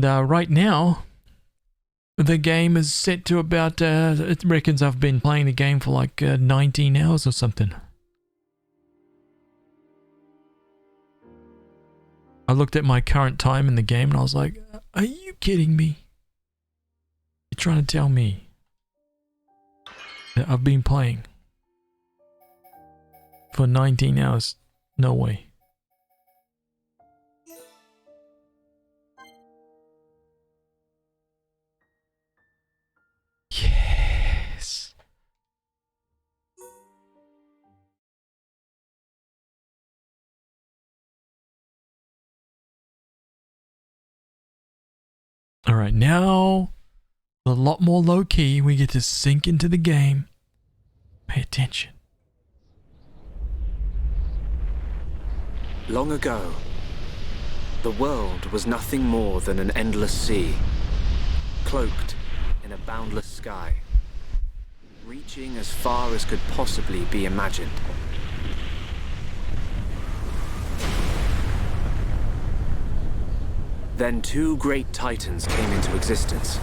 And right now, the game is set to about, it reckons I've been playing the game for like 19 hours or something. I looked at my current time in the game and I was like, are you kidding me? You're trying to tell me that I've been playing for 19 hours? No way. Yes. All right, now a lot more low key. We get to sink into the game. Pay attention. Long ago, the world was nothing more than an endless sea, cloaked in a boundless sky, reaching as far as could possibly be imagined. Then two great titans came into existence.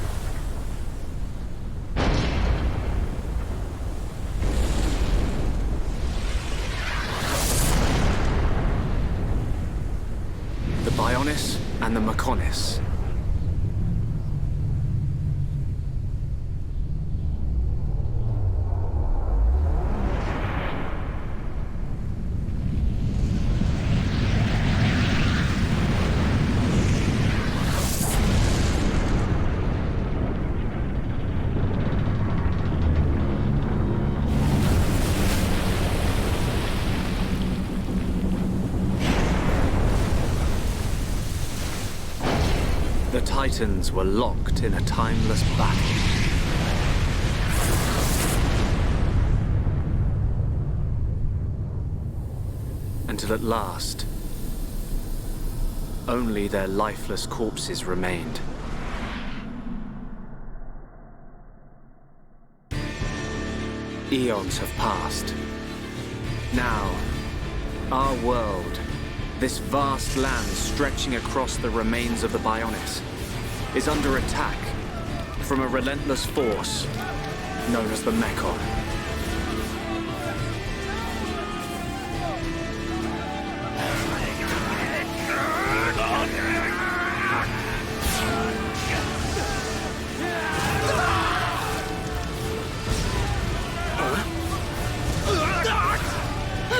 The Bionis and the Mechonis. The Titans were locked in a timeless battle. Until at last, only their lifeless corpses remained. Eons have passed. Now, our world, this vast land stretching across the remains of the Bionis, is under attack from a relentless force known as the Mechon.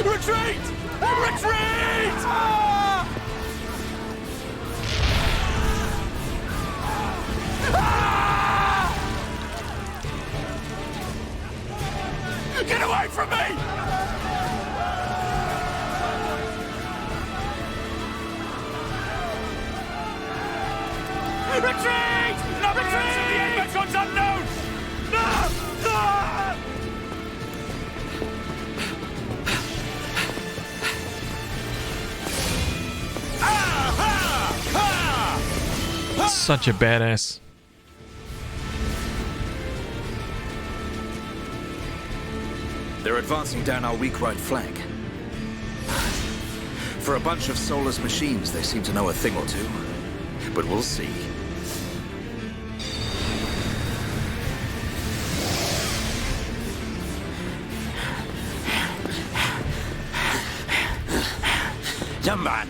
Retreat! Retreat! Get away from me! Retreat! No, retreat! The Mechon's unknown! No! No! Such a badass. They're advancing down our weak right flank. For a bunch of soulless machines, they seem to know a thing or two. But we'll see. Young man,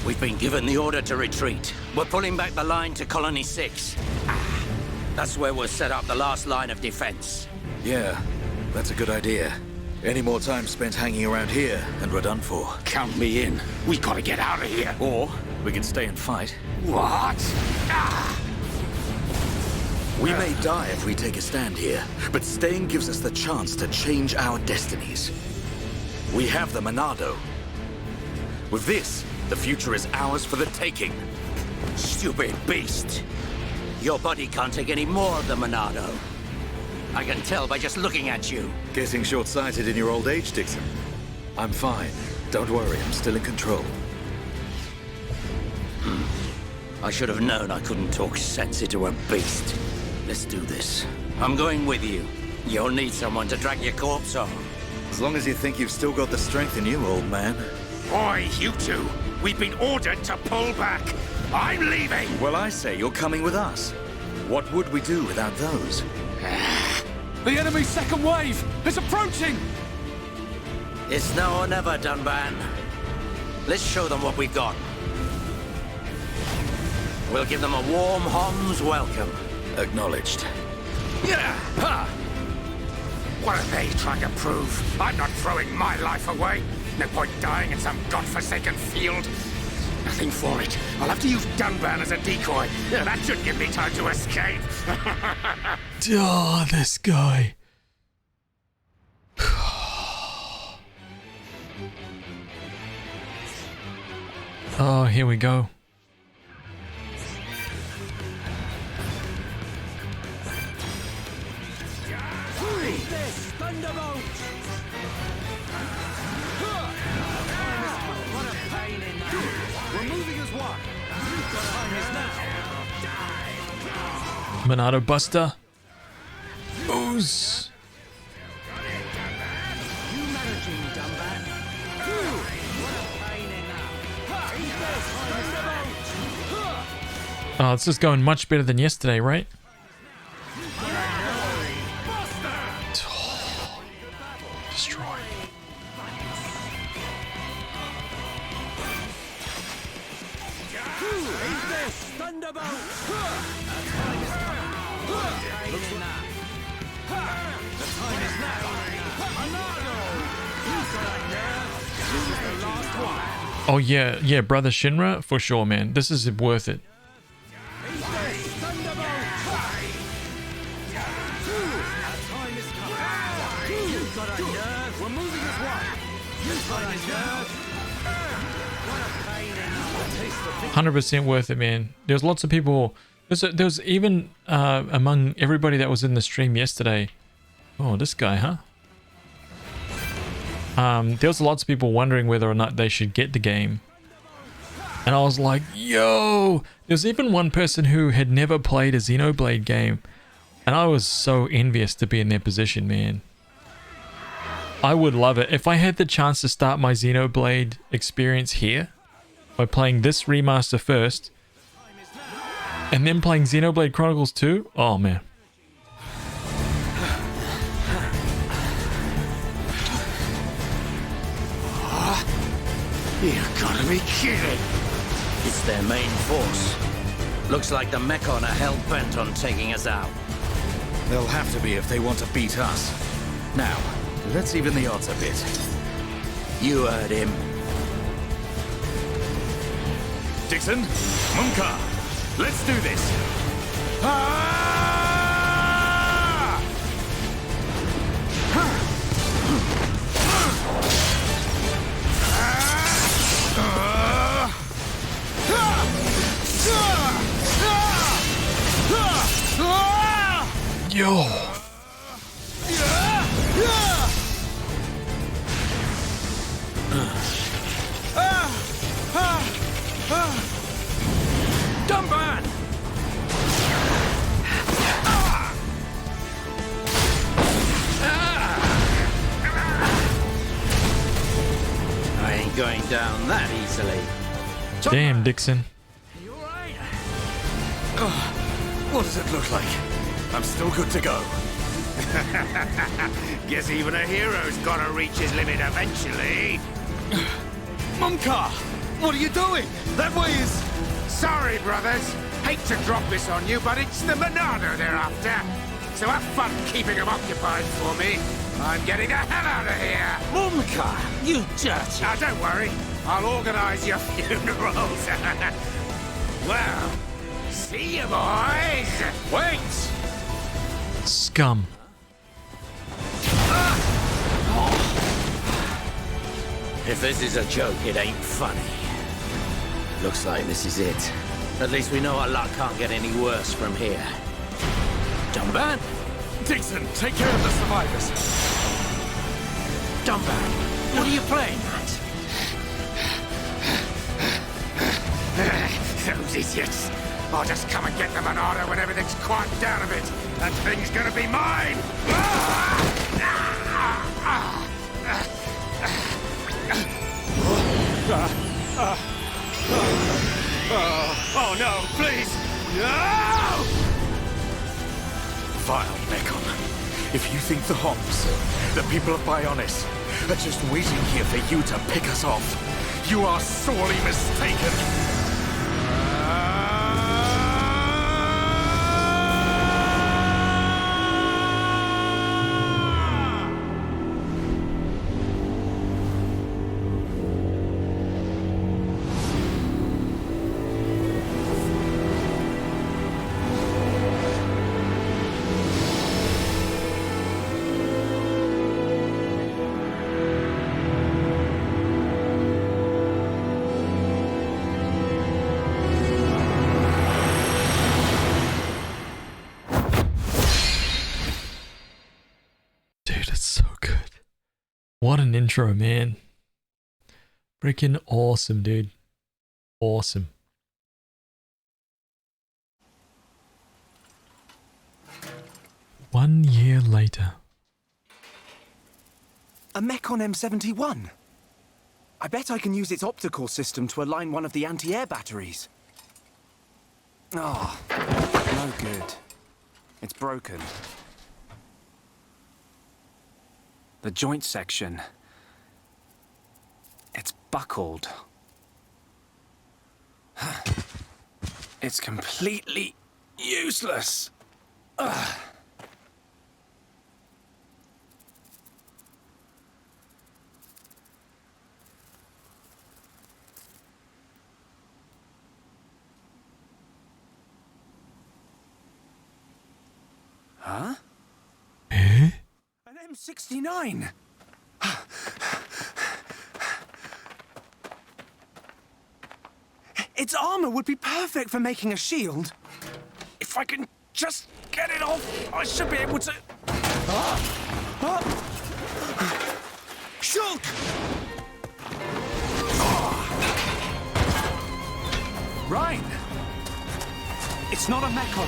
we've been given the order to retreat. We're pulling back the line to Colony 6. That's where we'll set up the last line of defense. Yeah, that's a good idea. Any more time spent hanging around here, and we're done for. Count me in. We gotta get out of here. Or we can stay and fight. What? We may die if we take a stand here, but staying gives us the chance to change our destinies. We have the Monado. With this, the future is ours for the taking. Stupid beast. Your body can't take any more of the Monado. I can tell by just looking at you. Getting short-sighted in your old age, Dixon. I'm fine. Don't worry, I'm still in control. I should have known I couldn't talk sense into a beast. Let's do this. I'm going with you. You'll need someone to drag your corpse on. As long as you think you've still got the strength in you, old man. Oi, you two! We've been ordered to pull back! I'm leaving! Well, I say you're coming with us. What would we do without those? The enemy's second wave is approaching! It's now or never, Dunban. Let's show them what we've got. We'll give them a warm Hom's welcome. Acknowledged. Yeah! Ha! What are they trying to prove? I'm not throwing my life away. No point dying in some godforsaken field. Nothing for it. I'll have to use Dunban as a decoy. That should give me time to escape. Oh, this guy. Oh, here we go. Monado Buster. Ooze. Oh, it's just going much better than yesterday, right? Oh, destroy. Oh yeah, brother Shinra, for sure, man. This is worth it. We're moving as one. 100% worth it, man. There's lots of people. There's even among everybody that was in the stream yesterday. Oh, this guy, huh? There was lots of people wondering whether or not they should get the game. And I was like, yo! There's even one person who had never played a Xenoblade game. And I was so envious to be in their position, man. I would love it. If I had the chance to start my Xenoblade experience here, by playing this remaster first, and then playing Xenoblade Chronicles 2, oh man. You gotta be kidding! It's their main force. Looks like the Mechon are hell-bent on taking us out. They'll have to be if they want to beat us. Now, let's even the odds a bit. You heard him. Dixon, Munka, let's do this. Yo. Dunban! I ain't going down that easily. Damn, Dixon. You alright? What does it look like? I'm still good to go. Guess even a hero's gotta reach his limit eventually. Mumka, what are you doing? That way is... Sorry, brothers. Hate to drop this on you, but it's the Monado they're after. So have fun keeping them occupied for me. I'm getting the hell out of here. Mumka, you dirty... Now, don't worry. I'll organize your funerals. Well, see you, boys. Wait! Scum. If this is a joke, it ain't funny. Looks like this is it. At least we know our luck can't get any worse from here. Dunban? Dixon, take care of the survivors. Dunban, what are you playing at? Those idiots. I'll just come and get the Monado when everything's quieted down a bit. That thing's gonna be mine! Oh no, please! No! Vile Mechon. If you think the Homs, the people of Bionis, are just waiting here for you to pick us off, you are sorely mistaken. What an intro, man. Freaking awesome, dude. Awesome. One year later. A Mechon M71. I bet I can use its optical system to align one of the anti-air batteries. Oh, no good. It's broken. The joint section. It's buckled. It's completely useless. Ugh. Huh? Eh? An M69! Its armor would be perfect for making a shield. If I can just get it off, I should be able to... Shoot! Ryan! It's not a Mechon.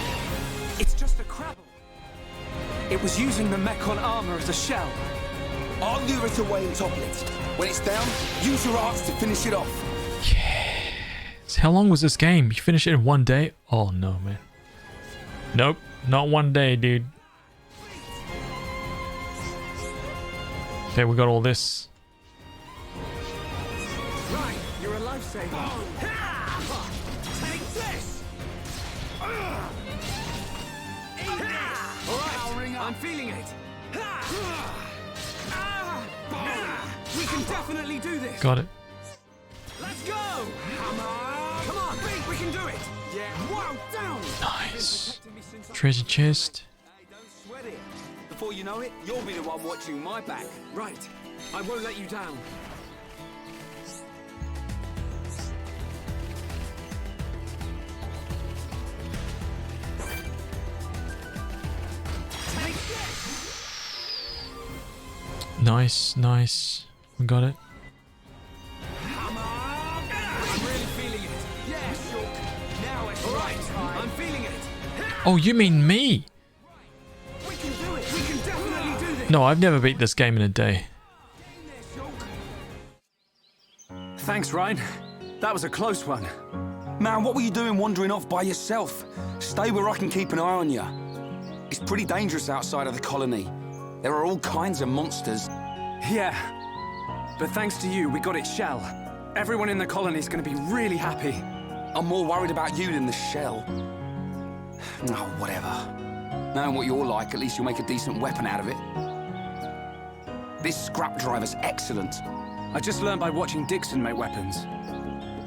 It's just a Crabble. It was using the Mechon armor as a shell. I'll lure it away and topple it. When it's down, use your arts to finish it off. Yes. How long was this game? You finished it in one day? Oh no, man. Nope, not one day, dude. Okay, we got all this. Right, you're a lifesaver. Take this! Alright, I'm feeling it. We can definitely do this. Got it. Let's go! Come on, we can do it. Yeah, wow, down. Nice. Treasure chest. Hey, don't sweat it. Before you know it, you'll be the one watching my back. Right. I won't let you down. Take this! Nice, nice. We got it. Come on! I'm really feeling it. Yes, now it's right. I'm feeling it. Oh, you mean me? We can do it. We can definitely do this. No, I've never beat this game in a day. Thanks, Ryan. That was a close one. Man, what were you doing wandering off by yourself? Stay where I can keep an eye on you. It's pretty dangerous outside of the colony. There are all kinds of monsters. Yeah. But thanks to you, we got its shell. Everyone in the colony is going to be really happy. I'm more worried about you than the shell. Oh, whatever. Knowing what you're like, at least you'll make a decent weapon out of it. This scrap driver's excellent. I just learned by watching Dixon make weapons.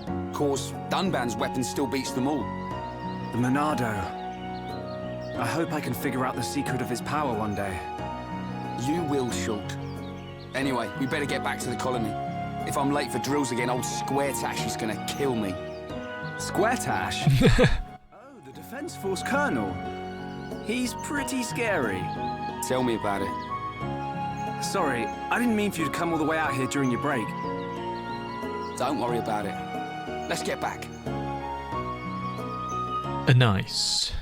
Of course, Dunban's weapon still beats them all. The Monado. I hope I can figure out the secret of his power one day. You will, Shulk. Anyway, we better get back to the colony. If I'm late for drills again, old Square Tash is gonna kill me. Square Tash? Oh, the Defense Force Colonel. He's pretty scary. Tell me about it. Sorry, I didn't mean for you to come all the way out here during your break. Don't worry about it. Let's get back. Nice.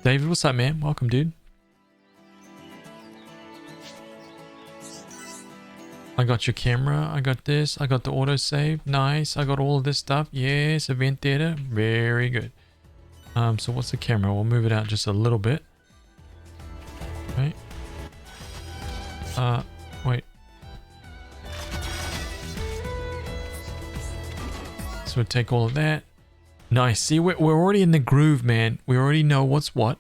David, what's up, man? Welcome, dude. I got your camera. I got this. I got the autosave. Nice. I got all of this stuff. Yes, event data. Very good. So what's the camera? We'll move it out just a little bit. Right. Wait. So we'll take all of that. Nice. See, we're already in the groove, man. We already know what's what.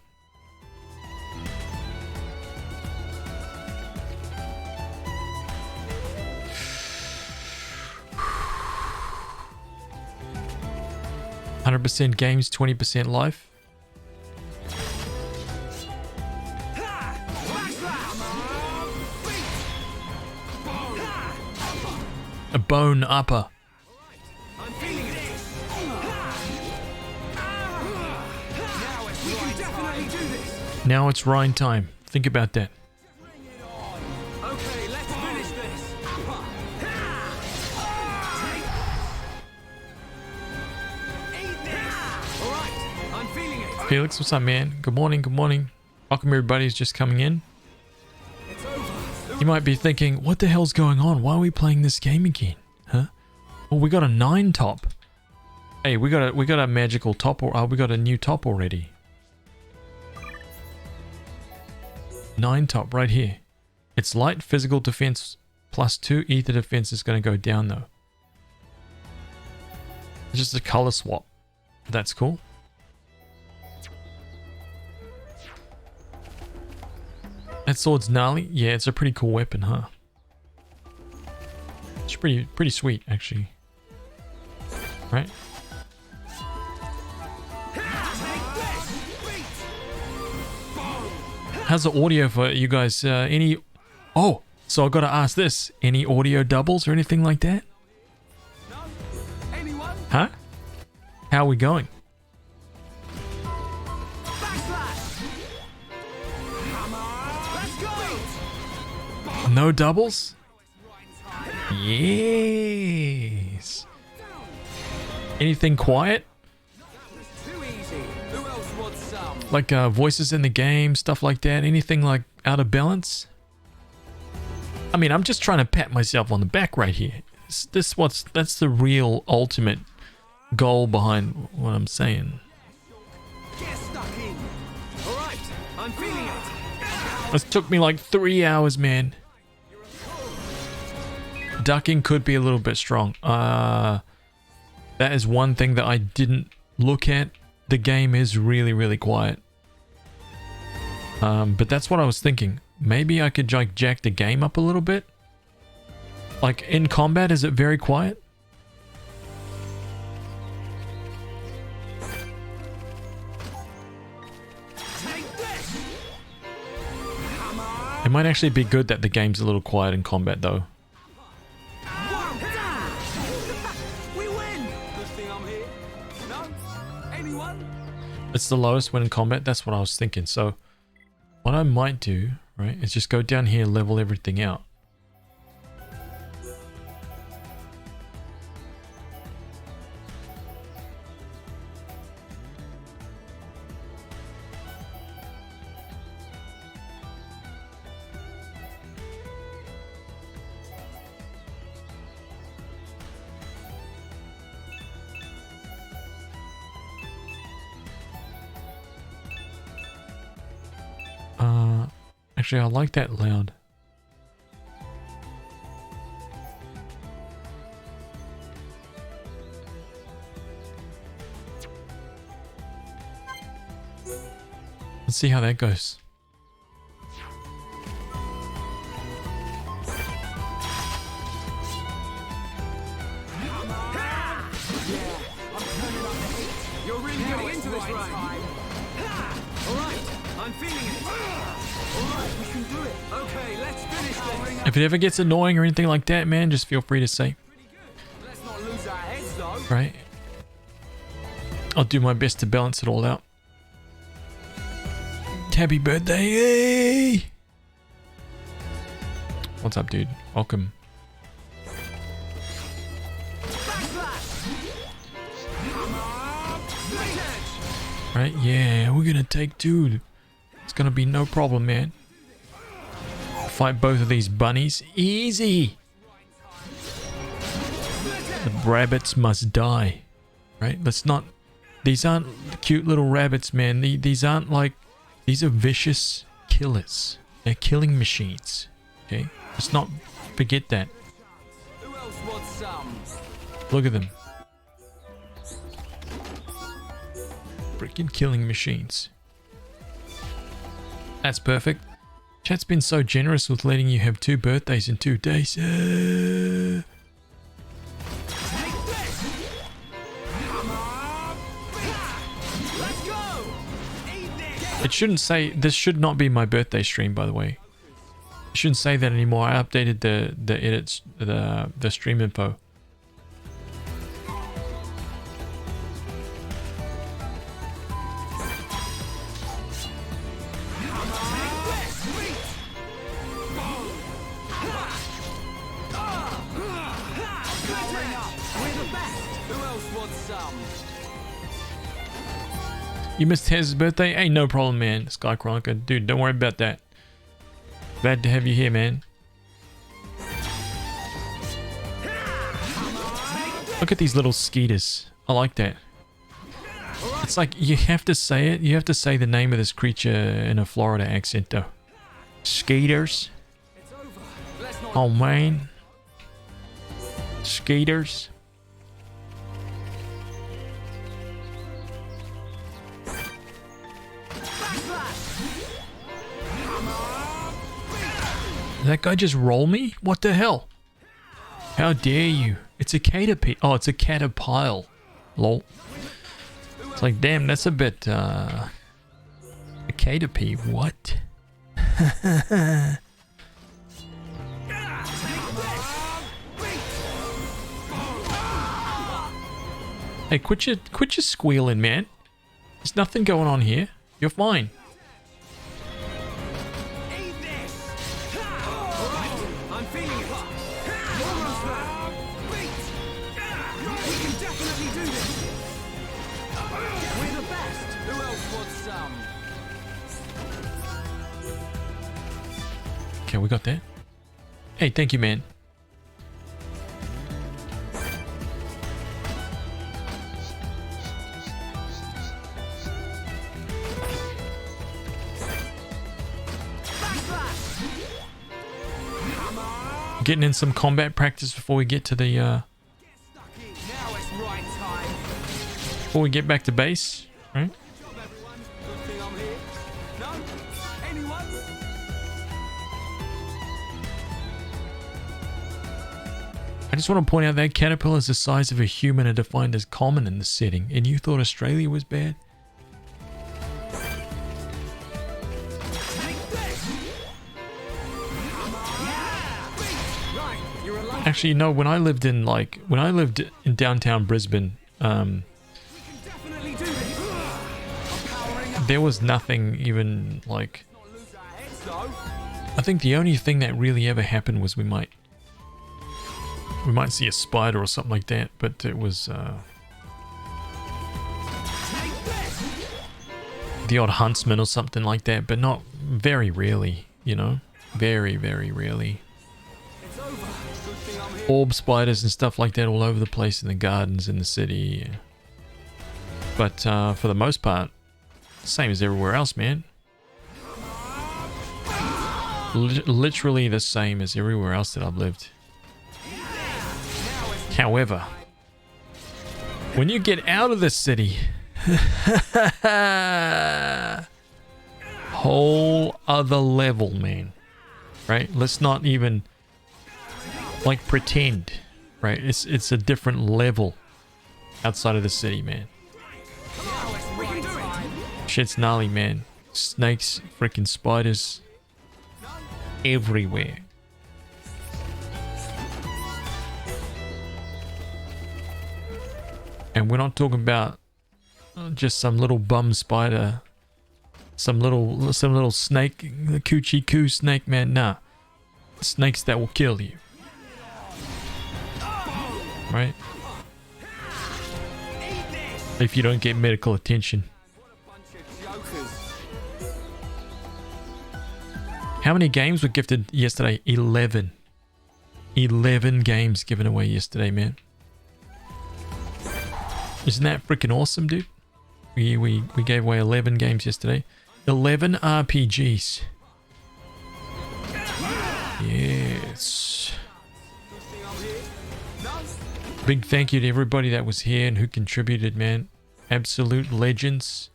%, games, 20% life. A bone upper. Now it's Rhine time. Think about that. Okay, let's finish this. All right, I'm feeling it. Felix, what's up, man? Good morning, good morning. Welcome, everybody who's just coming in. You might be thinking, what the hell's going on? Why are we playing this game again? Huh? Well, we got a 9 top. Hey, we got a magical top, or we got a new top already. 9 top right here. It's light physical defense +2. Ether defense is going to go down though. It's just a color swap. That's cool. That sword's gnarly. Yeah, it's a pretty cool weapon, huh? It's pretty sweet actually. Right? How's the audio for you guys? Any... Oh, so I got to ask this. Any audio doubles or anything like that? Huh? How are we going? No doubles? Yes. Anything quiet? Like voices in the game, stuff like that. Anything like out of balance? I mean, I'm just trying to pat myself on the back right here. That's the real ultimate goal behind what I'm saying. Get stuck in. All right, I'm feeling it. This took me like 3 hours, man. Ducking could be a little bit strong. That is one thing that I didn't look at. The game is really, really quiet. But that's what I was thinking. Maybe I could like jack the game up a little bit. Like in combat, is it very quiet? It might actually be good that the game's a little quiet in combat though. We win. Good thing I'm here. No? Anyone? It's the lowest when in combat. That's what I was thinking. So what I might do, right, is just go down here, level everything out. Actually, I like that loud. Let's see how that goes. You're really getting into this right. All right, I'm feeling it. All right, we can do it. Okay, let's finish this. If it ever gets annoying or anything like that, man, just feel free to say. Let's not lose our heads though. Right? I'll do my best to balance it all out. Happy birthday! What's up, dude? Welcome. Right? Yeah, we're gonna take dude. It's gonna be no problem, man. Fight both of these bunnies. Easy! The rabbits must die. Right? Let's not... These aren't cute little rabbits, man. These aren't like... These are vicious killers. They're killing machines. Okay? Let's not forget that. Who else wants some? Look at them. Freaking killing machines. That's perfect. Chat's been so generous with letting you have 2 birthdays in 2 days. It shouldn't say... This should not be my birthday stream, by the way. It shouldn't say that anymore. I updated the edits, the stream info. You missed Haz's birthday? Hey, no problem, man. Sky Chronicles. Dude, don't worry about that. Glad to have you here, man. Look at these little skeeters. I like that. It's like you have to say it. You have to say the name of this creature in a Florida accent, though. Skeeters. Oh, man. Skeeters. Did that guy just roll me? What the hell? How dare you? It's a caterpillar. Oh, it's a caterpillar. Lol. It's like, damn, that's a bit, a caterpillar. What? Hey, quit your squealing, man. There's nothing going on here. You're fine. Okay, we got that. Hey, thank you, man. Getting in some combat practice before we get to the before we get back to base, right? I just want to point out that caterpillars the size of a human are defined as common in the setting, and you thought Australia was bad? Actually, you know, when I lived in downtown Brisbane, there was nothing even like... I think the only thing that really ever happened was we might see a spider or something like that, but it was the odd huntsman or something like that, but not very rarely, you know, very, very rarely. Orb spiders and stuff like that all over the place in the gardens in the city. But for the most part, same as everywhere else, man. Literally the same as everywhere else that I've lived. However, when you get out of the city, whole other level, man. Right? Let's not even like pretend, right? It's a different level outside of the city, man. Shit's gnarly, man. Snakes, freaking spiders, everywhere. And we're not talking about just some little bum spider, some little snake, the coochie coo snake, man. Nah, snakes that will kill you. Right? If you don't get medical attention. How many games were gifted yesterday? 11. 11 games given away yesterday, man. Isn't that freaking awesome, dude? We gave away 11 games yesterday. 11 RPGs. Yes. Big thank you to everybody that was here and who contributed, man. Absolute legends.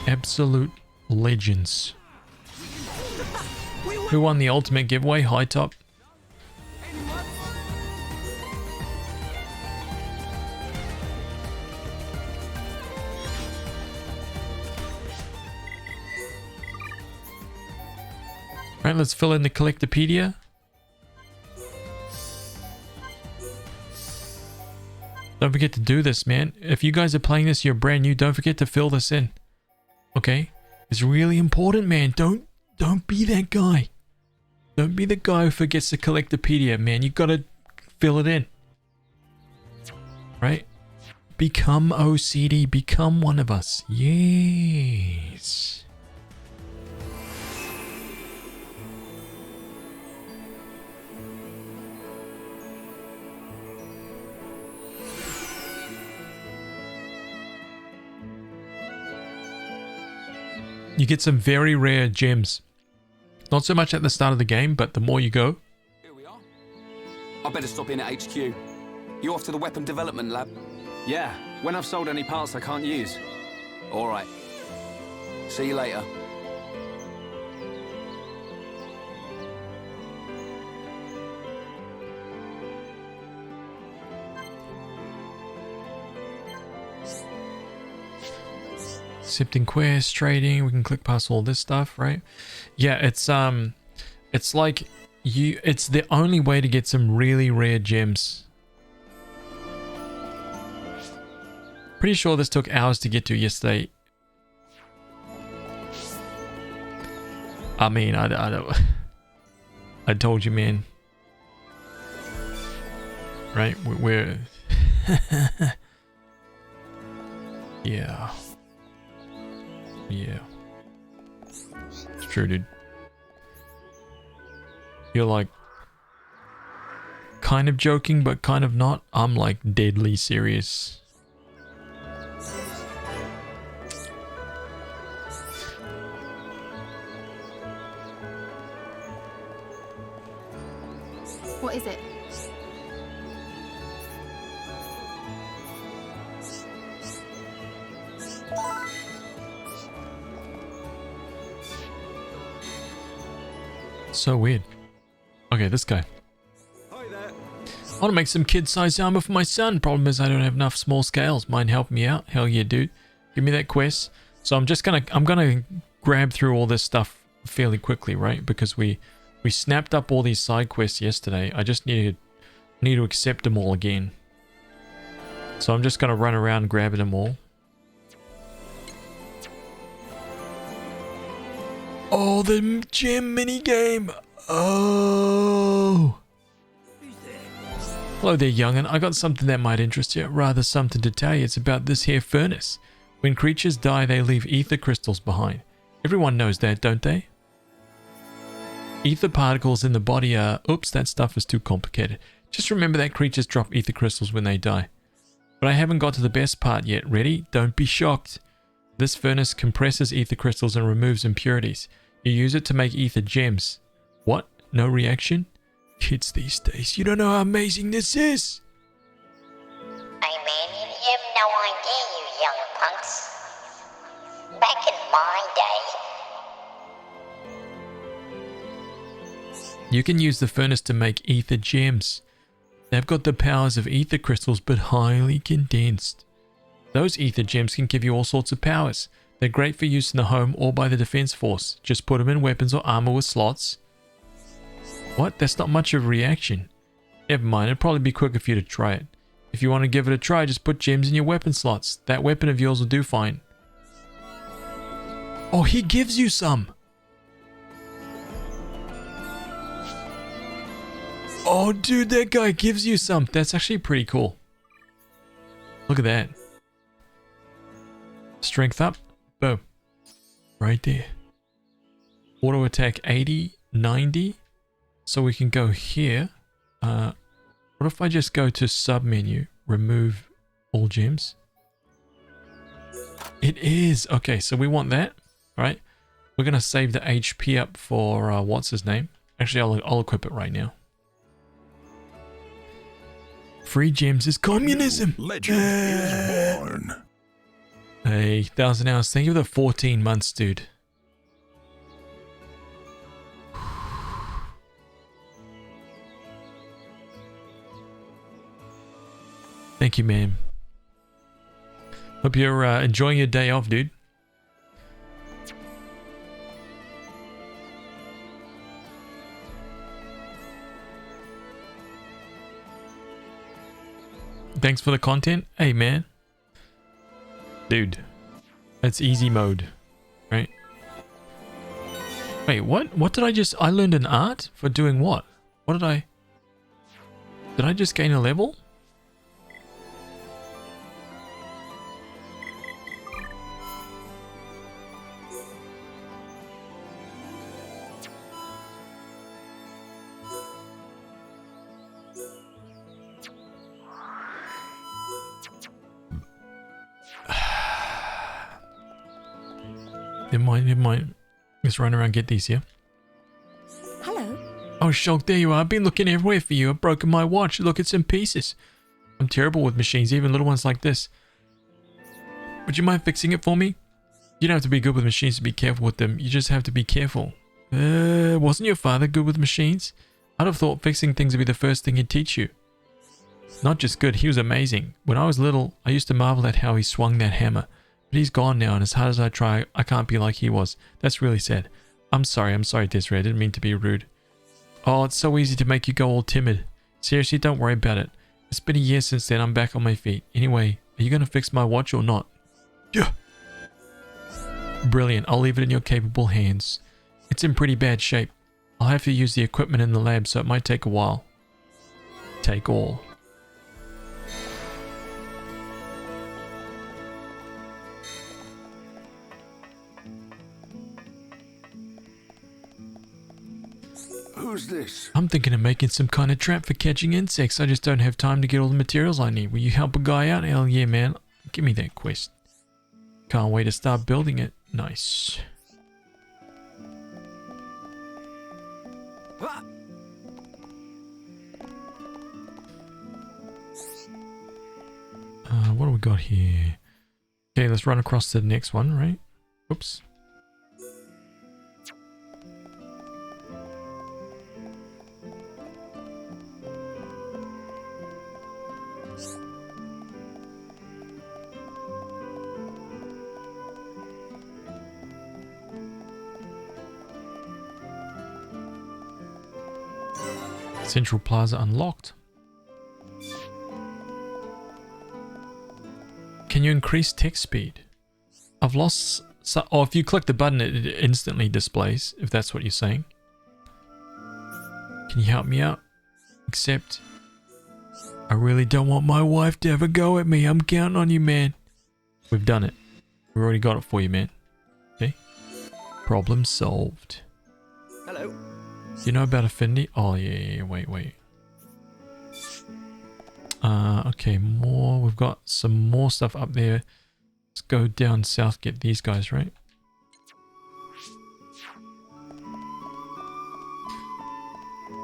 Absolute legends. Who won the ultimate giveaway? High Top. Alright, let's fill in the Collectopedia. Don't forget to do this, man. If you guys are playing this, you're brand new, don't forget to fill this in. Okay? It's really important, man. Don't be that guy. Don't be the guy who forgets the Collectopedia, man. You gotta fill it in. Right? Become OCD. Become one of us. Yes. You get some very rare gems. Not so much at the start of the game, but the more you go. Here we are. I better stop in at HQ. You off to the weapon development lab? Yeah, when I've sold any parts I can't use. All right. See you later. Accepting quests, trading, we can click past all this stuff, right? Yeah, it's like it's the only way to get some really rare gems. Pretty sure this took hours to get to yesterday. I mean, I don't I told you, man. Right? We're yeah. Yeah. It's true, dude. You're like kind of joking, but kind of not. I'm like deadly serious. What is it? So weird. Okay, this guy. Hi there. I want to make some kid-sized armor for my son. Problem is I don't have enough small scales. Mind helping me out? Hell yeah, dude. Give me that quest. So I'm gonna grab through all this stuff fairly quickly, right? Because we snapped up all these side quests yesterday. I just need to accept them all again. So I'm just gonna run around grabbing them all. Oh, the gem minigame! Oh! Hello there, young'un. I got something that might interest you. Rather something to tell you. It's about this here furnace. When creatures die, they leave ether crystals behind. Everyone knows that, don't they? Ether particles in the body are... Oops, that stuff is too complicated. Just remember that creatures drop ether crystals when they die. But I haven't got to the best part yet. Ready? Don't be shocked. This furnace compresses ether crystals and removes impurities. You use it to make ether gems. What? No reaction? Kids these days, you don't know how amazing this is! Hey man, you have no idea, you young punks. Back in my day... You can use the furnace to make ether gems. They've got the powers of ether crystals, but highly condensed. Those ether gems can give you all sorts of powers. They're great for use in the home or by the defense force. Just put them in weapons or armor with slots. What? That's not much of a reaction. Never mind, it'd probably be quicker for you to try it. If you want to give it a try, just put gems in your weapon slots. That weapon of yours will do fine. Oh, he gives you some! Oh, dude, that guy gives you some. That's actually pretty cool. Look at that. Strength up. Boom. Right there. Auto attack 80, 90. So we can go here. What What if I just go to sub menu, remove all gems? It is. Okay, so we want that, right? We're going to save the HP up for, what's his name? Actually, I'll equip it right now. Free gems is communism. Legend is born. Hey, 1,000 hours. Thank you for the 14 months, dude. Thank you, man. Hope you're enjoying your day off, dude. Thanks for the content. Hey, man. Dude. That's easy mode. Right? Wait, what? What did I just... I learned an art? For doing what? What did I... Did I just gain a level? Never mind. Let's run around and get these here. Hello. Oh, Shulk, there you are. I've been looking everywhere for you. I've broken my watch. Look, it's in pieces. I'm terrible with machines, even little ones like this. Would you mind fixing it for me? You don't have to be good with machines to be careful with them. You just have to be careful. Wasn't your father good with machines? I'd have thought fixing things would be the first thing he'd teach you. Not just good, he was amazing. When I was little, I used to marvel at how he swung that hammer. But he's gone now, and as hard as I try, I can't be like he was. That's really sad. I'm sorry, Desiree. I didn't mean to be rude. Oh, it's so easy to make you go all timid. Seriously, don't worry about it. It's been a year since then. I'm back on my feet. Anyway, are you going to fix my watch or not? Yeah. Brilliant. I'll leave it in your capable hands. It's in pretty bad shape. I'll have to use the equipment in the lab, so it might take a while. Take all. Who's this? I'm thinking of making some kind of trap for catching insects. I just don't have time to get all the materials I need. Will you help a guy out? Hell yeah, man. Give me that quest. Can't wait to start building it. Nice. What do we got here? Okay, let's run across to the next one, right? Oops. Central Plaza unlocked. Can you increase text speed? I've lost... Oh, if you click the button, it instantly displays, if that's what you're saying. Can you help me out? Except... I really don't want my wife to ever go at me. I'm counting on you, man. We've done it. We already got it for you, man. Okay? Problem solved. Hello. You know about Affinity? Oh, yeah, wait. Okay, more. We've got some more stuff up there. Let's go down south, get these guys, right?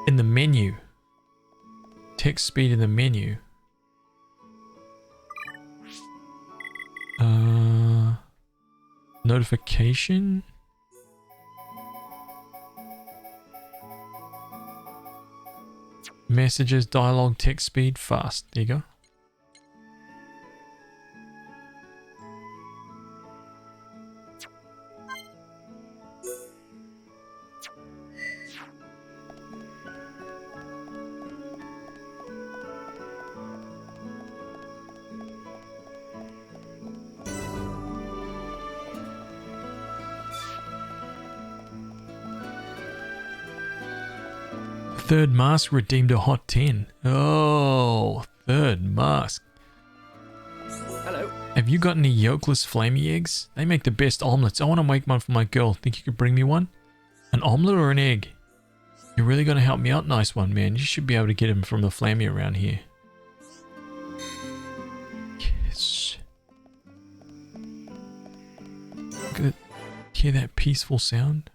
In the menu. Text speed in the menu. Notification? Messages, dialogue, text speed, fast. There you go. Third mask redeemed a hot 10. Oh, third mask. Hello. Have you got any yolkless flamey eggs? They make the best omelets. I want to make one for my girl. Think you could bring me one? An omelet or an egg? You're really going to help me out, nice one, man. You should be able to get him from the flammy around here. Yes. Look at it. Hear that peaceful sound?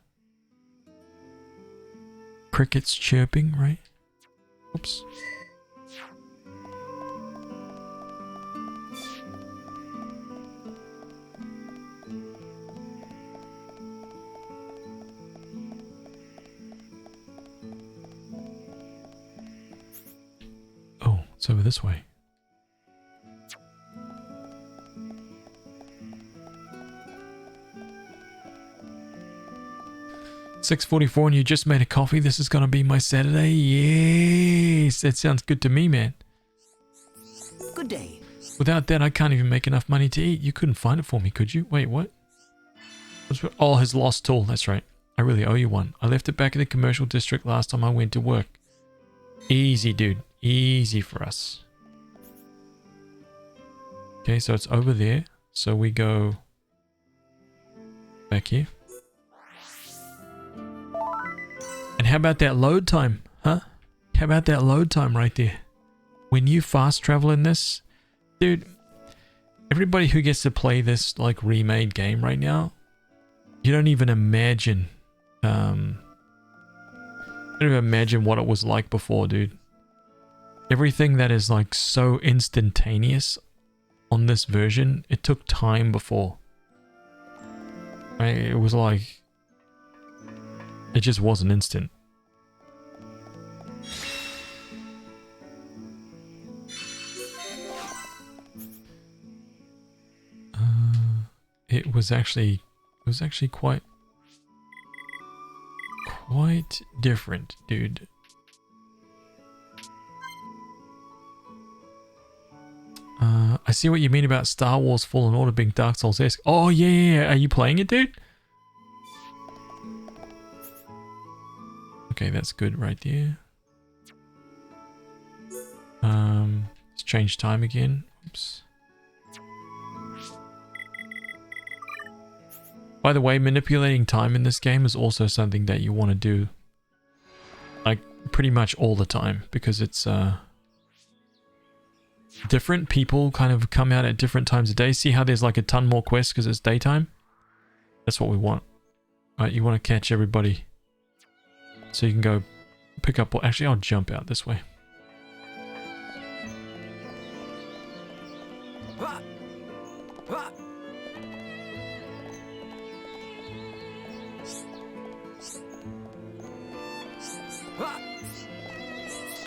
Crickets chirping, right? Oops. Oh, it's over this way. $6:44 and you just made a coffee. This is gonna be my Saturday. Yes, that sounds good to me, man. Good day. Without that, I can't even make enough money to eat. You couldn't find it for me, could you? Wait, what? Oh, his lost tool. That's right. I really owe you one. I left it back in the commercial district last time I went to work. Easy, dude. Easy for us. Okay, so it's over there. So we go back here. And how about that load time, huh? How about that load time right there? When you fast travel in this, dude, everybody who gets to play this like remade game right now, you don't even imagine, don't even imagine what it was like before, dude. Everything that is like so instantaneous on this version, it took time before. Right? It was like, it just wasn't instant. It was actually quite different, dude. I see what you mean about Star Wars Fallen Order being Dark Souls-esque. Oh yeah. Are you playing it, dude? Okay, that's good right there. Let's change time again. Oops. By the way, manipulating time in this game is also something that you want to do like pretty much all the time, because it's different people kind of come out at different times of day. See how there's like a ton more quests because it's daytime? That's what we want. Right, you want to catch everybody so you can go pick up. Actually, I'll jump out this way.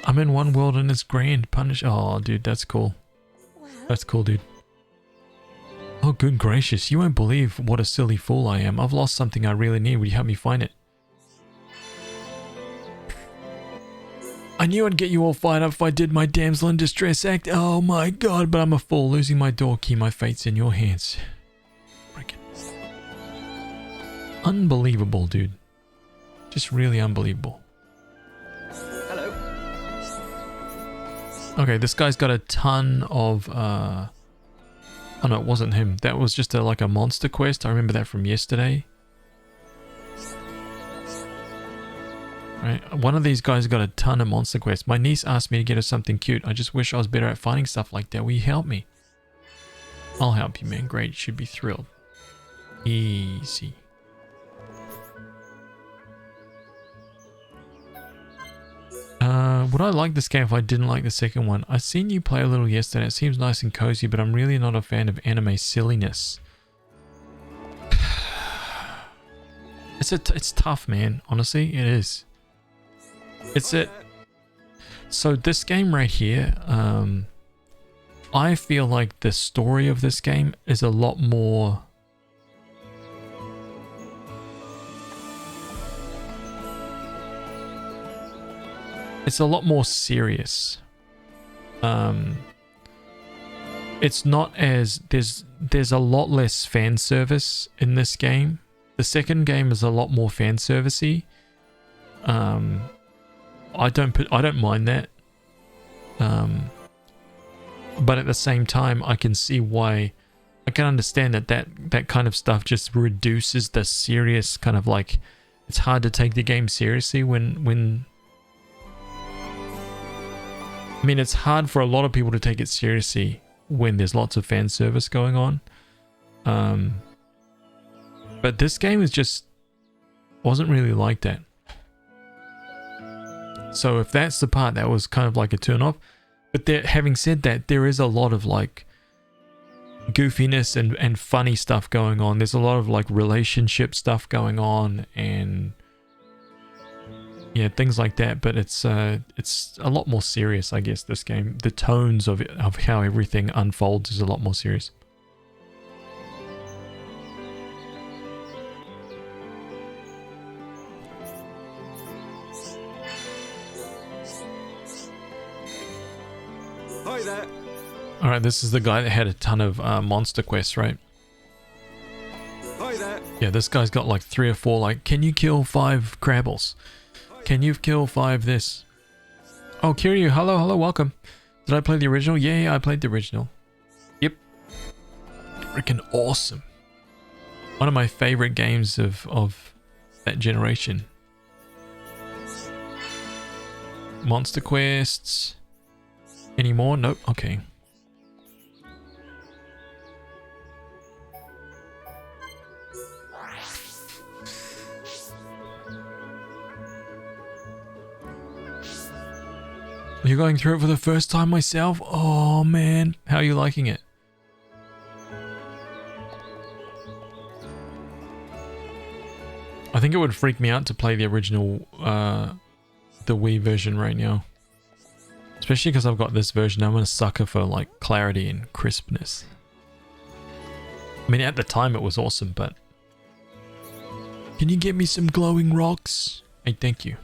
I'm in one world and it's grand. Punish. Oh, dude, that's cool. That's cool, dude. Oh, good gracious. You won't believe what a silly fool I am. I've lost something I really need. Will you help me find it? I knew I'd get you all fired up if I did my damsel in distress act. Oh my god, but I'm a fool. Losing my door key. My fate's in your hands. Break it. Unbelievable, dude. Just really unbelievable. Okay, this guy's got a ton of, oh no, it wasn't him. That was just like a monster quest. I remember that from yesterday. Right, one of these guys got a ton of monster quests. My niece asked me to get her something cute. I just wish I was better at finding stuff like that. Will you help me? I'll help you, man. Great, you should be thrilled. Easy. Would I like this game if I didn't like the second one? I seen you play a little yesterday. It seems nice and cozy, but I'm really not a fan of anime silliness. It's tough, man. Honestly, it is. So this game right here, I feel like the story of this game is a lot more. It's a lot more serious. It's not as there's a lot less fan service in this game. The second game is a lot more fan servicey. I don't mind that. But at the same time, I can see why. I can understand that kind of stuff just reduces the serious kind of like it's hard to take the game seriously when I mean, it's hard for a lot of people to take it seriously when there's lots of fan service going on. But this game is just wasn't really like that. So if that's the part that was kind of like a turn off, but there, having said that, there is a lot of like goofiness and funny stuff going on. There's a lot of like relationship stuff going on and yeah, things like that. But it's a lot more serious, I guess. This game, the tones of how everything unfolds is a lot more serious. Hi there. All right, this is the guy that had a ton of monster quests, right? Hi there. Yeah, this guy's got like 3 or 4, like, can you kill 5 Crabbles? Can you kill 5 this? Oh, Kiryu, hello, welcome. Did I play the original? Yeah, I played the original. Yep. Freaking awesome. One of my favorite games of that generation. Monster quests. Any more? Nope. Okay. You're going through it for the first time myself? Oh man, how are you liking it? I think it would freak me out to play the original, the Wii version right now. Especially because I've got this version. I'm a sucker for like clarity and crispness. I mean, at the time it was awesome, but... Can you get me some glowing rocks? Hey, thank you.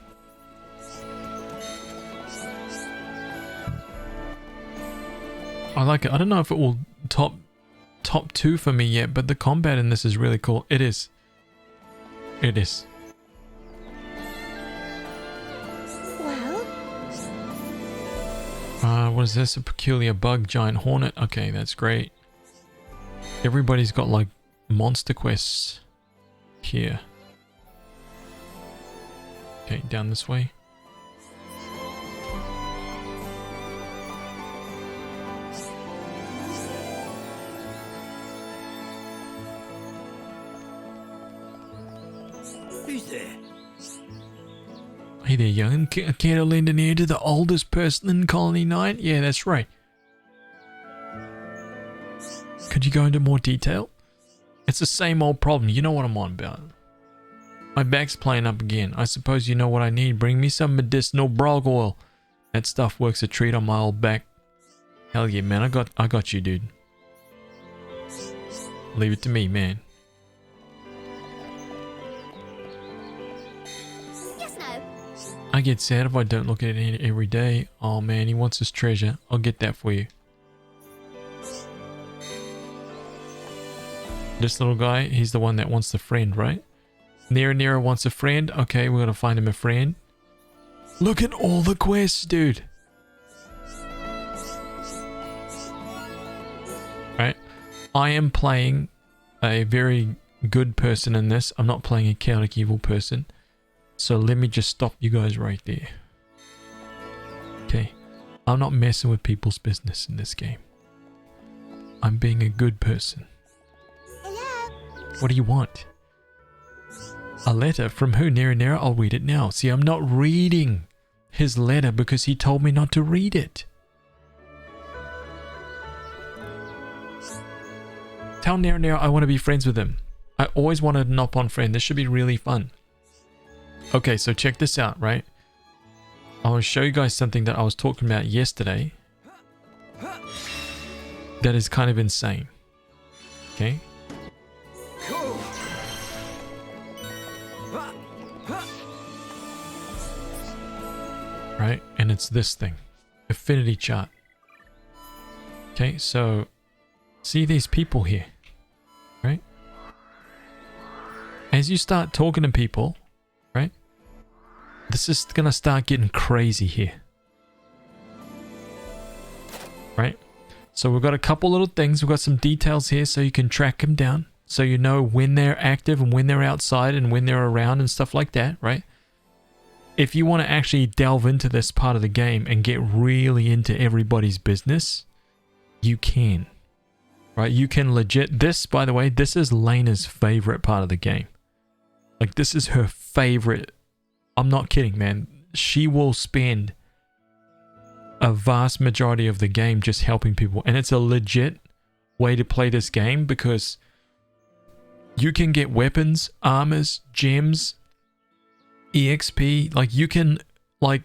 I like it. I don't know if it will top 2 for me yet, but the combat in this is really cool. It is. It is. What is this? A peculiar bug, giant hornet. Okay, that's great. Everybody's got like monster quests here. Okay, down this way. Who's there? Hey there, young. Care to lend an ear to the oldest person in Colony 9? Yeah, that's right. Could you go into more detail? It's the same old problem. You know what I'm on about. My back's playing up again. I suppose you know what I need. Bring me some medicinal brog oil. That stuff works a treat on my old back. Hell yeah, man. I got you, dude. Leave it to me, man. I get sad if I don't look at it every day. Oh man, he wants his treasure. I'll get that for you. This little guy, he's the one that wants the friend, right? Nera wants a friend. Okay, we're gonna find him a friend. Look at all the quests, dude. Right? I am playing a very good person in this. I'm not playing a chaotic evil person. So let me just stop you guys right there. Okay. I'm not messing with people's business in this game. I'm being a good person. Hello? What do you want? A letter from who? Nera? I'll read it now. See, I'm not reading his letter because he told me not to read it. Tell Nera I want to be friends with him. I always wanted an up-on friend. This should be really fun. Okay, so check this out, right? I want to show you guys something that I was talking about yesterday that is kind of insane. Okay? Right? And it's this thing. Affinity chart. Okay, so see these people here, right? As you start talking to people, right? This is gonna start getting crazy here. Right? So we've got a couple little things. We've got some details here so you can track them down. so you know when they're active and when they're outside and when they're around and stuff like that, right? If you want to actually delve into this part of the game and get really into everybody's business, you can. Right? You can legit... This, by the way, this is Lena's favorite part of the game. Like, this is her favorite... I'm not kidding, man. She will spend a vast majority of the game just helping people. And it's a legit way to play this game because you can get weapons, armors, gems, EXP. Like, you can, like,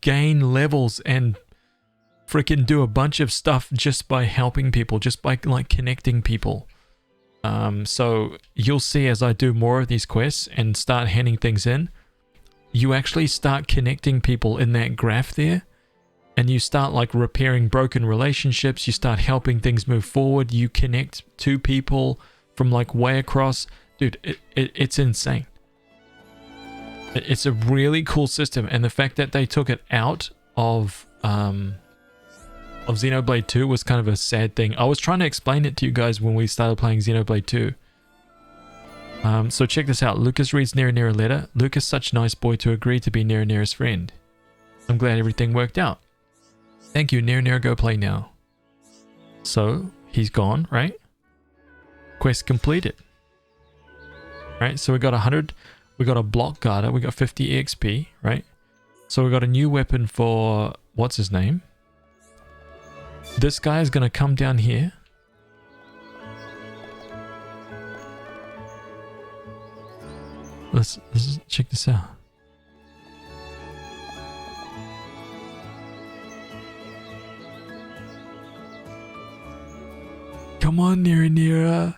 gain levels and freaking do a bunch of stuff just by helping people, just by, like, connecting people. So you'll see as I do more of these quests and start handing things in, you actually start connecting people in that graph there, and you start like repairing broken relationships, you start helping things move forward, you connect to people from like way across. Dude, it's insane. It's a really cool system, and the fact that they took it out of Xenoblade 2 was kind of a sad thing. I was trying to explain it to you guys when we started playing Xenoblade 2. So check this out. Lucas reads Nira a letter. Lucas, such a nice boy to agree to be Nira's friend. I'm glad everything worked out. Thank you, Nira, go play now. So, he's gone, right? Quest completed. Right, so we got 100. We got a block guarder. We got 50 EXP, right? So we got a new weapon for... What's his name? This guy is going to come down here. Let's check this out. Come on, Nira.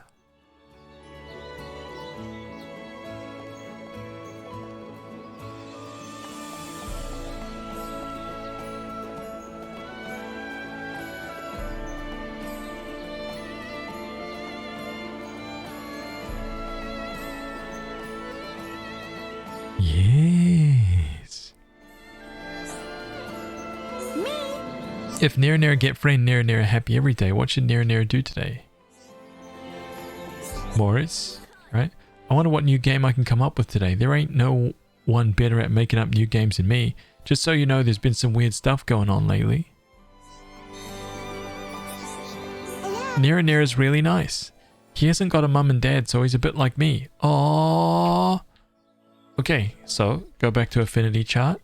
Yes. If Nira get friend Nira happy every day, what should Nira do today? Morris, right? I wonder what new game I can come up with today. There ain't no one better at making up new games than me. Just so you know, there's been some weird stuff going on lately. Nira's really nice. He hasn't got a mum and dad, so he's a bit like me. Aww. Okay, so go back to affinity chart,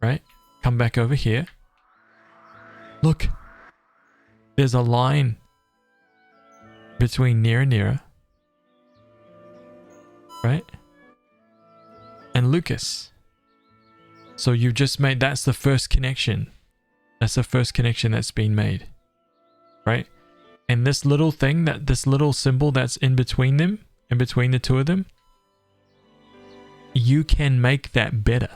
right? Come back over here. Look, there's a line between Nira, right? And Lucas. So you've just made, that's the first connection. That's the first connection that's been made, right? And this little thing, this little symbol that's in between them, in between the two of them, you can make that better.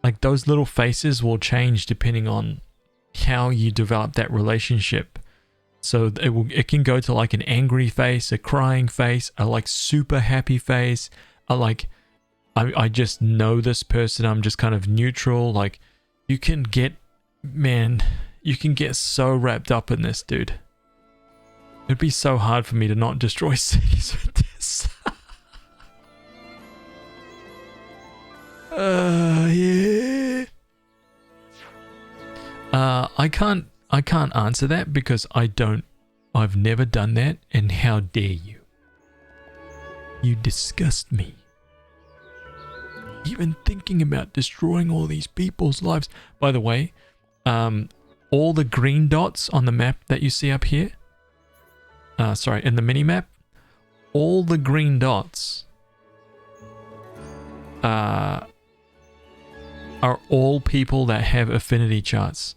Like, those little faces will change depending on how you develop that relationship. So it can go to like an angry face, a crying face, a like super happy face, a like I just know this person, I'm just kind of neutral. Like, you can get, man, you can get so wrapped up in this, dude. It'd be so hard for me to not destroy cities with this. Yeah. I can't answer that because I've never done that, and how dare you? You disgust me. Even thinking about destroying all these people's lives. By the way, all the green dots on the map that you see up here, sorry, in the mini map, all the green dots are all people that have affinity charts.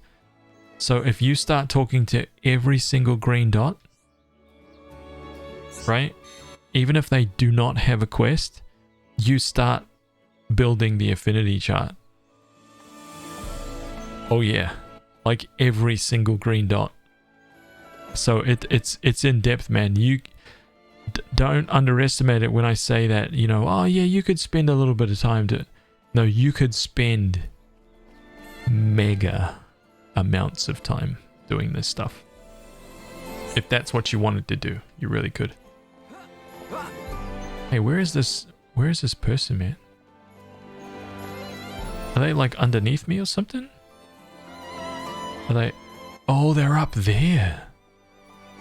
So if you start talking to every single green dot, right, even if they do not have a quest, you start building the affinity chart. Oh yeah, like every single green dot. So it's in depth, man. You don't underestimate it when I say that, you know, oh yeah, you could spend a little bit of time to... No, you could spend mega amounts of time doing this stuff. If that's what you wanted to do, you really could. Hey, where is this person, man? Are they like underneath me or something? Are they... Oh, they're up there.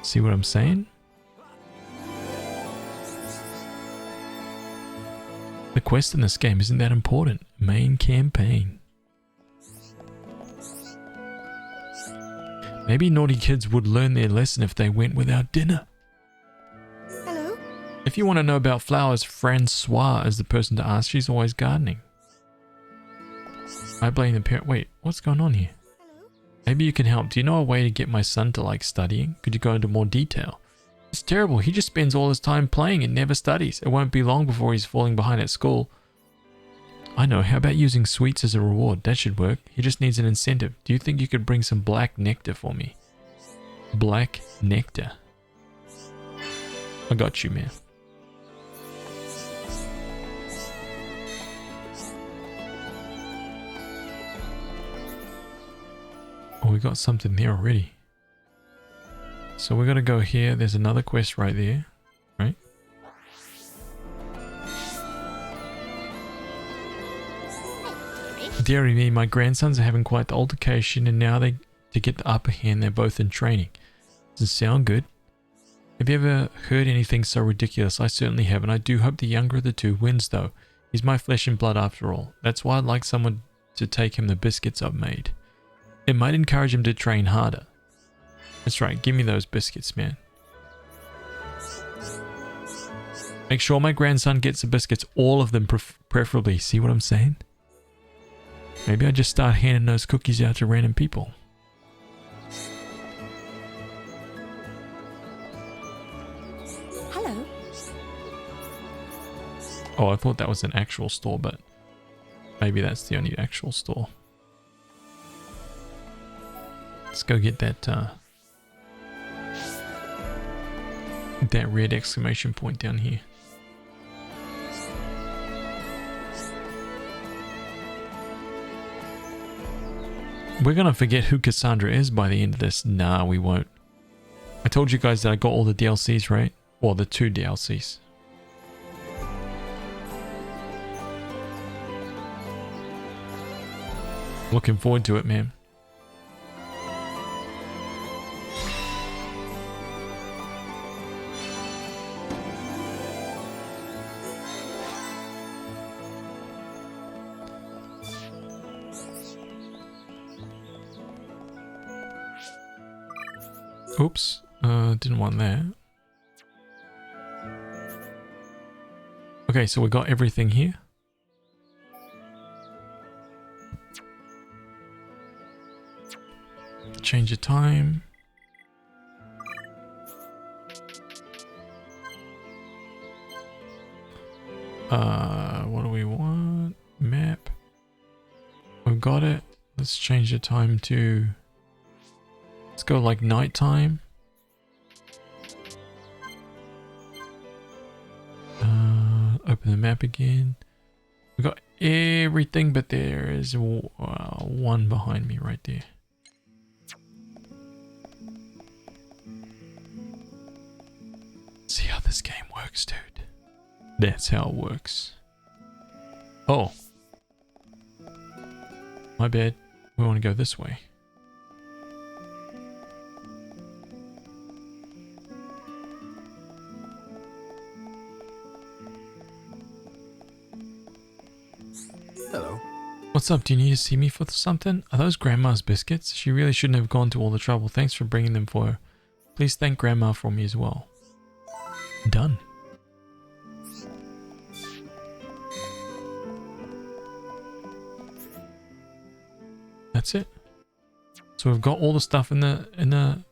See what I'm saying? The quest in this game isn't that important. Main campaign. Maybe naughty kids would learn their lesson if they went without dinner. Hello? If you want to know about flowers, Francois is the person to ask. She's always gardening. I blame the parent. Wait, what's going on here? Hello? Maybe you can help. Do you know a way to get my son to like studying? Could you go into more detail? It's terrible. He just spends all his time playing and never studies. It won't be long before he's falling behind at school. I know. How about using sweets as a reward? That should work. He just needs an incentive. Do you think you could bring some black nectar for me? Black nectar. I got you, man. Oh, we got something there already. So we're going to go here. There's another quest right there. Right? Deary me, my grandsons are having quite the altercation, and now to get the upper hand, they're both in training. Doesn't sound good. Have you ever heard anything so ridiculous? I certainly haven't. I do hope the younger of the two wins, though. He's my flesh and blood after all. That's why I'd like someone to take him the biscuits I've made. It might encourage him to train harder. That's right, give me those biscuits, man. Make sure my grandson gets the biscuits, all of them preferably. See what I'm saying? Maybe I just start handing those cookies out to random people. Hello? Oh, I thought that was an actual store, but maybe that's the only actual store. Let's go get that red exclamation point down here. We're gonna forget who Cassandra is by the end of this. Nah, we won't. I told you guys that I got all the DLCs, right? Well, the 2 DLCs. Looking forward to it, man. Oops, didn't want that. Okay, so we got everything here. Change the time. What do we want? Map. We've got it. Let's change the time to... Let's go like nighttime. Open the map again. We got everything, but there is one behind me right there. See how this game works, dude. That's how it works. Oh. My bad. We want to go this way. Hello. What's up? Do you need to see me for something? Are those Grandma's biscuits? She really shouldn't have gone to all the trouble. Thanks for bringing them for her. Please thank Grandma for me as well. Done. That's it. So we've got all the stuff in the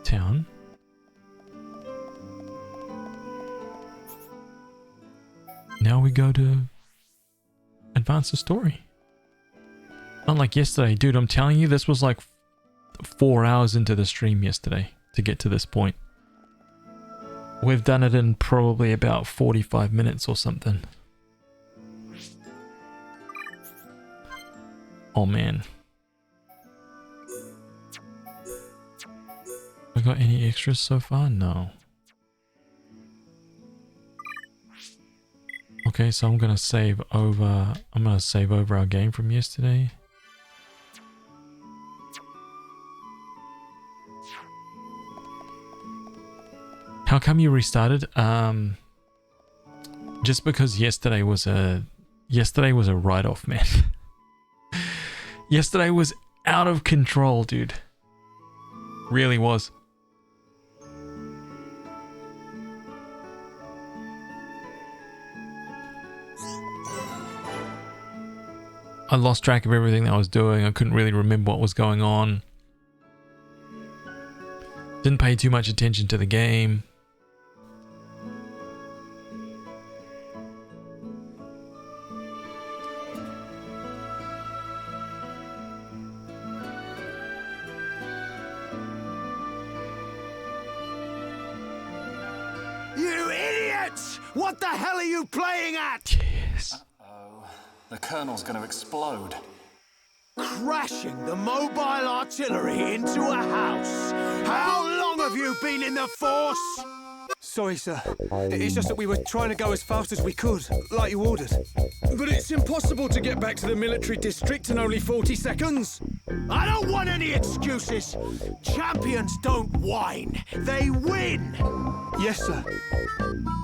town. Now we go to advance the story. Unlike yesterday, dude, I'm telling you, this was like 4 hours into the stream yesterday to get to this point. We've done it in probably about 45 minutes or something. Oh man. We got any extras so far? No. Okay, so I'm gonna save over our game from yesterday. How come you restarted? Just because yesterday was a write-off, man. Yesterday was out of control, dude. Really was. I lost track of everything that I was doing. I couldn't really remember what was going on. Didn't pay too much attention to the game. You idiots! What the hell are you playing at? Yes. The Colonel's gonna explode. Crashing the mobile artillery into a house. How long have you been in the Force? Sorry, sir. It's just that we were trying to go as fast as we could, like you ordered. But it's impossible to get back to the military district in only 40 seconds. I don't want any excuses. Champions don't whine. They win. Yes, sir.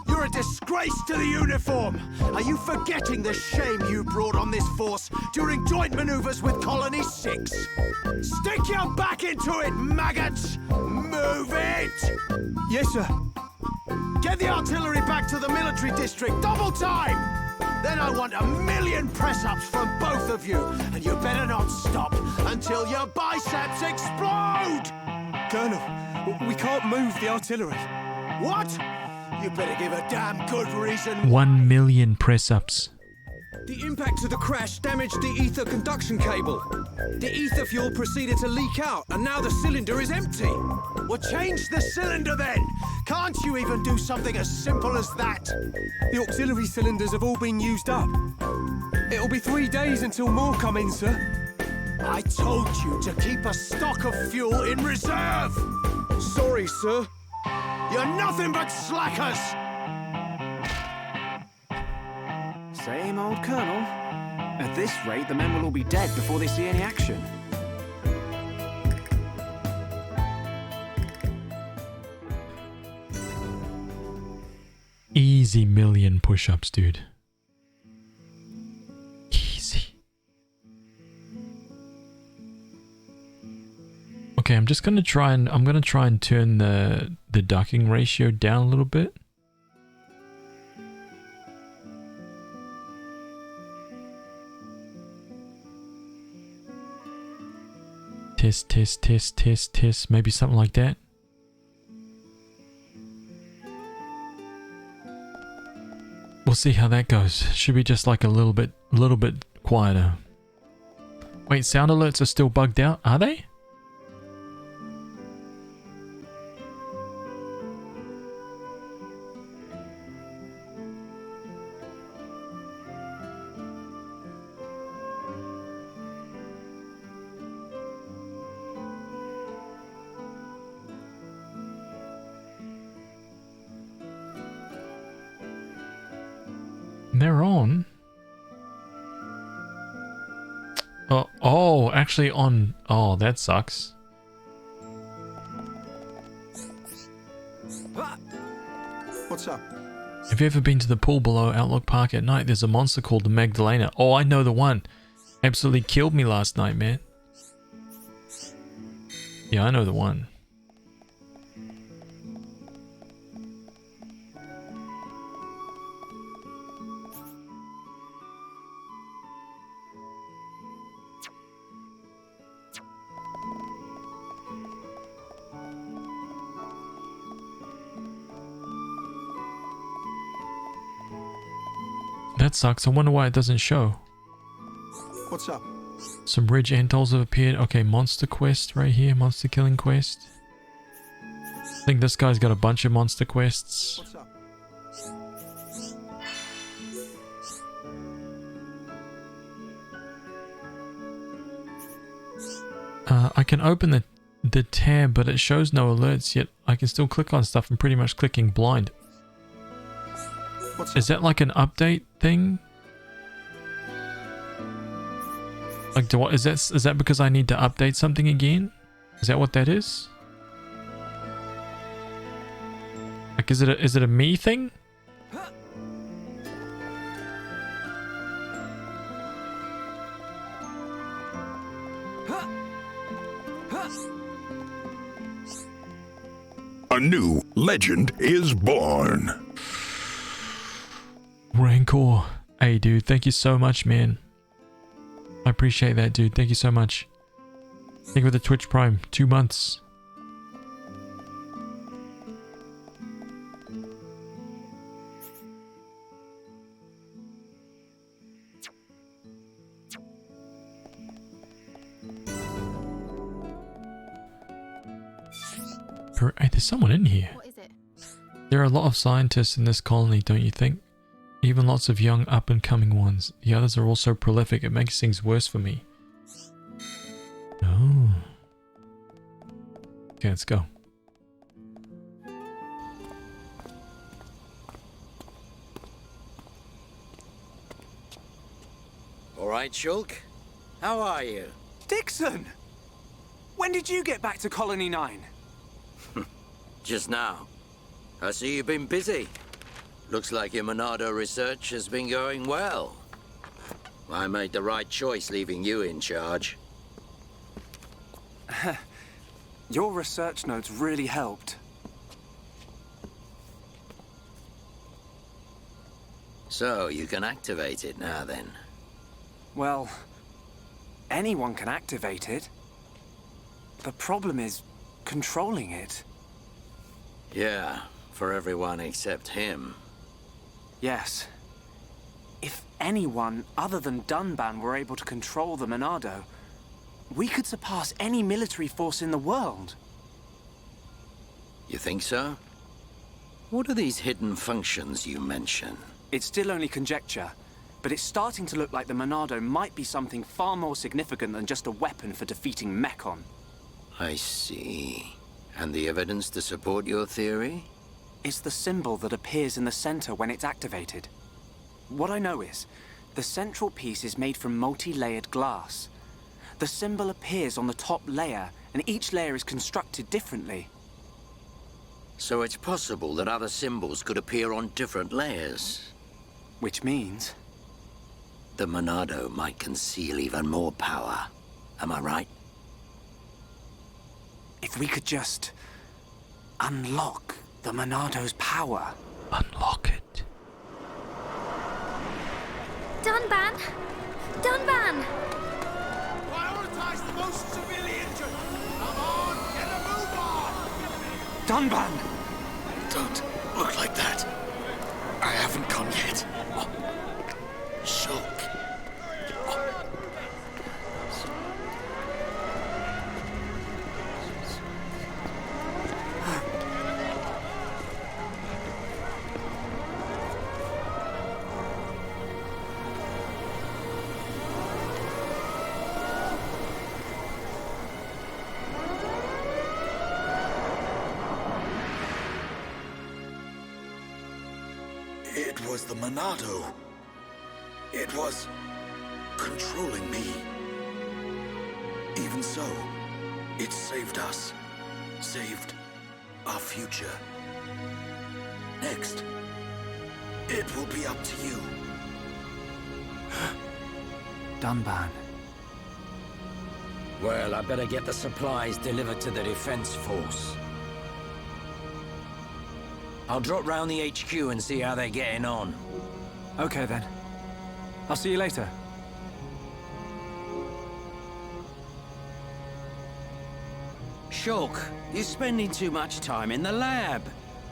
You're a disgrace to the uniform. Are you forgetting the shame you brought on this force during joint maneuvers with Colony 6? Stick your back into it, maggots! Move it! Yes, sir. Get the artillery back to the military district, double time! Then I want 1,000,000 press-ups from both of you, and you better not stop until your biceps explode! Colonel, we can't move the artillery. What? You better give a damn good reason. 1,000,000 press-ups. The impact of the crash damaged the ether conduction cable. The ether fuel proceeded to leak out, and now the cylinder is empty. Well, change the cylinder then. Can't you even do something as simple as that? The auxiliary cylinders have all been used up. It'll be 3 days until more come in, sir. I told you to keep a stock of fuel in reserve. Sorry, sir. You're nothing but slackers. Same old Colonel. At this rate, the men will all be dead before they see any action. Easy 1,000,000 push-ups, dude. Easy. Okay, I'm gonna try and turn the ducking ratio down a little bit. Test, test, test, test, test. Maybe something like that. We'll see how that goes. Should be just like a little bit quieter. Wait, sound alerts are still bugged out, are they? They're on. Oh, actually on. Oh, that sucks. What's up? Have you ever been to the pool below Outlook Park at night? There's a monster called the Magdalena. Oh, I know the one. Absolutely killed me last night, man. Yeah, I know the one. That sucks. I wonder why it doesn't show. What's up? Some ridge antols have appeared. Okay, monster quest right here. Monster killing quest. I think this guy's got a bunch of monster quests. What's up? I can open the tab, but it shows no alerts yet. I can still click on stuff. I'm pretty much clicking blind. Is that like an update thing? Like, is that because I need to update something again? Is that what that is? Like, is it a me thing? A new legend is born. Rancor. Hey, dude, thank you so much, man. I appreciate that, dude. Thank you so much. Thank you for the Twitch Prime. 2 months. Hey, there's someone in here. What is it? There are a lot of scientists in this colony, don't you think? Even lots of young up-and-coming ones. The others are all so prolific, it makes things worse for me. Oh. Okay, let's go. All right, Shulk. How are you? Dixon! When did you get back to Colony 9? Just now. I see you've been busy. Looks like your Monado research has been going well. I made the right choice leaving you in charge. Your research notes really helped. So, you can activate it now then? Well, anyone can activate it. The problem is controlling it. Yeah, for everyone except him. Yes. If anyone other than Dunban were able to control the Monado, we could surpass any military force in the world. You think so? What are these hidden functions you mention? It's still only conjecture, but it's starting to look like the Monado might be something far more significant than just a weapon for defeating Mechon. I see. And the evidence to support your theory? It's the symbol that appears in the center when it's activated. What I know is, the central piece is made from multi-layered glass. The symbol appears on the top layer, and each layer is constructed differently. So it's possible that other symbols could appear on different layers? Which means? The Monado might conceal even more power. Am I right? If we could just unlock the Monado's power. Unlock it. Dunban! Dunban! Prioritize the most severely injured. Come on, get a move on. Dunban! Don't look like that. I haven't come yet. Shulk. It was the Monado. It was controlling me. Even so, it saved us. Saved our future. Next, it will be up to you. Dunban. Well, I better get the supplies delivered to the Defense Force. I'll drop round the HQ and see how they're getting on. Okay then. I'll see you later. Shulk, you're spending too much time in the lab.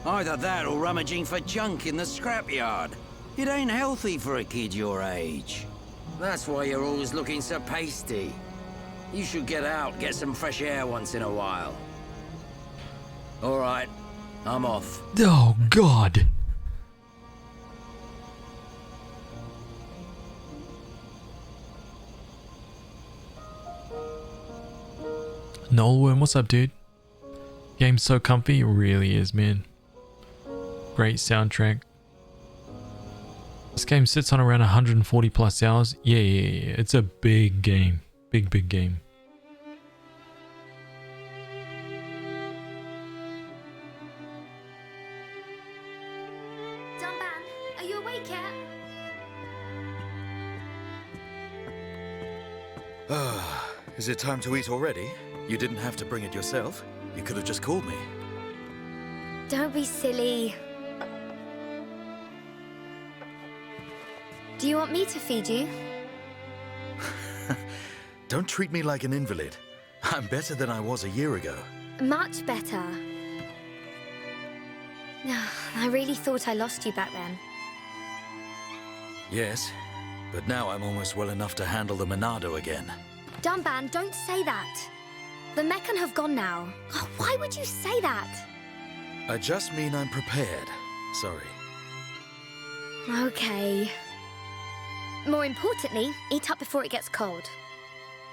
Either that or rummaging for junk in the scrapyard. It ain't healthy for a kid your age. That's why you're always looking so pasty. You should get out, get some fresh air once in a while. All right, I'm off. Oh, God. Noelworm, what's up, dude? Game's so comfy, it really is, man. Great soundtrack. This game sits on around 140 plus hours. Yeah. It's a big game. Big game. Dunban, are you awake yet? Is it time to eat already? You didn't have to bring it yourself. You could have just called me. Don't be silly. Do you want me to feed you? Don't treat me like an invalid. I'm better than I was a year ago. Much better. I really thought I lost you back then. Yes, but now I'm almost well enough to handle the Monado again. Dunban, don't say that. The Meccan have gone now. Oh, why would you say that? I just mean I'm prepared. Sorry. Okay. More importantly, eat up before it gets cold.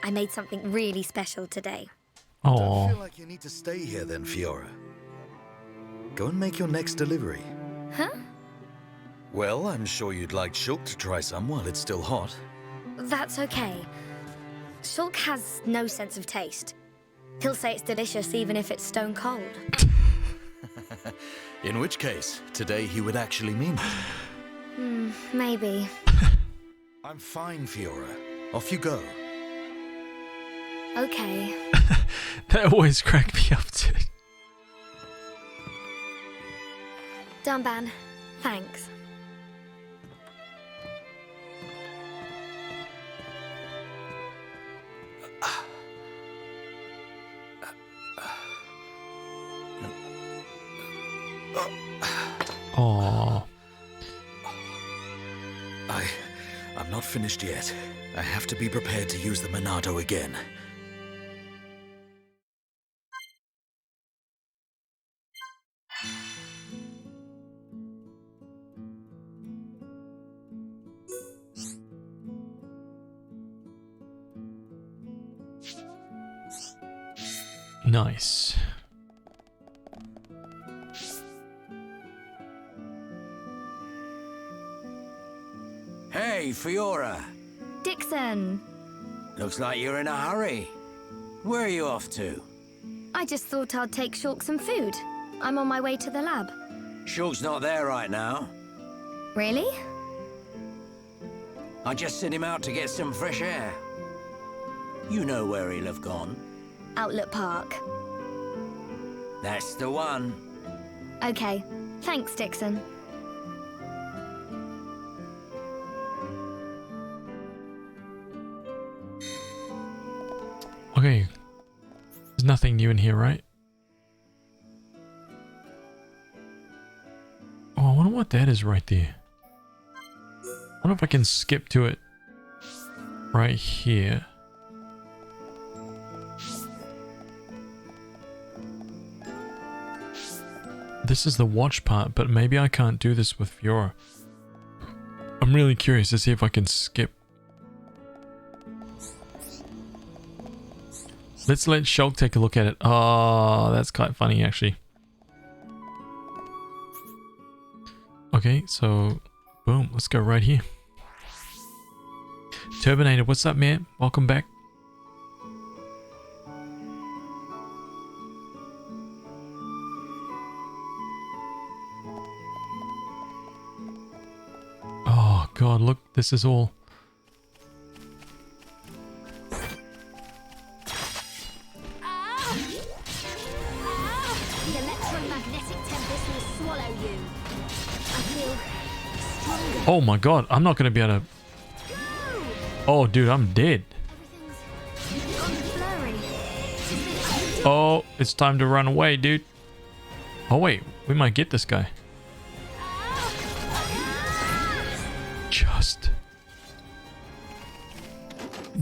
I made something really special today. Don't Oh. feel like you need to stay here then, Fiora. Go and make your next delivery. Huh? Well, I'm sure you'd like Shulk to try some while it's still hot. That's okay. Shulk has no sense of taste. He'll say it's delicious even if it's stone cold. In which case, today he would actually mean it. Maybe. I'm fine, Fiora. Off you go. Okay. That always cracked me up too. Dunban, thanks. Oh. I'm not finished yet. I have to be prepared to use the Monado again. Nice. Hey, Fiora. Dixon, Looks like you're in a hurry. Where are you off to? I just thought I'd take Shulk some food. I'm on my way to the lab. Shulk's not there right now. Really? I just sent him out to get some fresh air. You know where he'll have gone. Outlet Park. That's the one. Okay. Thanks, Dixon. Okay. There's nothing new in here, right? Oh, I wonder what that is right there. I wonder if I can skip to it right here. This is the watch part, but maybe I can't do this with Fiora. I'm really curious to see if I can skip. Let's let Shulk take a look at it. Oh, that's quite funny actually. Okay, so boom, let's go right here. Turbinator, what's up, man? Welcome back. Oh god, look, this is all. The electromagnetic tempest will swallow you. I feel stronger. Oh my god, I'm not gonna be able to. Oh dude, I'm dead. Everything's gone blurry. Oh, it's time to run away, dude. Oh wait, we might get this guy.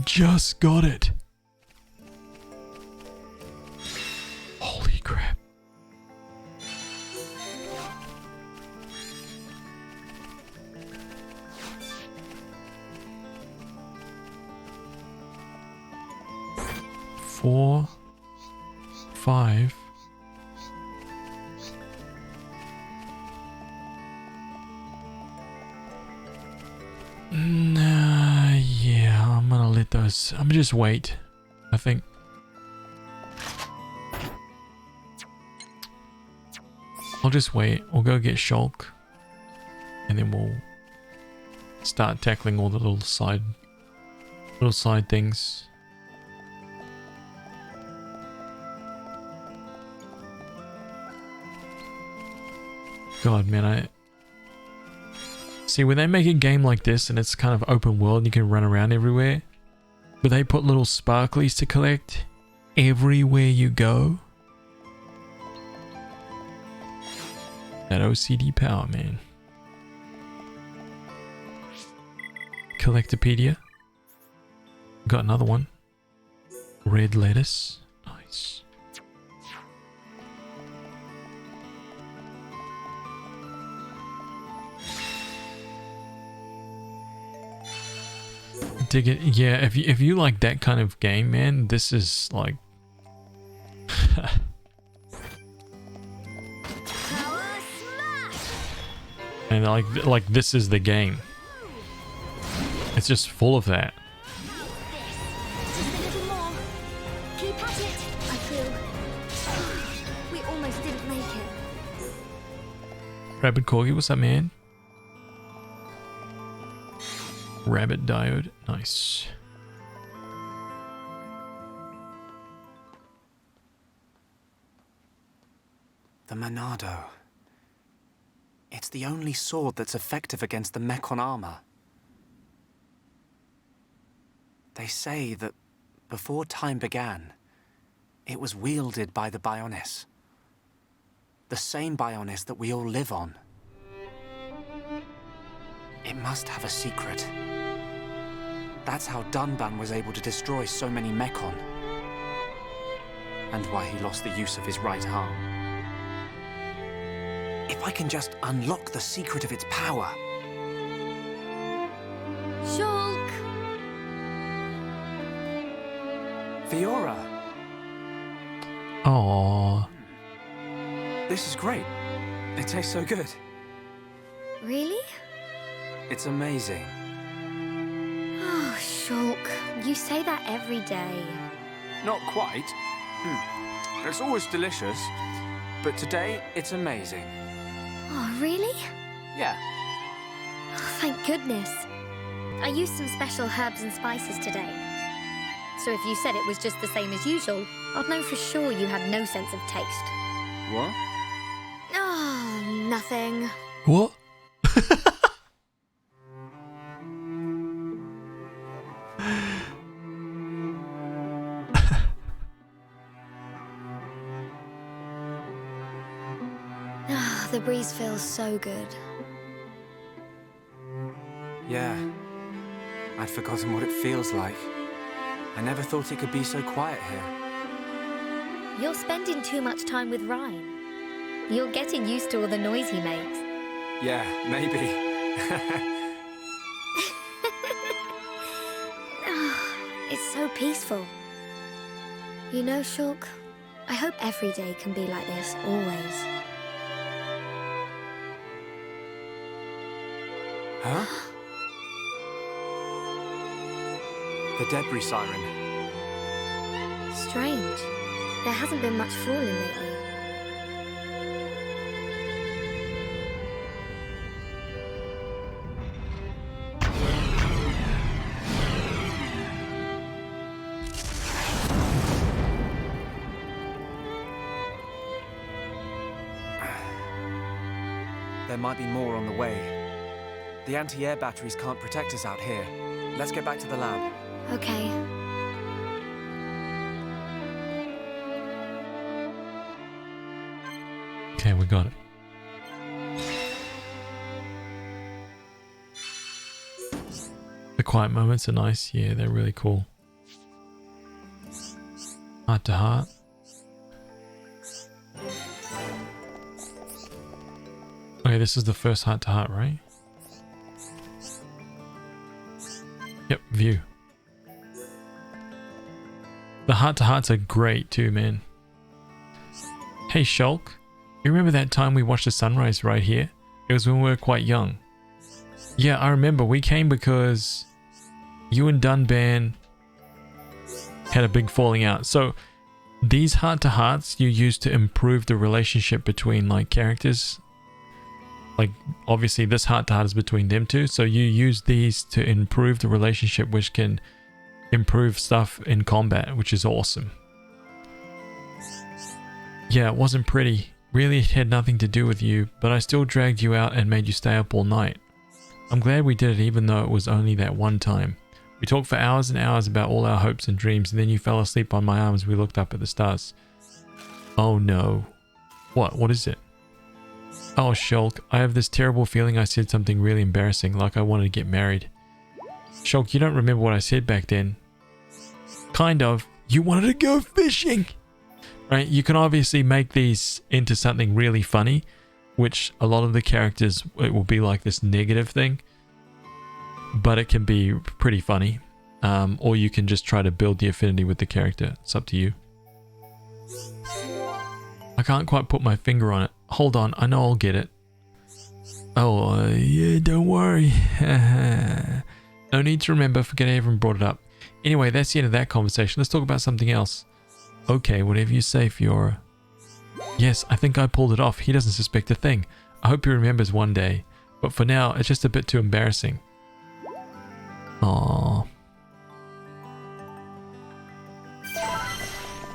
Just got it. Holy crap. Four, 5. Yeah, I'm gonna let those. I'm gonna just wait. I think. I'll just wait. We'll go get Shulk, and then we'll start tackling all the little side things. God, man, I see when they make a game like this and it's kind of open world and you can run around everywhere, but they put little sparklies to collect everywhere you go. That OCD power, man. Collectopedia. Got another one. Red lettuce. Nice. Dig it. Yeah, if you like that kind of game, man, this is like and like this is the game. It's just full of that. Just a little more. Keep at it. I feel we almost didn't make it. Rabbit Corgi, what's up, man? Rabbit Diode, nice. The Monado. It's the only sword that's effective against the Mechon armor. They say that before time began, it was wielded by the Bionis. The same Bionis that we all live on. It must have a secret. That's how Dunban was able to destroy so many Mechon. And why he lost the use of his right arm. If I can just unlock the secret of its power. Shulk! Fiora! Aww. This is great. It tastes so good. Really? It's amazing. Oh, Shulk, you say that every day. Not quite. It's always delicious. But today, it's amazing. Oh, really? Yeah. Oh, thank goodness. I used some special herbs and spices today. So if you said it was just the same as usual, I'd know for sure you had no sense of taste. What? Oh, nothing. What? The breeze feels so good. Yeah. I'd forgotten what it feels like. I never thought it could be so quiet here. You're spending too much time with Ryan. You're getting used to all the noise he makes. Yeah, maybe. It's so peaceful. You know, Shulk, I hope every day can be like this, always. Huh? The debris siren. Strange. There hasn't been much falling lately. There might be more on the way. The anti-air batteries can't protect us out here. Let's get back to the lab. Okay. Okay, we got it. The quiet moments are nice. Yeah, they're really cool. Heart to heart. Okay, this is the first heart to heart, right? Yep, view. The heart to hearts are great too, man. Hey Shulk, you remember that time we watched the sunrise right here? It was when we were quite young. Yeah, I remember we came because you and Dunban had a big falling out. So these heart-to-hearts you use to improve the relationship between like characters. Like obviously this heart-to-heart is between them two, so you use these to improve the relationship, which can improve stuff in combat, which is awesome. Yeah, it wasn't pretty. Really, it had nothing to do with you, but I still dragged you out and made you stay up all night. I'm glad we did it even though it was only that one time. We talked for hours and hours about all our hopes and dreams, and then you fell asleep on my arm as we looked up at the stars. Oh no. What? What is it? Oh, Shulk, I have this terrible feeling I said something really embarrassing, like I wanted to get married. Shulk, you don't remember what I said back then. Kind of. You wanted to go fishing! Right? You can obviously make these into something really funny, which a lot of the characters, it will be like this negative thing. But it can be pretty funny. Or you can just try to build the affinity with the character. It's up to you. I can't quite put my finger on it. Hold on, I know I'll get it. Oh, yeah, don't worry. No need to remember, forget I even brought it up. Anyway, that's the end of that conversation. Let's talk about something else. Okay, whatever you say, Fiora. Yes, I think I pulled it off. He doesn't suspect a thing. I hope he remembers one day. But for now, it's just a bit too embarrassing. Aww.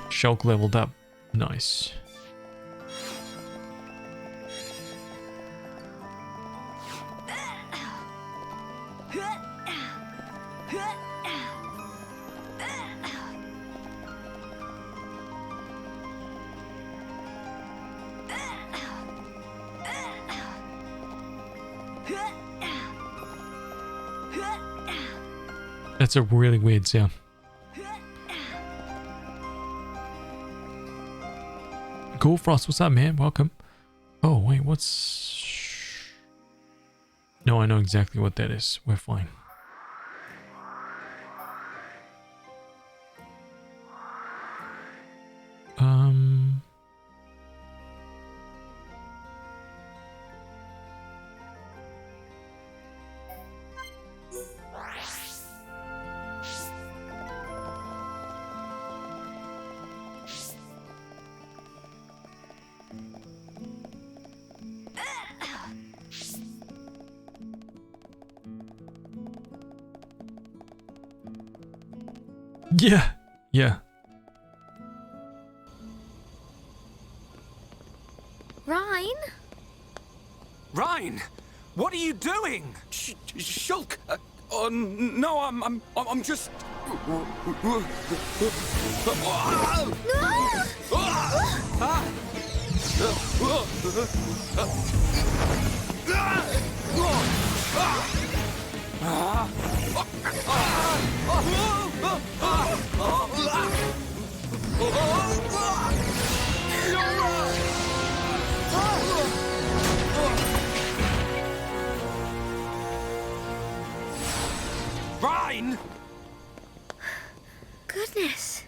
Shulk leveled up. Nice. That's a really weird sound. Cool Frost, what's up, man? Welcome. Oh, wait, what's... No, I know exactly what that is. We're fine. Yeah, yeah. Rhine? Rhine, what are you doing? Shulk! No, I'm just... Rhine! Goodness.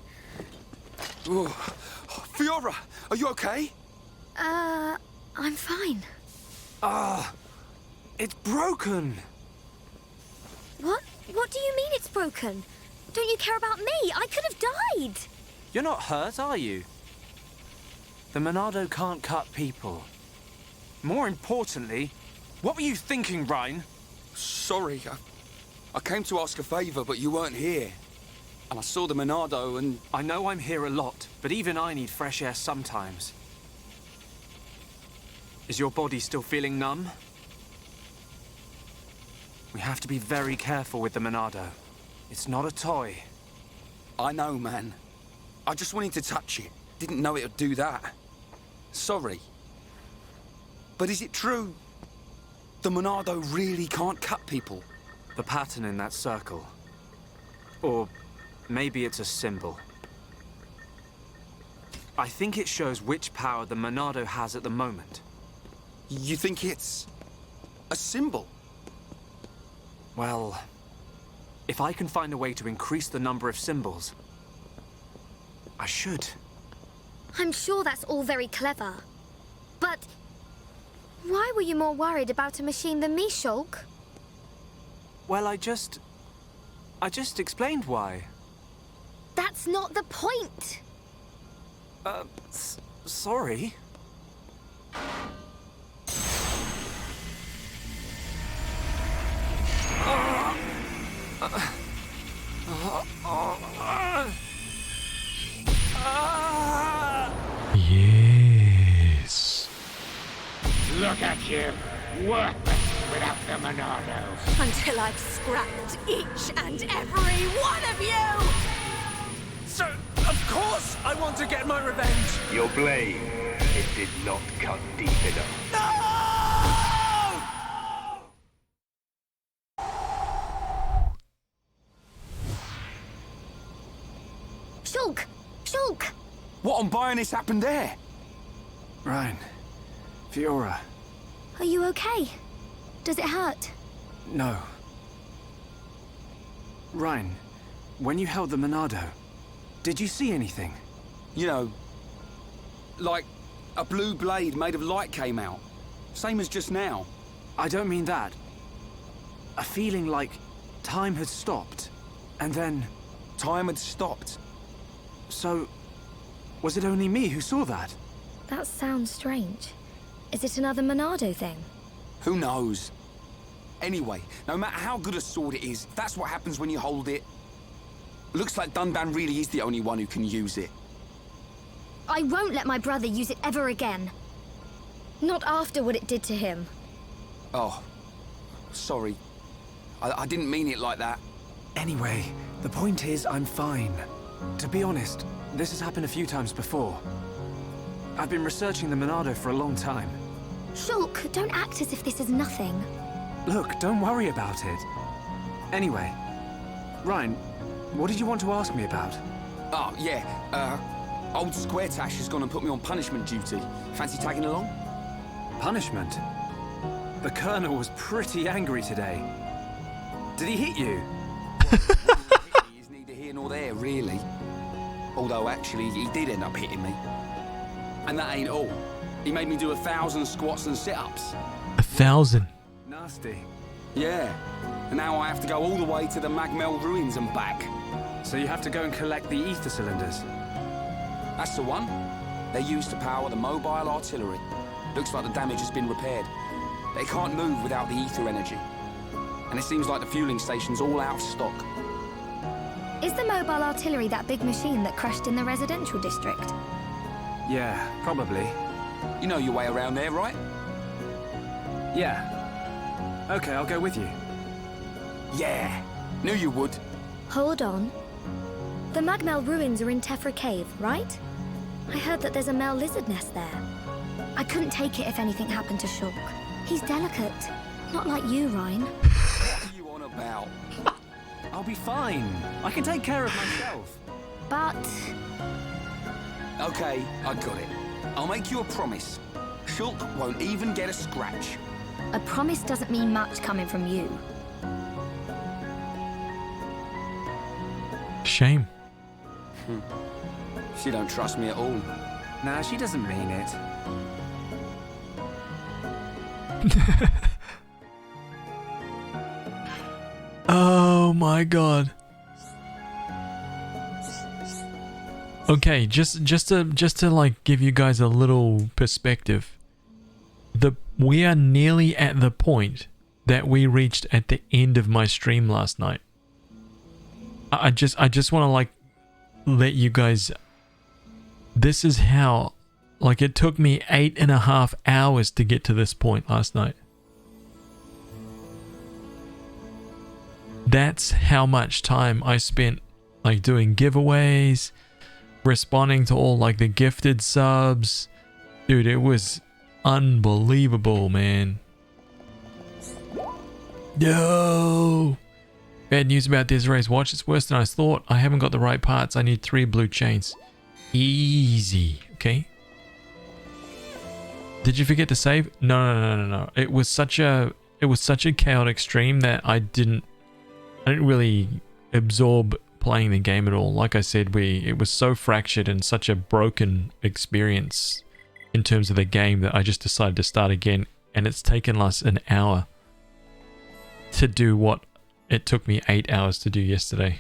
Fiora, are you okay? I'm fine. It's broken. What do you mean it's broken? Don't you care about me? I could have died. You're not hurt, are you? The Monado can't cut people. More importantly, what were you thinking, Rhine? Sorry, I came to ask a favor, but you weren't here. And I saw the Monado and... I know I'm here a lot, but even I need fresh air sometimes. Is your body still feeling numb? We have to be very careful with the Monado. It's not a toy. I know, man. I just wanted to touch it. Didn't know it would do that. Sorry. But is it true? The Monado really can't cut people? The pattern in that circle. Or maybe it's a symbol. I think it shows which power the Monado has at the moment. You think it's... a symbol? Well, if I can find a way to increase the number of symbols, I should. I'm sure that's all very clever. But why were you more worried about a machine than me, Shulk? Well, I just explained why. That's not the point! Sorry. Yes. Look at you, worthless without the Monado. Until I've scrapped each and every one of you! So, of course I want to get my revenge! Your blade, it did not cut deep enough. No! Shulk! Shulk! What on Bionis happened there? Ryan. Fiora. Are you okay? Does it hurt? No. Ryan, when you held the Monado, did you see anything? You know, like a blue blade made of light came out. Same as just now. I don't mean that. A feeling like time had stopped, and then... Time had stopped? So, was it only me who saw that? That sounds strange. Is it another Monado thing? Who knows? Anyway, no matter how good a sword it is, that's what happens when you hold it. Looks like Dunban really is the only one who can use it. I won't let my brother use it ever again. Not after what it did to him. Oh, sorry. I didn't mean it like that. Anyway, the point is I'm fine. To be honest, this has happened a few times before. I've been researching the Monado for a long time. Shulk, don't act as if this is nothing. Look, don't worry about it. Anyway, Ryan, what did you want to ask me about? Oh, yeah, old Squaretash has gone and put me on punishment duty. Fancy tagging along? Punishment? The Colonel was pretty angry today. Did he hit you? Is neither here nor there, really. Although, actually, he did end up hitting me. And that ain't all. He made me do 1,000 squats and sit-ups. 1,000? Nasty. Yeah. And now I have to go all the way to the Magmel ruins and back. So you have to go and collect the ether cylinders? That's the one. They're used to power the mobile artillery. Looks like the damage has been repaired. They can't move without the ether energy. And it seems like the fueling station's all out of stock. Is the mobile artillery that big machine that crashed in the residential district? Yeah, probably. You know your way around there, right? Yeah. Okay, I'll go with you. Yeah. Knew you would. Hold on. The Magmel ruins are in Tephra Cave, right? I heard that there's a Mel lizard nest there. I couldn't take it if anything happened to Shulk. He's delicate. Not like you, Ryan. What are you on about? I'll be fine. I can take care of myself. But... Okay, I got it. I'll make you a promise. Shulk won't even get a scratch. a promise doesn't mean much coming from you. Shame. She don't trust me at all. Nah, she doesn't mean it. Oh my god. Okay, just to like give you guys a little perspective. We are nearly at the point that we reached at the end of my stream last night. I just want to like let you guys, this is how, like, it took me 8.5 hours to get to this point last night. That's how much time I spent like doing giveaways, responding to all like the gifted subs. Dude, it was unbelievable, man. Yo! Bad news about this race. Watch, it's worse than I thought. I haven't got the right parts. I need 3 blue chains. Easy, okay? Did you forget to save? No. It was such a chaotic stream that I didn't really absorb playing the game at all. Like I said, it was so fractured and such a broken experience in terms of the game that I just decided to start again, and it's taken us an hour to do what it took me 8 hours to do yesterday.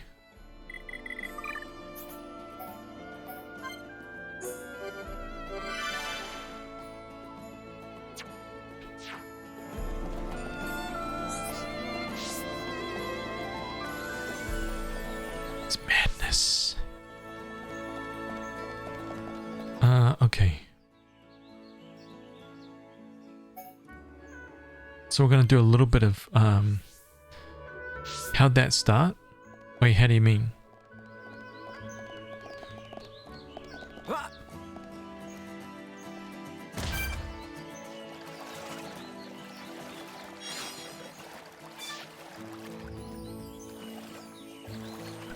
It's madness. Okay. So we're going to do a little bit of, how'd that start? Wait, how do you mean?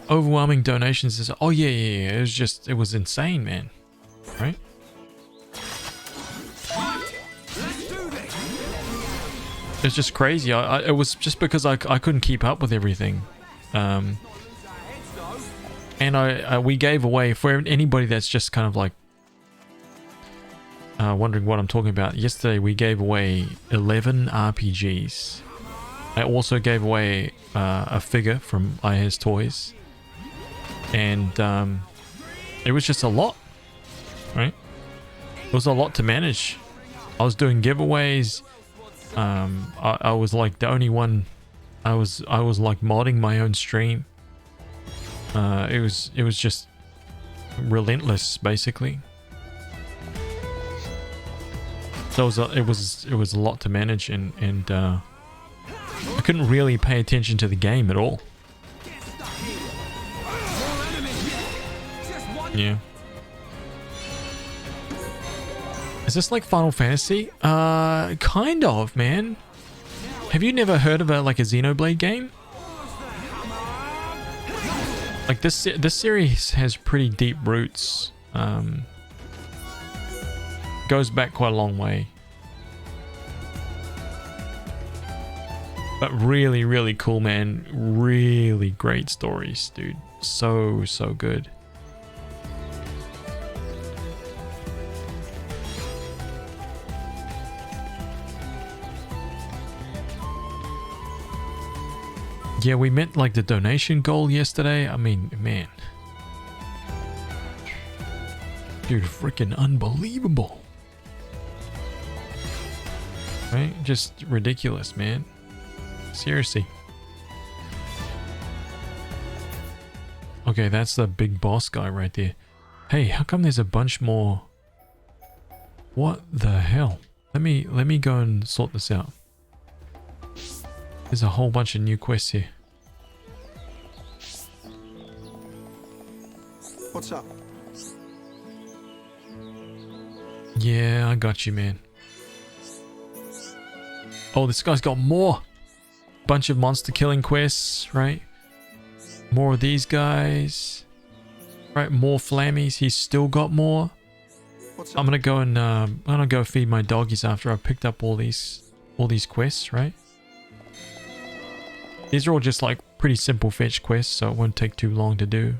Overwhelming donations is, oh yeah, it was insane, man. Right? It's just crazy. It was just because I couldn't keep up with everything. And we gave away, for anybody that's just kind of like wondering what I'm talking about, yesterday we gave away 11 RPGs. I also gave away a figure from HazToys. And it was just a lot, right? It was a lot to manage. I was doing giveaways. I was like the only one. I was like modding my own stream. It was just relentless, basically. So it was a lot to manage, and I couldn't really pay attention to the game at all. Yeah. Is this like Final Fantasy? Kind of, man. Have you never heard of a Xenoblade game? Like this series has pretty deep roots. Goes back quite a long way. But really, really cool, man. Really great stories, dude. So good. Yeah, we met like the donation goal yesterday. I mean, man. Dude, freaking unbelievable. Right? Just ridiculous, man. Seriously. Okay, that's the big boss guy right there. Hey, how come there's a bunch more? What the hell? Let me go and sort this out. There's a whole bunch of new quests here. What's up? Yeah, I got you, man. Oh, this guy's got more. Bunch of monster killing quests, right? More of these guys. Right, more flammies. He's still got more. I'm gonna go and I'm gonna go feed my doggies after I've picked up all these quests, right? These are all just like pretty simple fetch quests, so it won't take too long to do.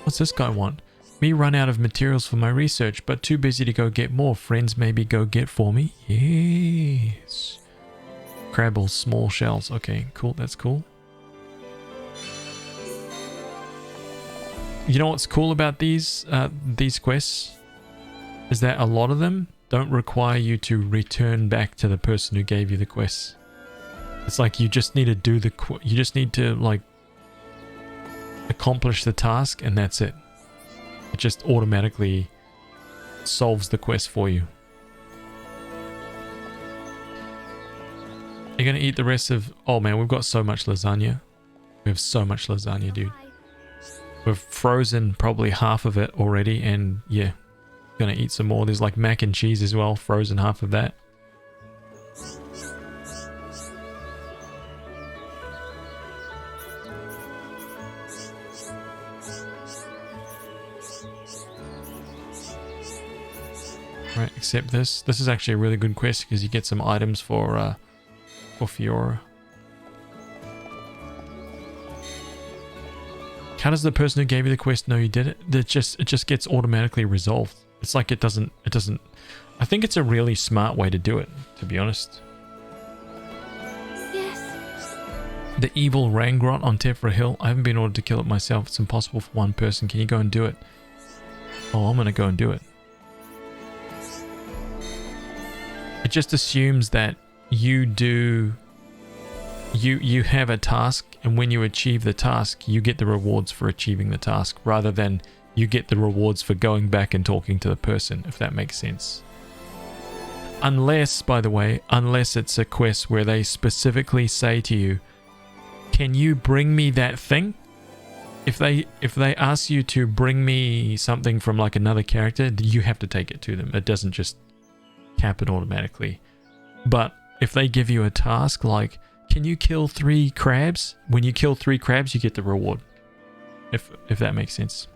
What's this guy want? Me run out of materials for my research, but too busy to go get more. Friends maybe go get for me? Yes. Crabbles, small shells. Okay, cool. That's cool. You know what's cool about these quests? Is that a lot of them don't require you to return back to the person who gave you the quests. It's like you just need to do you just need to like accomplish the task and that's it. It just automatically solves the quest for you. You're gonna eat the rest of... Oh man, we've got so much lasagna. We have so much lasagna, dude. We've frozen probably half of it already, and yeah, gonna eat some more. There's like mac and cheese as well, frozen half of that. Right, except this. This is actually a really good quest because you get some items for Fiora. How does the person who gave you the quest know you did it? It just gets automatically resolved. It's like it doesn't. I think it's a really smart way to do it, to be honest. Yes. The evil Rangrot on Tefra Hill. I haven't been ordered to kill it myself. It's impossible for one person. Can you go and do it? Oh, I'm going to go and do it. It just assumes that you do... You have a task, and when you achieve the task, you get the rewards for achieving the task, rather than you get the rewards for going back and talking to the person, if that makes sense. Unless, by the way, unless it's a quest where they specifically say to you, can you bring me that thing? If they ask you to bring me something from like another character, you have to take it to them. It doesn't just happen automatically. But if they give you a task like, can you kill 3 crabs? When you kill 3 crabs, you get the reward. If that makes sense.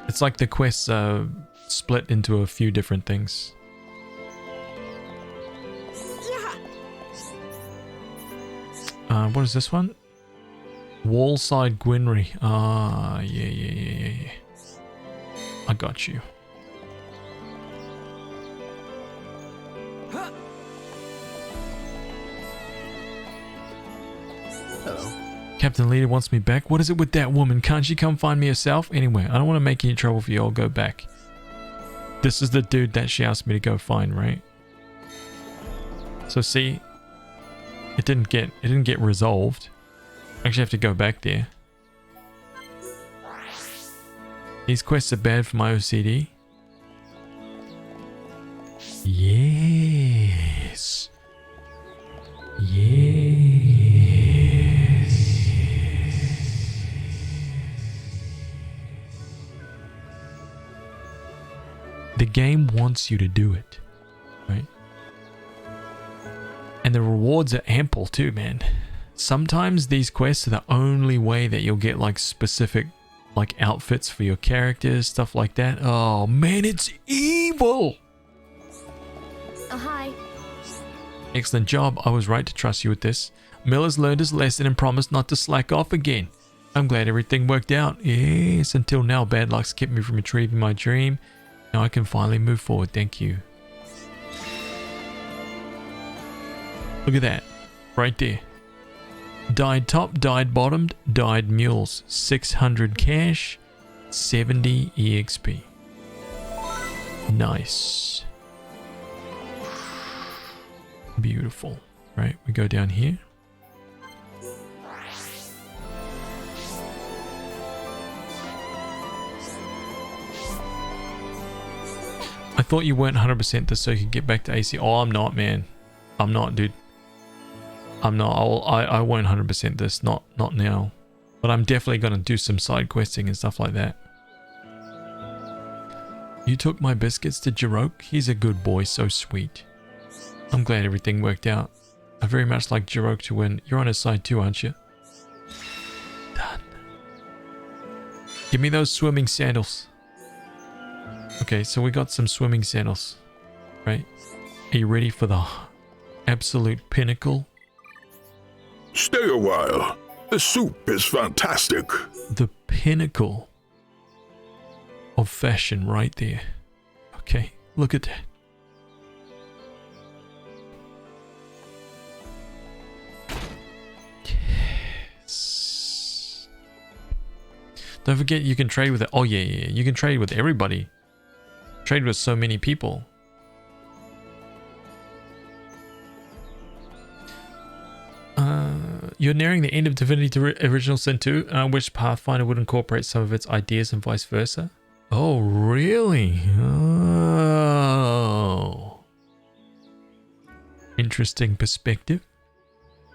It's like the quests are split into a few different things. What is this one? Wallside Gwynry. Ah, yeah. I got you. Hello. Captain Leader wants me back. What is it with that woman? Can't she come find me herself? Anyway, I don't want to make any trouble for you. I'll go back. This is the dude that she asked me to go find, right? So see, it didn't get resolved. I actually have to go back there. These quests are bad for my OCD. Yes. The game wants you to do it, right? And the rewards are ample too, man. Sometimes these quests are the only way that you'll get like specific like outfits for your characters, stuff like that. Oh man, it's evil! Oh, hi. Excellent job. I was right to trust you with this. Miller's learned his lesson and promised not to slack off again. I'm glad everything worked out. Yes, until now bad luck's kept me from achieving my dream. Now I can finally move forward. Thank you. Look at that. Right there. Died top, died bottomed, died mules. 600 cash, 70 EXP. Nice. Beautiful. Right, we go down here. I thought you weren't 100% this so you could get back to AC. Oh, I'm not, man. I'm not, dude. I'm not. I won't 100% this. Not now. But I'm definitely going to do some side questing and stuff like that. You took my biscuits to Jirok. He's a good boy. So sweet. I'm glad everything worked out. I very much like Jirok to win. You're on his side too, aren't you? Done. Give me those swimming sandals. Okay, so we got some swimming sandals. Right? Are you ready for the absolute pinnacle? Stay a while. The soup is fantastic. The pinnacle of fashion right there. Okay, look at that. Yes. Don't forget you can trade with it. Oh yeah. You can trade with everybody. Trade with so many people. You're nearing the end of Divinity Original Sin 2, and I wish Pathfinder would incorporate some of its ideas and vice versa. Oh, really? Oh. Interesting perspective.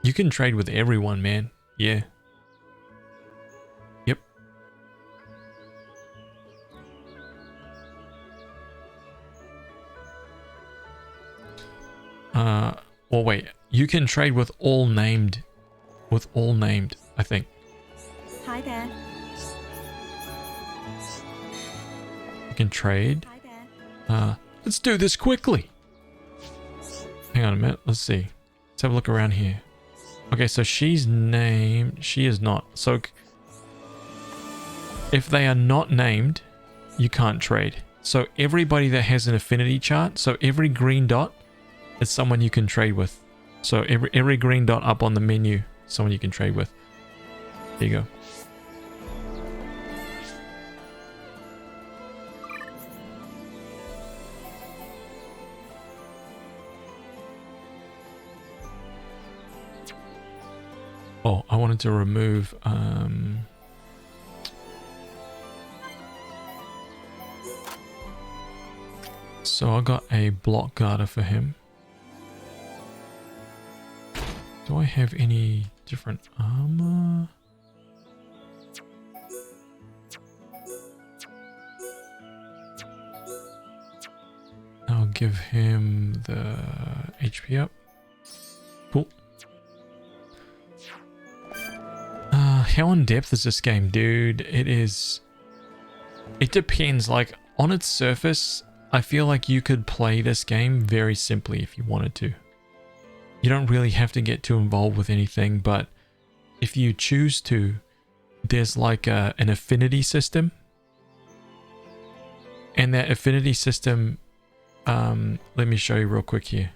You can trade with everyone, man. Yeah. Yep. Well, wait. You can trade with all named. With all named, I think. Hi there. You can trade. Hi there. Let's do this quickly. Hang on a minute. Let's see. Let's have a look around here. Okay, so she's named. She is not. So if they are not named, you can't trade. So everybody that has an affinity chart, so every green dot is someone you can trade with. So every green dot up on the menu, someone you can trade with. There you go. Oh, I wanted to remove so I got a block guarder for him. Do I have any different armor? I'll give him the HP up. Cool. How in depth is this game, dude? It depends. Like, on its surface, I feel like you could play this game very simply if you wanted to. You don't really have to get too involved with anything, but if you choose to, there's like an affinity system. And that affinity system, let me show you real quick here.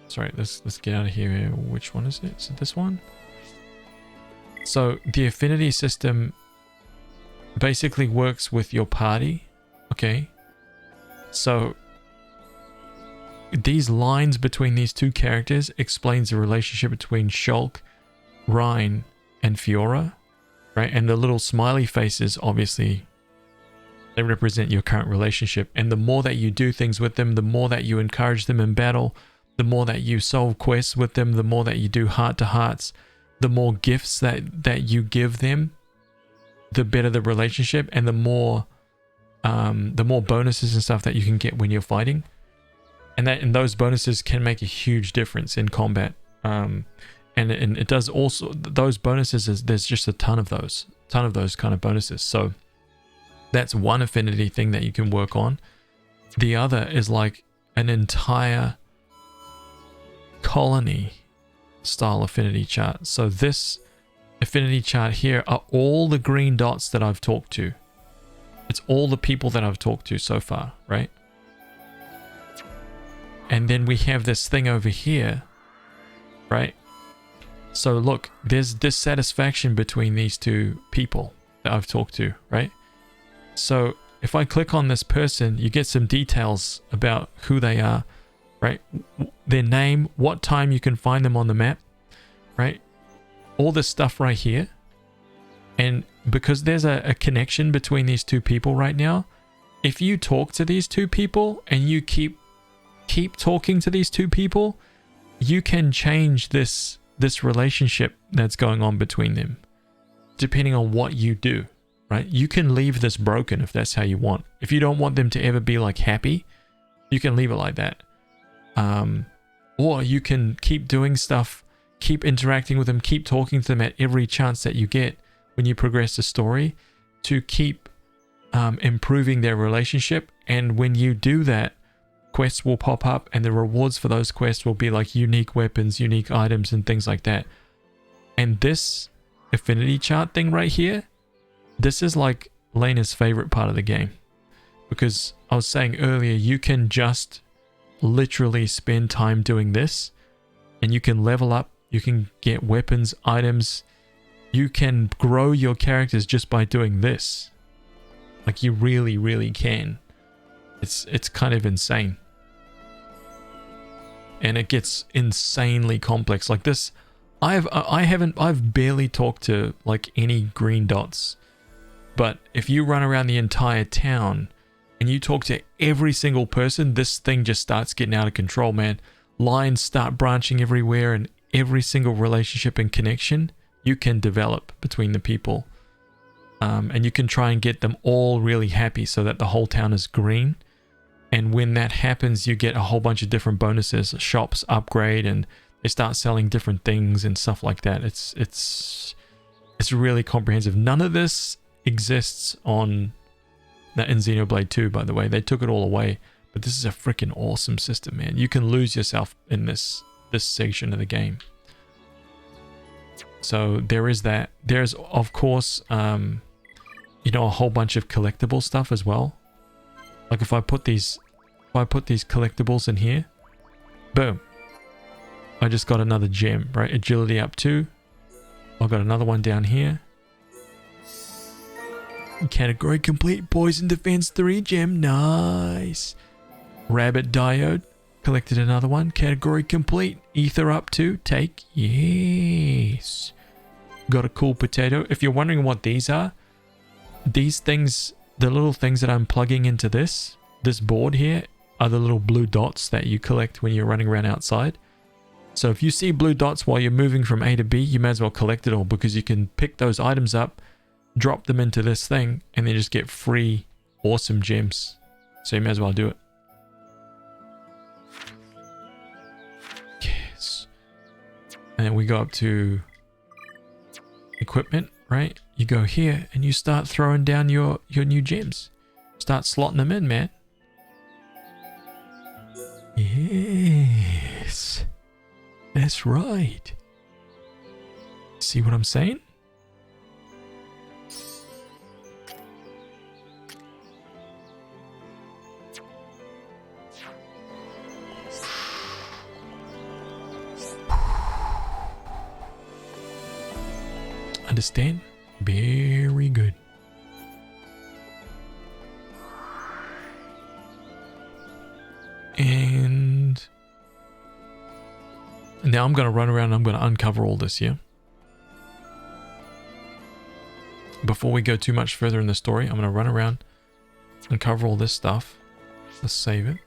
Sorry, let's get out of here. Which one is it? Is it this one? So the affinity system basically works with your party, okay? So these lines between these two characters explains the relationship between Shulk, Rhine, and Fiora, right? And the little smiley faces, obviously, they represent your current relationship. And the more that you do things with them, the more that you encourage them in battle, the more that you solve quests with them, the more that you do heart-to-hearts, the more gifts that you give them, the better the relationship, and the more bonuses and stuff that you can get when you're fighting. And those bonuses can make a huge difference in combat. And it does also, those bonuses, there's just a ton of those kind of bonuses. So that's one affinity thing that you can work on. The other is like an entire colony style affinity chart. So this affinity chart here are all the green dots that I've talked to. It's all the people that I've talked to so far, right? And then we have this thing over here, right? So look, there's dissatisfaction between these two people that I've talked to, right? So if I click on this person, you get some details about who they are, right? Their name, what time you can find them on the map, right? All this stuff right here. And because there's a connection between these two people right now, if you talk to these two people and you keep talking to these two people, you can change this relationship that's going on between them, depending on what you do, right? You can leave this broken if that's how you want. If you don't want them to ever be like happy, you can leave it like that. Or you can keep doing stuff, keep interacting with them, keep talking to them at every chance that you get when you progress the story to keep improving their relationship. And when you do that, quests will pop up and the rewards for those quests will be like unique weapons, unique items, and things like that. And this affinity chart thing right here, this is like Lena's favorite part of the game. Because I was saying earlier, you can just literally spend time doing this and you can level up, you can get weapons, items, you can grow your characters just by doing this. Like you really, really can. It's kind of insane. And it gets insanely complex. Like this, I've barely talked to like any green dots. But if you run around the entire town and you talk to every single person, this thing just starts getting out of control, man. Lines start branching everywhere, and every single relationship and connection you can develop between the people. And you can try and get them all really happy so that the whole town is green. And when that happens, you get a whole bunch of different bonuses. Shops upgrade and they start selling different things and stuff like that. It's really comprehensive. None of this exists in Xenoblade 2, by the way. They took it all away. But this is a freaking awesome system, man. You can lose yourself in this section of the game. So there is that. There's, of course, a whole bunch of collectible stuff as well. Like if I put these collectibles in here, boom. I just got another gem, right? Agility up 2. I've got another one down here. Category complete. Poison defense 3 gem. Nice. Rabbit diode. Collected another one. Category complete. Ether up 2. Take. Yes. Got a cool potato. If you're wondering what these are, these things, the little things that I'm plugging into this board here, are the little blue dots that you collect when you're running around outside. So if you see blue dots while you're moving from A to B, you may as well collect it all, because you can pick those items up, drop them into this thing, and then just get free awesome gems. So you may as well do it. Yes. And then we go up to equipment, right? You go here and you start throwing down your new gems. Start slotting them in, man. Yes. That's right. See what I'm saying? Understand? Very good. And now I'm going to run around and I'm going to uncover all this, yeah? Before we go too much further in the story, I'm going to run around, uncover all this stuff. Let's save it.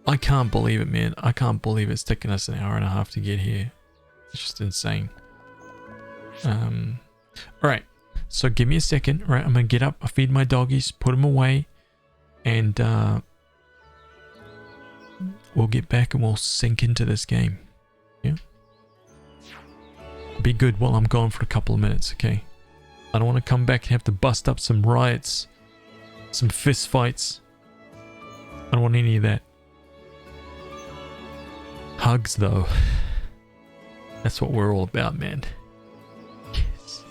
I can't believe it, man. I can't believe it's taken us an hour and a half to get here. It's just insane. Alright. So give me a second, right? I'm going to get up, I feed my doggies, put them away, and we'll get back and we'll sink into this game. Yeah? Be good while I'm gone for a couple of minutes, okay? I don't want to come back and have to bust up some riots, some fist fights. I don't want any of that. Hugs, though. That's what we're all about, man. Yes.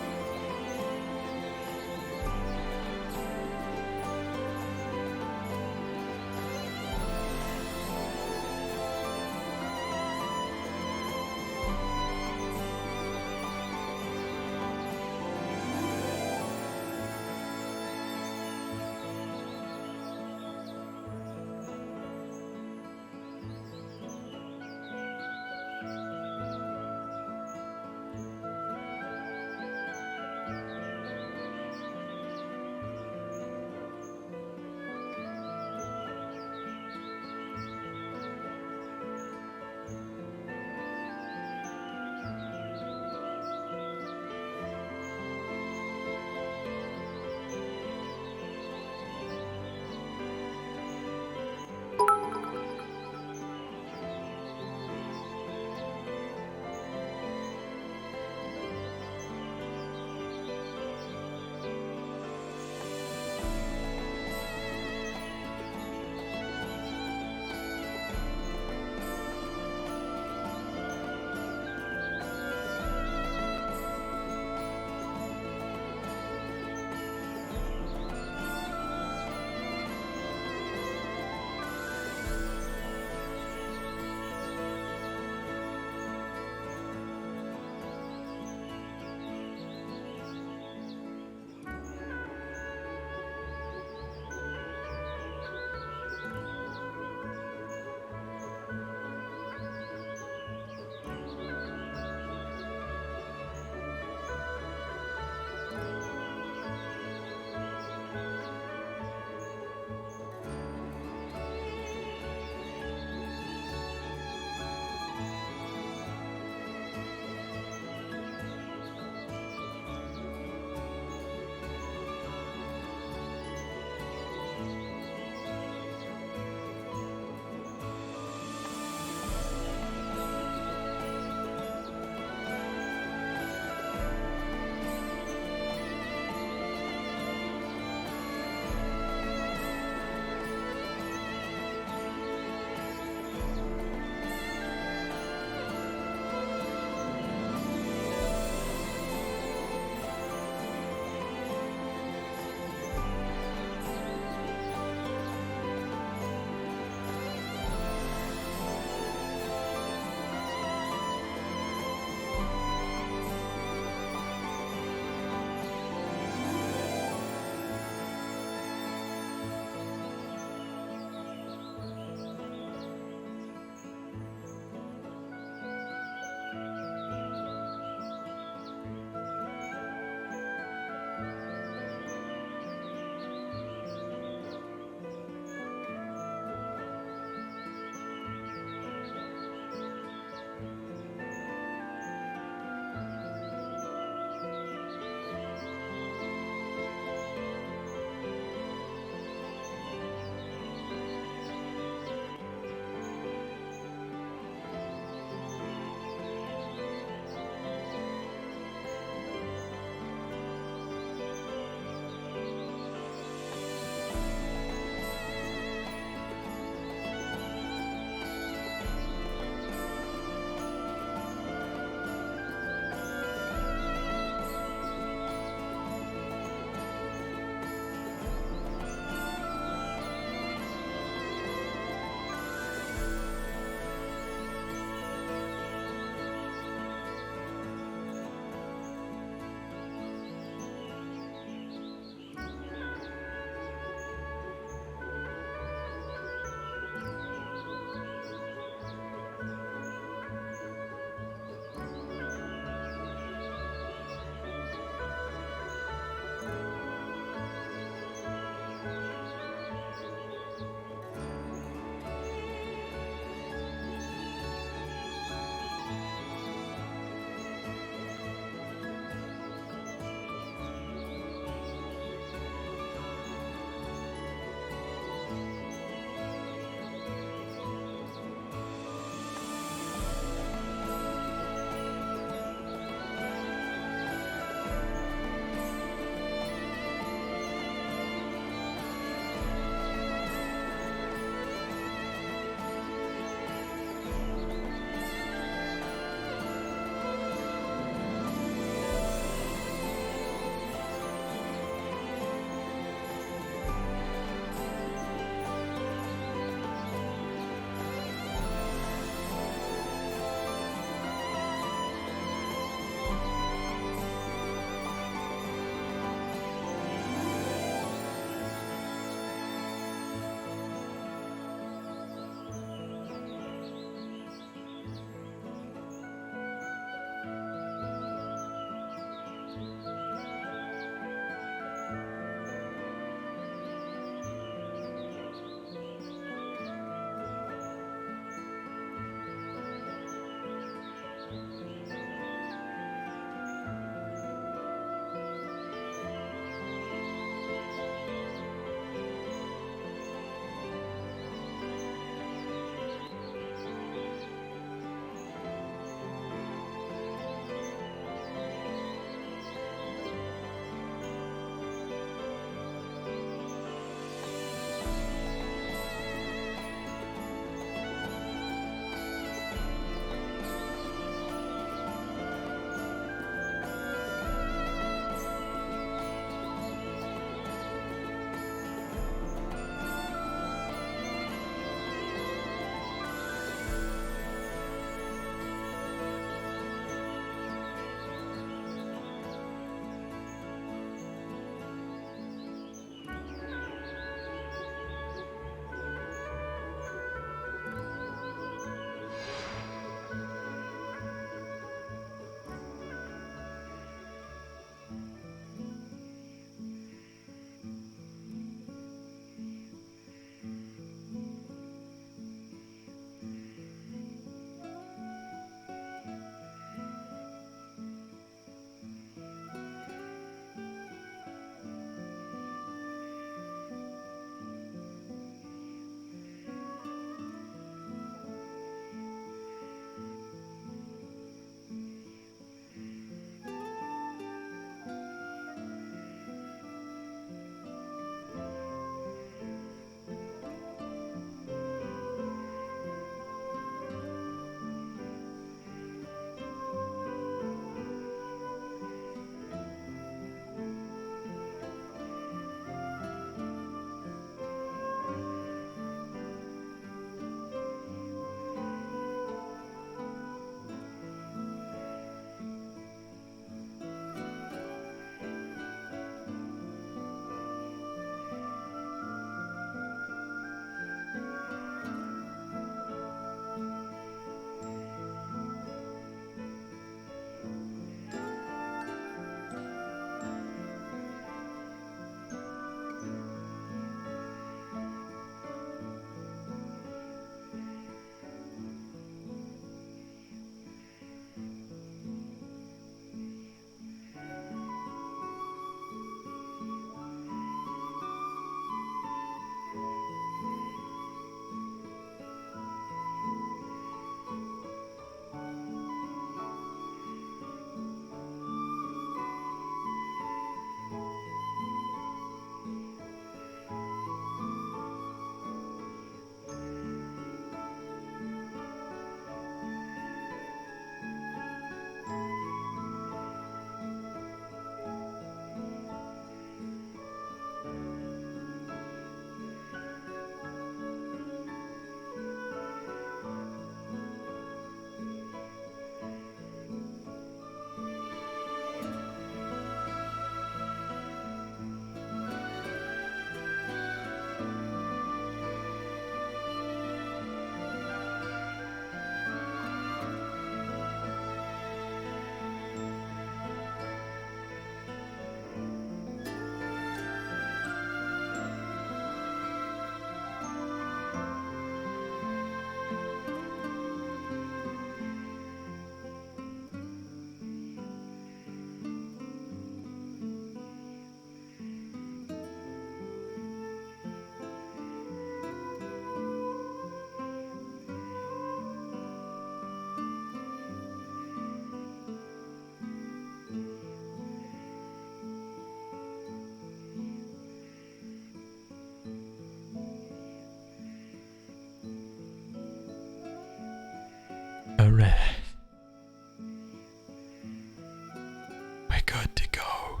We're good to go.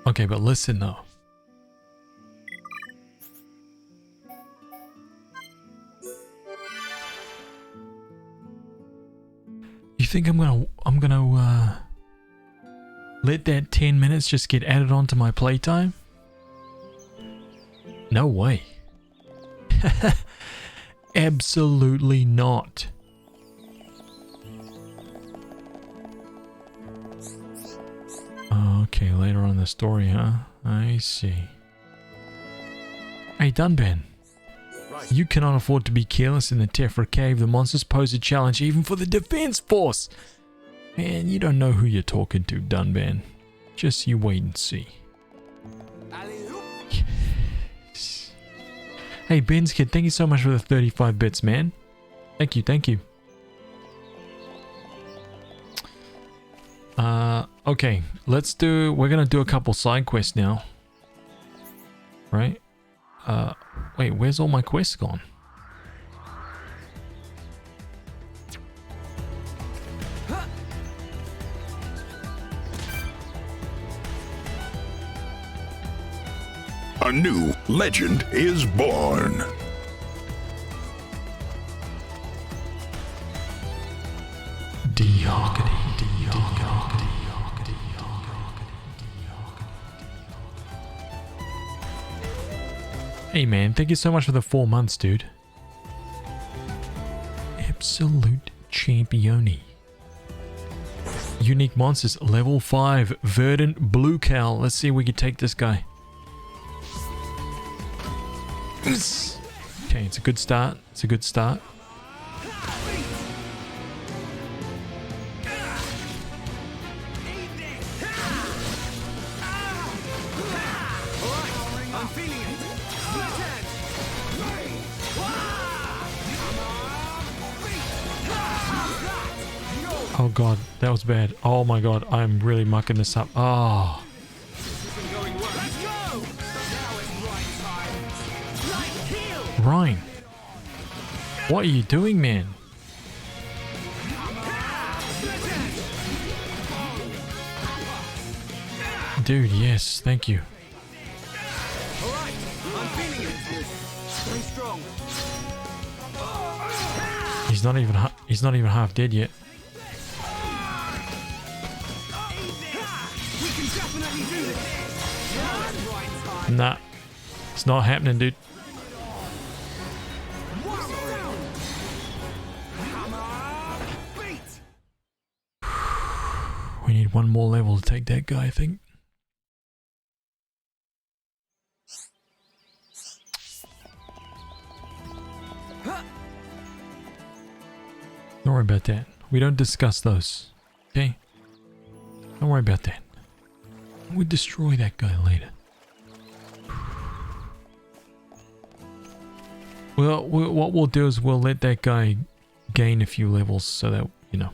Okay, but listen though. You think I'm gonna let that 10 minutes just get added onto my playtime? No way. Absolutely not. Okay, later on in the story, huh? I see. Hey, Dunban. You cannot afford to be careless in the Tephra Cave. The monsters pose a challenge even for the defense force. Man, you don't know who you're talking to, Dunban. Just you wait and see. Yes. Hey, Ben's Kid, thank you so much for the 35 bits, man. Thank you, thank you. Okay, we're gonna do a couple side quests now. Right? Wait, where's all my quests gone? A new legend is born. Hey man, thank you so much for the 4 months, dude. Absolute championi. Unique monsters, level 5, verdant blue cow. Let's see if we can take this guy. Okay, it's a good start. It's a good start. Oh god, that was bad. Oh my god, I'm really mucking this up. Oh. Ryan, what are you doing, man? Dude, yes, thank you. He's not even half dead yet. Nah, it's not happening, dude. We need one more level to take that guy, I think. Don't worry about that. We don't discuss those. Okay? Don't worry about that. We'll destroy that guy later. Well, what we'll do is we'll let that guy gain a few levels so that, you know,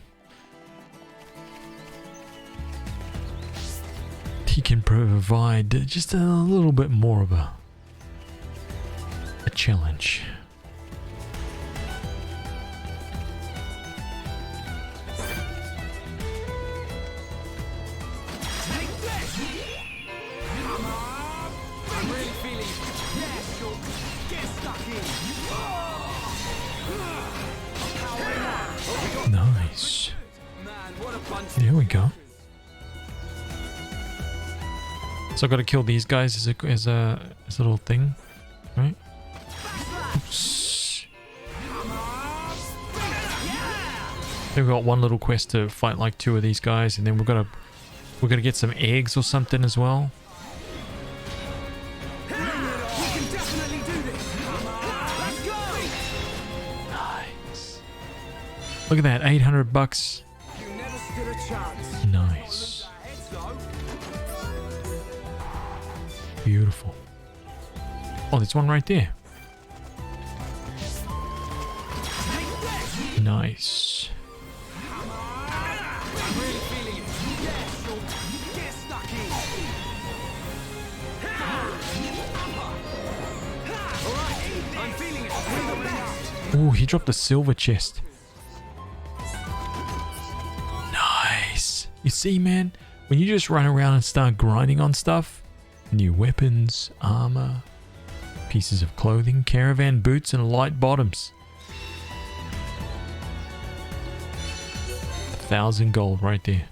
he can provide just a little bit more of a challenge. Nice. There we go. So I've got to kill these guys as a little thing, right? Oops. We've got one little quest to fight like 2 of these guys, and then we're gonna get some eggs or something as well. Nice. Look at that, $800. Nice. Beautiful. Oh, there's one right there. Nice. Oh, he dropped a silver chest. See, man, when you just run around and start grinding on stuff, new weapons, armor, pieces of clothing, caravan boots, and light bottoms. 1,000 gold right there.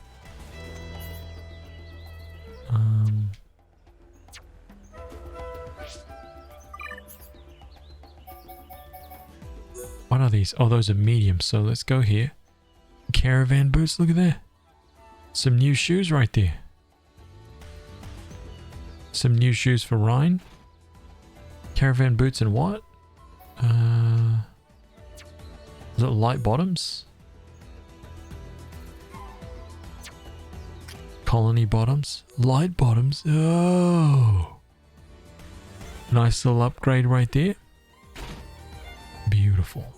What are these? Oh, those are mediums. So let's go here. Caravan boots, look at that. Some new shoes right there. Some new shoes for Ryan. Caravan boots and what? Is it light bottoms? Colony bottoms. Light bottoms. Oh. Nice little upgrade right there. Beautiful.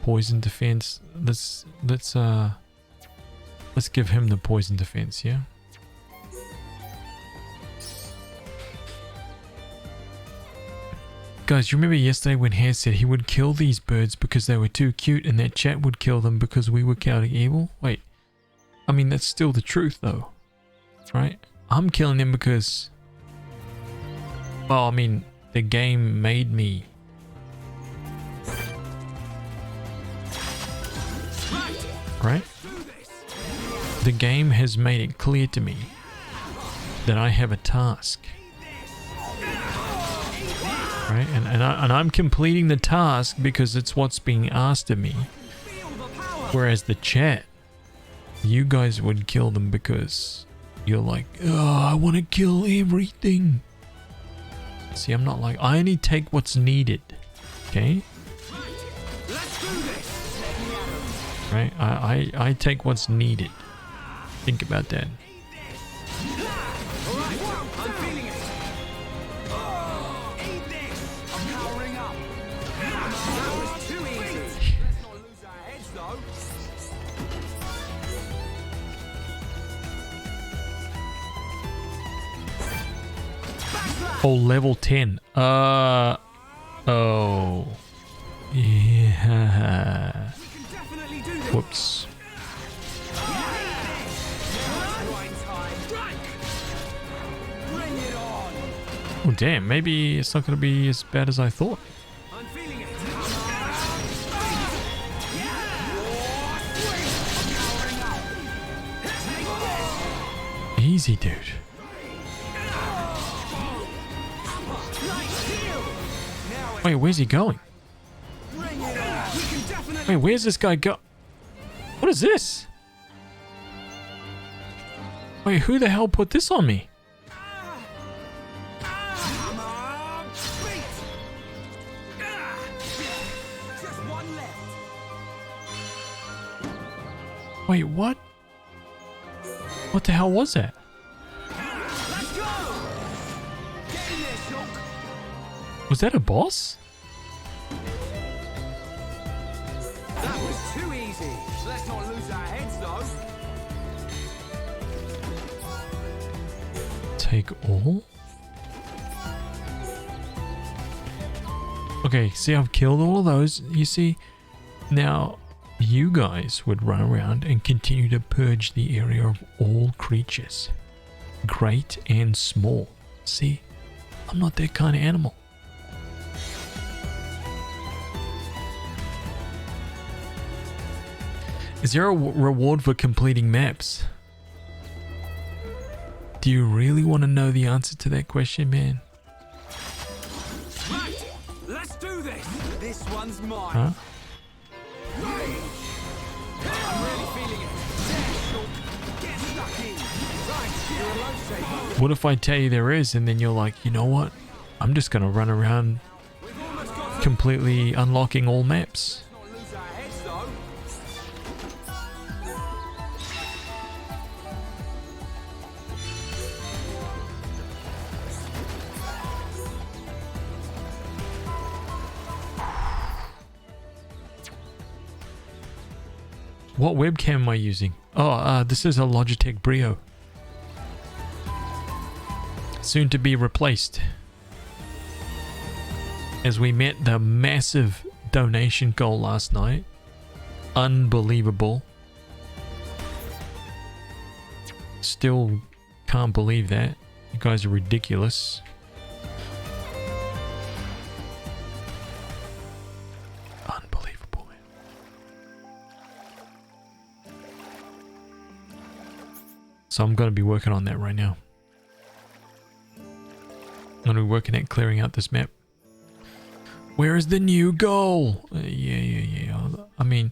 Poison defense. Let's give him the poison defense, yeah? Guys, you remember yesterday when Haz said he would kill these birds because they were too cute and that chat would kill them because we were counting evil? Wait. I mean, that's still the truth though. Right? I'm killing them because... Well, I mean, the game made me... Right? The game has made it clear to me that I have a task. Right? And I'm completing the task because it's what's being asked of me. Whereas the chat, you guys would kill them because you're like, oh, I want to kill everything. See, I'm not like, I only take what's needed. Okay? Right? I take what's needed. Think about that. Oh, level 10. Oh. Yeah. Whoops. Oh, damn. Maybe it's not going to be as bad as I thought. Easy, dude. Wait, where's he going? Wait, where's this guy go? What is this? Wait, who the hell put this on me? Wait, what? What the hell was that? Was that a boss? That was too easy. Let's not lose our heads, though. Take all? Okay, see, I've killed all of those. You see, now you guys would run around and continue to purge the area of all creatures, great and small. See, I'm not that kind of animal. Is there a reward for completing maps? Do you really want to know the answer to that question, man? Right, let's do this. This one's mine. Huh? I'm really feeling it. Get stuck in. Right, you're a lifesaver. What if I tell you there is, and then you're like, you know what? I'm just gonna run around completely unlocking all maps. What webcam am I using? Oh, this is a Logitech Brio. Soon to be replaced. As we met the massive donation goal last night. Unbelievable. still can't believe that. You guys are ridiculous. Unbelievable, man. So I'm going to be working on that right now. I'm going to be working at clearing out this map. Where is the new goal? Yeah. I mean,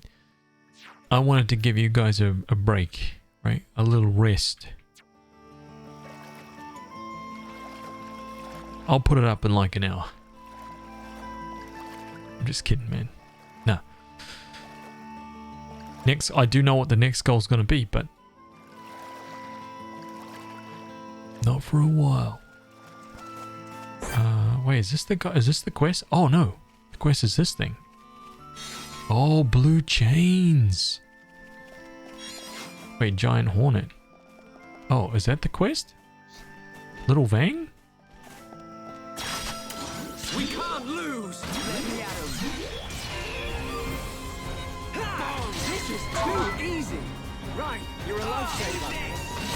I wanted to give you guys a break, right? A little rest. I'll put it up in like an hour. I'm just kidding, man. Nah. Next, I do know what the next goal is going to be, but not for a while. Wait, is this the guy? Is this the quest? Oh no, the quest is this thing. Oh, blue chains. Wait, giant hornet. Oh, is that the quest? Little Vang? We can't lose! Let me at him! This is too easy! Right, you're a lifesaver.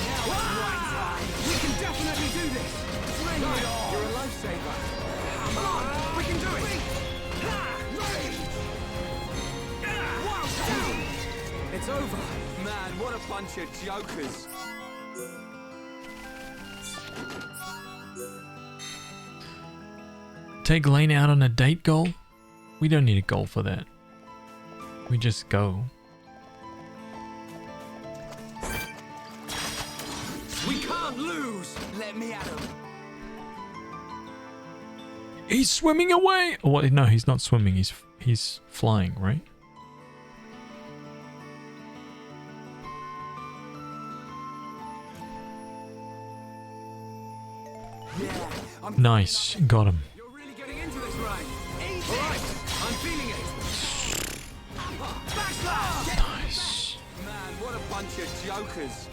Now it's right time. We can definitely do this! Bring it on! You're a lifesaver. Come on! We can do it! Wow, down! It's over! Man, what a bunch of jokers! Take Lane out on a date goal? We don't need a goal for that. We just go. We can't lose! Let me at him! He's swimming away! Oh, well, no, he's not swimming. He's flying, right? Nice, got him. You're really getting into this, right? Easy! Alright, I'm feeling it! Backslash! Nice. Man, what a bunch of jokers!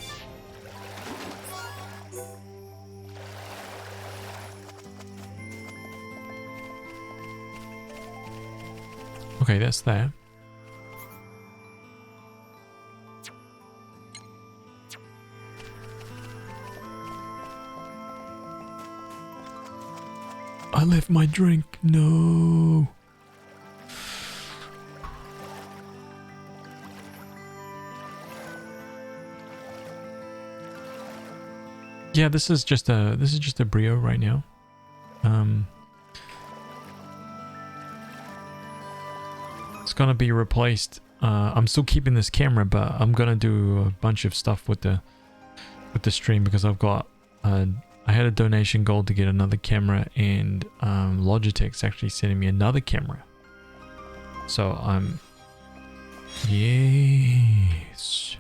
Okay, that's that. I left my drink. No. Yeah, this is just a brio right now. It's gonna be replaced. I'm still keeping this camera, but I'm gonna do a bunch of stuff with the stream because I've got I had a donation goal to get another camera, and Logitech's actually sending me another camera. So I'm yes.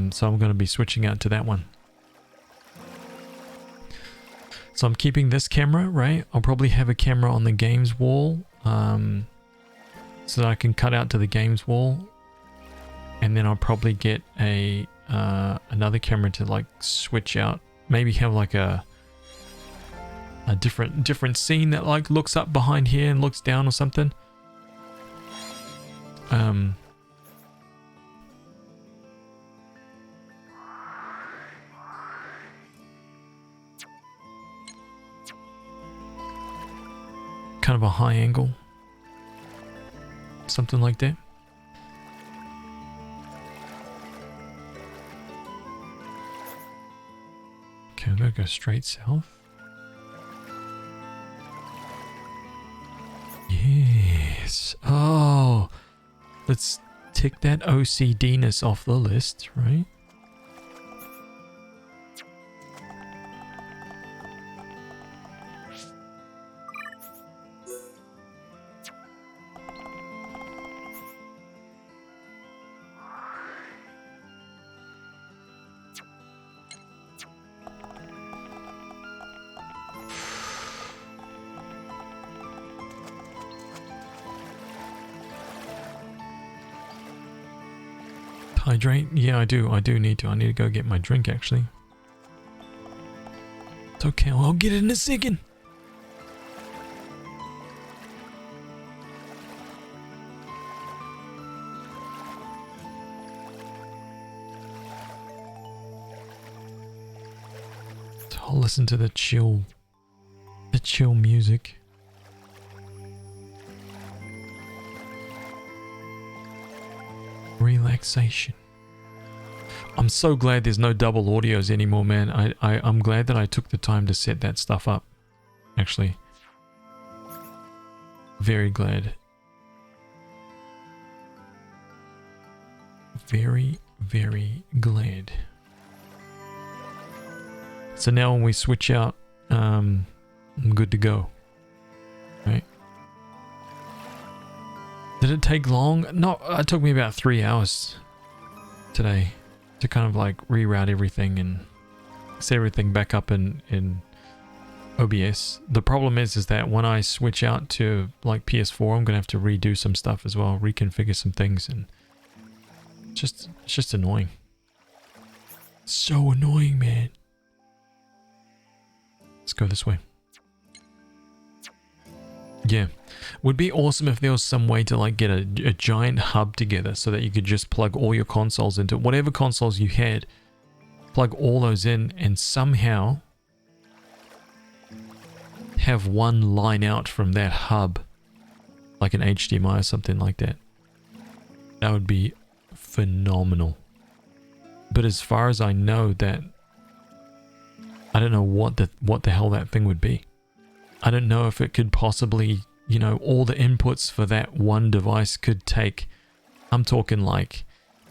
So I'm going to be switching out to that one. So I'm keeping this camera, right? I'll probably have a camera on the games wall, so that I can cut out to the games wall, and then I'll probably get a another camera to like switch out. Maybe have like a different scene that like looks up behind here and looks down or something. Kind of a high angle, something like that. Okay, I'm gonna go straight south. Yes. Oh, let's tick that OCD-ness off the list, right? Hydrate? Yeah, I do need to. I need to go get my drink, actually. It's okay, I'll get it in a second. I'll listen to the chill music. Relaxation. I'm so glad there's no double audios anymore, man. I'm glad that I took the time to set that stuff up. Actually. Very glad. Very, very glad. So now when we switch out, I'm good to go. Right? Did it take long? No, it took me about 3 hours today to kind of like reroute everything and set everything back up in OBS. The problem is that when I switch out to like PS4, I'm gonna have to redo some stuff as well, reconfigure some things, and it's just annoying. So annoying, man. Let's go this way. Yeah, would be awesome if there was some way to like get a giant hub together so that you could just plug all your consoles into whatever consoles you had, plug all those in, and somehow have one line out from that hub, like an HDMI or something like that. That would be phenomenal. But as far as I know, that I don't know what the hell that thing would be. I don't know if it could possibly, you know, all the inputs for that one device could take, I'm talking like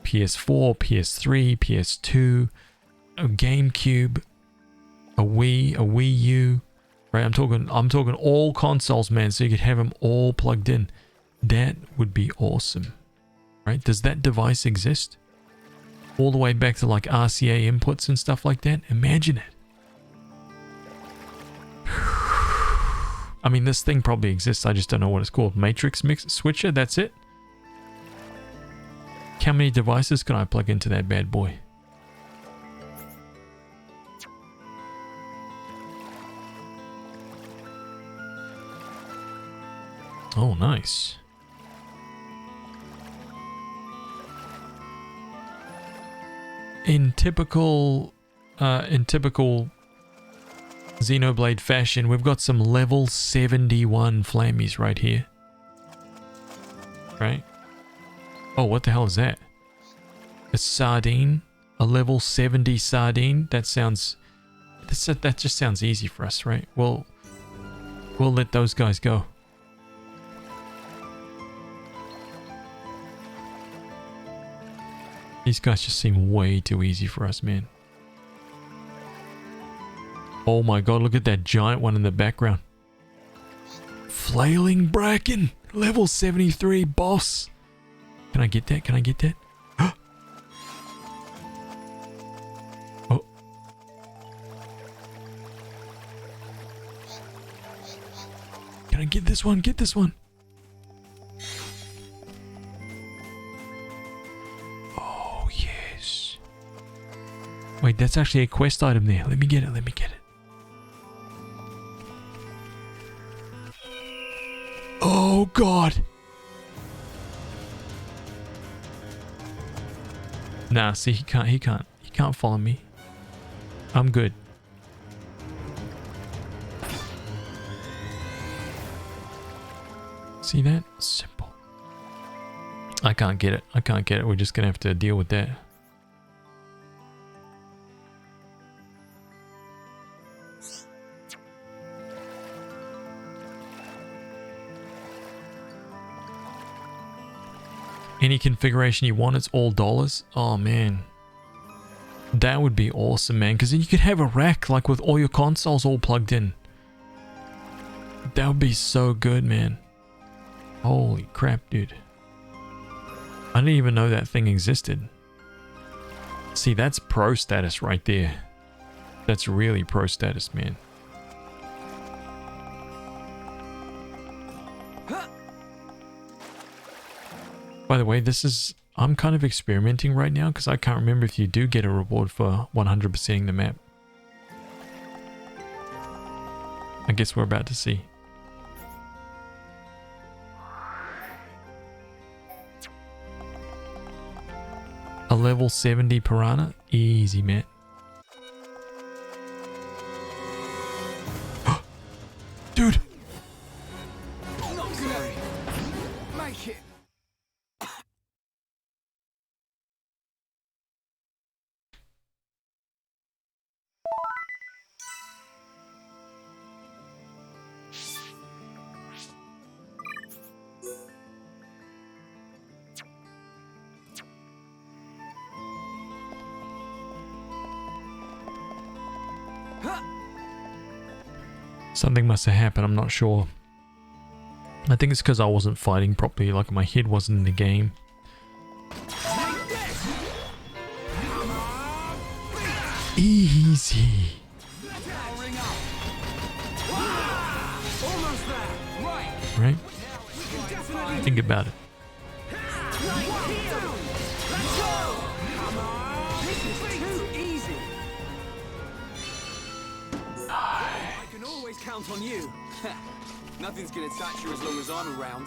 PS4, PS3, PS2, a GameCube, a Wii U, right? I'm talking all consoles, man, so you could have them all plugged in. That would be awesome, right? Does that device exist? All the way back to like RCA inputs and stuff like that? Imagine it. I mean, this thing probably exists. I just don't know what it's called. Matrix mix switcher. That's it. How many devices can I plug into that bad boy? Oh, nice. In typical Xenoblade fashion, we've got some level 71 flammies right here. Right? Oh, what the hell is that? A sardine? A level 70 sardine? That just sounds easy for us, right? We'll let those guys go. These guys just seem way too easy for us, man. Oh my god, look at that giant one in the background. Flailing Bracken! Level 73, boss! Can I get that? Can I get that? Oh. Can I get this one? Get this one! Oh, yes. Wait, that's actually a quest item there. Let me get it, let me get it. Oh god. Nah, see, he can't follow me. I'm good. See that? Simple. I can't get it. I can't get it. We're just gonna have to deal with that. Any configuration you want, it's all dollars. Oh man, that would be awesome, man, because then you could have a rack like with all your consoles all plugged in. That would be so good, man. Holy crap, dude. I didn't even know that thing existed. See, that's pro status right there. That's really pro status, man. By the way, I'm kind of experimenting right now because I can't remember if you do get a reward for 100%ing the map. I guess we're about to see. A level 70 piranha? Easy, man. Something must have happened, I'm not sure. I think it's because I wasn't fighting properly, like my head wasn't in the game. Easy. Right? Think about it. I can always count on you. Nothing's gonna touch you as long as I'm around.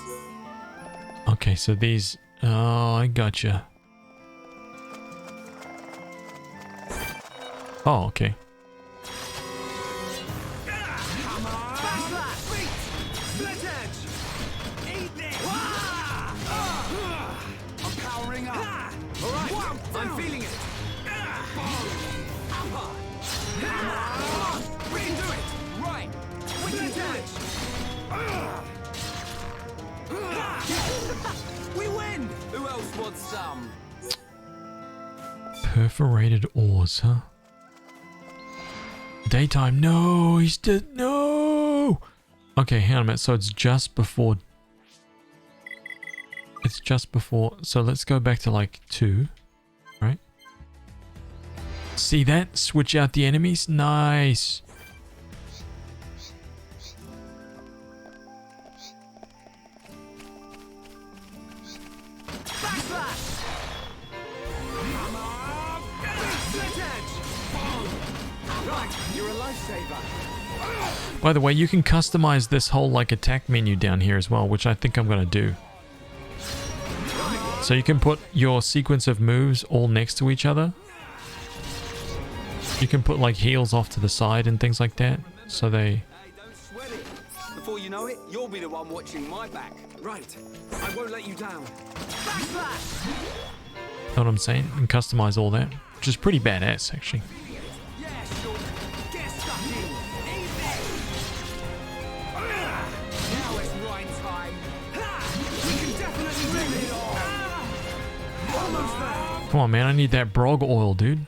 Okay, so these... Oh, I gotcha. Oh, okay. I'm powering up. All right, I'm feeling it. We can do it. Right, we can do it. We win. Who else wants some? Perforated ores, huh? Daytime. No, he's dead. No. Okay, hang on a minute. So it's just before. It's just before. So let's go back to like 2, right? See that? Switch out the enemies. Nice. You're a lifesaver. By the way, you can customize this whole like attack menu down here as well, which I think I'm going to do. So you can put your sequence of moves all next to each other. You can put like heals off to the side and things like that. So they... Hey, don't sweat it. Before you know it, you'll be the one watching my back. Right. I won't let you down. Backslash! Know what I'm saying? And customize all that. Which is pretty badass, actually. Come on, man. I need that brog oil, dude.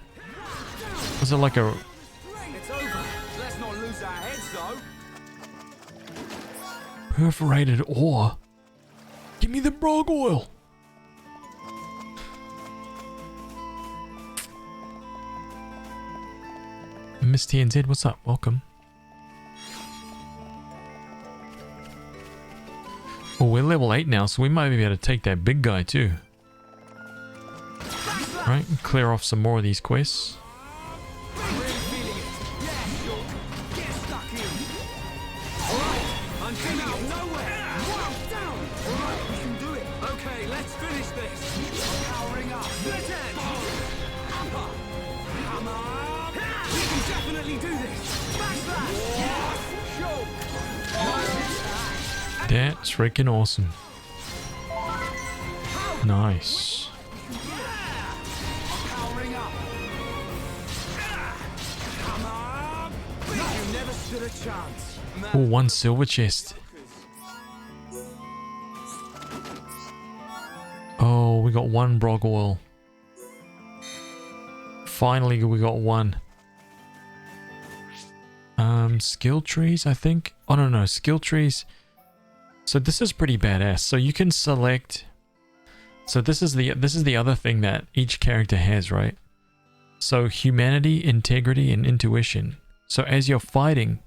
Was it like a... It's over. Let's not lose our heads, though. Perforated ore? Give me the brog oil. Miss TNZ, what's up? Welcome. Well, we're level 8 now, so we might be able to take that big guy too. Right, clear off some more of these quests. That's freaking awesome. Nice. Oh, 1 silver chest. Oh, we got 1 brog oil. Finally, we got 1. Skill trees, I think. Oh, no, skill trees. So this is pretty badass. So you can select. So this is the other thing that each character has, right? So humanity, integrity, and intuition. So as you're fighting,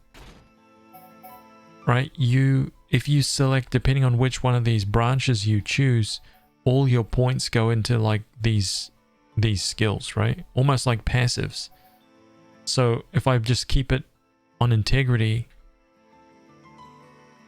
right, if you select, depending on which one of these branches you choose, all your points go into like these skills, right? Almost like passives. So if I just keep it on integrity,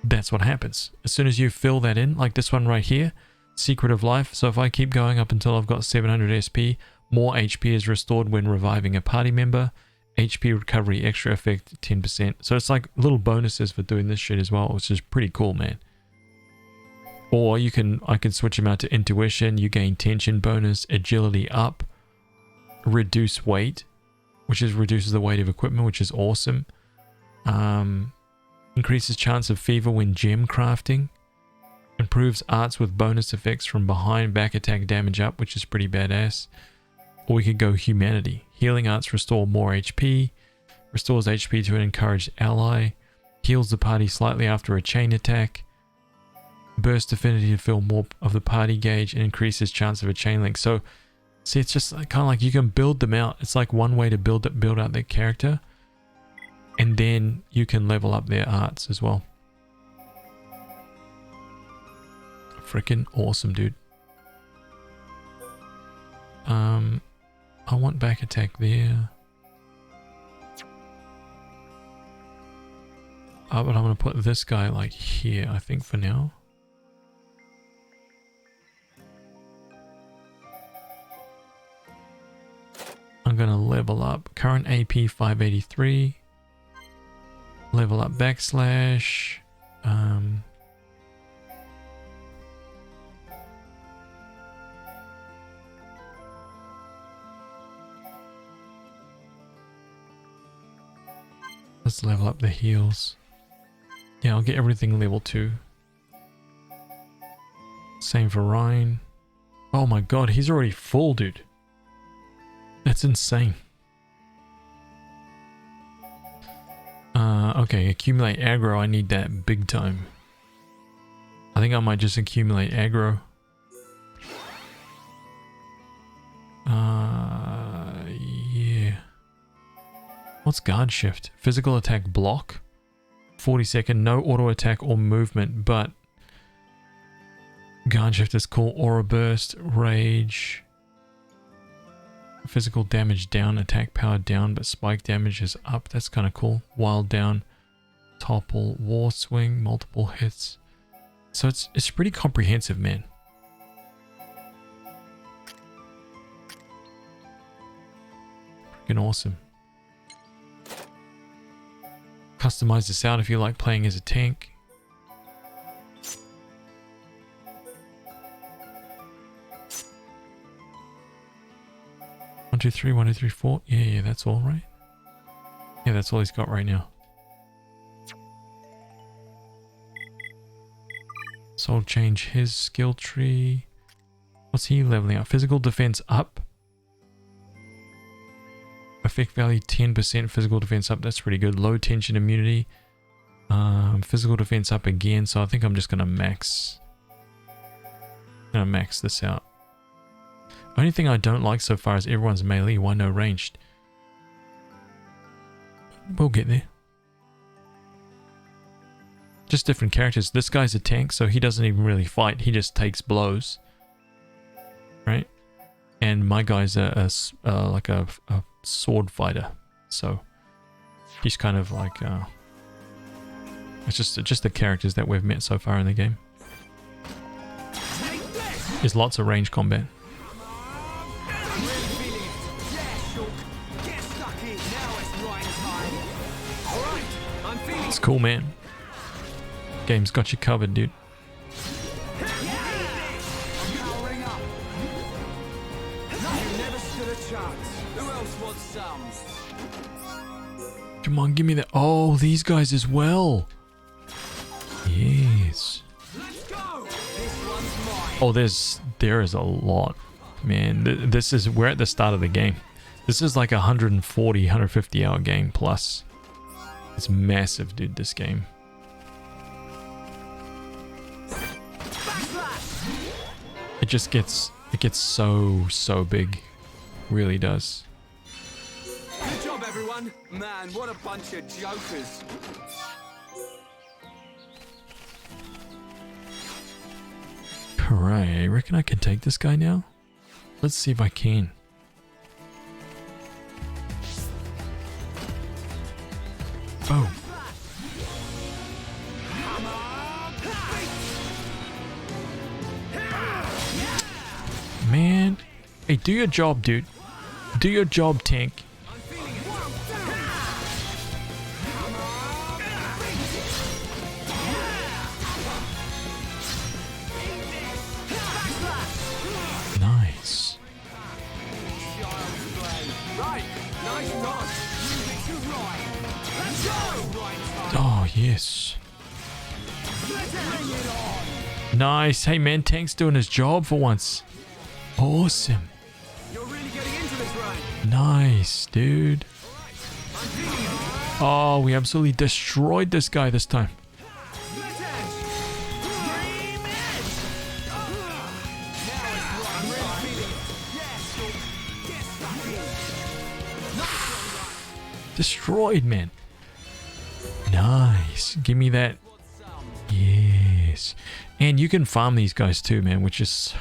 that's what happens. As soon as you fill that in, like this one right here, Secret of Life. So if I keep going up until I've got 700 SP, more HP is restored when reviving a party member. HP recovery extra effect 10%. So it's like little bonuses for doing this shit as well, which is pretty cool, man. Or I can switch them out to intuition. You gain tension bonus, agility up, reduce weight, which reduces the weight of equipment, which is awesome. Increases chance of fever when gem crafting. Improves arts with bonus effects from behind, back attack damage up, which is pretty badass. Or we could go humanity. Healing arts restore more HP. Restores HP to an encouraged ally. Heals the party slightly after a chain attack. Burst affinity to fill more of the party gauge and increases chance of a chain link. So, see, it's just kind of like you can build them out. It's like one way to build out their character. And then you can level up their arts as well. Freaking awesome, dude. I want back attack there. But I'm going to put this guy like here, I think, for now. I'm going to level up current AP 583. Level up backslash. Let's level up the heals. Yeah, I'll get everything level 2. Same for Ryan. Oh my god, he's already full, dude. That's insane. Okay, accumulate aggro. I need that big time. I think I might just accumulate aggro. Yeah. What's guard shift? Physical attack block. 40-second, no auto attack or movement, but guard shift is cool. Aura burst, rage. Physical damage down, attack power down, but spike damage is up. That's kind of cool. Wild down, topple, war swing, multiple hits. So it's pretty comprehensive, man. Freaking awesome. Customize this out if you like playing as a tank. One, two, three, 1, 2, 3, 4. Yeah, that's all right. Yeah, that's all he's got right now. So I'll change his skill tree. What's he leveling up? Physical defense up. Effect value 10%, physical defense up. That's pretty good. Low tension immunity. Physical defense up again. So I think I'm just gonna max this out. Only thing I don't like so far is everyone's melee. Why no ranged? We'll get there. Just different characters. This guy's a tank, so he doesn't even really fight. He just takes blows, right? And my guy's like a sword fighter, so he's kind of like it's just the characters that we've met so far in the game. There's lots of range combat. It's cool, man. Game's got you covered, dude. Come on, give me that. Oh, these guys as well. Yes. Oh, there is a lot, man. We're at the start of the game. This is like 140, 150 hour game plus. It's massive, dude, this game. It gets so big. Really does. Good job, everyone. Man, what a bunch of jokers. Alright, I reckon I can take this guy now. Let's see if I can. Boom. Man. Hey, do your job, dude. Do your job, tank. Nice. Oh, yes. Nice. Hey, man, tank's doing his job for once. Awesome. You're really getting into this, right? Nice, dude. Oh, we absolutely destroyed this guy this time. Destroyed, man. Nice. Give me that. Yes. And you can farm these guys too, man, which is...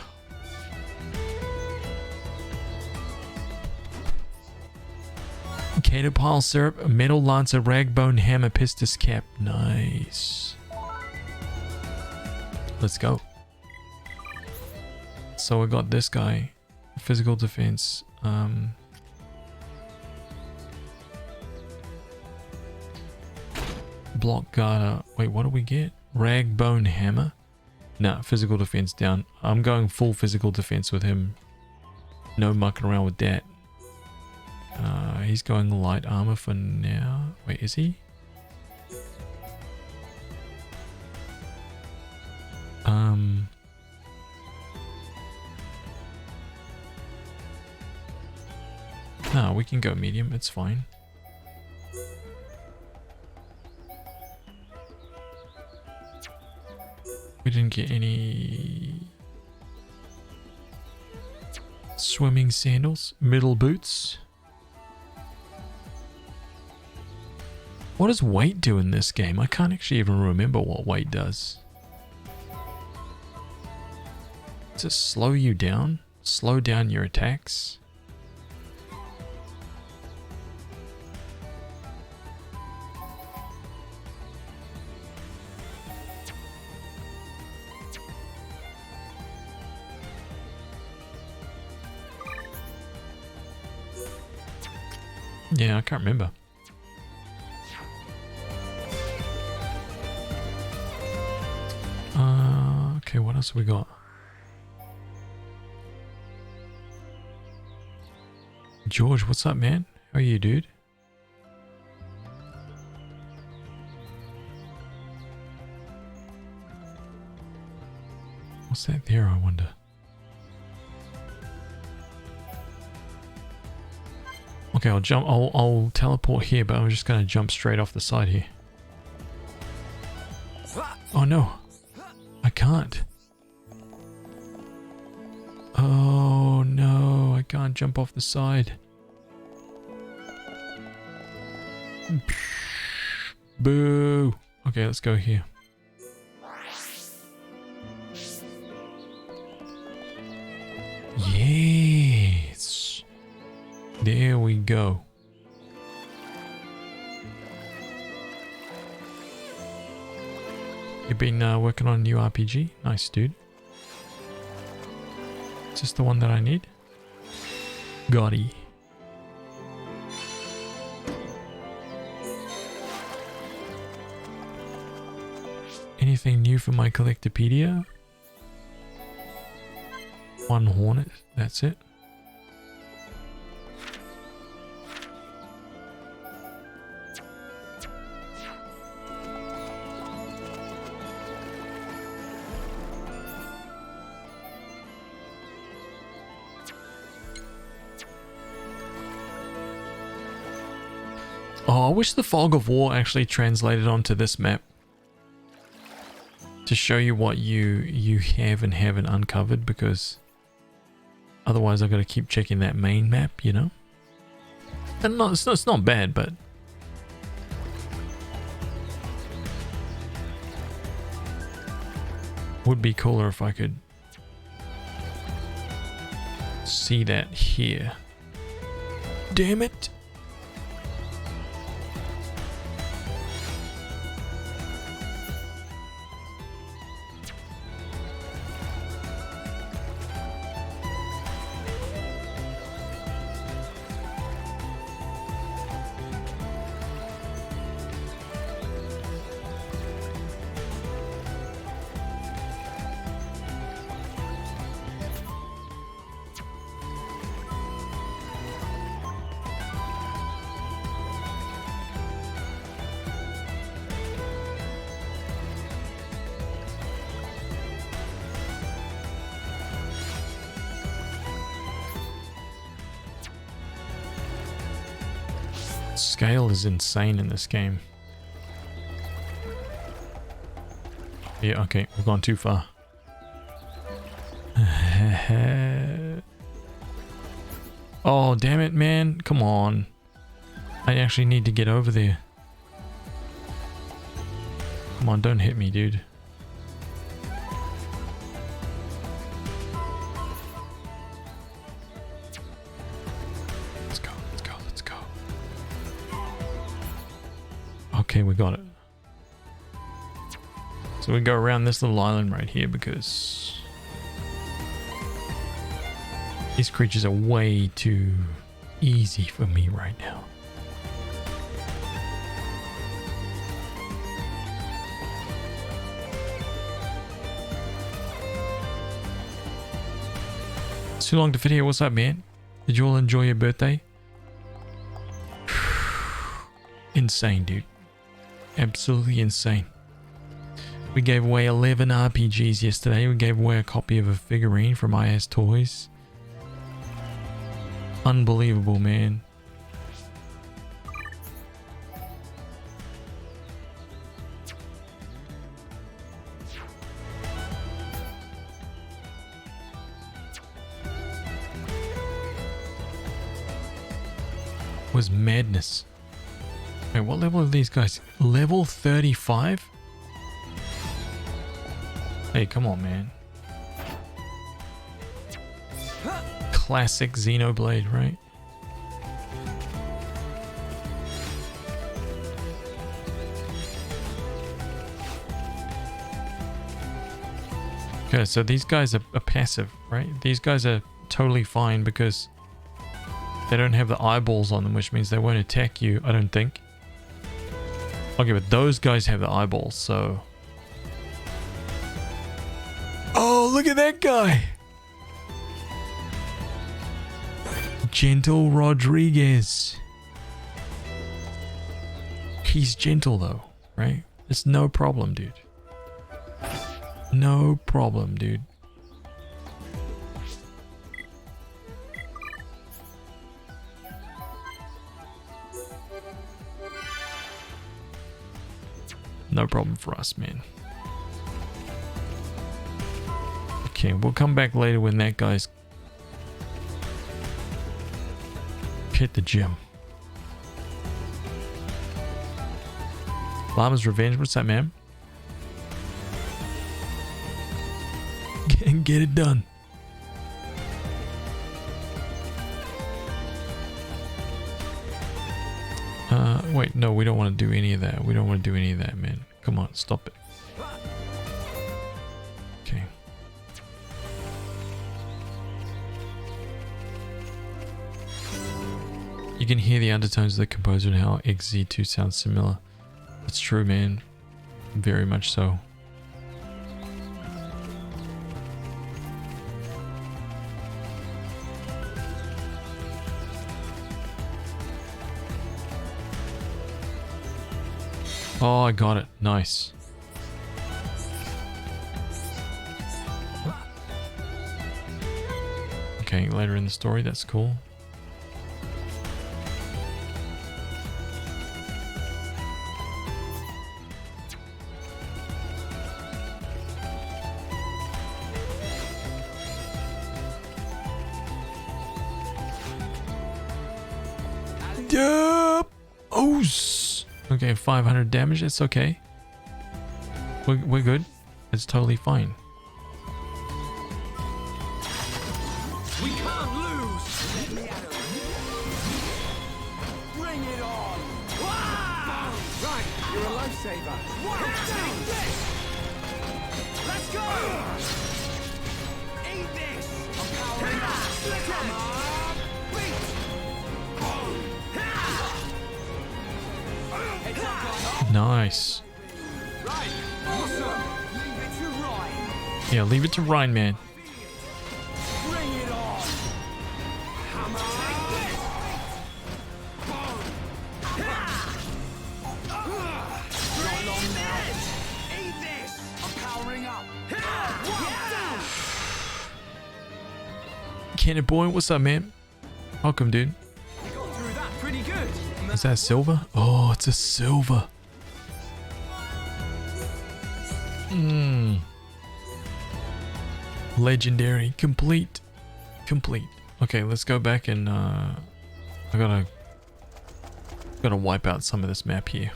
Caterpillar Syrup, Metal Lancer, Ragbone, Hammer, Pistis Cap. Nice. Let's go. So we got this guy. Physical defense. Block Garter. Wait, what do we get? Ragbone Hammer? Nah, physical defense down. I'm going full physical defense with him. No mucking around with that. He's going light armor for now. Wait, is he? No, we can go medium. It's fine. We didn't get any swimming sandals, middle boots. What does weight do in this game? I can't actually even remember what weight does. Does it slow you down? Slow down your attacks? Yeah, I can't remember. Okay, what else have we got? George, what's up, man? How are you, dude? What's that there, I wonder? Okay, I'll jump. I'll teleport here, but I'm just gonna jump straight off the side here. Oh no, I can't. Oh no, I can't jump off the side. Boo. Okay, let's go here. Yes. There we go. You've been working on a new RPG? Nice, dude. Is this the one that I need? Gotti. Anything new for my Collectopedia? One Hornet, that's it. Oh, I wish the Fog of War actually translated onto this map to show you what you have and haven't uncovered, because otherwise I've got to keep checking that main map, you know? And it's not bad, but would be cooler if I could see that here. Damn it! Scale is insane in this game. Yeah, okay, we've gone too far. Oh, damn it, man. Come on. I actually need to get over there. Come on, don't hit me, dude. Let's go, let's go, let's go. Okay, we got it. So we go around this little island right here because these creatures are way too easy for me right now. It's too long to fit here. What's up, man? Did you all enjoy your birthday? Insane, dude. Absolutely insane. We gave away 11 RPGs yesterday. We gave away a copy of a figurine from HazToys. Unbelievable, man. Was madness. Wait, what level are these guys? Level 35? Hey, come on, man. Classic Xenoblade, right? Okay, so these guys are passive, right? These guys are totally fine because they don't have the eyeballs on them, which means they won't attack you, I don't think. Okay, but those guys have the eyeballs, so... Oh, look at that guy! Gentle Rodriguez. He's gentle though, right? It's no problem, dude. No problem, dude. No problem for us, man. Okay, we'll come back later when that guy's hit the gym. Llama's Revenge, what's that, man? Get it done. Wait, no, we don't want to do any of that. We don't want to do any of that, man. Come on, stop it. Okay. You can hear the undertones of the composer and how XZ2 sounds similar. That's true, man. Very much so. Oh, I got it. Nice. Okay, later in the story, that's cool. Yep. Oh, okay, 500 damage. It's okay. We're good. It's totally fine. We can't lose. Let me at it. Bring it on. Wow! Right, you're a lifesaver. Wow! Take this. Let's go. Eat this. I'm powering up. Come on. Nice. Right. Awesome. Leave it to Ryan. Yeah, leave it to Ryan, man. Bring it on. Come on. Take this. Boom. Not long now. Eat this. I'm powering up. Cannon Boy, what's up, man? Welcome, dude. We got through that pretty good. Is that silver? Oh, it's a silver. Legendary. Complete. Okay, let's go back and I gotta wipe out some of this map here.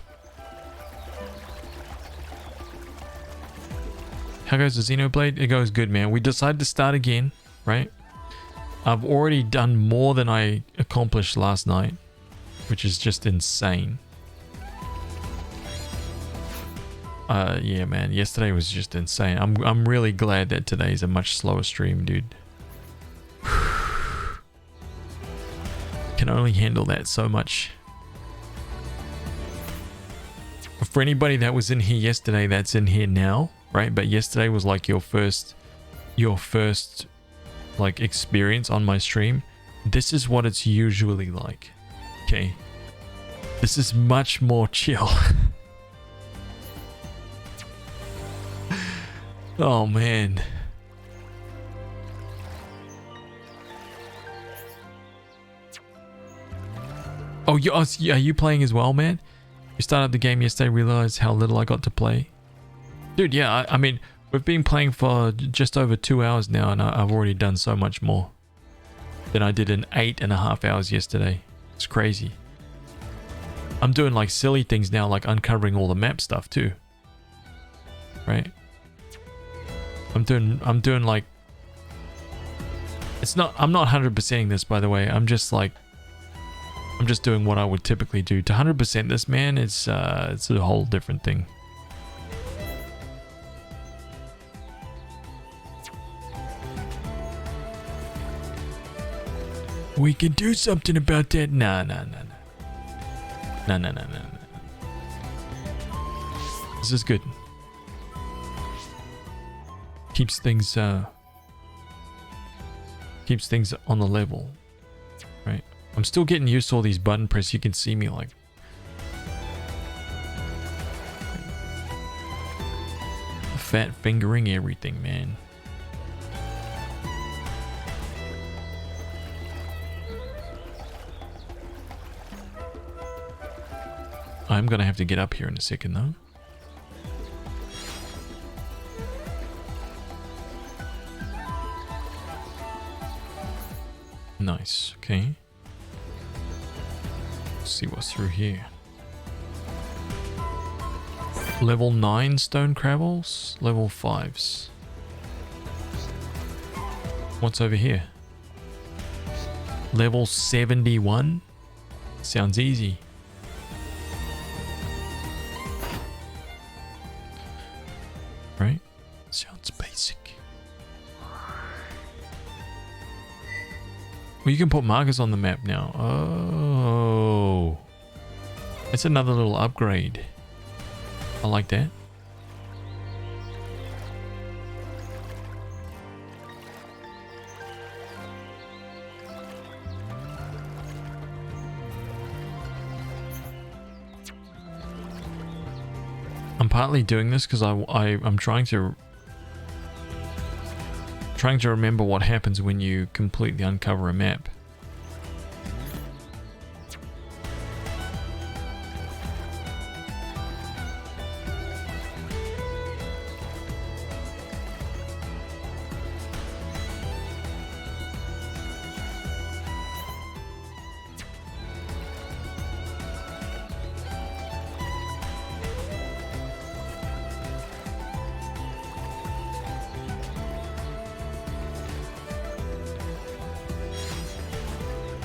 How goes the Xenoblade? It goes good, man. We decided to start again, right? I've already done more than I accomplished last night, which is just insane. Yeah, man. Yesterday was just insane. I'm really glad that today's a much slower stream, dude. Can only handle that so much. For anybody that was in here yesterday, that's in here now, right? But yesterday was like your first like experience on my stream. This is what it's usually like. Okay. This is much more chill. Oh man. Oh, are you playing as well, man? You started the game yesterday, realized how little I got to play. Dude, yeah, I mean, we've been playing for just over 2 hours now, and I've already done so much more than I did in 8.5 hours yesterday. It's crazy. I'm doing like silly things now, like uncovering all the map stuff too. Right? I'm doing like, I'm not 100%ing this, by the way. I'm just doing what I would typically do. To 100% this, man, it's a whole different thing. We can do something about that. No. This is good. Keeps things on the level, right? I'm still getting used to all these button press. You can see me like fat fingering everything, man. I'm gonna have to get up here in a second though. Nice, okay. Let's see what's through here. Level 9 stone crabbles, level 5s. What's over here? Level 71? Sounds easy. Right? Sounds basic. Well, you can put markers on the map now. Oh. That's another little upgrade. I like that. I'm partly doing this because I'm trying to remember what happens when you completely uncover a map.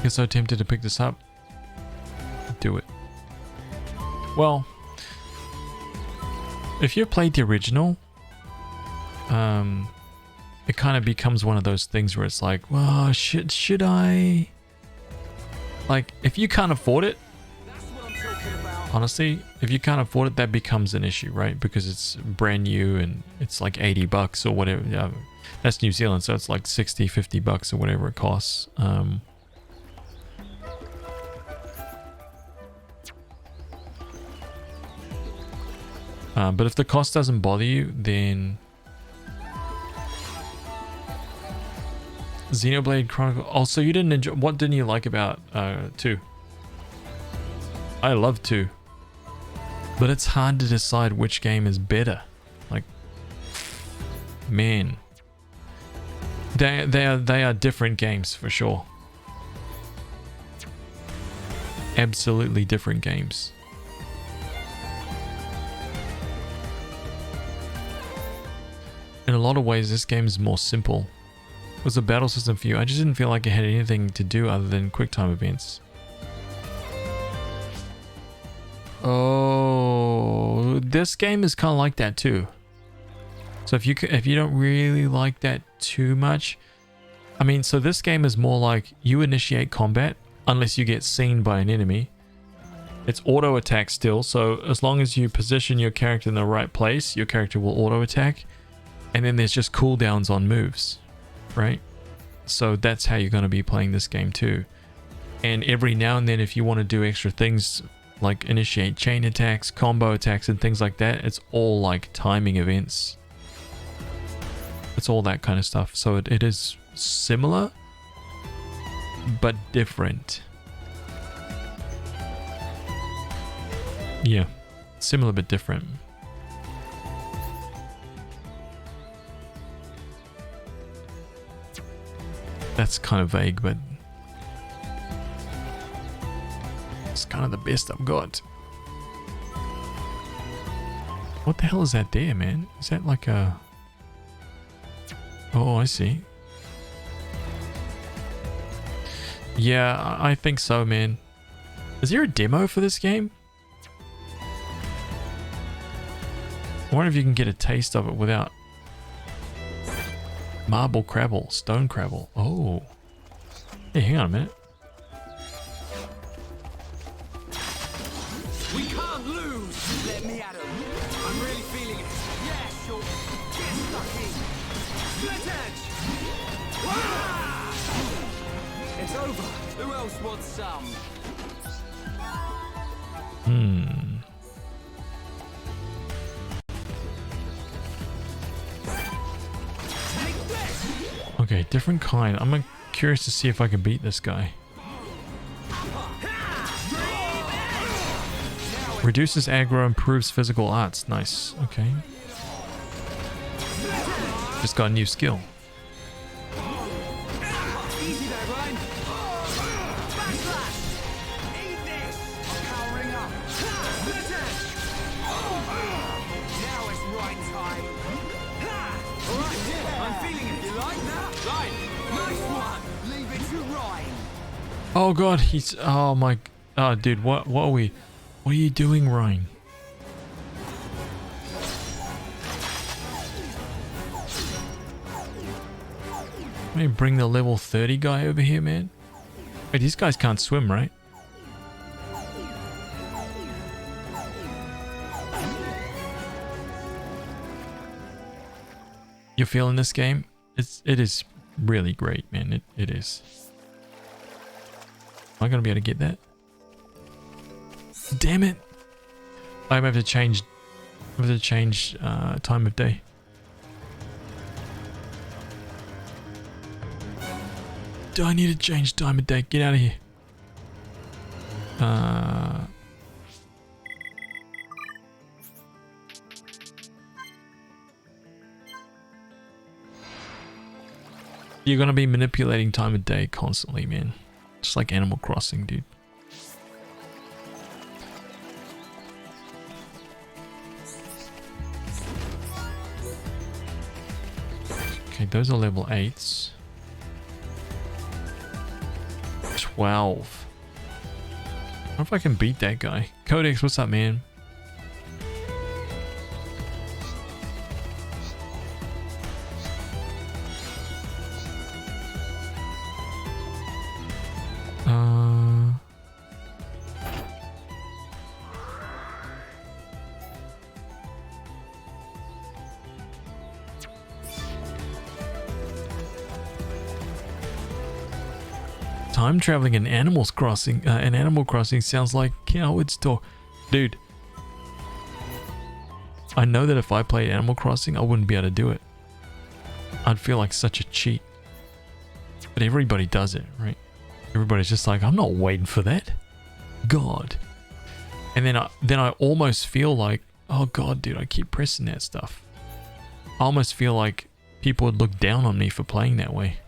Get so tempted to pick this up. Do it. Well, if you've played the original, it kind of becomes one of those things where it's like, well, should I? Like, if you can't afford it, honestly, if you can't afford it, that becomes an issue, right? Because it's brand new and it's like $80 or whatever. Yeah, that's New Zealand, so it's like 60, $50 or whatever it costs. But if the cost doesn't bother you, then Xenoblade Chronicles. Also, you didn't enjoy. What didn't you like about 2? I love to. But it's hard to decide which game is better. Like, man. They are different games for sure. Absolutely different games. In a lot of ways, this game is more simple. It was a battle system for you. I just didn't feel like it had anything to do other than quick time events. Oh, this game is kind of like that too. So if you don't really like that too much, I mean, so this game is more like you initiate combat unless you get seen by an enemy. It's auto attack still, so as long as you position your character in the right place, your character will auto attack. And then there's just cooldowns on moves, right? So that's how you're going to be playing this game too. And every now and then, if you want to do extra things like initiate chain attacks, combo attacks, and things like that, it's all like timing events. It's all that kind of stuff. So it is similar, but different. Yeah, similar but different. That's kind of vague, but it's kind of the best I've got. What the hell is that there, man? Is that like a... Oh, I see. Yeah, I think so, man. Is there a demo for this game? I wonder if you can get a taste of it without... Marble Crabble, Stone Crabble. Oh. Hey, hang on a minute. We can't lose! Let me at him. I'm really feeling it. Yeah, sure. Get stuck in. Split edge! Ah! It's over. Who else wants some? Okay, different kind. I'm curious to see if I can beat this guy. Reduces aggro, improves physical arts. Nice. Okay. Just got a new skill. Oh god, he's... Oh my... Oh dude, what are we... What are you doing, Ryan? Let me bring the level 30 guy over here, man. Wait, these guys can't swim, right? You're feeling this game? It is really great, man. It is. Am I gonna be able to get that? Damn it! I'm gonna have to change. Time of day. Do I need to change time of day? Get out of here. You're gonna be manipulating time of day constantly, man. Just like Animal Crossing, dude. Okay, those are level 8s. 12. I wonder if I can beat that guy. Codex, what's up, man? Time traveling in Animal Crossing sounds like coward's talk. Dude, I know that if I played Animal Crossing, I wouldn't be able to do it. I'd feel like such a cheat. But everybody does it, right? Everybody's just like, I'm not waiting for that. God. And then I almost feel like, oh god, dude, I keep pressing that stuff. I almost feel like people would look down on me for playing that way.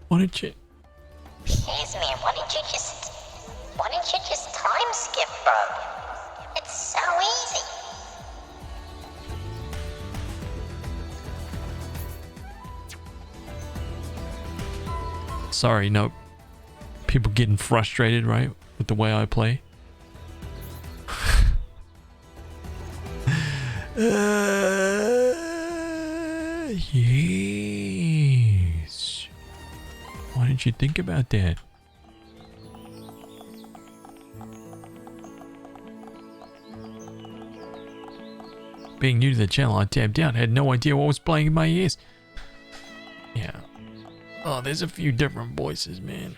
Why don't you... Jeez, man, why didn't you just time skip, bro? It's so easy. Sorry, no. People getting frustrated, right? With the way I play. Yes. Why didn't you think about that? Being new to the channel, I tabbed out. Had no idea what was playing in my ears. Yeah. Oh, there's a few different voices, man.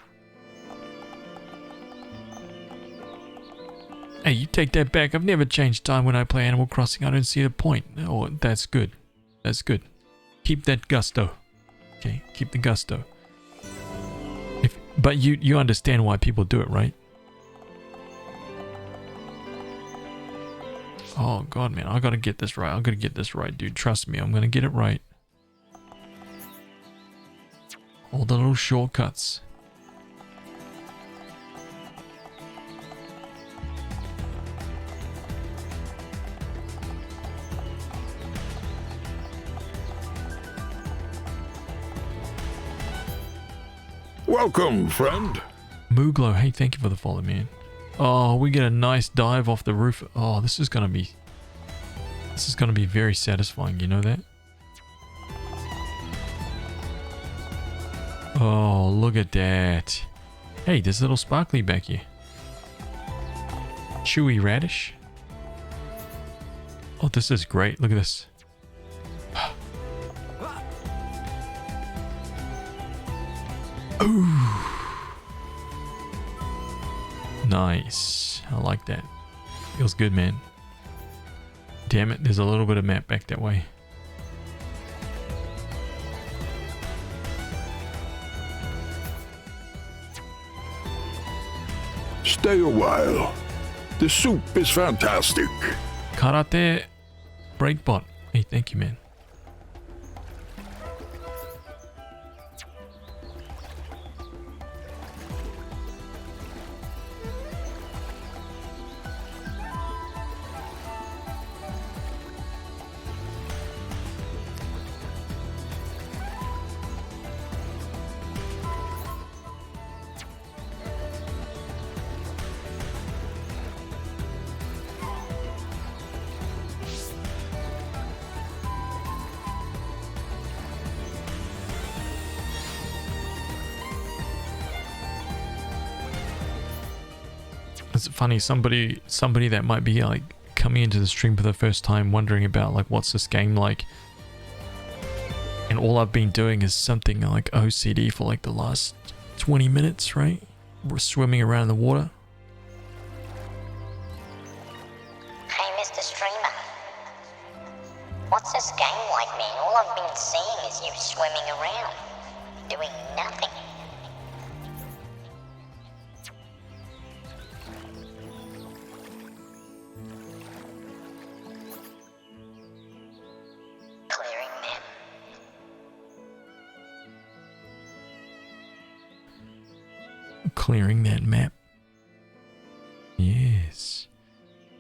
Hey, you take that back. I've never changed time when I play Animal Crossing. I don't see the point. Oh, that's good. That's good. Keep that gusto. Okay, keep the gusto. But you understand why people do it, right? Oh, God, man. I gotta get this right. I gotta get this right, dude. Trust me. I'm gonna get it right. All the little shortcuts. Welcome, friend. Mooglo, hey, thank you for the follow, man. Oh, we get a nice dive off the roof. Oh, this is gonna be very satisfying, you know that? Oh, look at that. Hey, there's a little sparkly back here. Chewy radish. Oh, this is great. Look at this. Ooh. Nice. I like that. Feels good, man. Damn it, there's a little bit of map back that way. Stay a while. The soup is fantastic. Karate Breakbot. Hey, thank you, man. It's funny, somebody that might be like coming into the stream for the first time wondering about like what's this game like, and all I've been doing is something like OCD for like the last 20 minutes, right? We're swimming around in the water. Hey, Mr. Streamer. What's this game like, man? All I've been seeing is you swimming around, doing nothing. Clearing that map. Yes.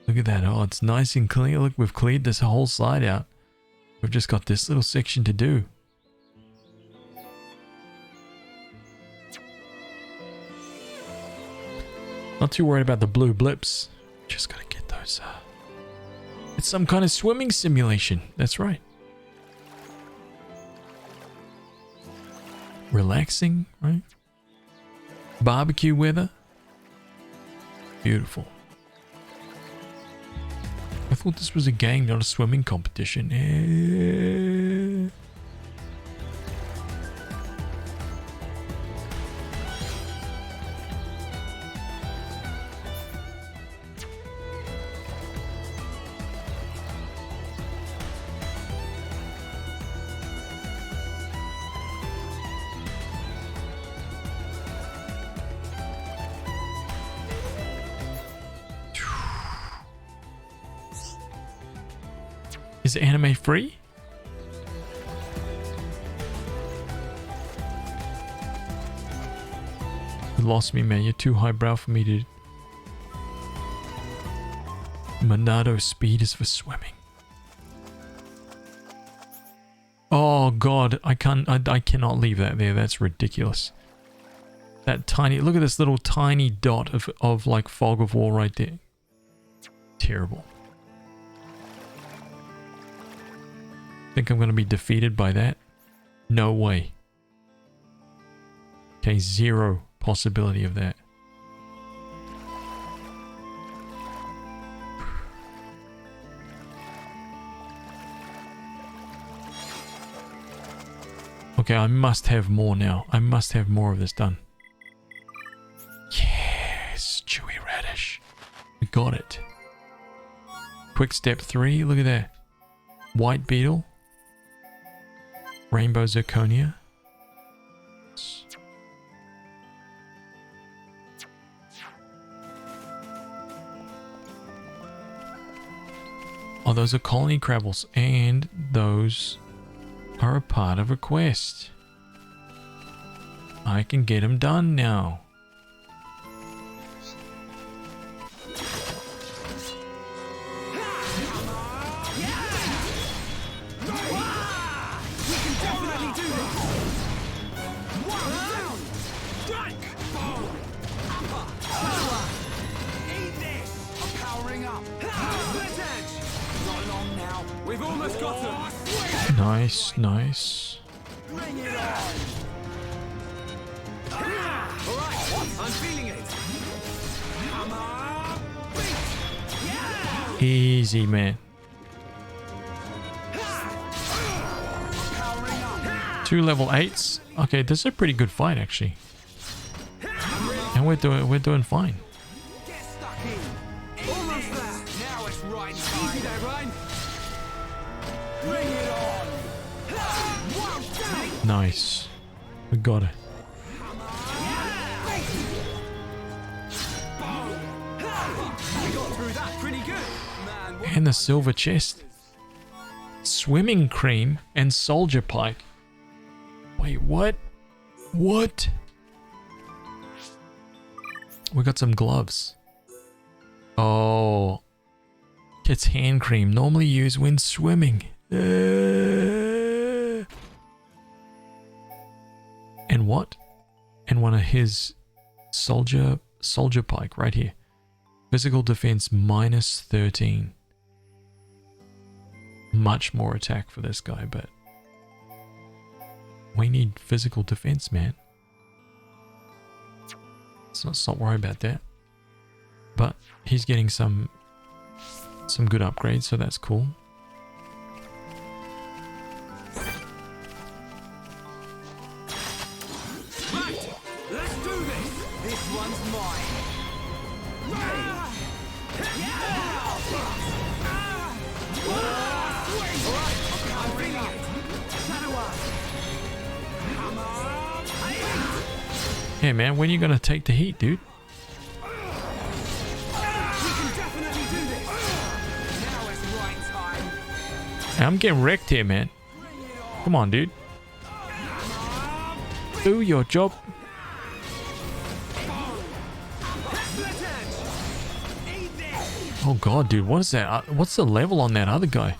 Look at that. Oh, it's nice and clear. Look, we've cleared this whole side out. We've just got this little section to do. Not too worried about the blue blips. Just gotta get those. It's some kind of swimming simulation. That's right. Relaxing, right? Barbecue weather. Beautiful. I thought this was a game, not a swimming competition. Is anime free? You lost me, man. You're too highbrow for me, dude. Monado speed is for swimming. Oh god, I cannot leave that there. That's ridiculous. That tiny, look at this little tiny dot of like fog of war right there. Terrible. Think I'm going to be defeated by that? No way. Okay, zero possibility of that. Okay, I must have more now. I must have more of this done. Yes, chewy radish. We got it. Quick step 3, look at that. White beetle. Rainbow zirconia. Oh, those are colony crabbles, and those are a part of a quest. I can get them done now. We've almost got them. Nice, nice. Bring it on. All right, I'm feeling it. Come on. Yeah. Easy, man. 2 level 8s. Okay, this is a pretty good fight actually. And we're doing fine. Get stuck in. Almost there. Now it's right time. Easy there, Ryan. Bring it on. Nice. We got it. We got through that pretty good. Man, And the silver chest. Swimming cream and soldier pike. Wait, what? What? We got some gloves. Oh. It's hand cream, normally used when swimming. And what? And one of his soldier pike right here. Physical defense minus 13. Much more attack for this guy, but we need physical defense, man. So let's not worry about that. But he's getting some good upgrades, so that's cool. right. Let's do this. This one's mine. I'm feeling it. Come on. Hey man, when are you gonna take the heat, dude? We can definitely do this. Now it's right time. Hey, I'm getting wrecked here, man. Come on, dude. Do your job. Oh god, dude, what is that? What's the level on that other guy?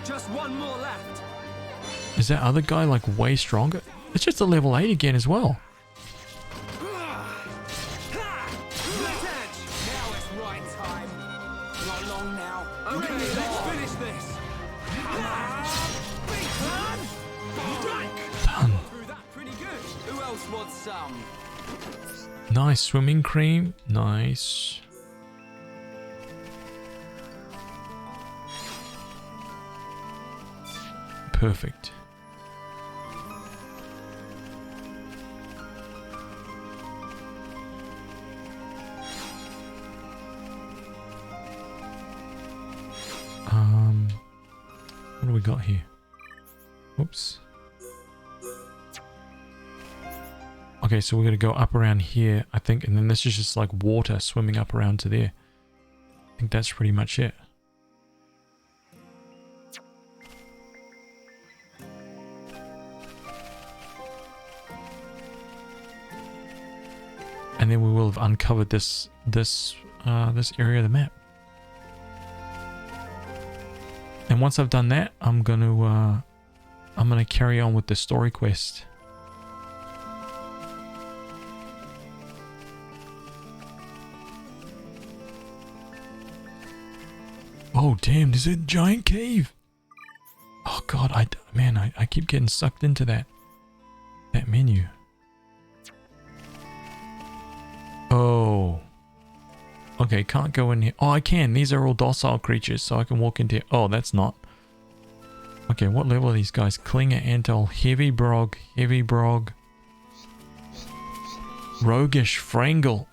Just one more left. Is that other guy like way stronger? It's just a level 8 again as well. Now it's right time. Not long now. Okay, let's finish this. Done. Through that pretty good. Who else wants some? Nice swimming cream. Nice. Perfect. What do we got here? Oops. Okay, so we're going to go up around here, I think, and then this is just like water swimming up around to there. I think that's pretty much it. And then we will have uncovered this area of the map. And once I've done that, I'm gonna carry on with the story quest. Oh damn, there's a giant cave. Oh god, I keep getting sucked into that menu. Oh. Okay, can't go in here. Oh, I can. These are all docile creatures, so I can walk into here. Oh, that's not. Okay, what level are these guys? Klinger, Antol, Heavy Brog, Roguish, Frangle.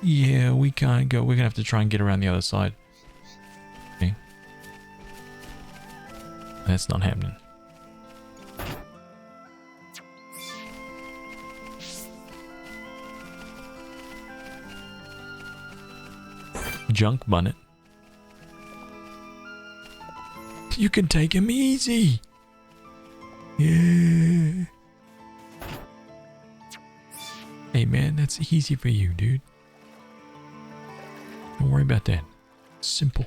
Yeah, we can't go. We're gonna have to try and get around the other side. Okay. That's not happening. Junk Bunnet. You can take him easy. Yeah. Hey man, that's easy for you, dude. Don't worry about that. Simple.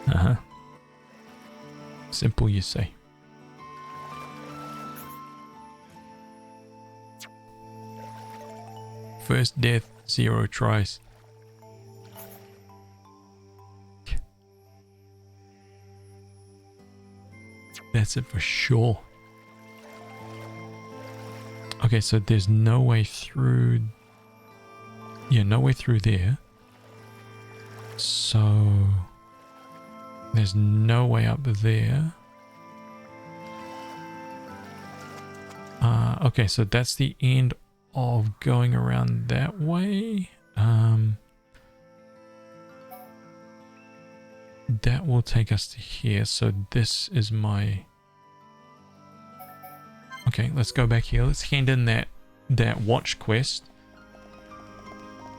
Uh-huh. Simple, you say. First death, 0 tries. That's it for sure. Okay, so there's no way through. Yeah, no way through there. So there's no way up there. Okay, so that's the end of going around that way. That will take us to here. So this is my... Okay, let's go back here. Let's hand in that watch quest.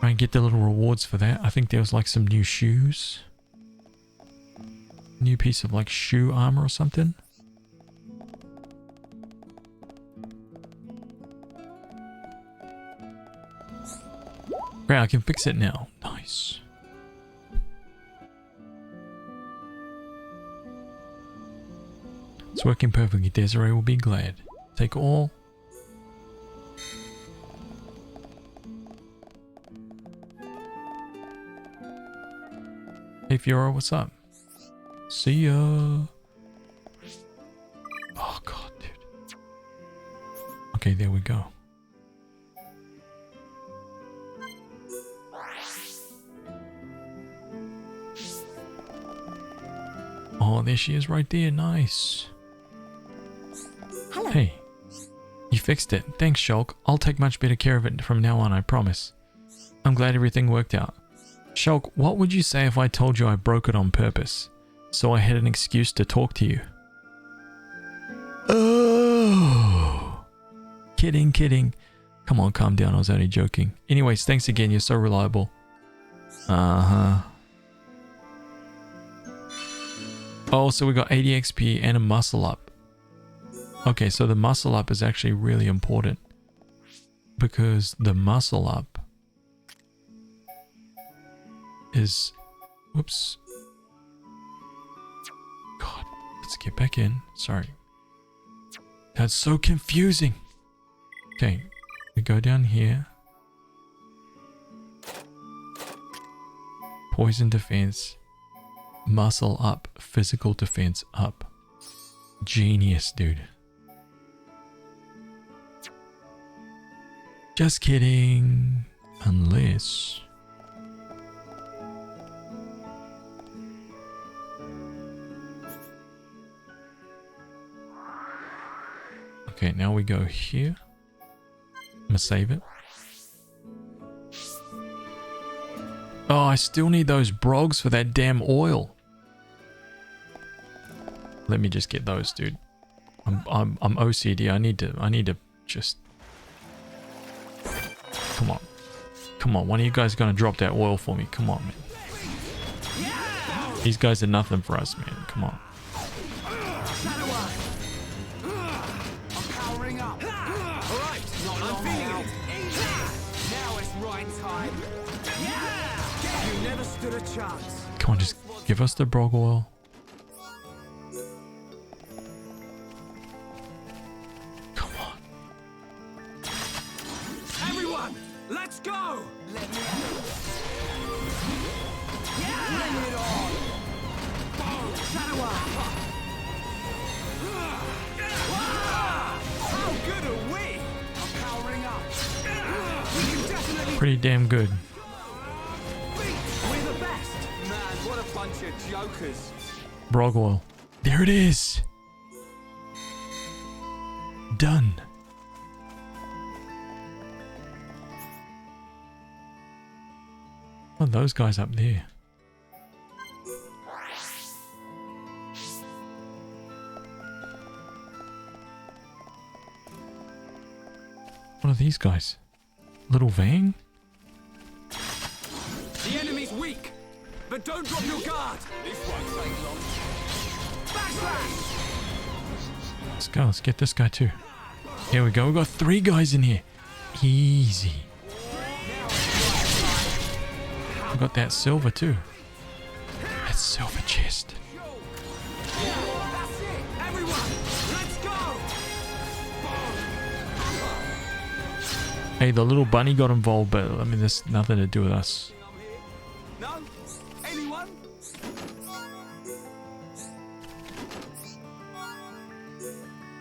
Try and get the little rewards for that. I think there was like some new shoes. New piece of like shoe armor or something. Great, I can fix it now. Nice. It's working perfectly. Desiree will be glad. Take all. Hey Fiora, what's up? See ya. Oh god, dude. Okay, there we go. Oh, there she is right there. Nice. Hello. Hey, you fixed it. Thanks, Shulk. I'll take much better care of it from now on, I promise. I'm glad everything worked out. Shulk, what would you say if I told you I broke it on purpose, so I had an excuse to talk to you? Oh. Kidding. Come on, calm down. I was only joking. Anyways, thanks again. You're so reliable. Uh-huh. Oh, so we got 80 XP and a muscle up. Okay, so the muscle up is actually really important. Because the muscle up is... Whoops. God, let's get back in. Sorry. That's so confusing. Okay, we go down here. Poison defense. Muscle up. Physical defense up. Genius, dude. Just kidding. Unless... Okay, now we go here. I'm gonna save it. Oh, I still need those brogs for that damn oil. Let me just get those, dude. I'm OCD. I need to just. Come on. Come on. One of you guys gonna drop that oil for me. Come on, man. These guys are nothing for us, man. Come on. I'm powering up. All right, I'm feeling it. Now it's right time. You never stood a chance. Come on, just give us the Brog oil. Come on. Everyone, let's go. Let me bring it on. Shadow Eye. How good are we? I'm powering up. We can definitely. Pretty damn good. We're the best. Man, what a bunch of jokers. Brog oil. There it is. Done. Oh, those guys up there. What are these guys? Little Vang? The enemy's weak, but don't drop your guard. This won't take long. Backslash! Let's go. Let's get this guy too. Here we go. We've got 3 guys in here. Easy. We got that silver too. That silver chest. That's it. Everyone, let's go. Hey, the little bunny got involved, but I mean, there's nothing to do with us. No? Anyone?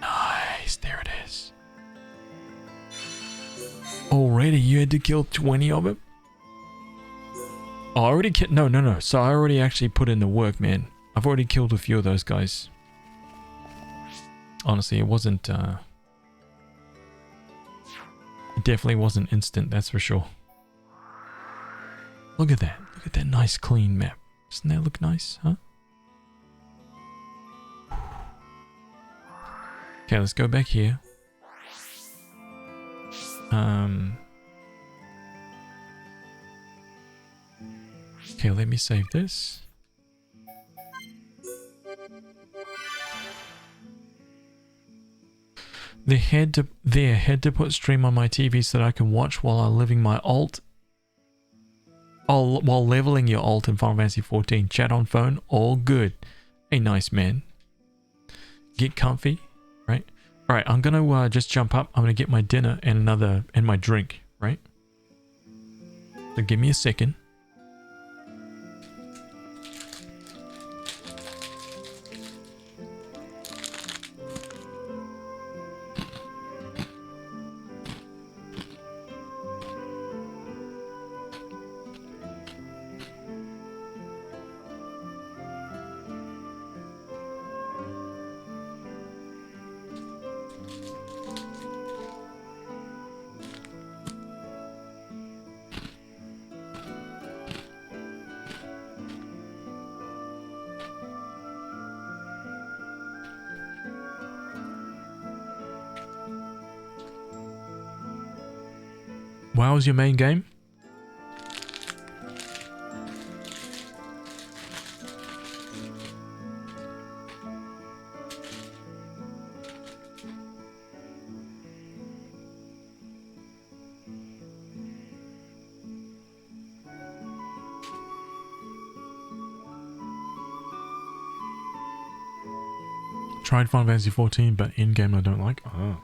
Nice. There it is. Already, you had to kill 20 of them? Oh, I already killed. No. So I already actually put in the work, man. I've already killed a few of those guys. Honestly, it wasn't. It definitely wasn't instant, that's for sure. Look at that. Look at that nice, clean map. Doesn't that look nice, huh? Okay, let's go back here. Okay, let me save this. They had to put stream on my TV so that I can watch while I'm living my alt. While leveling your alt in Final Fantasy 14. Chat on phone, all good. Hey, nice man. Get comfy, right? All right, I'm gonna just jump up. I'm gonna get my dinner and my drink, right? So give me a second. WoW's your main game? Tried Final Fantasy 14, but in-game I don't like. Oh.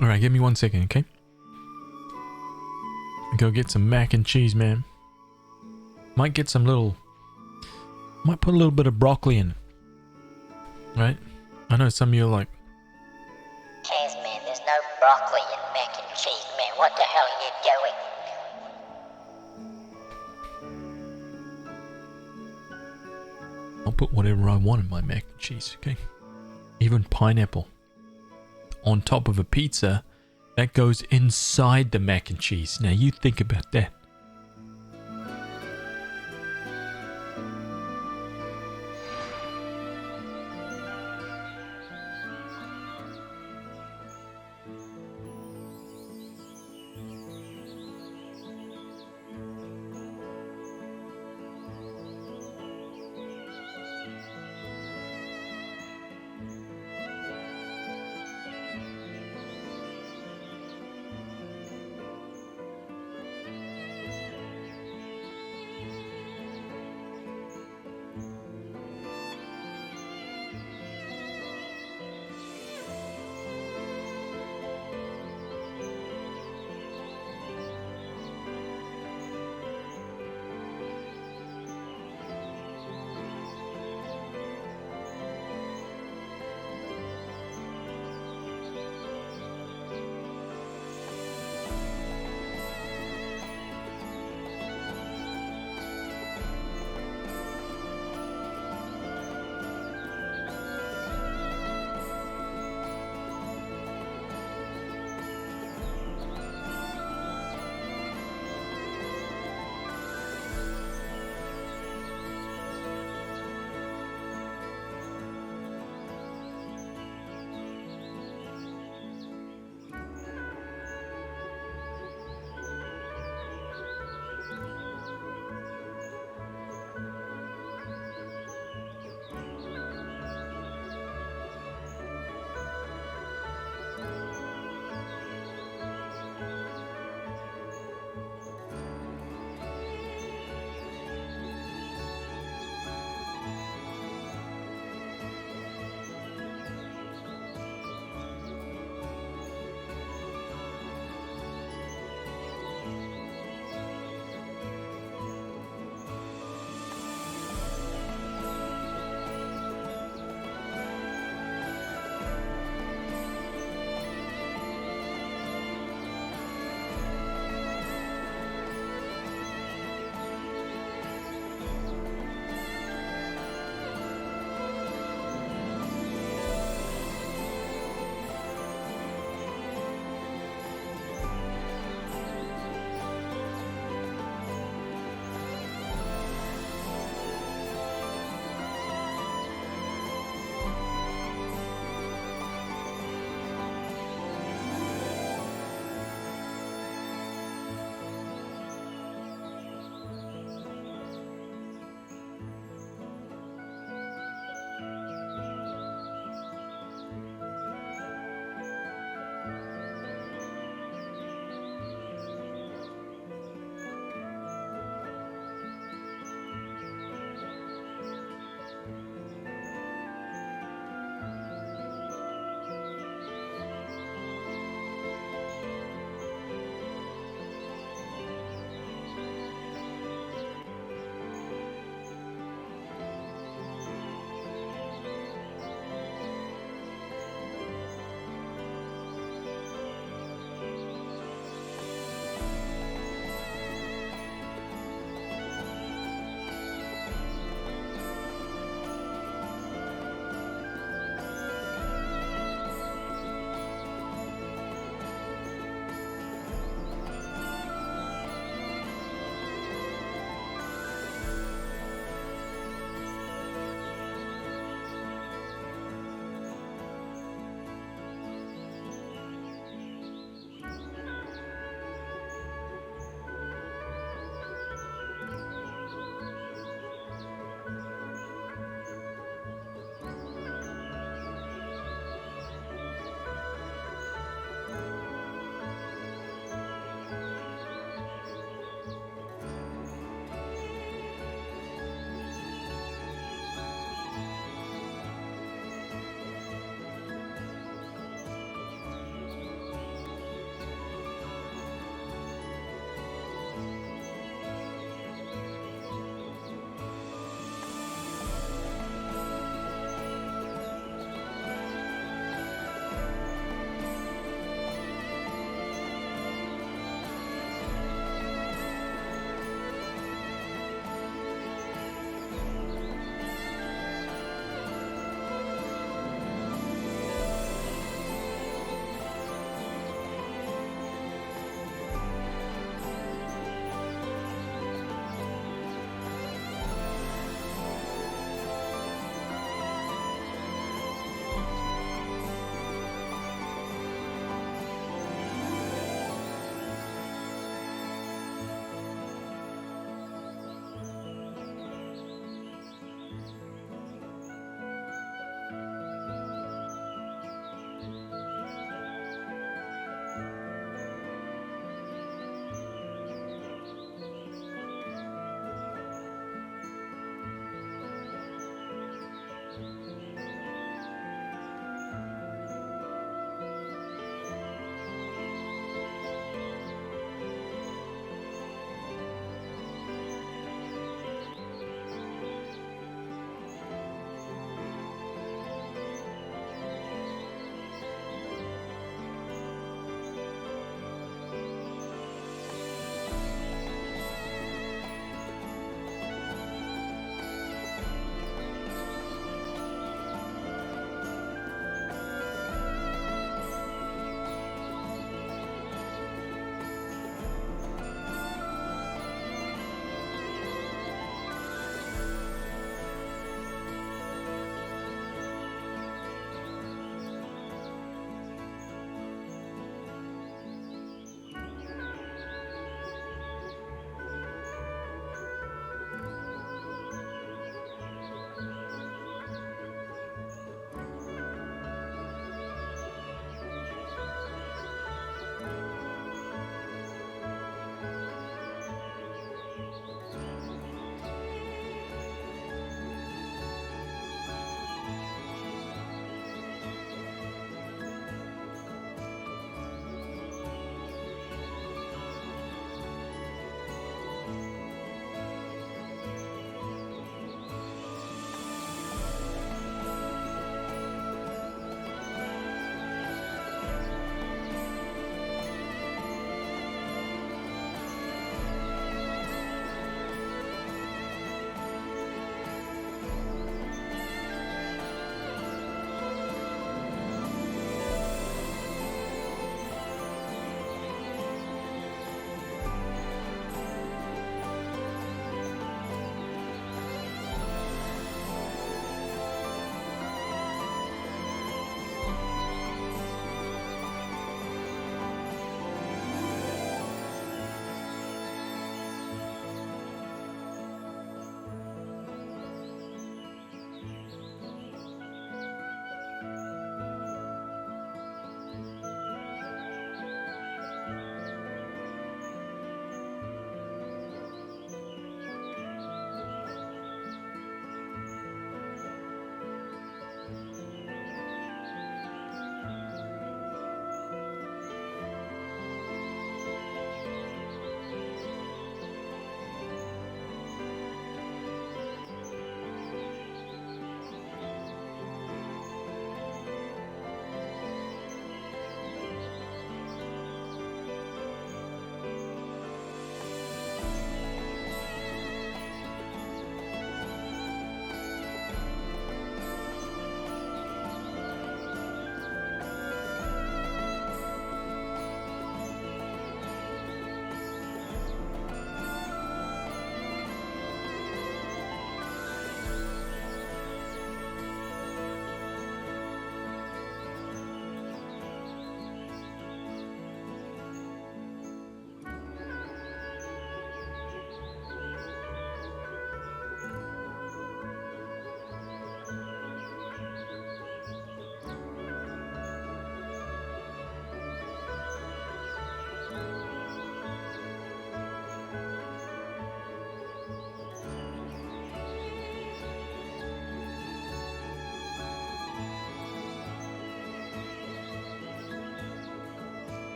Alright, give me 1 second, okay? Go get some mac and cheese, man. Might get some little... Might put a little bit of broccoli in it. Right? I know some of you are like... Cheers, man, there's no broccoli in mac and cheese, man. What the hell are you doing? I'll put whatever I want in my mac and cheese, okay? Even pineapple. On top of a pizza that goes inside the mac and cheese. Now you think about that.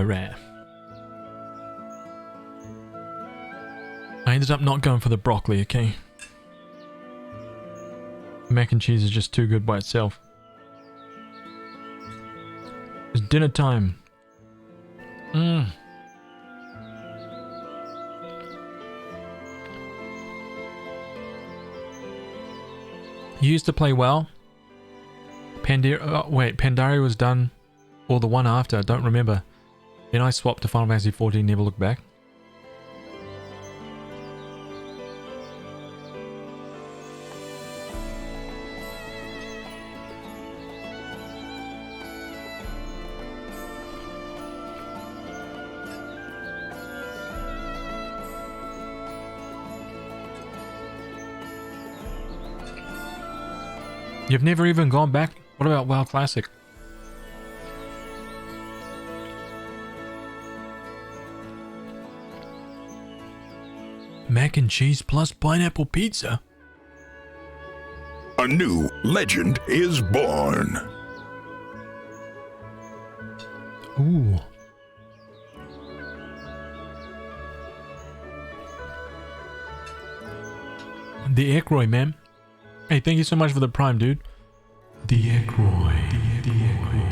Rare. I ended up not going for the broccoli, okay? Mac and cheese is just too good by itself. dinner time. You used to play WoW? Pandaria was done, or the one after, I don't remember. Then I swapped to Final Fantasy XIV, never looked back. You've never even gone back? What about WoW Classic? Mac and cheese plus pineapple pizza? A new legend is born. Ooh. The Aykroyd, man. Hey, thank you so much for the prime, dude. The Aykroyd. The Aykroyd.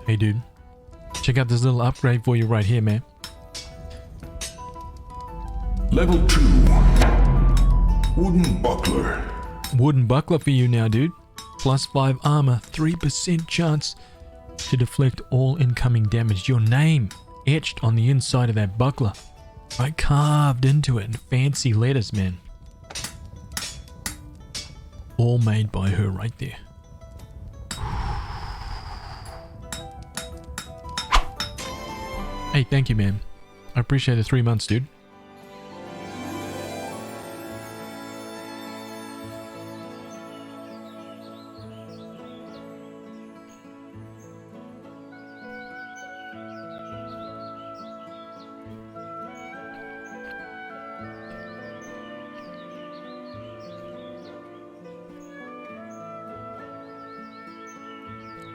Hey, dude. Check out this little upgrade for you right here, man. Level 2. Wooden buckler. Wooden buckler for you now, dude. Plus 5 armor, 3% chance to deflect all incoming damage. Your name etched on the inside of that buckler. Right, carved into it in fancy letters, man. All made by her right there. Hey, thank you, man. I appreciate the 3 months, dude.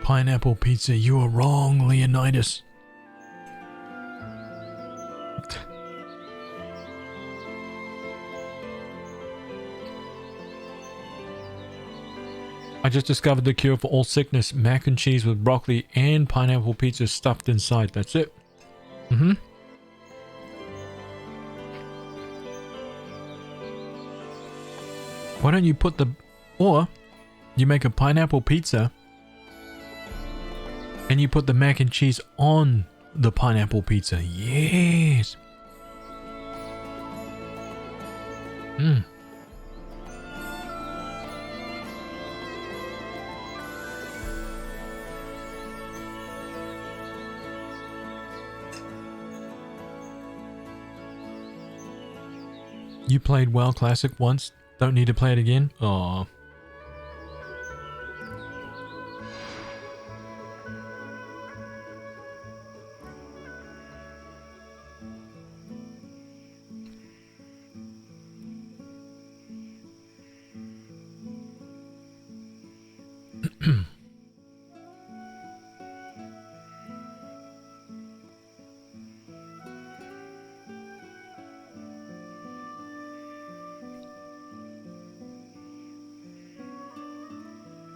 Pineapple pizza, you are wrong, Leonidas. I just discovered the cure for all sickness. Mac and cheese with broccoli and pineapple pizza stuffed inside. That's it. Why don't you put the... Or you make a pineapple pizza and you put the mac and cheese on the pineapple pizza. Yes. You played WoW Classic once, don't need to play it again? Aww.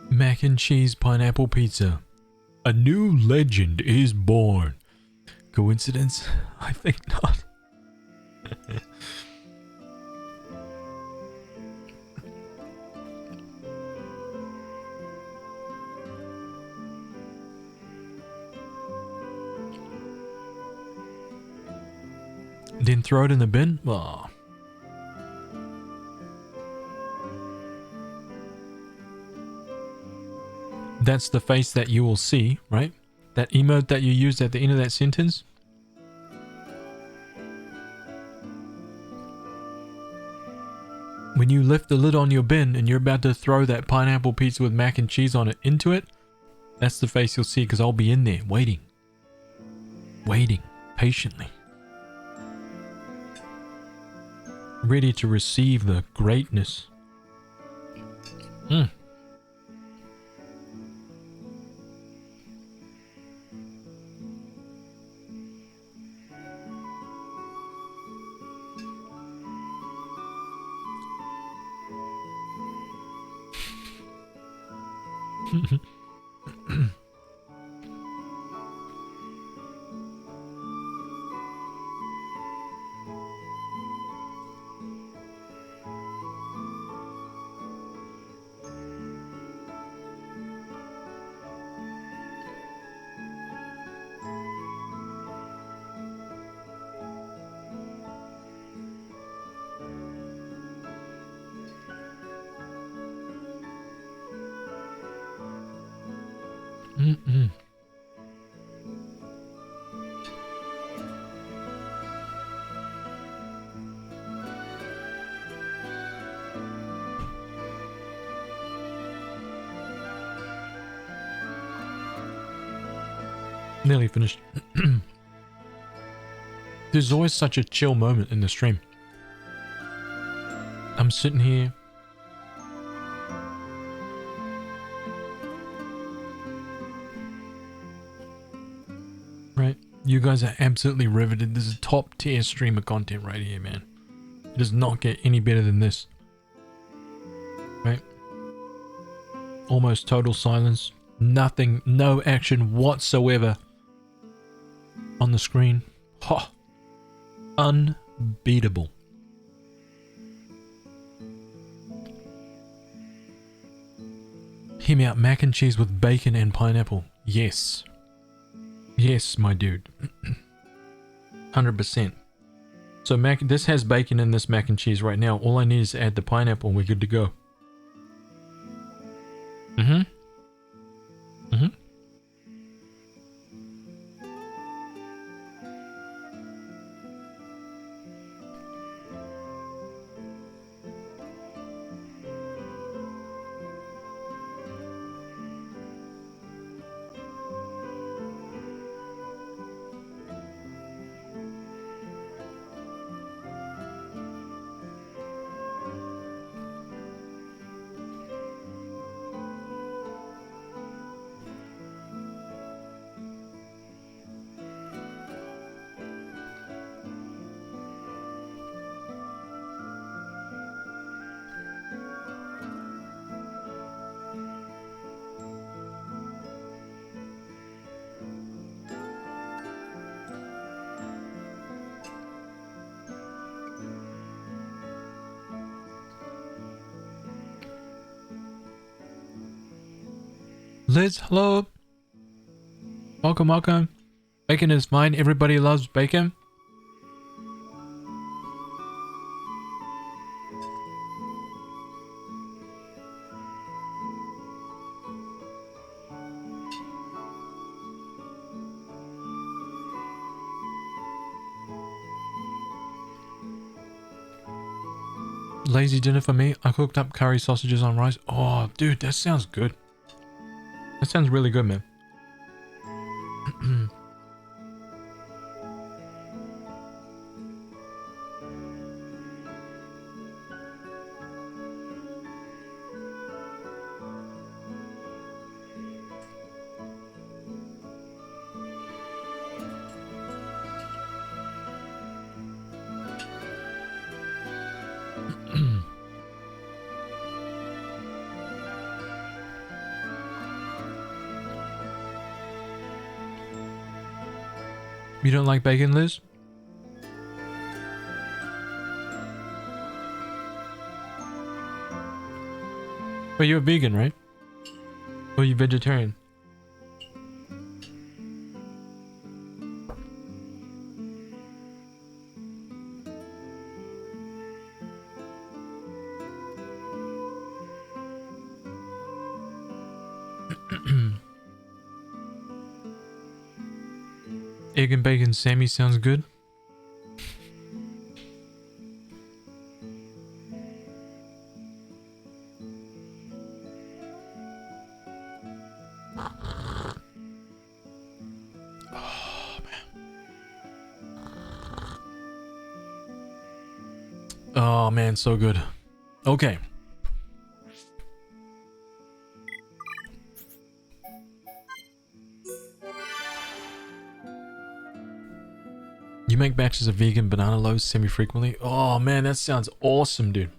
Mac and cheese pineapple pizza. A new legend is born. Coincidence? I think not. Didn't throw it in the bin? Aw. That's the face that you will see, right? That emote that you used at the end of that sentence. When you lift the lid on your bin and you're about to throw that pineapple pizza with mac and cheese on it into it, that's the face you'll see, because I'll be in there waiting. Waiting patiently. Ready to receive the greatness. Nearly finished. There's always such a chill moment in the stream. I'm sitting here. Right? You guys are absolutely riveted. This is top tier streamer content right here, man. It does not get any better than this. Right? Almost total silence. Nothing, no action whatsoever on the screen. Ha! Unbeatable. Hear me out, mac and cheese with bacon and pineapple. Yes. Yes, my dude. 100%. So this has bacon in this mac and cheese right now. All I need is to add the pineapple and we're good to go. Mm-hmm. Mm-hmm. Liz, hello. Welcome, welcome. Bacon is fine. Everybody loves bacon. Lazy dinner for me. I cooked up curry sausages on rice. Oh, dude, that sounds good. That sounds really good, man. You don't like bacon, Liz? But you're a vegan, right? Or are you vegetarian? Egg and bacon Sammy sounds good. Oh man. Oh man, so good. Okay. You make batches of vegan banana loaves semi-frequently? Oh man, that sounds awesome, dude.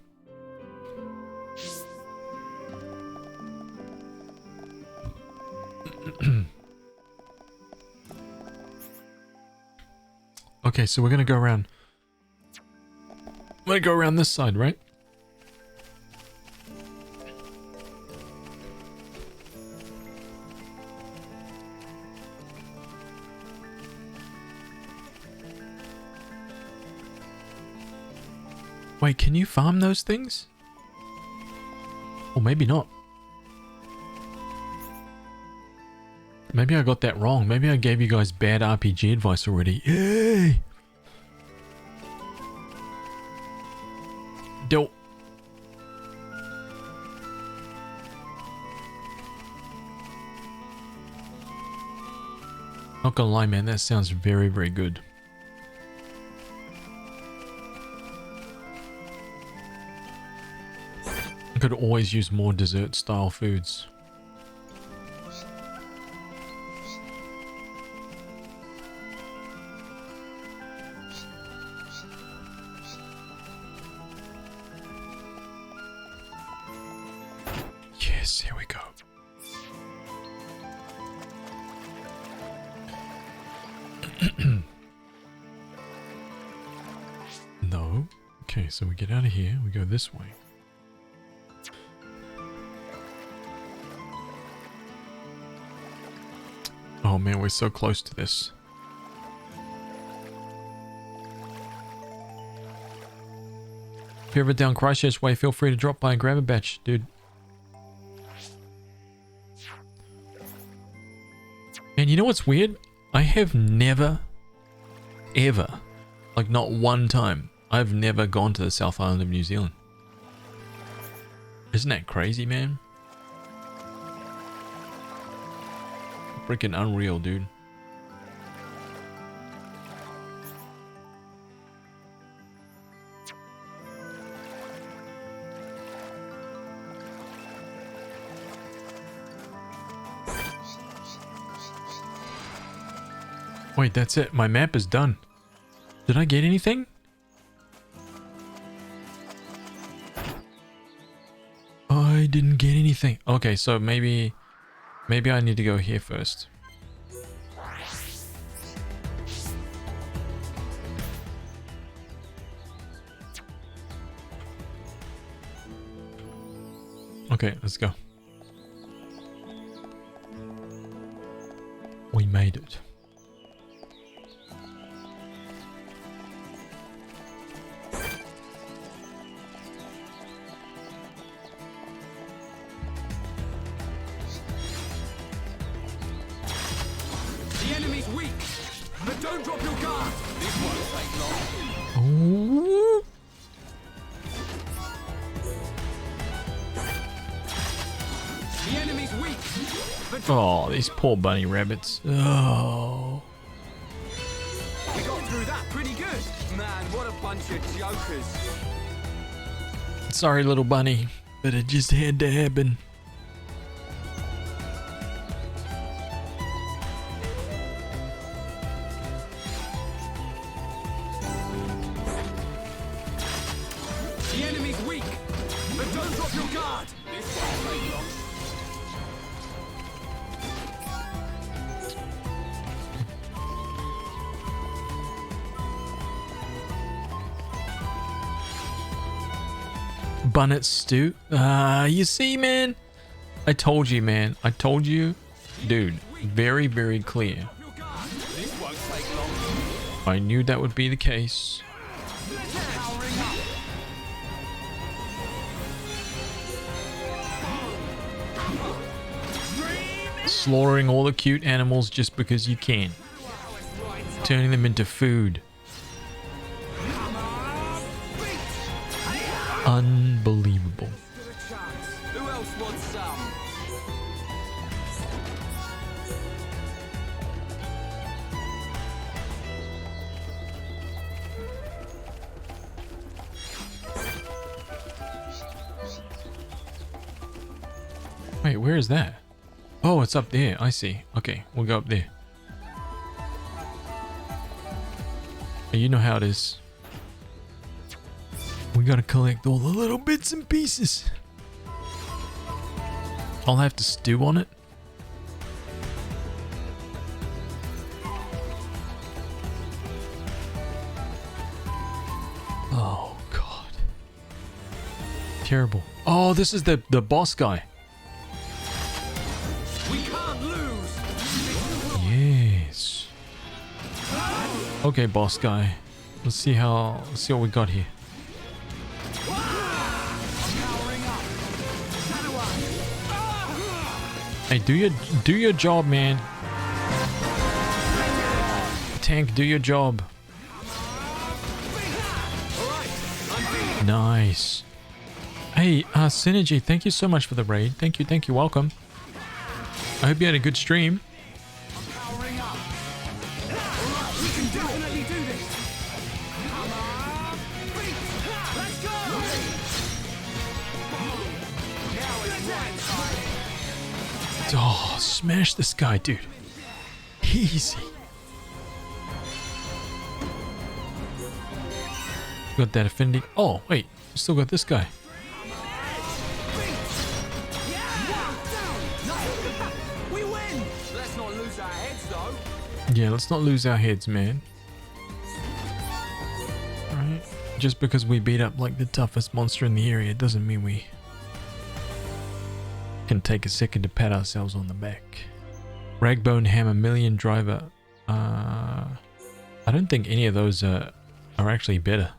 Okay, so we're gonna go around. I'm gonna go around this side, right? Wait, can you farm those things? Or maybe not. Maybe I got that wrong. Maybe I gave you guys bad RPG advice already. Yay! Don't. Not gonna lie, man, that sounds very, very good. I could always use more dessert style foods. Yes, here we go. No. Okay, so we get out of here. We go this way. Oh man, we're so close to this. If you're ever down Christchurch way, feel free to drop by and grab a batch, dude. And you know what's weird? I have never, ever, like not one time, I've never gone to the South Island of New Zealand. Isn't that crazy, man? Freaking unreal, dude. Wait, that's it. My map is done. Did I get anything? I didn't get anything. Okay, so maybe I need to go here first. Okay, let's go. We made it. Oh, these poor bunny rabbits. Oh. We got through that pretty good. Man, what a bunch of jokers. Sorry, little bunny, but it just had to happen. The enemy's weak, but don't drop your guard. This won't take long. Bunnet stew. You see, man? I told you, man. I told you. Dude, very, very clear. I knew that would be the case. Slaughtering all the cute animals just because you can. Turning them into food. Unbelievable. Who else wants some? Wait, where is that? Oh, it's up there. I see. Okay, we'll go up there. You know how it is. We gotta collect all the little bits and pieces. I'll have to stew on it. Terrible. Oh, this is the boss guy. We can't lose. Yes. Okay, boss guy. Let's see what we got here. Hey, do your job, man. Tank, do your job. Nice. Hey, Synergy, thank you so much for the raid. Thank you, welcome. I hope you had a good stream. Oh, smash this guy, dude. Easy. Got that affinity. Oh, wait. Still got this guy. We win. Let's not lose our heads, though. Yeah, let's not lose our heads, man. Alright. Just because we beat up like the toughest monster in the area doesn't mean we can take a second to pat ourselves on the back. Ragbone Hammer, Million Driver. I don't think any of those are actually better.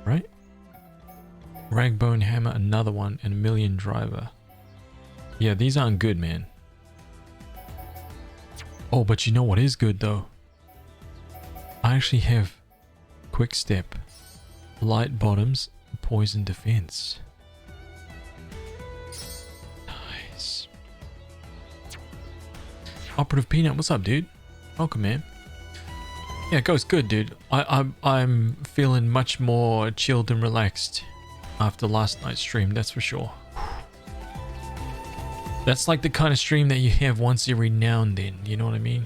Right? Ragbone Hammer, another one, and Million Driver. Yeah, these aren't good, man. Oh, but you know what is good, though? I actually have Quick Step, Light Bottoms, Poison Defense. Nice. Operative Peanut, what's up, dude? Welcome, man. Yeah, it goes good, dude. I'm feeling much more chilled and relaxed after last night's stream, that's for sure. That's like the kind of stream that you have once every now and then, you know what I mean?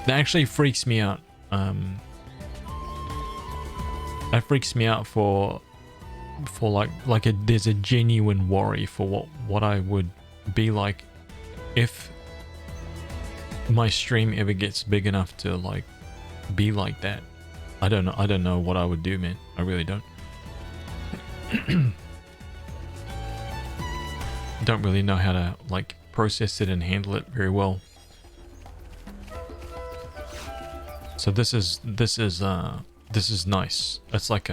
That actually freaks me out. That freaks me out for there's a genuine worry for what I would be like if my stream ever gets big enough to like be like that. I don't know what I would do, man. I really don't. Don't really know how to like process it and handle it very well. So this is nice. It's like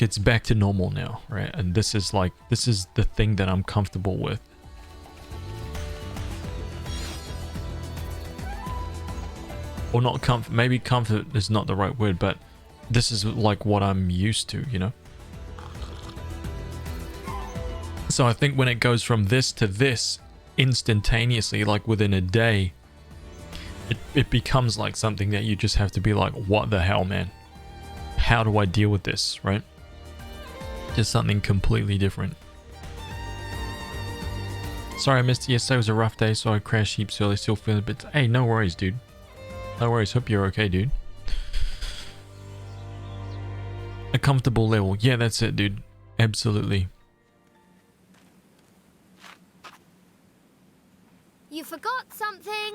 it's back to normal now, right? And this is the thing that I'm comfortable with. Or not comfort, maybe comfort is not the right word, but this is like what I'm used to, you know? So I think when it goes from this to this instantaneously, like within a day, it becomes like something that you just have to be like, what the hell, man? How do I deal with this, right? Just something completely different. Sorry I missed it. Yesterday was a rough day, so I crashed heaps early. Still feeling a bit... Hey, no worries, dude. No worries. Hope you're okay, dude. A comfortable level. Yeah, that's it, dude. Absolutely. You forgot something.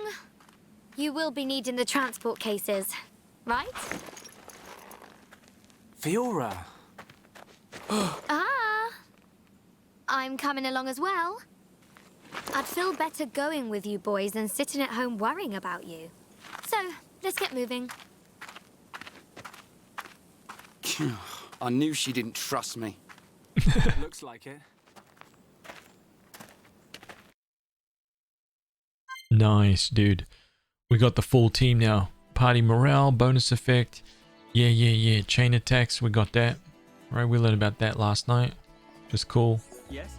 You will be needing the transport cases, right? Fiora. I'm coming along as well. I'd feel better going with you boys than sitting at home worrying about you. So, let's get moving. I knew she didn't trust me. Looks like it. Nice, dude. We got the full team now. Party morale, bonus effect. Yeah. Chain attacks, we got that. Right, we learned about that last night. Just cool. Yes.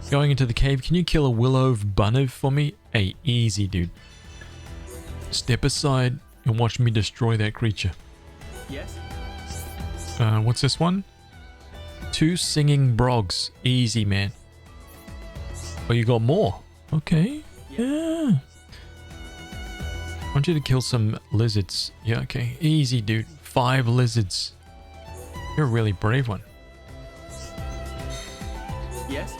Going into the cave, can you kill a Willow Bunniv for me? Hey, easy, dude. Step aside and watch me destroy that creature. Yes. What's this one? 2 singing brogs. Easy, man. Oh, you got more. Okay. Yeah. I want you to kill some lizards. Yeah, okay. Easy, dude. 5 lizards. You're a really brave one. Yes.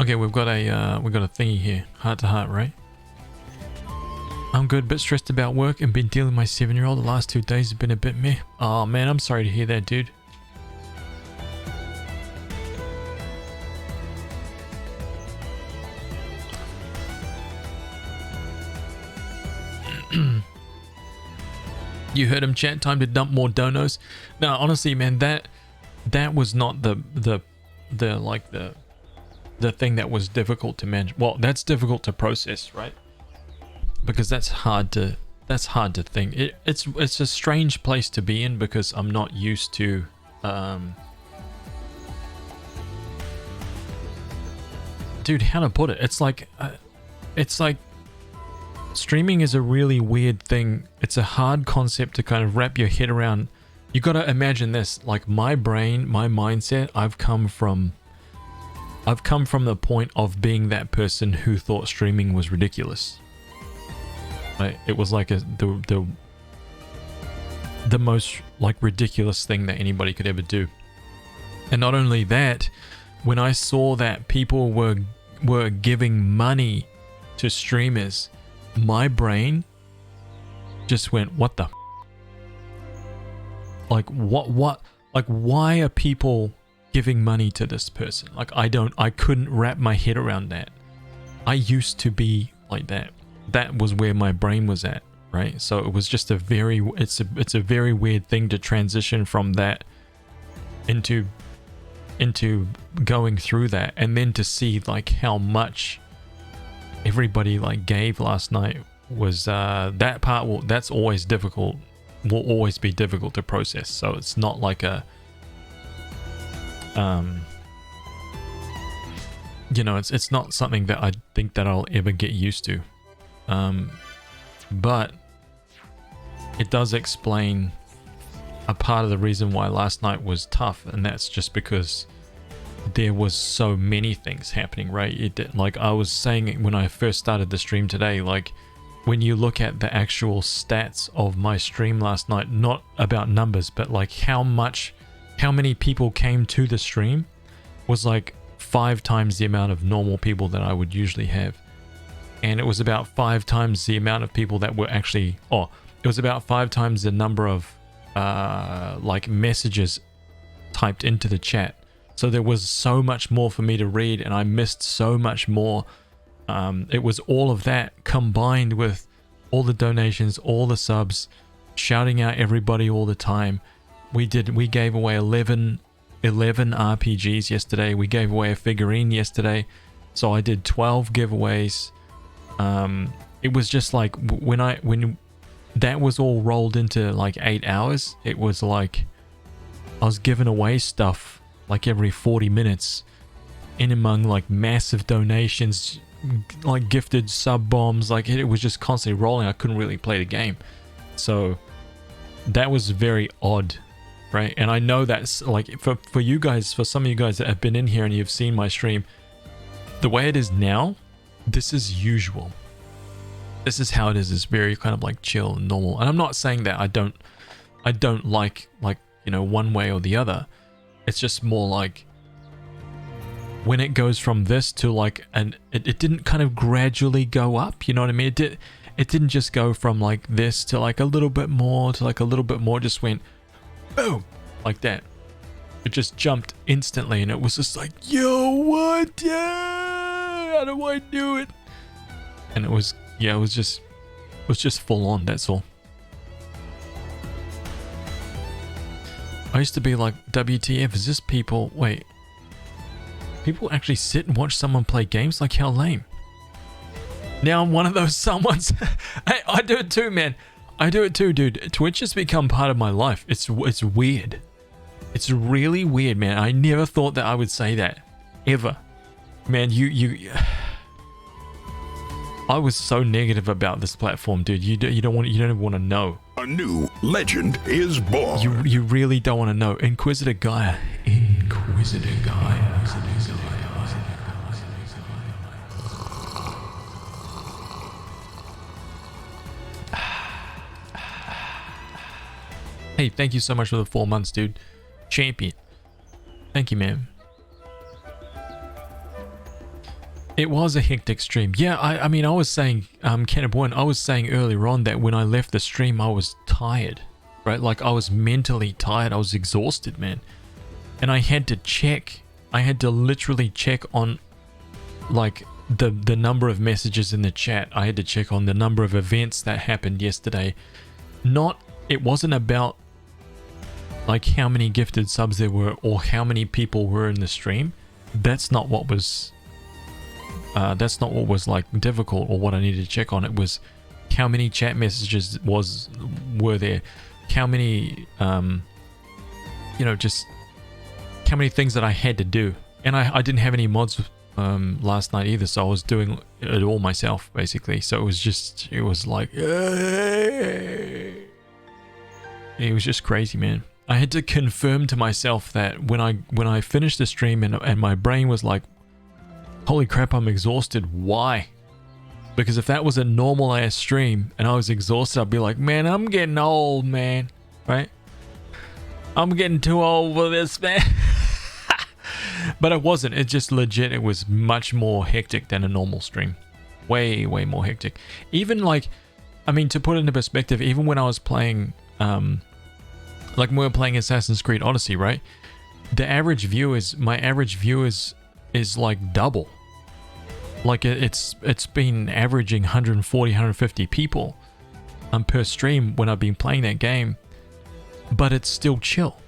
Okay, we've got a thingy here. Heart to heart, right? I'm good, but stressed about work and been dealing with my 7-year-old. The last 2 days have been a bit meh. Oh man, I'm sorry to hear that, dude. You heard him chat. Time to dump more donos. No, honestly, man, that was not the thing that was difficult to manage. Well, that's difficult to process, right? Because that's hard to think. It's a strange place to be in because I'm not used to dude, how to put it? It's like streaming is a really weird thing. It's a hard concept to kind of wrap your head around. You got to imagine this, like my brain, my mindset, I've come from the point of being that person who thought streaming was ridiculous. Right? It was like the most like ridiculous thing that anybody could ever do. And not only that, when I saw that people were giving money to streamers, my brain just went, what the like what like why are people giving money to this person? Like I couldn't wrap my head around that. I used to be like that. That was where my brain was at, right? So it was just it's a very weird thing to transition from that into going through that, and then to see like how much everybody like gave last night was that part. That's always difficult, will always be difficult to process. So it's not like a it's not something that I think that I'll ever get used to. But it does explain a part of the reason why last night was tough, and that's just because there was so many things happening, right? Like I was saying when I first started the stream today, like when you look at the actual stats of my stream last night, not about numbers, but like how many people came to the stream was like 5 times the amount of normal people that I would usually have. And it was about 5 times the amount of people that were actually, it was about 5 times the number of like messages typed into the chat. So there was so much more for me to read, and I missed so much more. It was all of that combined with all the donations, all the subs, shouting out everybody all the time. We gave away 11 RPGs yesterday. We gave away a figurine yesterday. So I did 12 giveaways. It was just like when that was all rolled into like 8 hours, it was like I was giving away stuff like every 40 minutes in among like massive donations, like gifted sub bombs. Like it was just constantly rolling. I couldn't really play the game. So that was very odd, right? And I know that's like for you guys, for some of you guys that have been in here and you've seen my stream, the way it is now, this is usual. This is how it is. It's very kind of like chill and normal. And I'm not saying that I don't like one way or the other. It's just more like when it goes from this to like, and it didn't kind of gradually go up, you know what I mean? It didn't just go from like this to like a little bit more to like a little bit more, just went boom, like that. It just jumped instantly, and it was just like, yo, what? Yeah, how do I do it? And it was just full on, that's all. I used to be like, WTF, is this people actually sit and watch someone play games? Like, how lame. Now I'm one of those someones. Hey, I do it too, man. I do it too, dude. Twitch has become part of my life. It's weird. It's really weird, man. I never thought that I would say that. Ever. Man, I was so negative about this platform, dude. You don't even want to know. A new legend is born. You really don't want to know. Inquisitor Gaia. Hey, thank you so much for the 4 months, dude. Champion. Thank you, man. It was a hectic stream. Yeah, I mean, I was saying, Kenneth Boyne, I was saying earlier on that when I left the stream, I was tired, right? Like, I was mentally tired. I was exhausted, man. And I had to check. I had to literally check on, like, the number of messages in the chat. I had to check on the number of events that happened yesterday. It wasn't about, like, how many gifted subs there were or how many people were in the stream. That's not what was... that's not what was like difficult or what I needed to check on. It was how many chat messages were there, how many just how many things that I had to do. And I didn't have any mods last night either, so I was doing it all myself basically. So it was just it was just crazy, man. I had to confirm to myself that when I finished the stream and my brain was like, holy crap, I'm exhausted. Why? Because if that was a normal ass stream and I was exhausted, I'd be like, man, I'm getting old, man. Right? I'm getting too old for this, man. But it wasn't. It just legit, it was much more hectic than a normal stream. Way, way more hectic. Even like, I mean, to put it into perspective, even when I was playing, like when we were playing Assassin's Creed Odyssey, right? My average view is like double. Like it's been averaging 140, 150 people per stream when I've been playing that game, but it's still chill.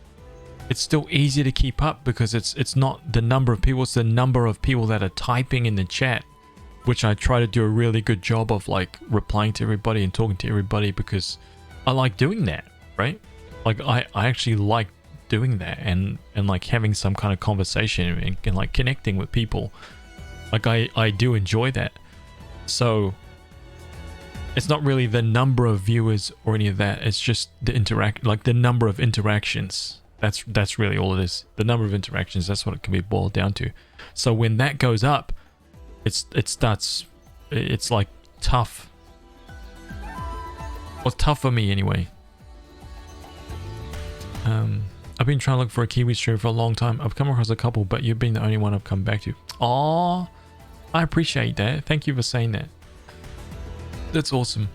It's still easy to keep up because it's not the number of people, it's the number of people that are typing in the chat, which I try to do a really good job of, like replying to everybody and talking to everybody because I like doing that, right? Like I actually like doing that and like having some kind of conversation and like connecting with people. Like I do enjoy that. So it's not really the number of viewers or any of that. It's just the number of interactions. That's really all it is. The number of interactions, that's what it can be boiled down to. So when that goes up, it's like tough. Well, tough for me anyway. I've been trying to look for a Kiwi stream for a long time. I've come across a couple, but you've been the only one I've come back to. Aww, I appreciate that. Thank you for saying that. That's awesome.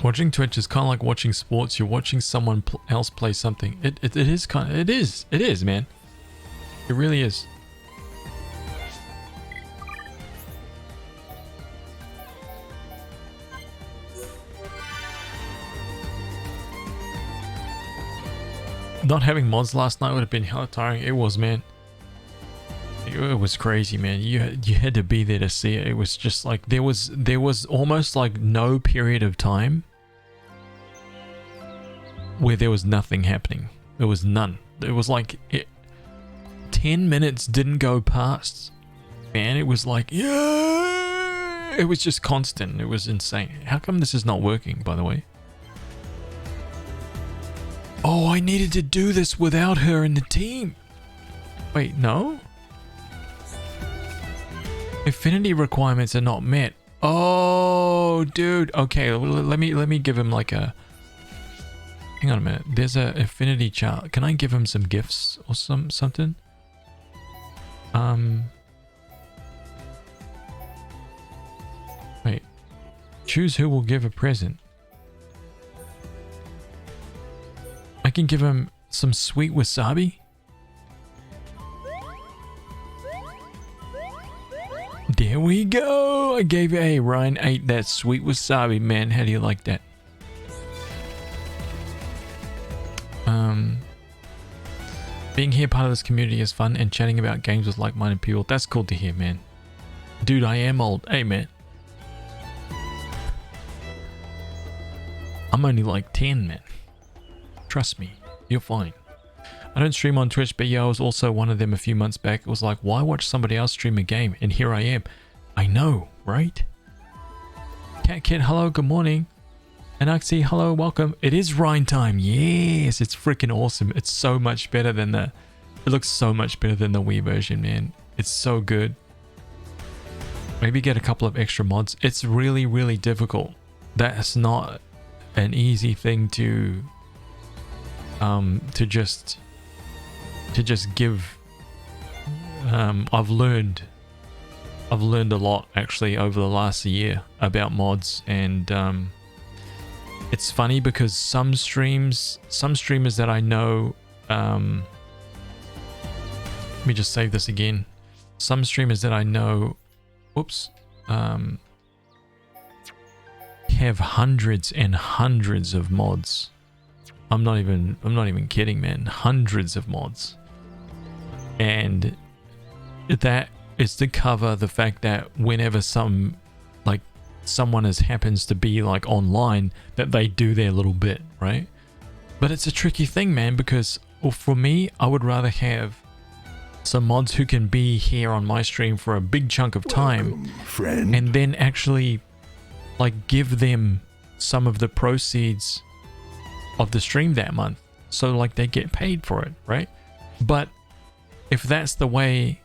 Watching Twitch is kind of like watching sports. You're watching someone else play something. It is, man. It really is. Not having mods last night would have been hella tiring. It was, man. It was crazy, man. You had to be there to see it. It was just like there was almost like no period of time where there was nothing happening. There was none. It was like 10 minutes didn't go past. Man, it was like, yeah. It was just constant. It was insane. How come this is not working, by the way? Oh, I needed to do this without her in the team. Wait, no? Affinity requirements are not met. Oh, dude. Okay, let me give him like a... Hang on a minute. There's a affinity chart. Can I give him some gifts or something? Wait. Choose who will give a present. I can give him some sweet wasabi. There we go. I gave it. Hey, Ryan ate that sweet wasabi, man. How do you like that? Being here part of this community is fun and chatting about games with like-minded people. That's cool to hear, man. Dude, I am old. Hey, man. I'm only like 10, man. Trust me, you're fine. I don't stream on Twitch, but yeah, I was also one of them a few months back. It was like, why watch somebody else stream a game? And here I am. I know, right? Cat Kid, hello, good morning. Anaxi, hello, welcome. It is Rhine time. Yes, it's freaking awesome. It's so much better than it looks so much better than the Wii version, man. It's so good. Maybe get a couple of extra mods. It's really, really difficult. That's not an easy thing to just give. I've learned I've learned a lot actually over the last year about mods, and it's funny because some streamers that I know, let me just save this again. Some streamers that I know, whoops, have hundreds and hundreds of mods. I'm not even kidding, man. Hundreds of mods. And that is to cover the fact that whenever someone happens to be like online, that they do their little bit, right? But it's a tricky thing, man, because for me, I would rather have some mods who can be here on my stream for a big chunk of time, friend. And then actually like give them some of the proceeds of the stream that month, so like they get paid for it, right? But if that's the way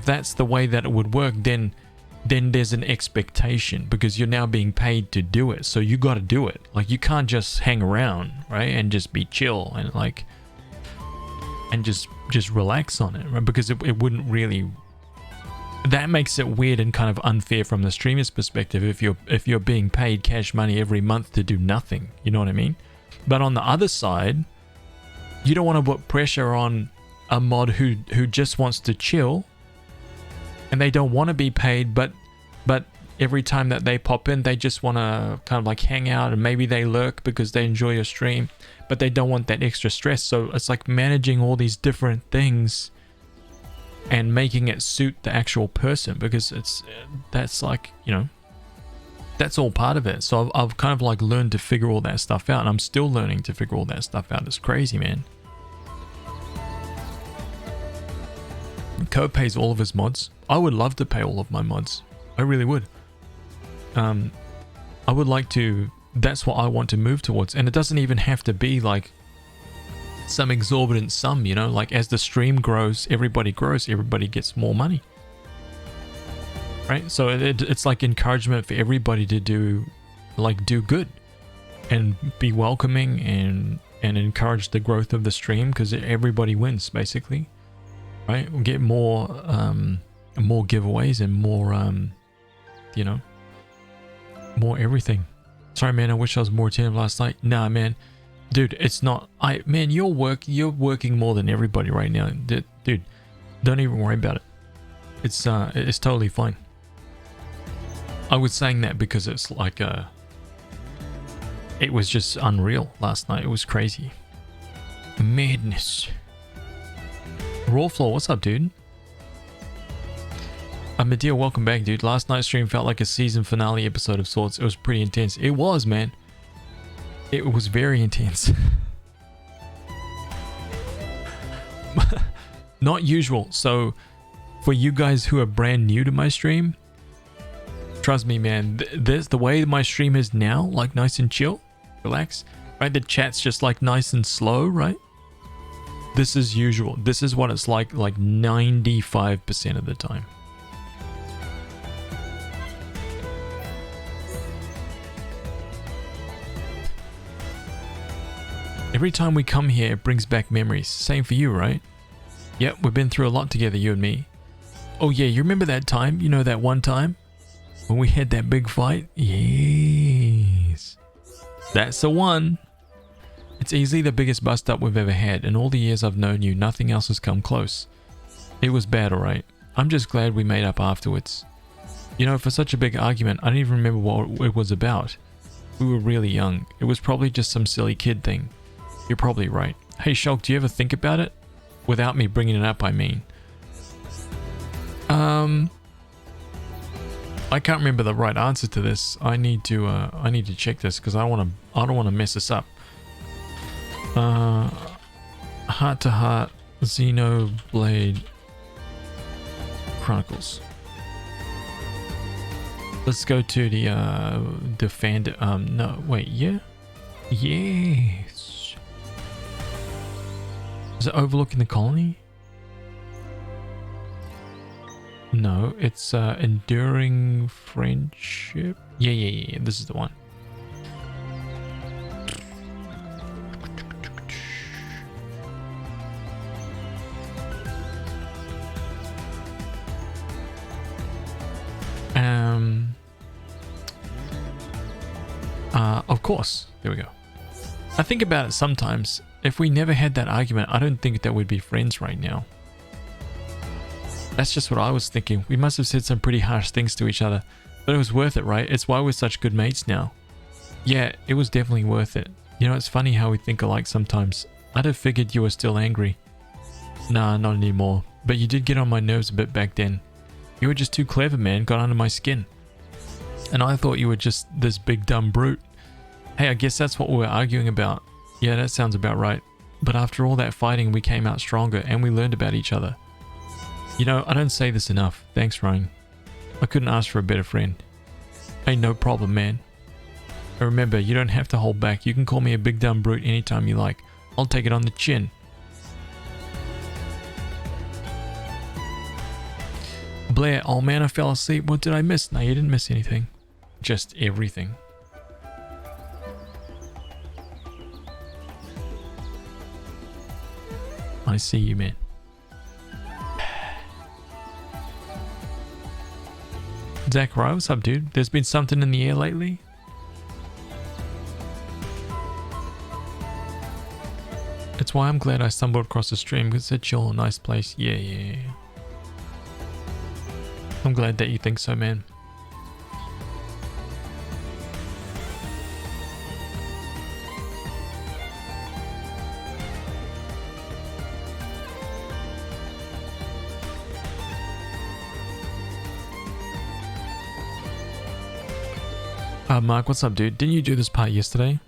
that it would work, then there's an expectation, because you're now being paid to do it, so you got to do it. Like, you can't just hang around, right, and just be chill and like and just relax on it, right? Because it wouldn't really, that makes it weird and kind of unfair from the streamer's perspective if you're being paid cash money every month to do nothing, you know what I mean? But on the other side, you don't want to put pressure on a mod who just wants to chill and they don't want to be paid, but every time that they pop in, they just want to kind of like hang out, and maybe they lurk because they enjoy your stream, but they don't want that extra stress. So it's like managing all these different things and making it suit the actual person, because that's like, you know, that's all part of it. So I've kind of like learned to figure all that stuff out, and I'm still learning to figure all that stuff out. It's crazy, man. Co pays all of his mods. I would love to pay all of my mods. I really would. I would like to, that's what I want to move towards. And it doesn't even have to be like some exorbitant sum, you know, like as the stream grows, everybody gets more money. Right? So it's like encouragement for everybody to do good and be welcoming and encourage the growth of the stream, because everybody wins basically. Right? We'll get more giveaways and more you know, more everything. Sorry, man, I wish I was more attentive last night. Nah, man. Dude, it's not. Man, you're working more than everybody right now. Dude, don't even worry about it. It's totally fine. I was saying that because it's like it was just unreal last night. It was crazy. Madness. Raw Floor, what's up, dude? Medea, welcome back, dude. Last night's stream felt like a season finale episode of sorts. It was pretty intense. It was, man. It was very intense. Not usual. So, for you guys who are brand new to my stream, trust me, man, the way my stream is now, like nice and chill, relax, right? The chat's just like nice and slow, right? This is usual. This is what it's like 95% of the time. Every time we come here, it brings back memories. Same for you, right? Yep, we've been through a lot together, you and me. Oh yeah, you remember that time? You know, that one time? When we had that big fight? Yes. That's the one. It's easily the biggest bust up we've ever had. In all the years I've known you, nothing else has come close. It was bad, alright. I'm just glad we made up afterwards. You know, for such a big argument, I don't even remember what it was about. We were really young. It was probably just some silly kid thing. You're probably right. Hey Shulk, do you ever think about it? Without me bringing it up, I mean. I can't remember the right answer to this. I need to check this because I don't want to mess this up. Heart to Heart Xenoblade Chronicles. Let's go to the fan. No, wait, yeah, yes. Is it overlooking the colony? No, it's enduring friendship. Yeah. This is the one. Of course. There we go. I think about it sometimes. If we never had that argument, I don't think that we'd be friends right now. That's just what I was thinking. We must have said some pretty harsh things to each other. But it was worth it, right? It's why we're such good mates now. Yeah, it was definitely worth it. You know, it's funny how we think alike sometimes. I'd have figured you were still angry. Nah, not anymore. But you did get on my nerves a bit back then. You were just too clever, man. Got under my skin. And I thought you were just this big dumb brute. Hey, I guess that's what we were arguing about. Yeah, that sounds about right. But after all that fighting, we came out stronger and we learned about each other. You know, I don't say this enough. Thanks, Ryan. I couldn't ask for a better friend. Hey, no problem, man. And remember, you don't have to hold back. You can call me a big dumb brute anytime you like. I'll take it on the chin. Blair, oh man, I fell asleep. What did I miss? No, you didn't miss anything. Just everything. I see you, man. Zachariah, what's up, dude? There's been something in the air lately? It's why I'm glad I stumbled across the stream, because it's a chill, nice place. Yeah. I'm glad that you think so, man. Mark, what's up, dude? Didn't you do this part yesterday?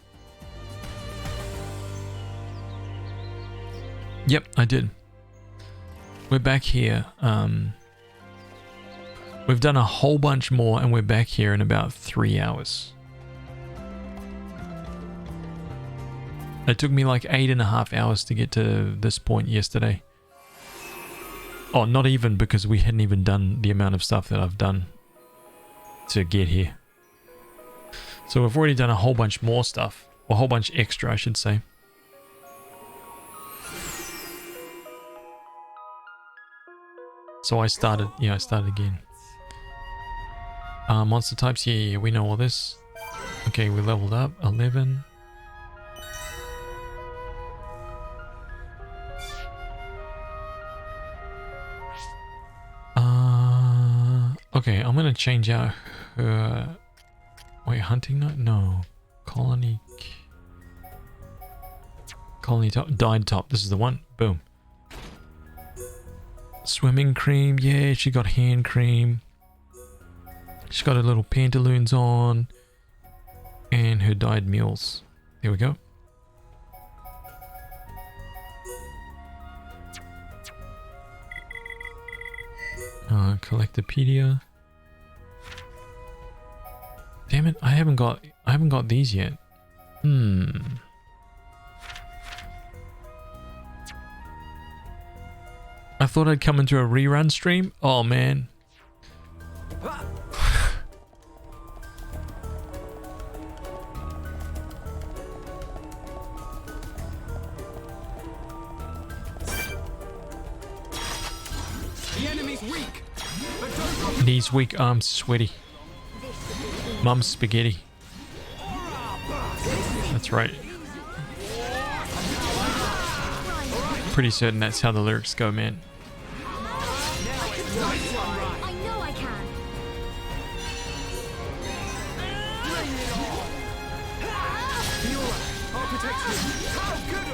Yep, I did. We're back here. We've done a whole bunch more and we're back here in about 3 hours. It took me like 8.5 hours to get to this point yesterday. Oh, not even, because we hadn't even done the amount of stuff that I've done to get here. So we've already done a whole bunch more stuff. Or a whole bunch extra, I should say. So I started again. Monster types, yeah, we know all this. Okay, we leveled up, 11. Okay, I'm gonna change out her... Wait, hunting nut? No. Colony top, dyed top, this is the one. Boom. Swimming cream, yeah, she got hand cream. She's got her little pantaloons on. And her dyed meals. There we go. Collectopedia. Damn it, I haven't got these yet. I thought I'd come into a rerun stream. Oh man. The enemy's weak. But don't drop Knees weak, arms sweaty. Mum's spaghetti. That's right. Pretty certain that's how the lyrics go, man. I know I can. I'll protect you. How good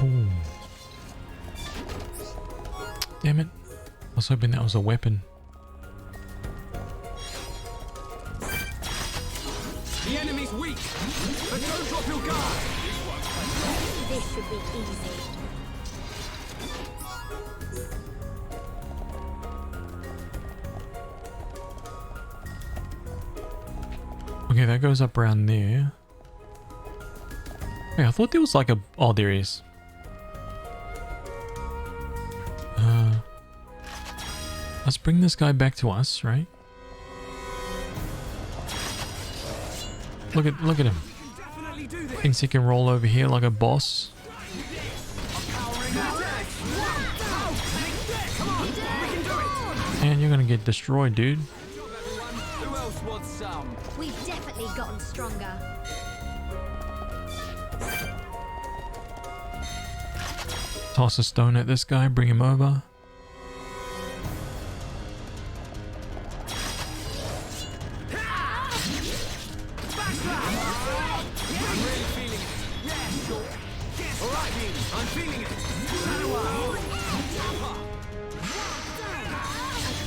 Ooh. Damn it. I was hoping that was a weapon. The enemy's weak, but don't drop your guard. This should be easy. Okay, that goes up around there. Hey, I thought there was like a... Oh, there he is. Let's bring this guy back to us, right? Look at him. Thinks he can roll over here like a boss. And you're gonna get destroyed, dude. want some. We've definitely gotten stronger. Toss a stone at this guy, bring him over.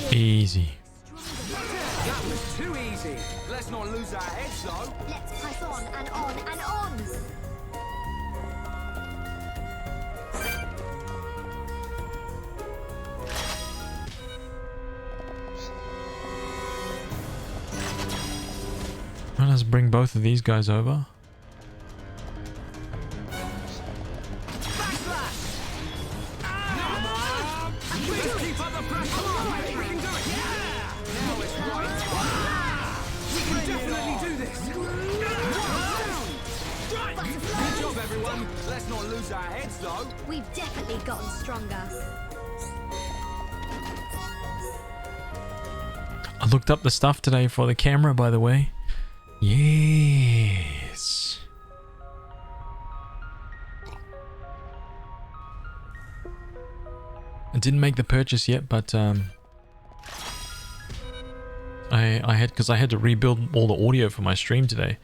Easy. That was too easy. Let's not lose our heads, though. Let's press on and on and on. Well, let's bring both of these guys over. Let's not lose our heads, though. We've definitely gotten stronger. I looked up the stuff today for the camera, by the way. Yes. I didn't make the purchase yet, but I had to rebuild all the audio for my stream today.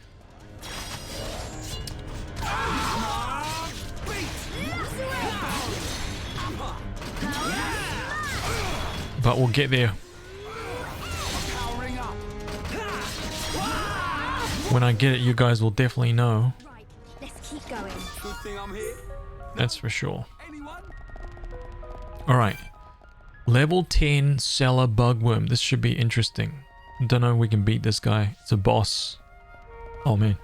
But we'll get there. When I get it, you guys will definitely know. Right, let's keep going. Good thing I'm here. That's for sure. Anyone? Alright. Level 10 Cellar Bugworm. This should be interesting. Don't know if we can beat this guy. It's a boss. Oh man.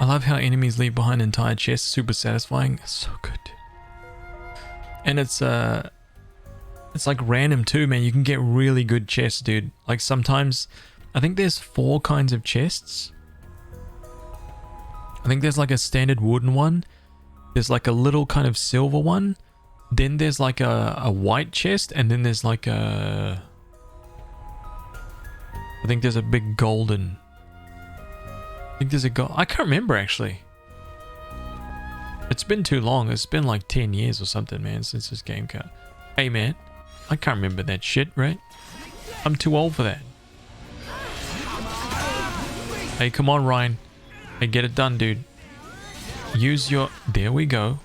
I love how enemies leave behind entire chests. Super satisfying. So good. And it's like random too, man. You can get really good chests, dude. Like sometimes, I think there's 4 kinds of chests. I think there's like a standard wooden one. There's like a little kind of silver one. Then there's like a white chest, and then there's like a... I think there's a big golden... I think there's a gold... I can't remember actually. It's been too long. It's been like 10 years or something, man, since this game came out. Hey, man. I can't remember that shit, right? I'm too old for that. Hey, come on, Ryan. Hey, get it done, dude. Use your... There we go.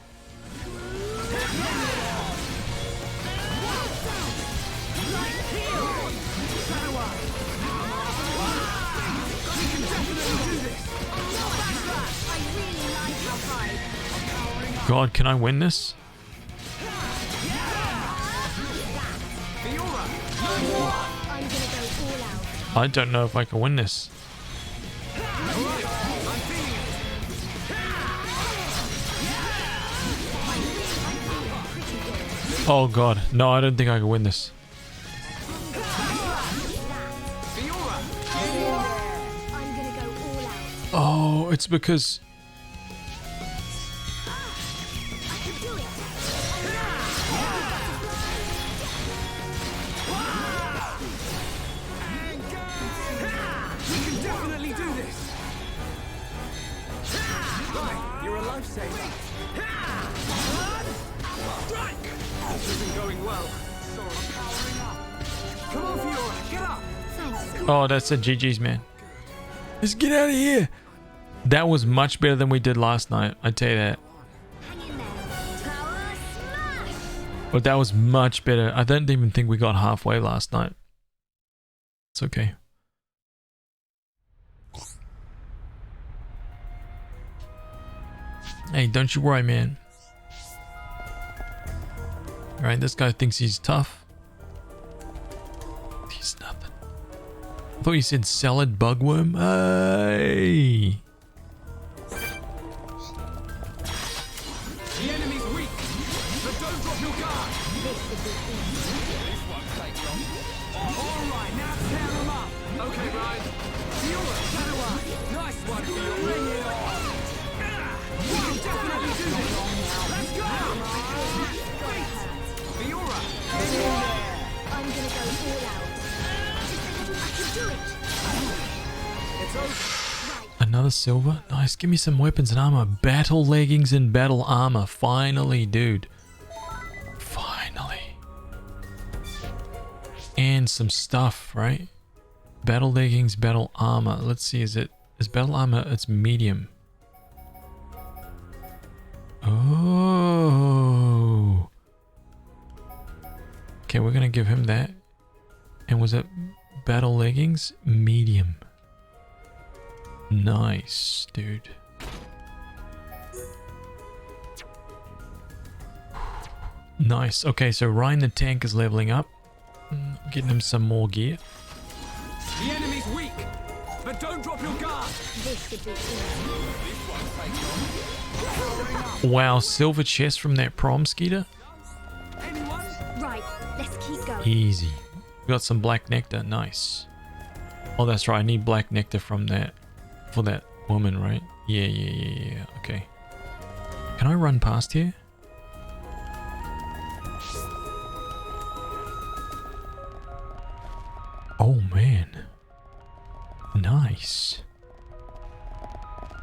God, can I win this? I don't know if I can win this. Oh God, no, I don't think I can win this. Oh, it's because... Oh, that's a GG's, man. Let's get out of here. That was much better than we did last night. I tell you that. But that was much better. I don't even think we got halfway last night. It's okay. Hey, don't you worry, man. Alright, this guy thinks he's tough. He's nothing. I thought you said salad bugworm. Hey! The enemy's weak, but don't drop your guard. This won't take long. Alright, now tear them up. Okay, Ryan. Fiora, Shadoweye. Nice one, Fiora. Bring it on. definitely do this. Let's go! Be alright. I'm gonna go all out. I can do it. It's over. Another silver? Nice. Give me some weapons and armor. Battle leggings and battle armor. Finally, dude. Finally. And some stuff, right? Battle leggings, battle armor. Let's see, is battle armor? It's medium. Oh. Okay, we're gonna give him that. And was it battle leggings? Medium. Nice, dude. Nice. Okay, so Ryan the tank is leveling up. Getting him some more gear. The enemy's weak, but don't drop your guard. This should be easy. Wow, silver chest from that prom skeeter. Right, let's keep going. Easy. We got some black nectar. Nice. Oh, that's right. I need black nectar from that. For that woman, right? Yeah. Okay. Can I run past here? Oh, man. Nice.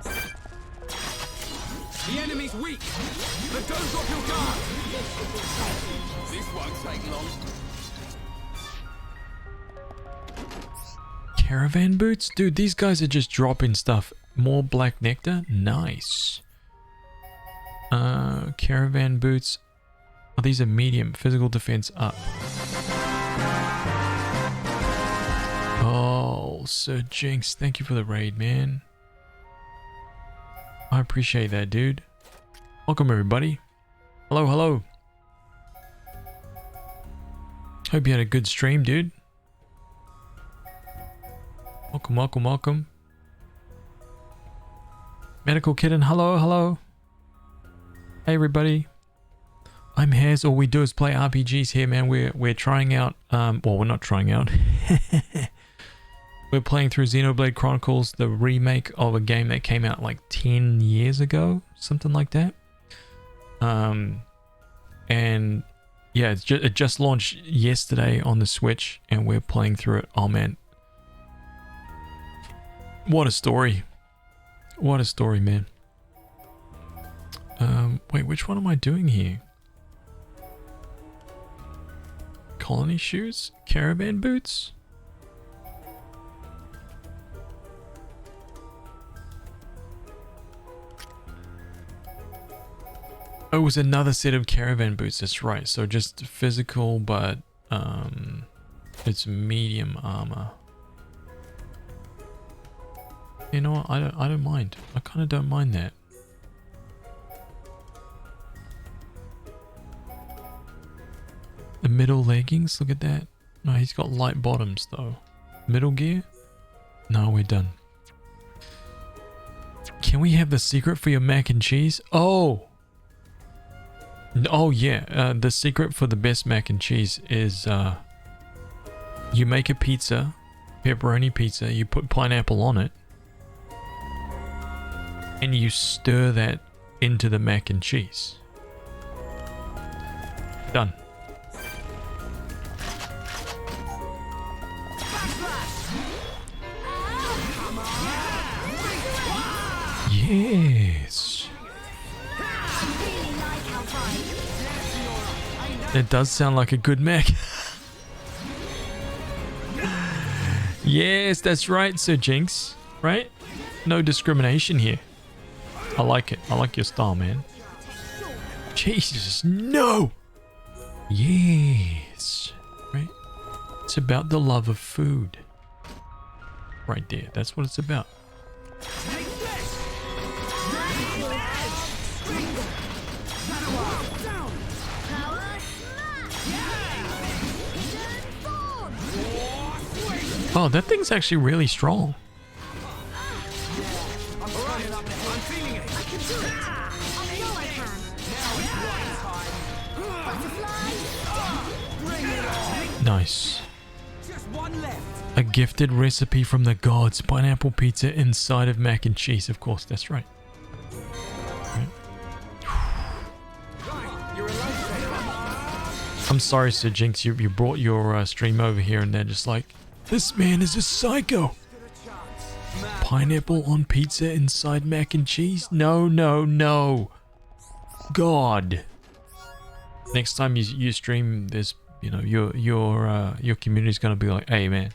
The enemy's weak, but don't drop your guard. This won't take long. Caravan boots? Dude, these guys are just dropping stuff. More black nectar? Nice. Caravan boots. Oh, these are medium. Physical defense up. Oh, Sir Jinx, thank you for the raid, man. I appreciate that, dude. Welcome, everybody. Hello. Hope you had a good stream, dude. Welcome. Medical Kitten, hello. Hey, everybody. I'm Haz. All we do is play RPGs here, man. We're trying out, well, we're not trying out. We're playing through Xenoblade Chronicles, the remake of a game that came out like 10 years ago, something like that. And yeah, it just launched yesterday on the Switch, and we're playing through it. Oh man, what a story! What a story, man. Wait, which one am I doing here? Colony shoes? Caravan boots? Oh, it was another set of caravan boots, that's right. So just physical, but it's medium armor. You know what? I don't mind. I kind of don't mind that. The middle leggings, look at that. No, he's got light bottoms though. Middle gear? No, we're done. Can we have the secret for your mac and cheese? Oh! Oh yeah, the secret for the best mac and cheese is you make a pizza, pepperoni pizza, you put pineapple on it, and you stir that into the mac and cheese. Done. Yes. It does sound like a good mech. Yes, that's right, Sir Jinx. Right? No discrimination here. I like it. I like your style, man. Jesus, no! Yes. Right? It's about the love of food. Right there. That's what it's about. Oh, that thing's actually really strong. Nice. A gifted recipe from the gods. Pineapple pizza inside of mac and cheese. Of course, that's right. I'm sorry, Sir Jinx, you brought your stream over here and they're just like, this man is a psycho. Pineapple on pizza inside mac and cheese? No, no, no. God. Next time you stream, there's, you know, your community's gonna be like, hey man.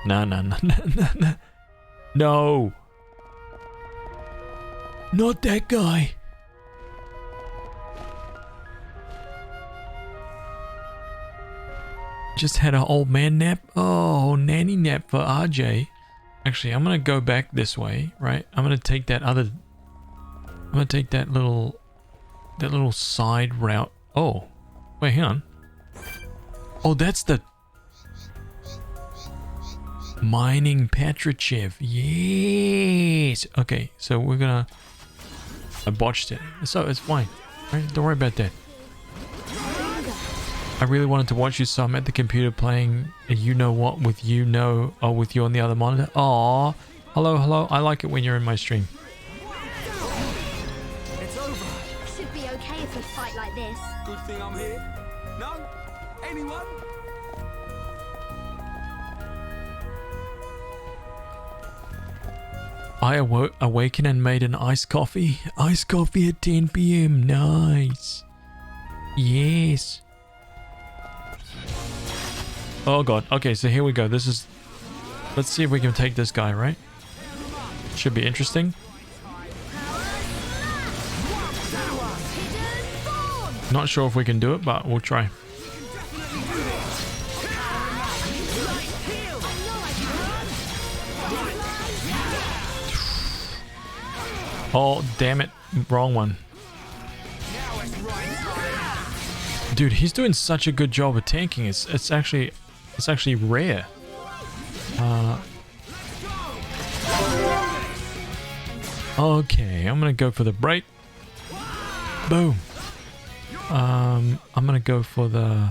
No, no, no, no, no, no. No. Not that guy. Just had an old man nap. Oh, nanny nap for RJ. Actually, I'm gonna go back this way, right? I'm gonna take that other. I'm gonna take that little side route. Oh, wait, hang on. Oh, that's the mining Patrichev. Yes. Okay, so we're gonna. I botched it, so it's fine. Right? Don't worry about that. I really wanted to watch you, so I'm at the computer playing a you know what with you with you on the other monitor. Aww. Hello, hello. I like it when you're in my stream. It's over. Should be okay if we fight like this. Good thing I'm here. No? Anyone? I awakened and made an iced coffee. Iced coffee at 10 p.m. Nice. Yes. Oh god. Okay, so here we go. This is... Let's see if we can take this guy, right? Should be interesting. Not sure if we can do it, but we'll try. Oh, damn it. Wrong one. Dude, he's doing such a good job of tanking. It's actually rare. Okay, I'm gonna go for the break. Boom. I'm gonna go for the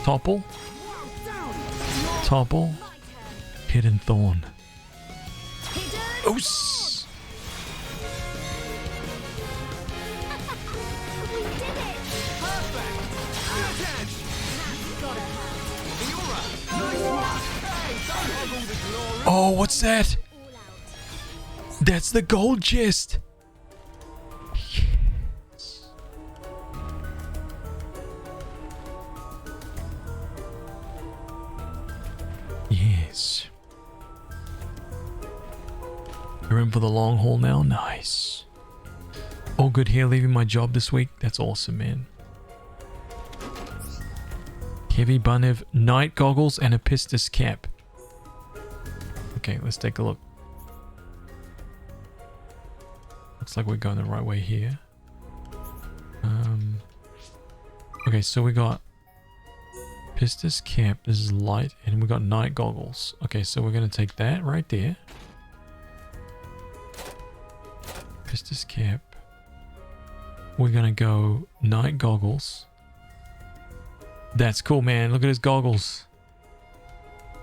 topple. Topple. Hidden Thorn. Oos! Oh, what's that? That's the gold chest. Yes. Yes. You're in for the long haul now? Nice. All good here, leaving my job this week. That's awesome, man. Heavy Bunev, night goggles, and a Pistis cap. Okay, let's take a look. Looks like we're going the right way here. Okay, so we got Pistis cap. This is light, and we got night goggles. Okay, so we're gonna take that right there. Pistis cap. We're gonna go night goggles. That's cool, man. Look at his goggles.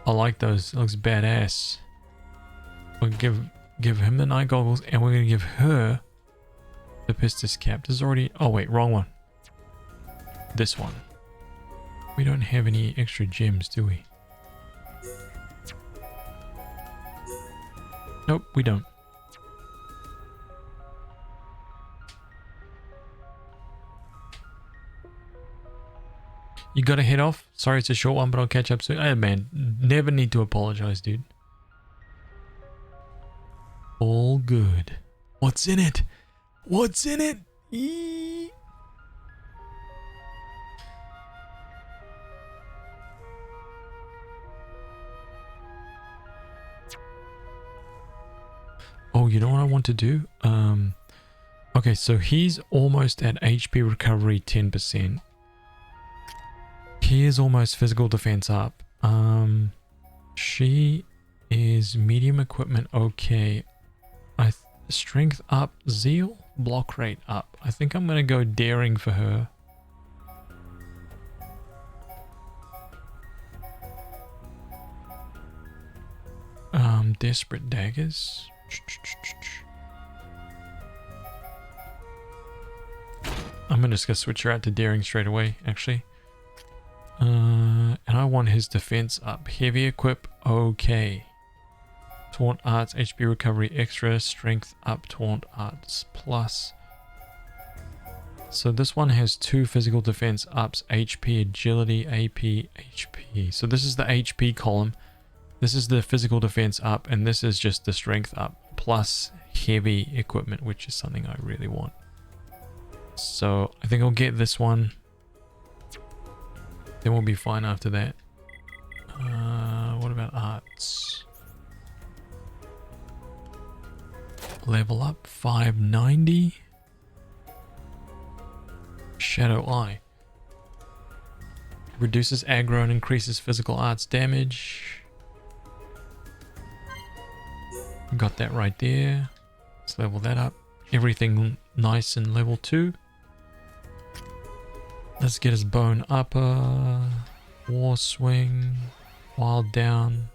I like those. It looks badass. We'll give him the night goggles, and we're gonna give her the Pistis cap. This is already... Oh wait, wrong one. This one. We don't have any extra gems, do we? Nope, we don't. You gotta head off? Sorry it's a short one, but I'll catch up soon. Hey man, never need to apologize, dude. All good. What's in it? What's in it? Eee. Oh, you know what I want to do? Okay, so he's almost at HP recovery 10%. He is almost physical defense up. She is medium equipment okay. Strength up, zeal, block rate up. I think I'm gonna go daring for her. Desperate daggers. I'm just gonna switch her out to daring straight away, actually. And I want his defense up. Heavy equip, okay. Taunt arts, HP recovery extra, strength up, taunt arts plus. So this one has 2 physical defense ups, HP, agility, AP, HP. So this is the HP column. This is the physical defense up, and this is just the strength up plus heavy equipment, which is something I really want. So I think I'll get this one. Then we'll be fine after that. What about arts? Level up 590. Shadow Eye. Reduces aggro and increases physical arts damage. Got that right there. Let's level that up. Everything nice in level 2. Let's get his bone upper. War swing. Wild down.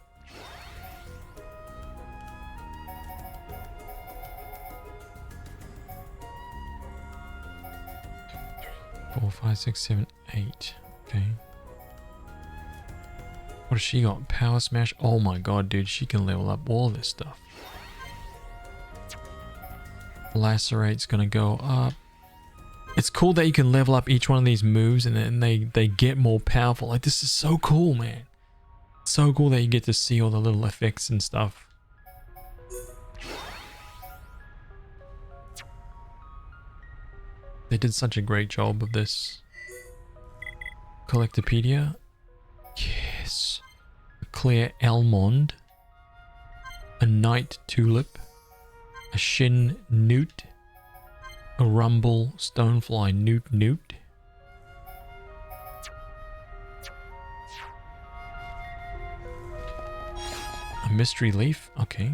Four, 5, 6, 7, 8. Okay. What has she got? Power smash. Oh my god, dude, she can level up all this stuff. Lacerate's gonna go up. It's cool that you can level up each one of these moves and then they get more powerful. Like, this is so cool, man. So cool that you get to see all the little effects and stuff. They did such a great job of this. Collectopedia. Yes. Claire Almond. A Night Tulip. A Shin Newt. A Rumble Stonefly Newt. A Mystery Leaf. Okay.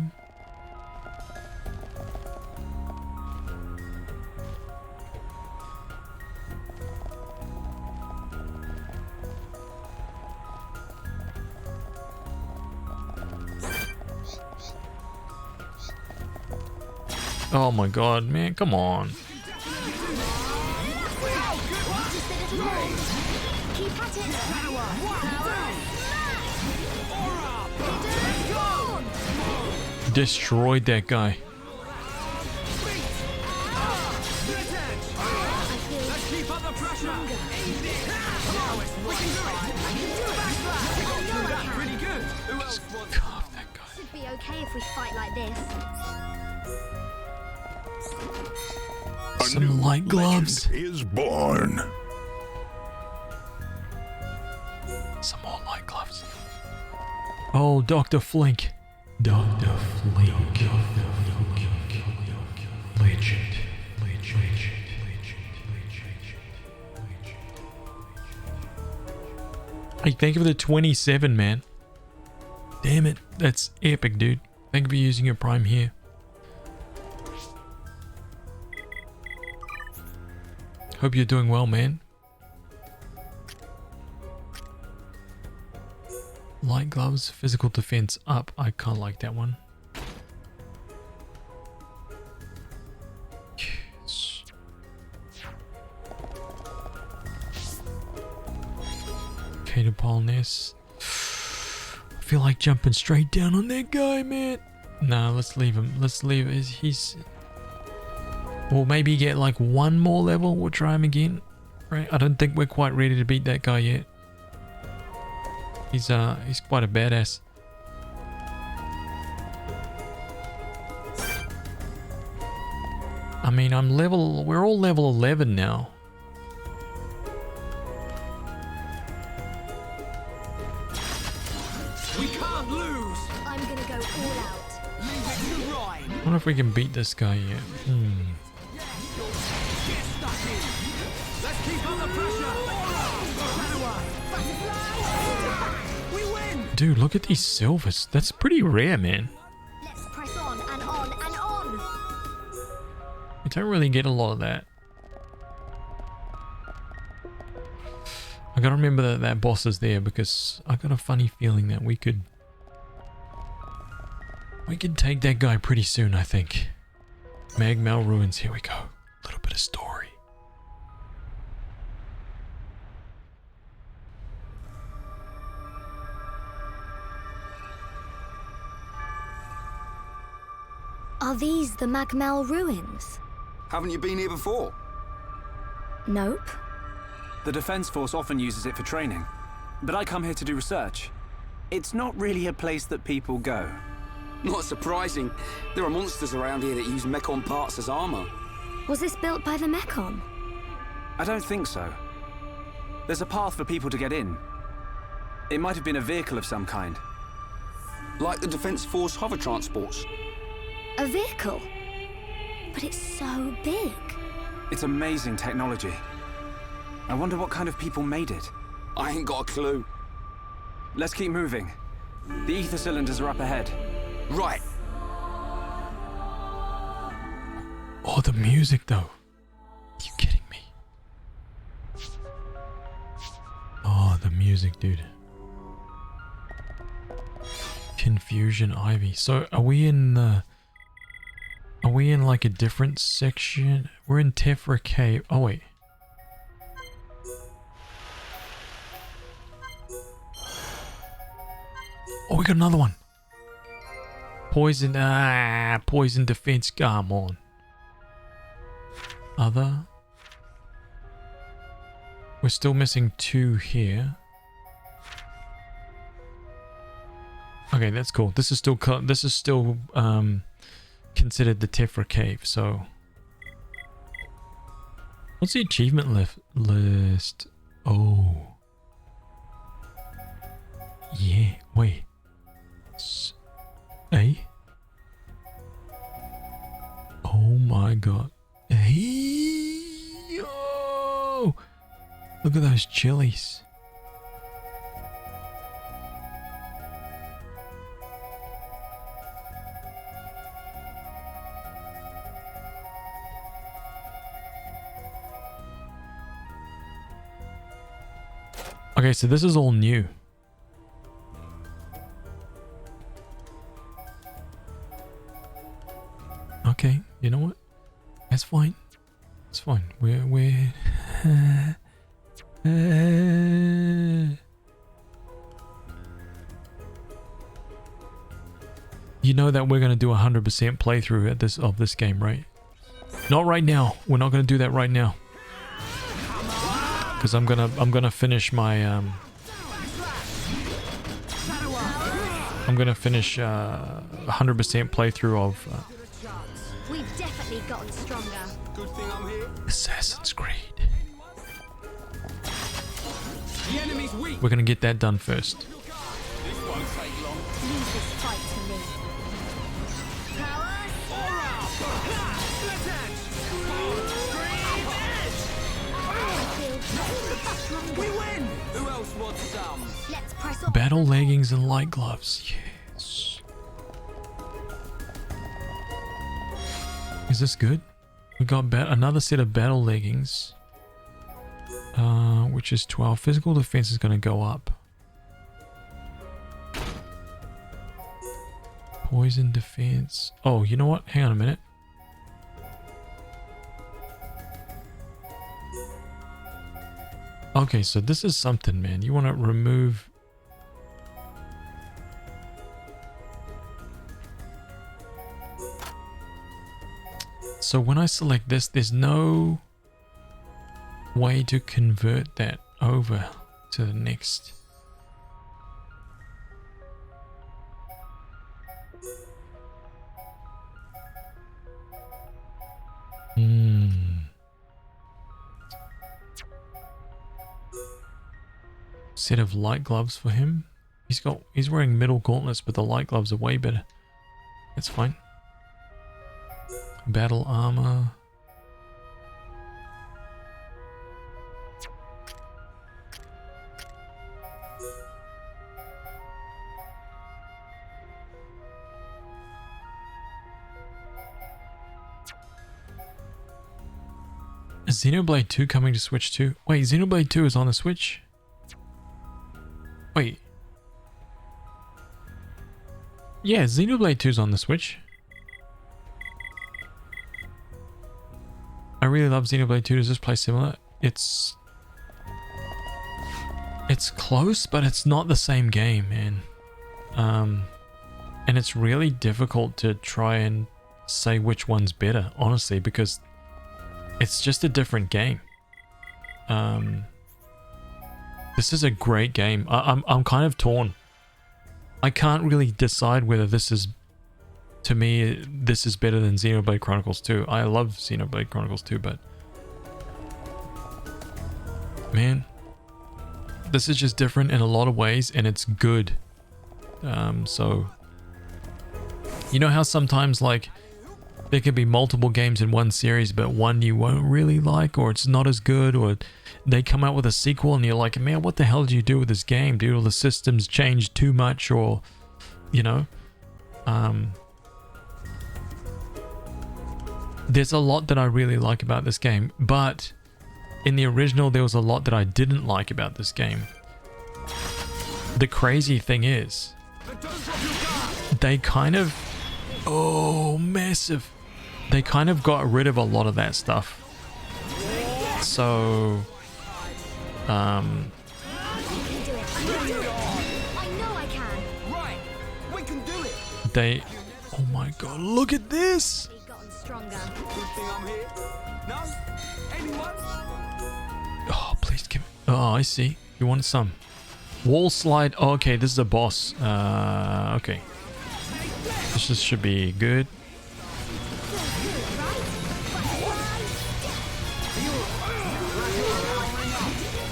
Oh my god, man, come on. Destroyed that guy. Should be okay if we fight like this. Some light gloves. Is born. Some more light gloves. Oh, Dr. Flink. Dr. Flink. Legend. Hey, thank you for the 27, man. Damn it. That's epic, dude. Thank you for using your Prime here. Hope you're doing well, man. Light gloves, physical defense up. I can't like that one. Yes. Catapult nest. I feel like jumping straight down on that guy, man. No, let's leave him. Let's leave. He's. We'll maybe get like one more level. We'll try him again. Right? I don't think we're quite ready to beat that guy yet. He's quite a badass. I mean, we're all level 11 now. We can't lose. I'm gonna go all out. Leave it to Ryan. I wonder if we can beat this guy yet. Get stuck in. Let's keep on the pressure. We win. Dude, look at these silvers. That's pretty rare, man. Let's press on and on and on. You don't really get a lot of that. I gotta remember that boss is there because I got a funny feeling that we could take that guy pretty soon, I think. Magmal Ruins, here we go. A little bit of story. Are these the Magmel ruins? Haven't you been here before? Nope. The Defense Force often uses it for training, but I come here to do research. It's not really a place that people go. Not surprising. There are monsters around here that use Mechon parts as armor. Was this built by the Mechon? I don't think so. There's a path for people to get in. It might have been a vehicle of some kind. Like the Defense Force hover transports. A vehicle? But it's so big. It's amazing technology. I wonder what kind of people made it. I ain't got a clue. Let's keep moving. The ether cylinders are up ahead. Right. Oh, the music though. Are you kidding me? Oh, the music, dude. Confusion Ivy. So are we in like a different section? We're in Tephra Cave. Oh wait. Oh, we got another one. Poison defense. Come on. Other. We're still missing 2 here. Okay, that's cool. This is still considered the Tephra Cave. So, what's the achievement list? Oh, yeah. Wait. Oh my god. Yo! Look at those chilies. Okay, so this is all new. Okay, you know what? That's fine. It's fine. We're You know that we're gonna do 100% playthrough of this game, right? Not right now. We're not gonna do that right now. Because I'm gonna finish my I'm gonna finish 100% playthrough of We've definitely gotten stronger. Good thing I'm here. Assassin's Creed. The enemy's weak. We're gonna get that done first. This won't take long. Leave this fight to me. We win! Who else wants some? Let's press on. Battle leggings and light gloves. Yes. Is this good? We got another set of battle leggings. Which is 12. Physical defense is going to go up. Poison defense. Oh, you know what? Hang on a minute. Okay, so this is something, man. You want to remove... So when I select this, there's no way to convert that over to the next. Set of light gloves for him. He's wearing metal gauntlets, but the light gloves are way better. That's fine. Battle armor. Is Xenoblade 2 coming to Switch 2? Wait, Xenoblade 2 is on the Switch? Wait. Yeah, Xenoblade 2 is on the Switch. I really love Xenoblade 2. Does this play similar? It's close, but it's not the same game, man. And it's really difficult to try and say which one's better, honestly, because it's just a different game. This is a great game. I'm kind of torn. I can't really decide whether this is, to me, this is better than Xenoblade Chronicles 2. I love Xenoblade Chronicles 2, but man, this is just different in a lot of ways, and it's good. So you know how sometimes like there can be multiple games in one series, but one you won't really like, or it's not as good, or they come out with a sequel and you're like, man, what the hell did you do with this game, dude? Or the systems changed too much, or you know, there's a lot that I really like about this game, but in the original there was a lot that I didn't like about this game. The crazy thing is, they kind of, oh, massive. They kind of got rid of a lot of that stuff. So, I know I can. Right, we can do it. they, oh my god, look at this. He's gotten stronger. Good thing I'm here. No? Anyone? Oh, please give me, oh, I see. You want some. Wall slide. Oh, okay, this is a boss. Okay. This just should be good.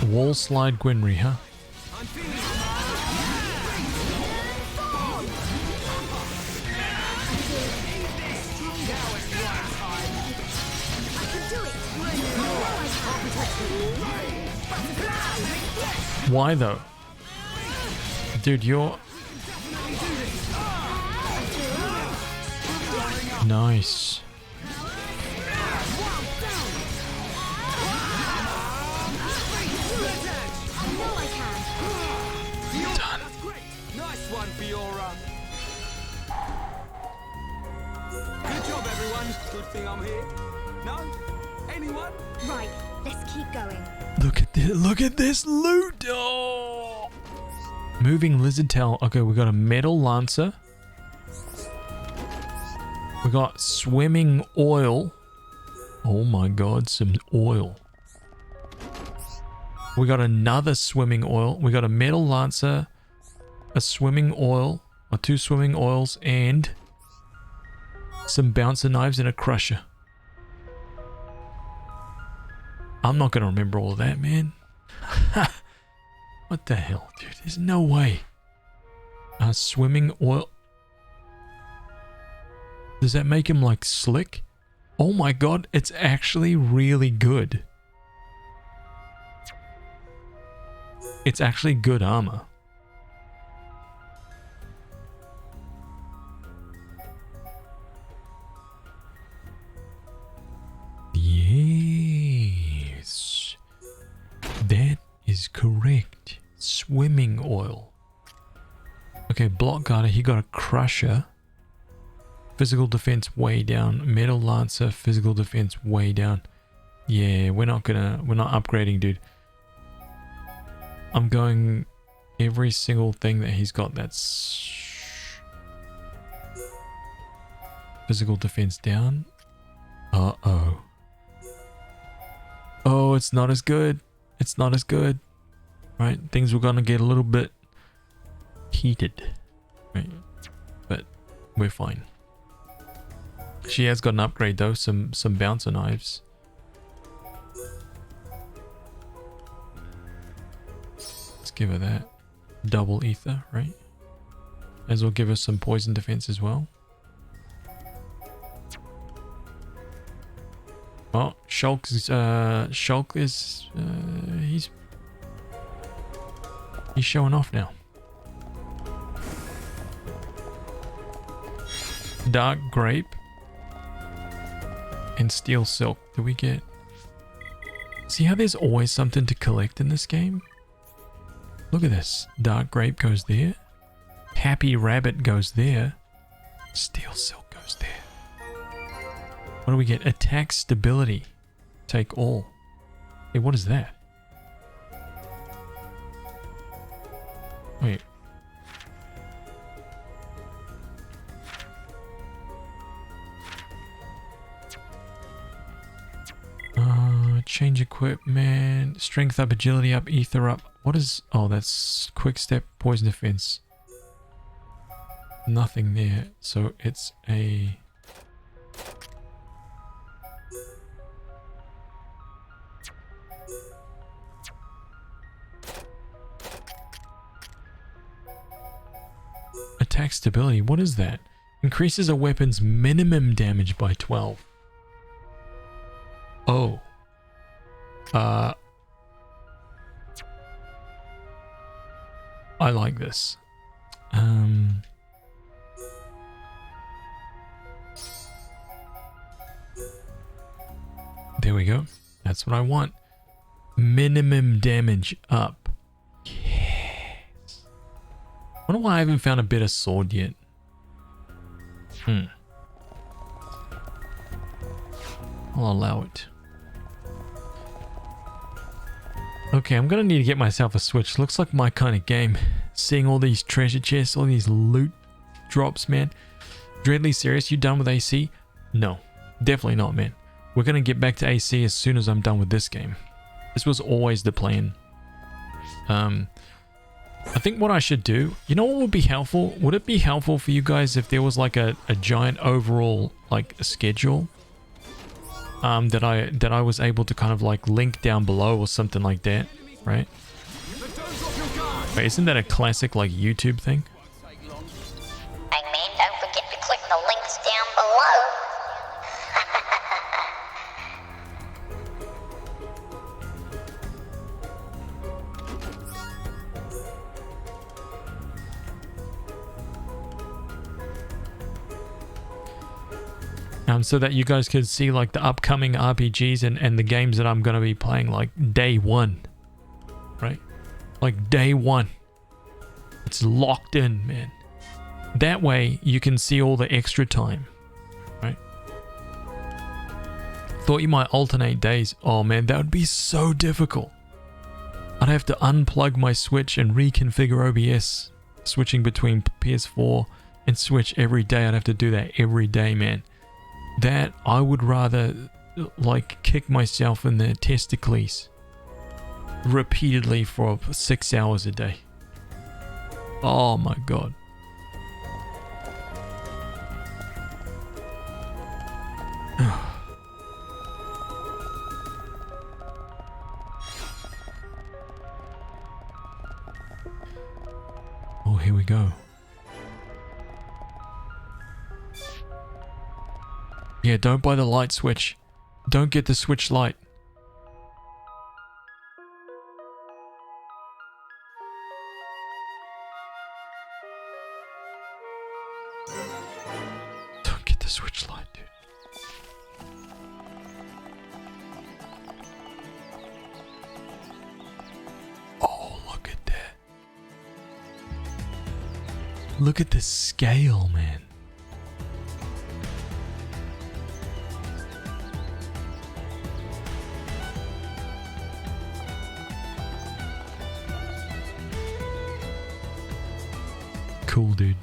Wall slide Gwynry, huh? Why though? Dude, you're... Nice. Done. Nice one, Fiora. Good job, everyone. Good thing I'm here. No? Anyone? Right, let's keep going. Look at this, look at this loot! Oh! Moving lizard tail. Okay, we got a metal lancer. We got swimming oil. Oh my god, some oil. We got another swimming oil. We got a metal lancer, a swimming oil, or 2 swimming oils, and some bouncer knives and a crusher. I'm not gonna remember all of that, man. What the hell, dude? There's no way. Swimming oil. Does that make him like slick? Oh my god, it's actually really good. It's actually good armor. Yes. That is correct. Swimming oil. Okay, block guarder, he got a crusher. Physical defense way down. Metal lancer, physical defense way down. Yeah, we're not upgrading, dude. I'm going every single thing that he's got that's physical defense down. Uh-oh. Oh, it's not as good. It's not as good. Right? Things were gonna get a little bit heated. Right? But we're fine. She has got an upgrade though, some bouncer knives. Let's give her that. Double ether, right? As well give her some poison defense as well. Oh, Shulk is he's showing off now. Dark grape and steel silk. Do we get... See how there's always something to collect in this game? Look at this. Dark grape goes there. Happy rabbit goes there. Steel silk goes there. What do we get? Attack stability. Take all. Hey, what is that? Wait. Change equipment, strength up, agility up, ether up. What is... Oh, that's quick step, poison defense. Nothing there. So it's a... Attack stability. What is that? Increases a weapon's minimum damage by 12. Oh. I like this. There we go. That's what I want. Minimum damage up. Yes. I wonder why I haven't found a better sword yet. I'll allow it. Okay, I'm gonna need to get myself a Switch. Looks like my kind of game. Seeing all these treasure chests, all these loot drops, man. Dreadly serious, you done with AC? No, definitely not, man. We're gonna get back to AC as soon as I'm done with this game. This was always the plan. I think what I should do, you know what would be helpful? Would it be helpful for you guys if there was like a giant overall like schedule? That I was able to kind of like link down below or something like that, right? Wait, isn't that a classic like YouTube thing? Hey man, don't forget to click the links down below. So that you guys could see like the upcoming RPGs and the games that I'm going to be playing like day one, right? Like day one. It's locked in, man. That way you can see all the extra time, right? Thought you might alternate days. Oh man, that would be so difficult. I'd have to unplug my Switch and reconfigure OBS, switching between PS4 and Switch every day. I'd have to do that every day, man. That I would rather like kick myself in the testicles repeatedly for 6 hours a day. Oh my god. Oh, here we go. Yeah, don't buy the light switch. Don't get the Switch Lite. Don't get the Switch Lite, dude. Oh, look at that. Look at the scale, man. Cool, dude.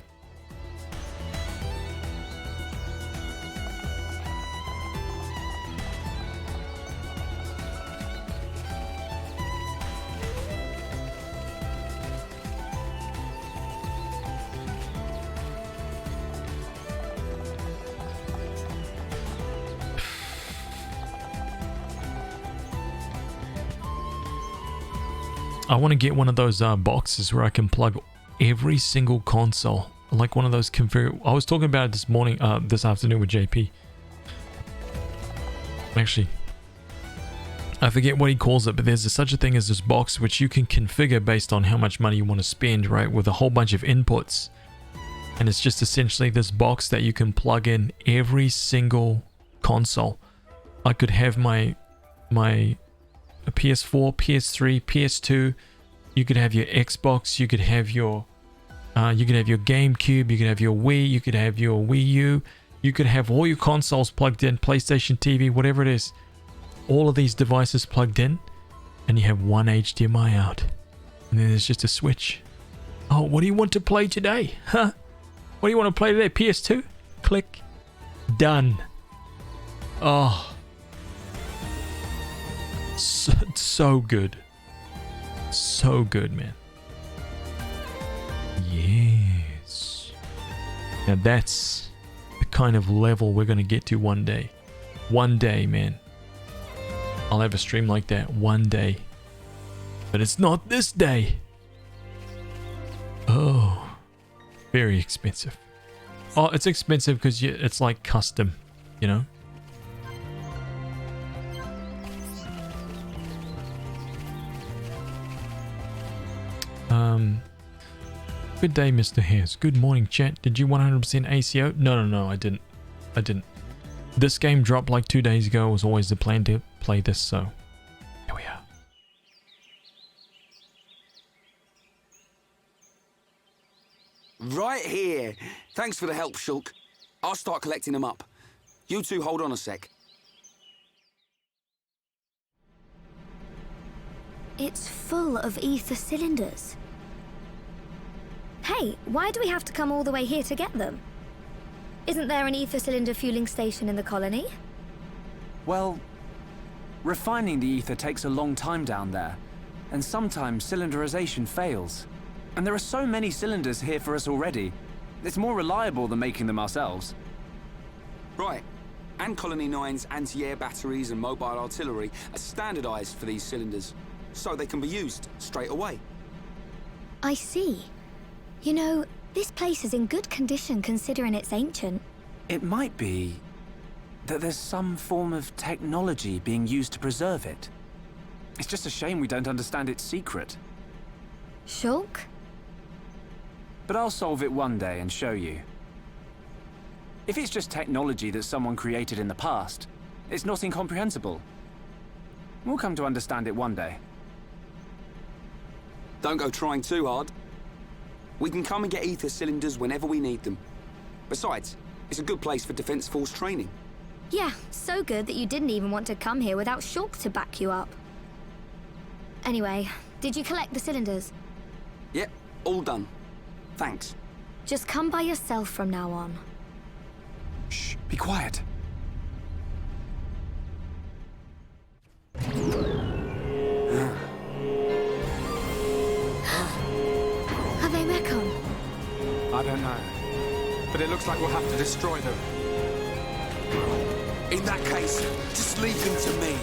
I want to get one of those boxes where I can plug every single console, like one of those configure. I was talking about it this morning, this afternoon with JP. Actually, I forget what he calls it, but there's such a thing as this box which you can configure based on how much money you want to spend, right? With a whole bunch of inputs, and it's just essentially this box that you can plug in every single console. I could have my PS4, PS3, PS2. You could have your Xbox, you could have your GameCube, you could have your Wii, you could have your Wii U, you could have all your consoles plugged in, PlayStation TV, whatever it is. All of these devices plugged in, and you have one HDMI out. And then there's just a switch. Oh, what do you want to play today? Huh? What do you want to play today? PS2? Click. Done. Oh. So good. So good, man. Yes. Now that's the kind of level we're going to get to one day. One day, man. I'll have a stream like that one day. But it's not this day. Oh. Very expensive. Oh, it's expensive because it's like custom, you know? Good day, Mr. Hairs. Good morning, chat. Did you 100% ACO? No, I didn't. This game dropped like 2 days ago. It was always the plan to play this, so here we are. Right here. Thanks for the help, Shulk. I'll start collecting them up. You two hold on a sec. It's full of ether cylinders. Hey, why do we have to come all the way here to get them? Isn't there an ether cylinder fueling station in the colony? Well, refining the ether takes a long time down there, and sometimes cylinderization fails. And there are so many cylinders here for us already. It's more reliable than making them ourselves. Right. And Colony 9's anti-air batteries and mobile artillery are standardized for these cylinders, so they can be used straight away. I see. You know, this place is in good condition considering it's ancient. It might be that there's some form of technology being used to preserve it. It's just a shame we don't understand its secret. Shulk? But I'll solve it one day and show you. If it's just technology that someone created in the past, it's not incomprehensible. We'll come to understand it one day. Don't go trying too hard. We can come and get ether cylinders whenever we need them. Besides, it's a good place for Defense Force training. Yeah, so good that you didn't even want to come here without Shulk to back you up. Anyway, did you collect the cylinders? Yep, all done. Thanks. Just come by yourself from now on. Shh, be quiet. Are they Mechon? I don't know. But it looks like we'll have to destroy them. In that case, just leave them to me.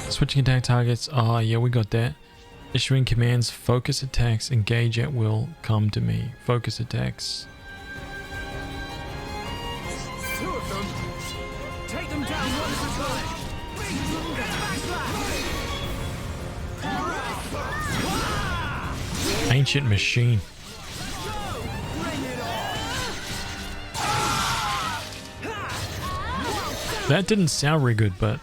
Switching attack targets. Ah, yeah, we got that. Issuing commands, focus attacks, engage at will, come to me. Focus attacks. Two of them. Take them down one at a time. Ancient machine. That didn't sound very good, but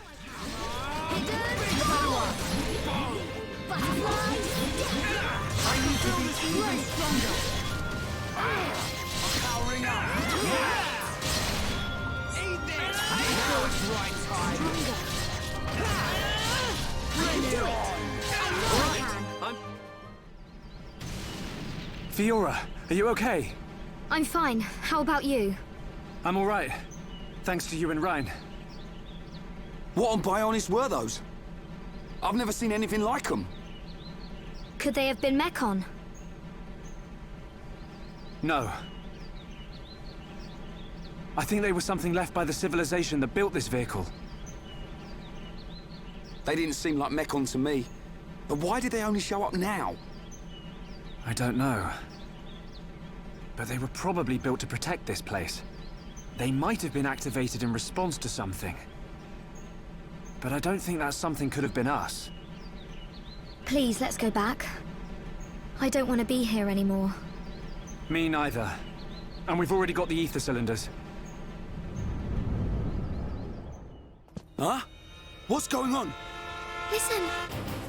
Fiora, are you okay? I'm fine. How about you? I'm all right. Thanks to you and Ryan. What on Bionis were those? I've never seen anything like them. Could they have been Mechon? No. I think they were something left by the civilization that built this vehicle. They didn't seem like Mechon to me. But why did they only show up now? I don't know. But they were probably built to protect this place. They might have been activated in response to something. But I don't think that something could have been us. Please, let's go back. I don't want to be here anymore. Me neither. And we've already got the ether cylinders. Huh? What's going on? Listen,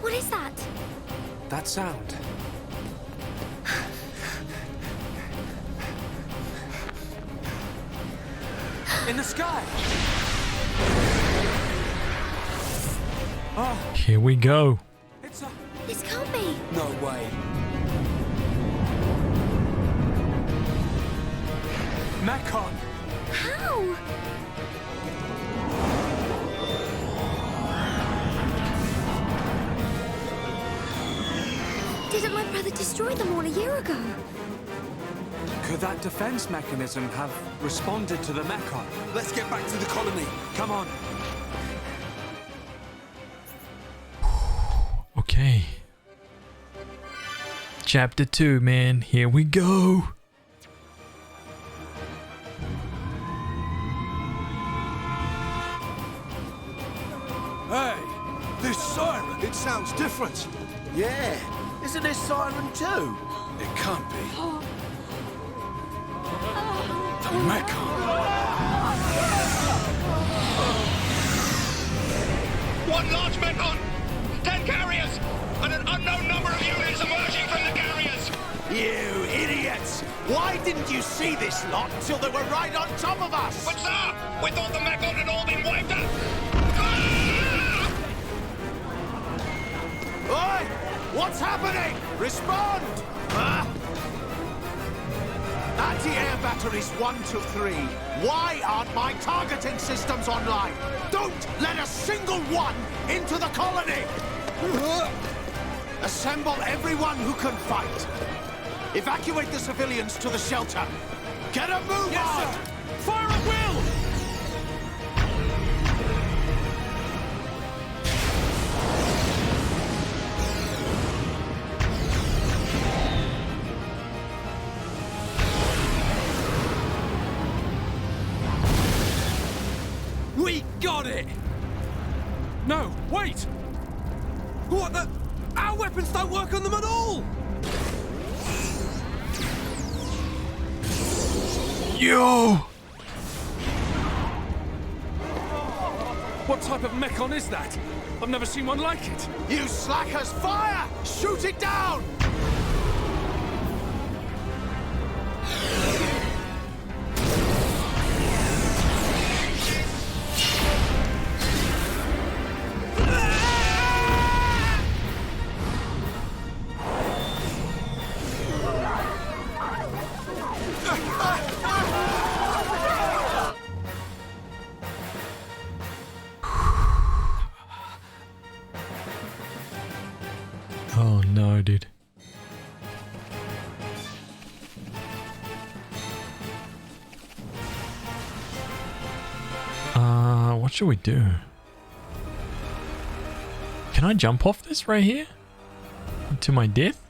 what is that? That sound. In the sky! Oh, here we go. This can't be. No way. Mechon! How? Didn't my brother destroy them all a year ago? Could that defense mechanism have responded to the Mechon? Let's get back to the colony. Come on. Okay. Chapter 2, man. Here we go. Hey, this siren, it sounds different. Yeah, isn't this siren too? It can't be. The Mechon. One large Mechon! 10 carriers! And an unknown number of units emerging from the carriers! You idiots! Why didn't you see this lot until they were right on top of us? But sir, we thought the Mechon had all been wiped out! Oi! What's happening? Respond! Anti-air batteries 1 to 3. Why aren't my targeting systems online? Don't let a single one into the colony! Assemble everyone who can fight. Evacuate the civilians to the shelter. Get a move Yes, on! sir. Fire at will! We got it! No, wait! What the? Our weapons don't work on them at all! Yo! What type of Mechon is that? I've never seen one like it. You slackers, fire! Shoot it down! Oh no, dude. What should we do? Can I jump off this right here? To my death?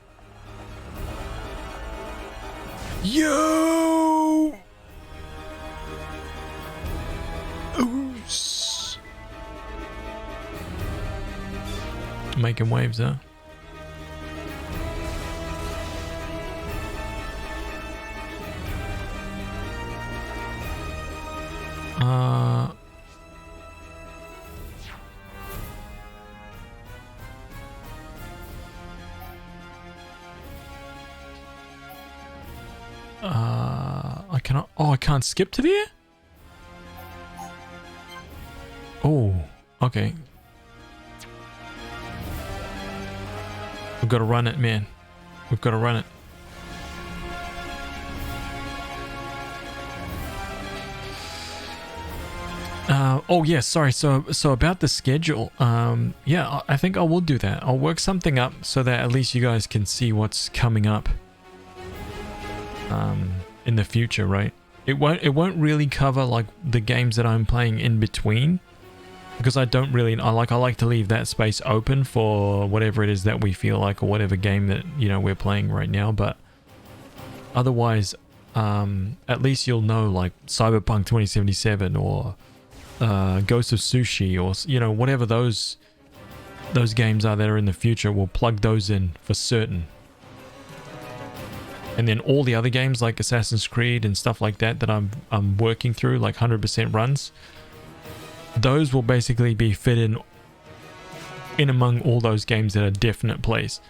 Yo! Oos. Making waves, huh? I cannot. Oh, I can't skip to there? Oh, okay. We've got to run it, man. We've got to run it. Oh yeah, sorry. So about the schedule. Yeah, I think I will do that. I'll work something up so that at least you guys can see what's coming up. In the future, right? It won't really cover like the games that I'm playing in between, because I don't really. I like to leave that space open for whatever it is that we feel like, or whatever game that we're playing right now. But otherwise, at least you'll know like Cyberpunk 2077 or Ghost of Sushi, or whatever those games are that are in the future. We'll plug those in for certain. And then all the other games like Assassin's Creed and stuff like that I'm working through, like 100% runs, those will basically be fit in among all those games that are definite plays.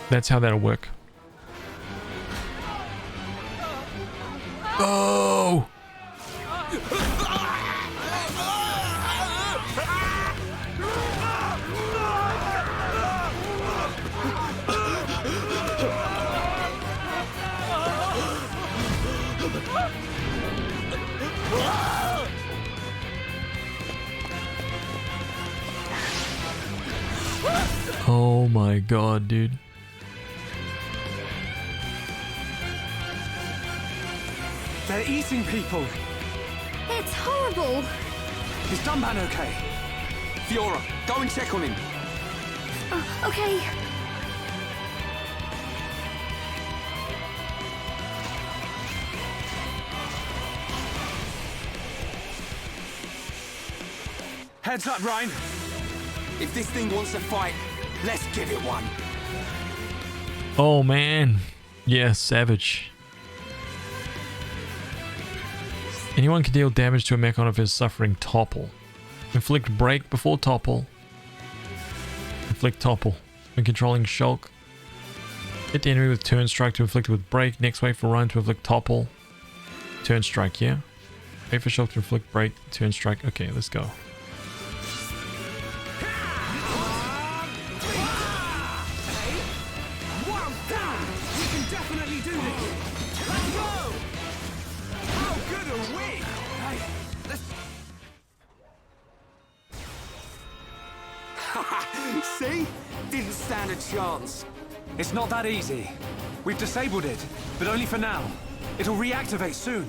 That's how that'll work. Oh! Oh my god, dude. They're eating people. It's horrible. Is Dunban okay? Fiora, go and check on him. Okay. Heads up, Ryan. If this thing wants to fight, let's give it one. Oh man. Yeah, savage. Anyone can deal damage to a Mechon if it's suffering topple. Inflict break before topple. Inflict topple. When controlling Shulk, hit the enemy with turn strike to inflict with break. Next wait for Ryan to inflict topple. Turn strike, yeah? Wait for Shulk to inflict break. Turn strike. Okay, let's go. See? Didn't stand a chance. It's not that easy. We've disabled it, but only for now. It'll reactivate soon.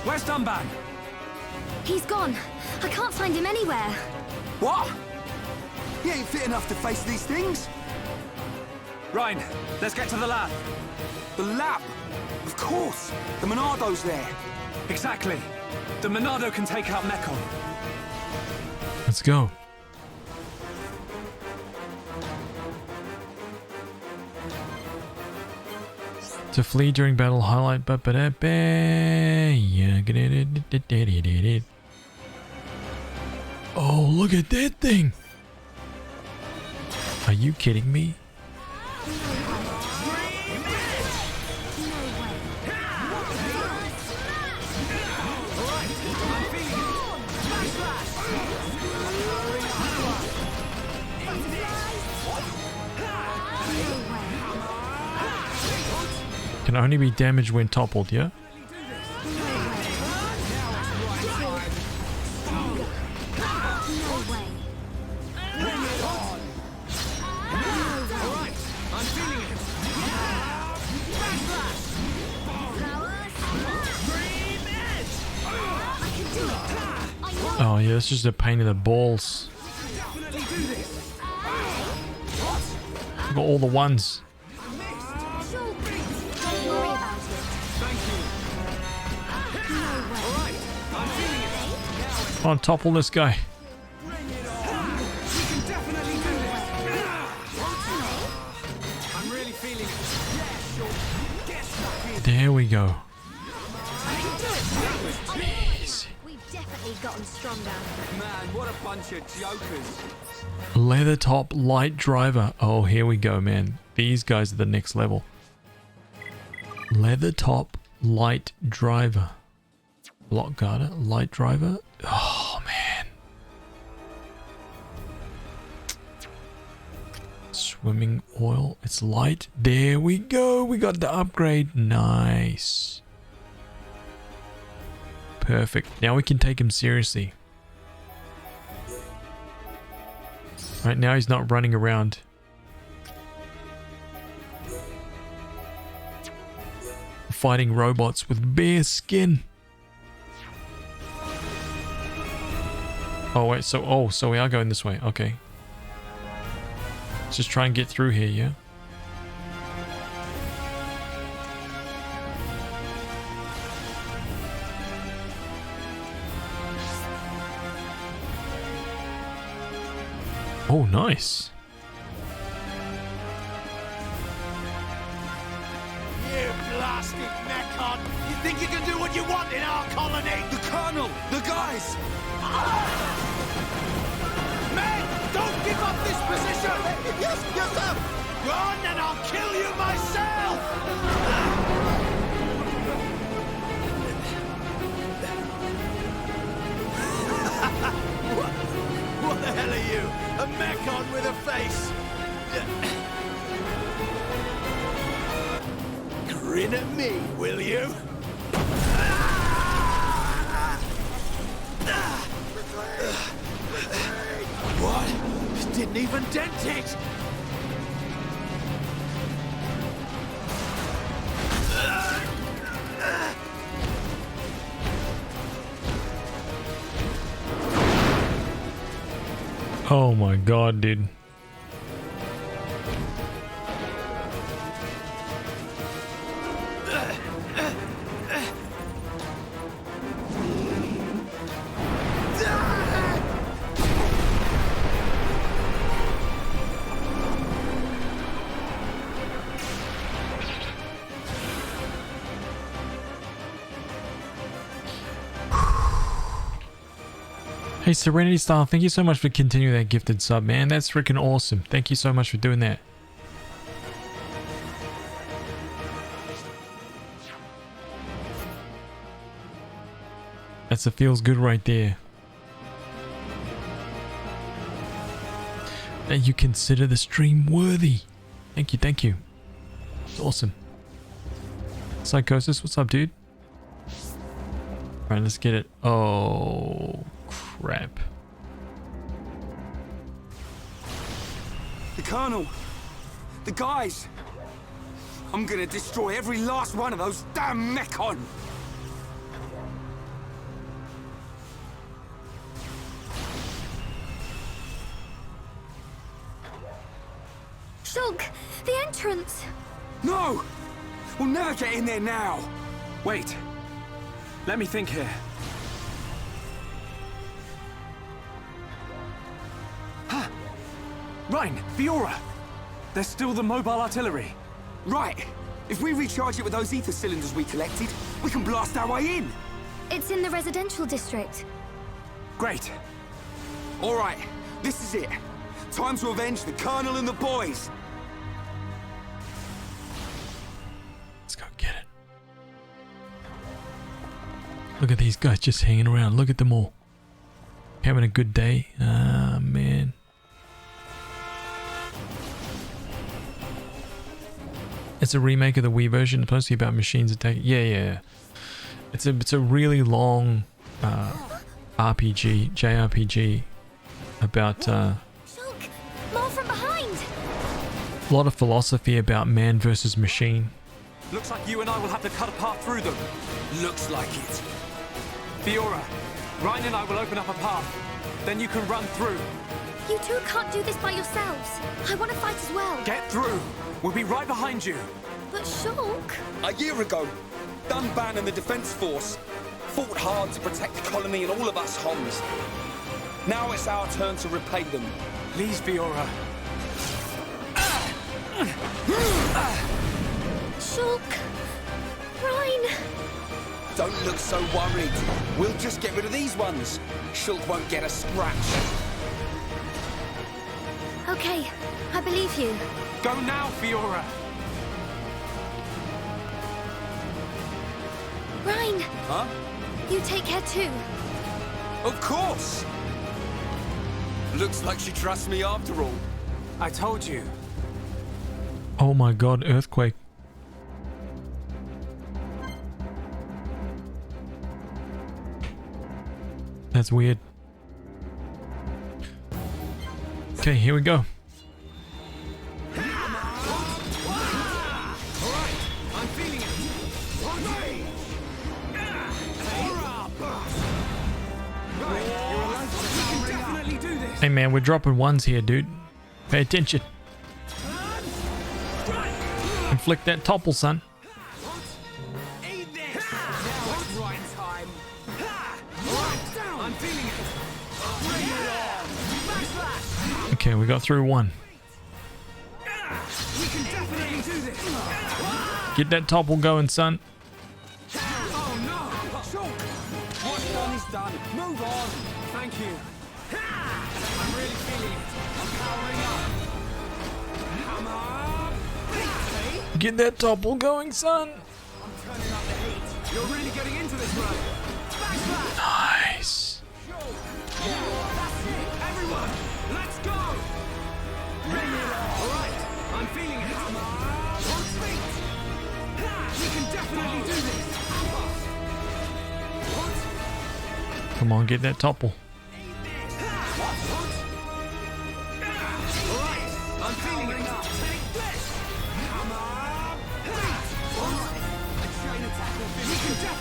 Where's Dunban? He's gone. I can't find him anywhere. What? He ain't fit enough to face these things? Ryan, let's get to the lab. The lab? Of course. The Monado's there. Exactly. The Monado can take out Mechon. Let's go. To flee during battle, highlight yeah. Oh, look at that thing! Are you kidding me? Can only be damaged when toppled, yeah? Oh yeah, it's just a pain in the balls. Got all the ones. Come on, topple this guy. There we go. We've definitely gotten stronger. Man, what a bunch of jokers. Leather top light driver. Oh, here we go, man. These guys are the next level. Leather top light driver. Block guarder, light driver. Oh, man. Swimming oil. It's light. There we go. We got the upgrade. Nice. Perfect. Now we can take him seriously. Right now he's not running around. Fighting robots with bare skin. Oh wait, so we are going this way. Okay. Let's just try and get through here, yeah? Oh, nice. You blasted Mechon! You think you can do what you want in our colony? The Colonel! The guys! Men! Don't give up this position! Yes, sir! Run and I'll kill you myself! What the hell are you? A Mechon with a face? Grin at me, will you? didn't even dent it! Oh my god, dude. Hey, Serenity Star, thank you so much for continuing that gifted sub, man. That's freaking awesome. Thank you so much for doing that. That's a feels good right there. That you consider the stream worthy. Thank you, thank you. It's awesome. Psychosis, what's up, dude? Alright, let's get it. Oh, crap. The Colonel! The guys! I'm gonna destroy every last one of those damn Mechon! Shulk, the entrance! No! We'll never get in there now! Wait. Let me think here. Ha! Rhine, Fiora! There's still the mobile artillery. Right! If we recharge it with those ether cylinders we collected, we can blast our way in! It's in the residential district. Great. Alright, this is it. Time to avenge the Colonel and the boys! Let's go get it. Look at these guys just hanging around. Look at them all. Having a good day. Ah, man. It's a remake of the Wii version. It's mostly about machines attacking. Yeah. It's a really long RPG, JRPG about Shulk, more from behind. a lot of philosophy about man versus machine. Looks like you and I will have to cut a path through them. Looks like it. Fiora, Rhine and I will open up a path. Then you can run through. You two can't do this by yourselves. I want to fight as well. Get through. We'll be right behind you. But Shulk... A year ago, Dunban and the Defense Force fought hard to protect the colony and all of us Homs. Now it's our turn to repay them. Please, Fiora. Shulk... Rhine... Don't look so worried. We'll just get rid of these ones. Shulk won't get a scratch. Okay, I believe you. Go now, Fiora. Rhine, Huh? you take care too. Of course! Looks like she trusts me after all. I told you. Oh my god, earthquake. That's weird. Okay, here we go. Hey man, we're dropping ones here, dude. Pay attention. Inflict that topple, son. Okay, we got through one. Get that topple going, son. Oh no! Shulk! What's done is done. Move on. Thank you. I'm really feeling it. I'm powering up. Come on. Get that topple going, son. I'm turning up the heat. You're really getting into this, right? Nice. That's it. Everyone, let's go. All right. I'm feeling it. On feet. We can definitely do this. Come on, get that topple.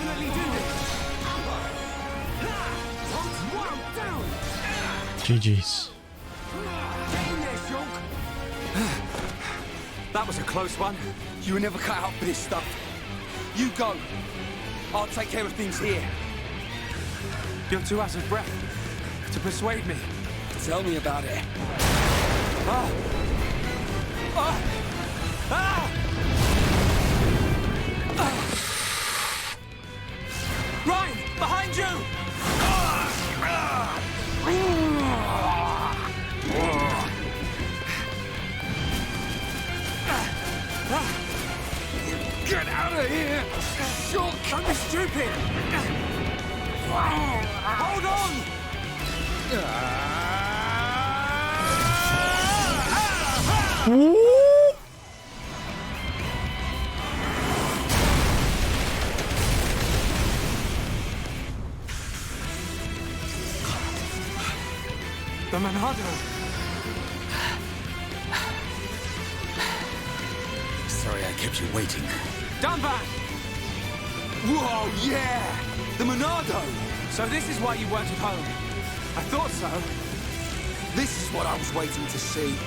definitely do this. Wow, down. GG's. Get in there, Shulk. That was a close one. You were never cut out for this stuff. You go. I'll take care of things here. You're too out of breath to persuade me. Tell me about it. Ah! Ah! Ah! Ryan, behind you! Get out of here! Shulk, don't be stupid! Hold on! The Monado! Sorry I kept you waiting. Dunban! Whoa, yeah! The Monado! So this is why you weren't at home. I thought so. This is what I was waiting to see.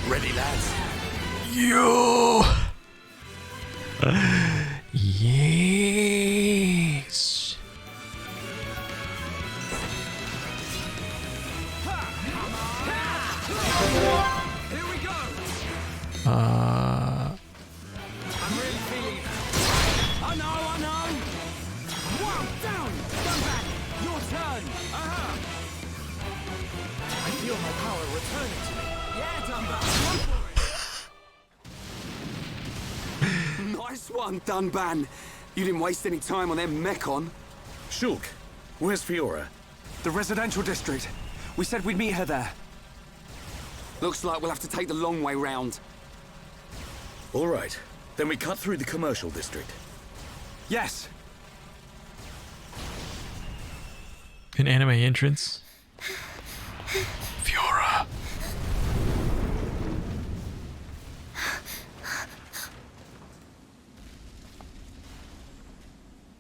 Ready, lads? Yo! Yes! Here we go. Uh, I'm really feeling it. I know. Wow, down. Dunban, your turn. I feel my power returning to me. Yeah, Dunban, go for it. Nice one, Dunban. You didn't waste any time on them Mechon. Shulk, where's Fiora? The residential district. We said we'd meet her there. Looks like we'll have to take the long way round. All right, then we cut through the commercial district. Yes. an anime entrance. Fiora.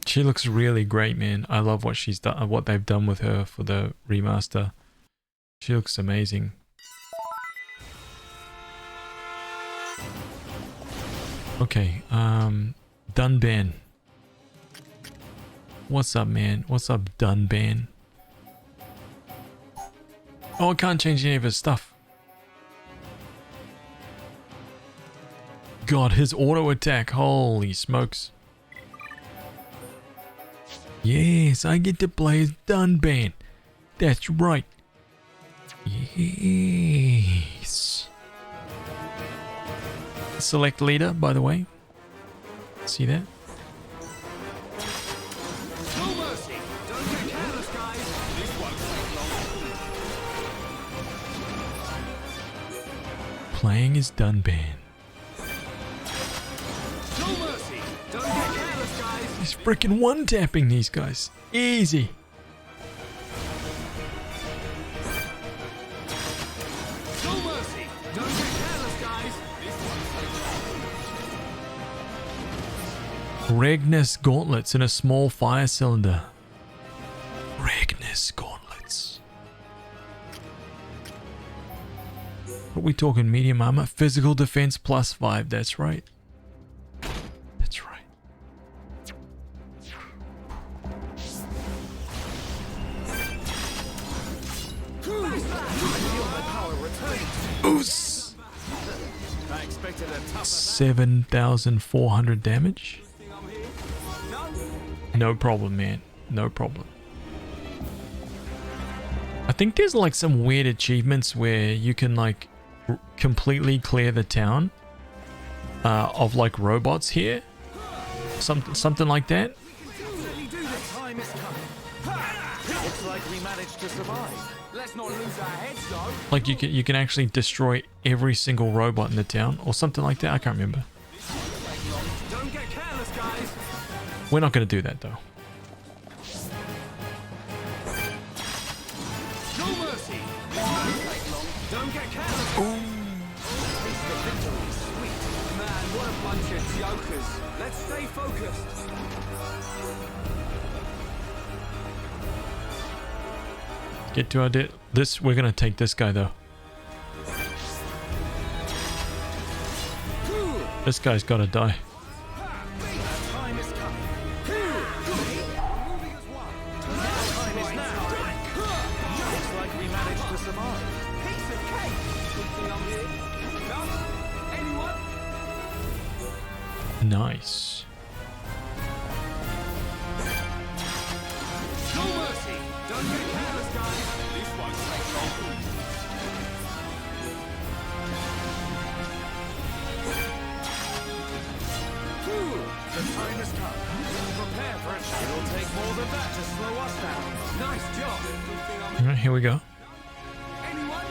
She looks really great, man. I love what she's done, what they've done with her for the remaster. She looks amazing. Okay, Dunban. What's up, man? What's up, Dunban? Oh, I can't change any of his stuff. God, his auto attack. Holy smokes. Yes, I get to play as Dunban. That's right. Yes. Select leader, by the way. See that? No mercy. Don't get careless, guys. This won't take long. Playing as Dunban. No mercy. Don't get careless, guys. He's freaking one-tapping these guys. Easy. No mercy. Don't get careless, guys. This won't take long. Regnus gauntlets in a small fire cylinder. Regnus gauntlets. What are we talking? Medium armor? Physical defense +5. That's right. That's right. Oos. I expected a tougher 7,400 damage. No problem, man. No problem. I think there's like some weird achievements where you can like completely clear the town of like robots here. Something like that. Looks like we managed to survive. Let's not lose our heads, though. Like you can actually destroy every single robot in the town or something like that. I can't remember. Don't get careless, guys. We're not going to do that though. No mercy. Don't get careless. Taste the victory, sweet. Man, what a bunch of jokers. Let's stay focused. Get to our we're gonna take this guy though. This guy's gotta die. Time is coming. Moving as one. Time is now. Looks like we managed to survive. Piece of cake. Good thing I'm here. No? Anyone? Nice. No mercy. Don't get careless, guys. This won't take long. The time has come. Prepare for it. It'll take more than that to slow us down. Nice job. All right, here we go. Anyone?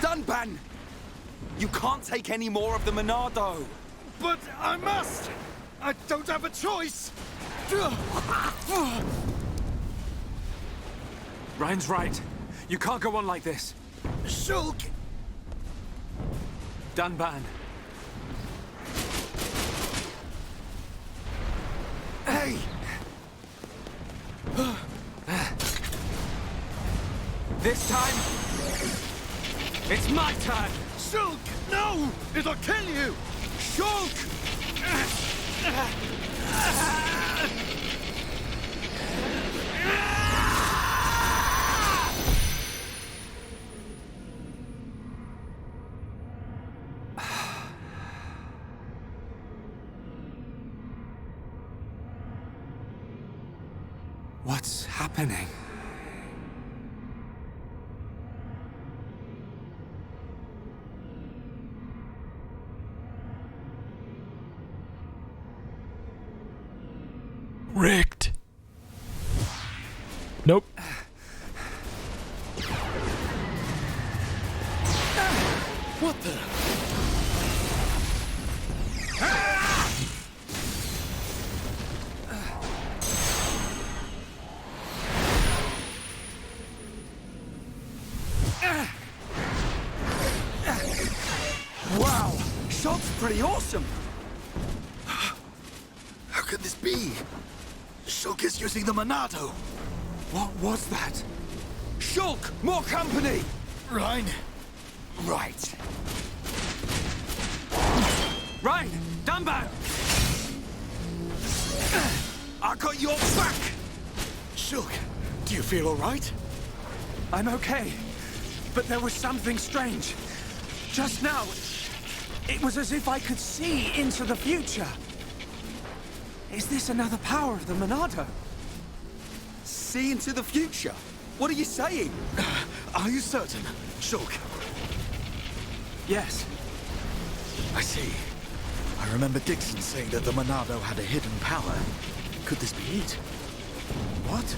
Dunban! You can't take any more of the Monado. But I must! I don't have a choice! Ryan's right. You can't go on like this. Shulk! Dunban. Hey! This time, it's my turn. Shulk! No! It'll kill you! Shulk! What's happening? Rigged. Nope. What the? Wow! Shot's pretty awesome! How could this be? Shulk is using the Monado. What was that? Shulk! More company! Ryan. Right. Ryan! Dunban! I got your back! Shulk, do you feel alright? I'm okay, but there was something strange. Just now, it was as if I could see into the future. Is this another power of the Monado? See into the future? What are you saying? Are you certain, Shulk? Yes. I see. I remember Dixon saying that the Monado had a hidden power. Could this be it? What?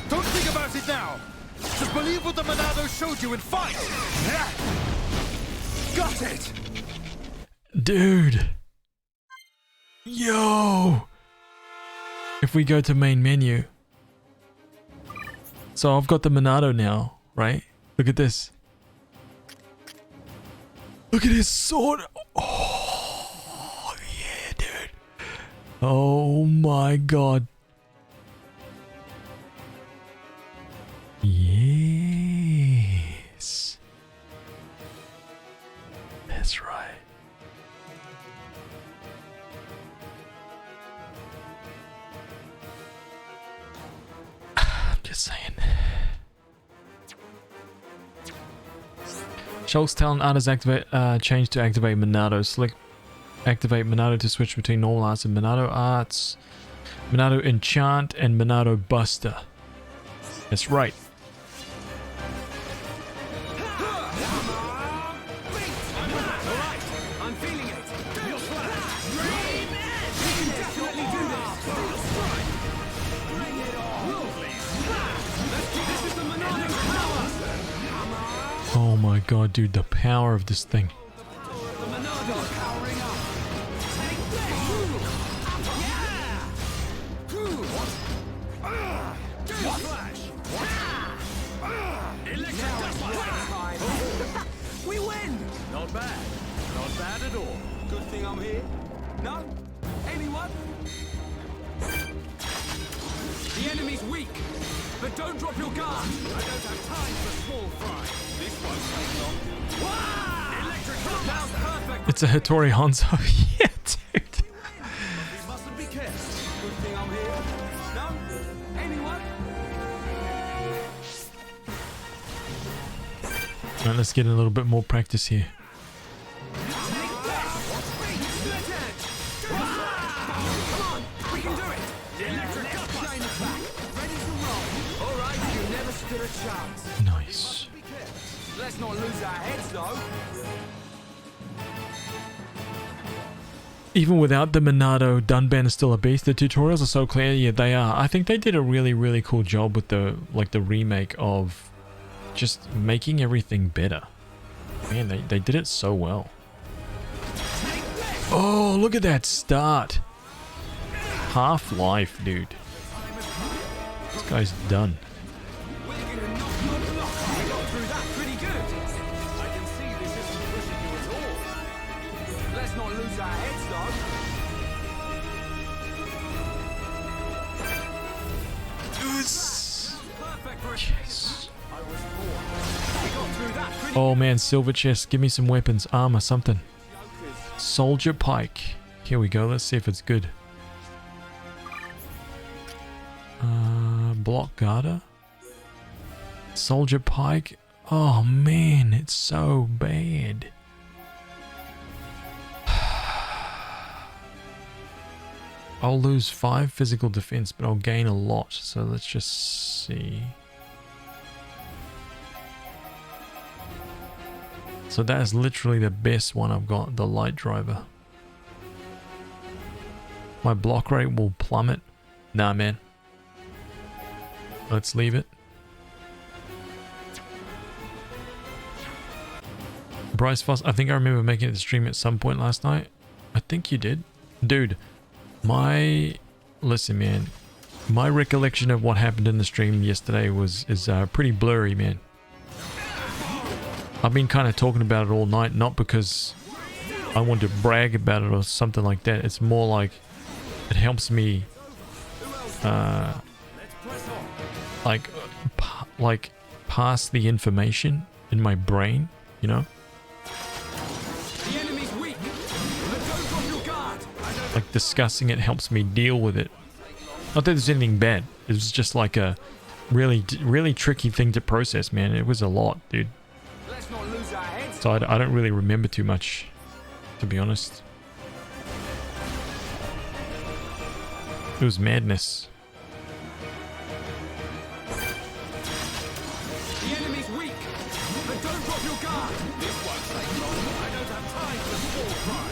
Don't think about it now! Just believe what the Monado showed you and fight! Got it! Dude. Yo. If we go to main menu. So I've got the Monado now, right? Look at this. Look at his sword. Oh, yeah, dude. Oh my god. Yes. That's right. I'm just saying. Shulk's talent art is changed to activate Monado. Select activate Monado to switch between normal arts and Monado arts. Monado Enchant and Monado Buster. That's right. I'm feeling it. Real flat. We can definitely do this. Bring it on. This is the Monado power. Oh my god, dude, the power of this thing. No? Anyone? The enemy's weak, but don't drop your guard. I don't have time for small fry. This won't take long. Wow! Electric now's perfect. It's a Hattori Hanzo. Yeah, dude. We mustn't be careful. Good thing I'm here. No? Anyone? Alright, let's get a little bit more practice here. Nice. Let's not lose our heads though. Even without the Monado, Dunban is still a beast. The tutorials are so clear. Yeah, they are. I think they did a really cool job with the remake of just making everything better. Man, they did it so well. Oh, look at that start. Half-Life, dude. This guy's done. Yes. Oh man, silver chest. Give me some weapons, armor, something. Soldier pike. Here we go. Let's see if it's good. Block garter. Soldier pike. Oh man, it's so bad. I'll lose 5 physical defense, but I'll gain a lot. So let's just see. So that is literally the best one I've got, the light driver. My block rate will plummet. Nah, man. Let's leave it. Bryce Foss, I think I remember making it to stream at some point last night. I think you did. Dude, listen, man. My recollection of what happened in the stream yesterday is pretty blurry, man. I've been kind of talking about it all night, not because I want to brag about it or something like that. It's more like it helps me, like pass the information in my brain, you know? Like discussing it helps me deal with it. Not that there's anything bad. It was just like a really tricky thing to process, man. It was a lot, dude. So I don't really remember too much, to be honest. It was madness. The enemy's weak, but don't drop your guard. This won't take long. I don't have time for small fry.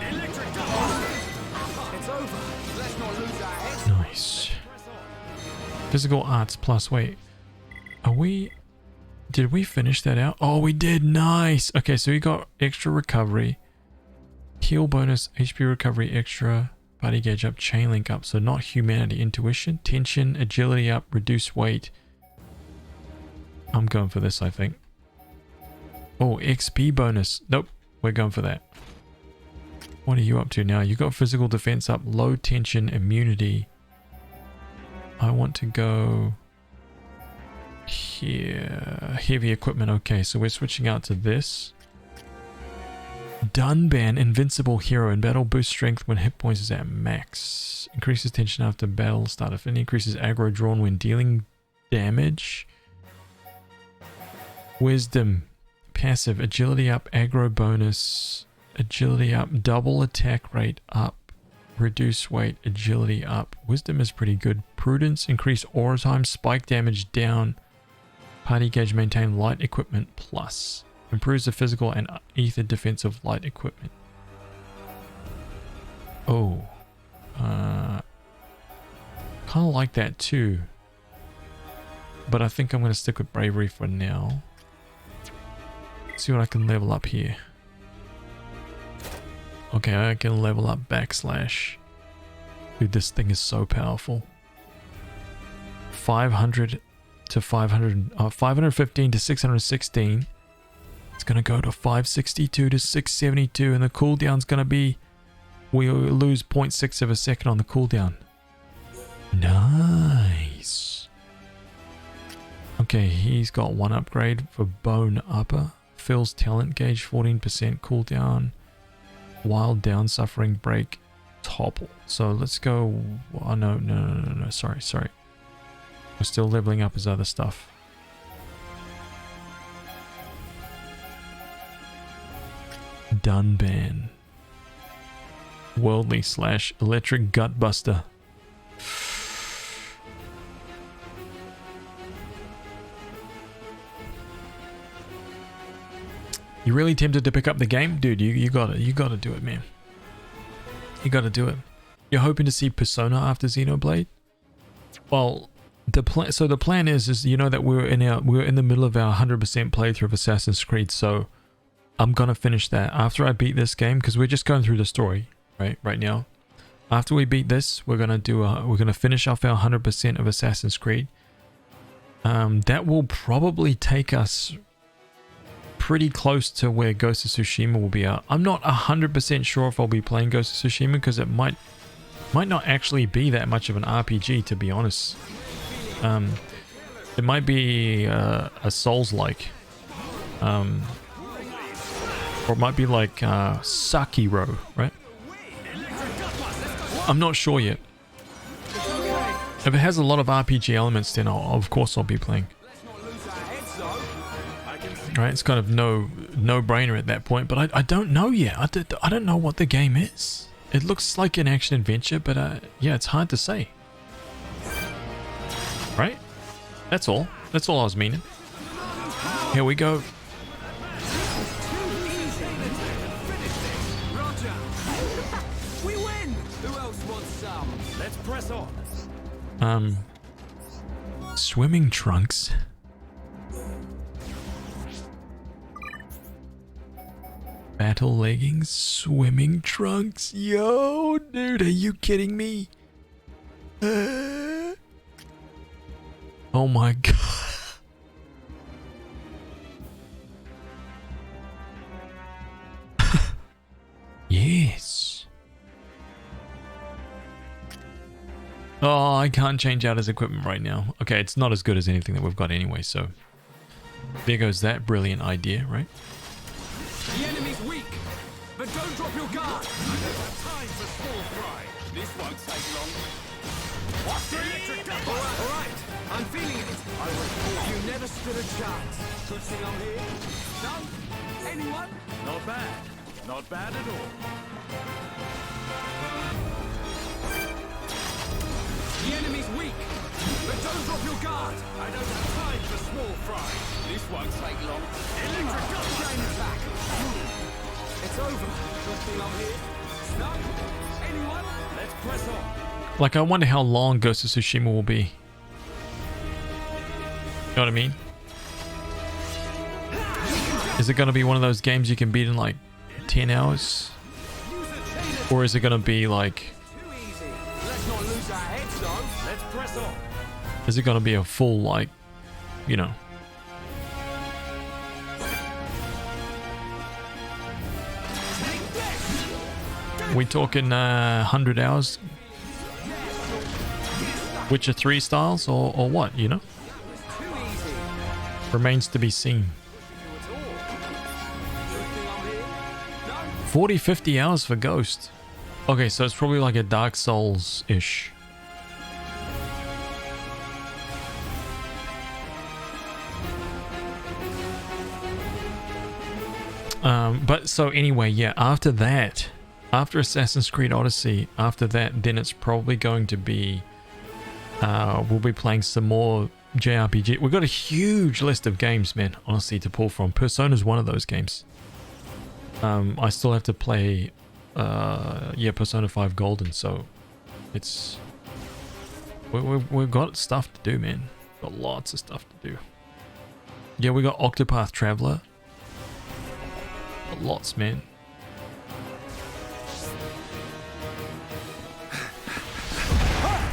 Electric dart. It's over. Let's not lose our heads. Nice. Physical arts plus, wait. Did we finish that out? Oh, we did. Nice. Okay, so we got extra recovery, heal bonus, HP recovery extra, body gauge up, chain link up. So not humanity, intuition, tension, agility up, reduce weight. I'm going for this, I think. Oh, XP bonus. Nope, we're going for that. What are you up to now? You got physical defense up, low tension, immunity. I want to go here. Heavy equipment. Okay, so we're switching out to this. Dunban, invincible hero in battle, boosts strength when hit points is at max. Increases tension after battle start. If it increases aggro drawn when dealing damage. Wisdom, passive, agility up, aggro bonus, agility up, double attack rate up, reduce weight, agility up. Wisdom is pretty good. Prudence, increase aura time, spike damage down. Party gauge maintain light equipment plus. Improves the physical and ether defense of light equipment. Oh. Kind of like that too. But I think I'm going to stick with bravery for now. See what I can level up here. Okay, I can level up backslash. Dude, this thing is so powerful. 500 to 500, 515 to 616. It's going to go to 562 to 672, and the cooldown's going to be, we lose 0.6 of a second on the cooldown. Nice. Okay, he's got one upgrade for Bone Upper. Fills talent gauge 14% cooldown. Wild down suffering break topple. So let's go. Oh no, sorry. We're still leveling up his other stuff. Dunban. Worldly / electric gutbuster. You really tempted to pick up the game? Dude, you gotta do it, man. You gotta do it. You're hoping to see Persona after Xenoblade? Well, the plan is you know that we're in the middle of our 100% playthrough of Assassin's Creed, so I'm gonna finish that after I beat this game, because we're just going through the story right now. After we beat this, we're gonna finish off our 100% of Assassin's Creed. That will probably take us pretty close to where Ghost of Tsushima will be out. I'm not 100% sure if I'll be playing Ghost of Tsushima, because it might not actually be that much of an RPG, to be honest. It might be a Souls-like, or it might be like Sekiro, right? I'm not sure yet. If it has a lot of RPG elements, then of course I'll be playing. Right, it's kind of no-brainer at that point, but I don't know yet. I don't know what the game is. It looks like an action-adventure, but yeah, it's hard to say. Right? That's all. That's all I was meaning. Here we go. Roger. We win. Who else wants some? Let's press on. Swimming trunks. Battle leggings, swimming trunks. Yo, dude, are you kidding me? Oh my god. Yes. Oh, I can't change out his equipment right now. Okay, it's not as good as anything that we've got anyway, so there goes that brilliant idea, right? The enemy's weak, but don't drop your guard. I don't have time for small fry. This won't take long. What's the electric gun? All right, I'm feeling it. I recall you never stood a chance. Good thing I'm here. No? Anyone? Not bad. Not bad at all. The enemy's weak, but don't drop your guard. I don't have time for small fry. This won't take long. Electric gun chain attack. It's over. Good thing I'm here. No? Anyone? Let's press on. Like, I wonder how long Ghost of Tsushima will be. You know what I mean? Is it going to be one of those games you can beat in like 10 hours? Or is it going to be like... Let's not lose our heads though. Let's press on. Is it going to be a full, like, you know... We talking 100 hours? Witcher 3 styles or what, you know? Remains to be seen. 40-50 hours for Ghost. Okay, so it's probably like a Dark Souls-ish. But so anyway, yeah, after that, after Assassin's Creed Odyssey, after that, then it's probably going to be, we'll be playing some more JRPG. We've got a huge list of games, man, honestly, to pull from. Persona's one of those games. I still have to play, yeah, Persona 5 Golden, so it's, we've got stuff to do, man. Got lots of stuff to do. Yeah, we got Octopath Traveler. Got lots, man.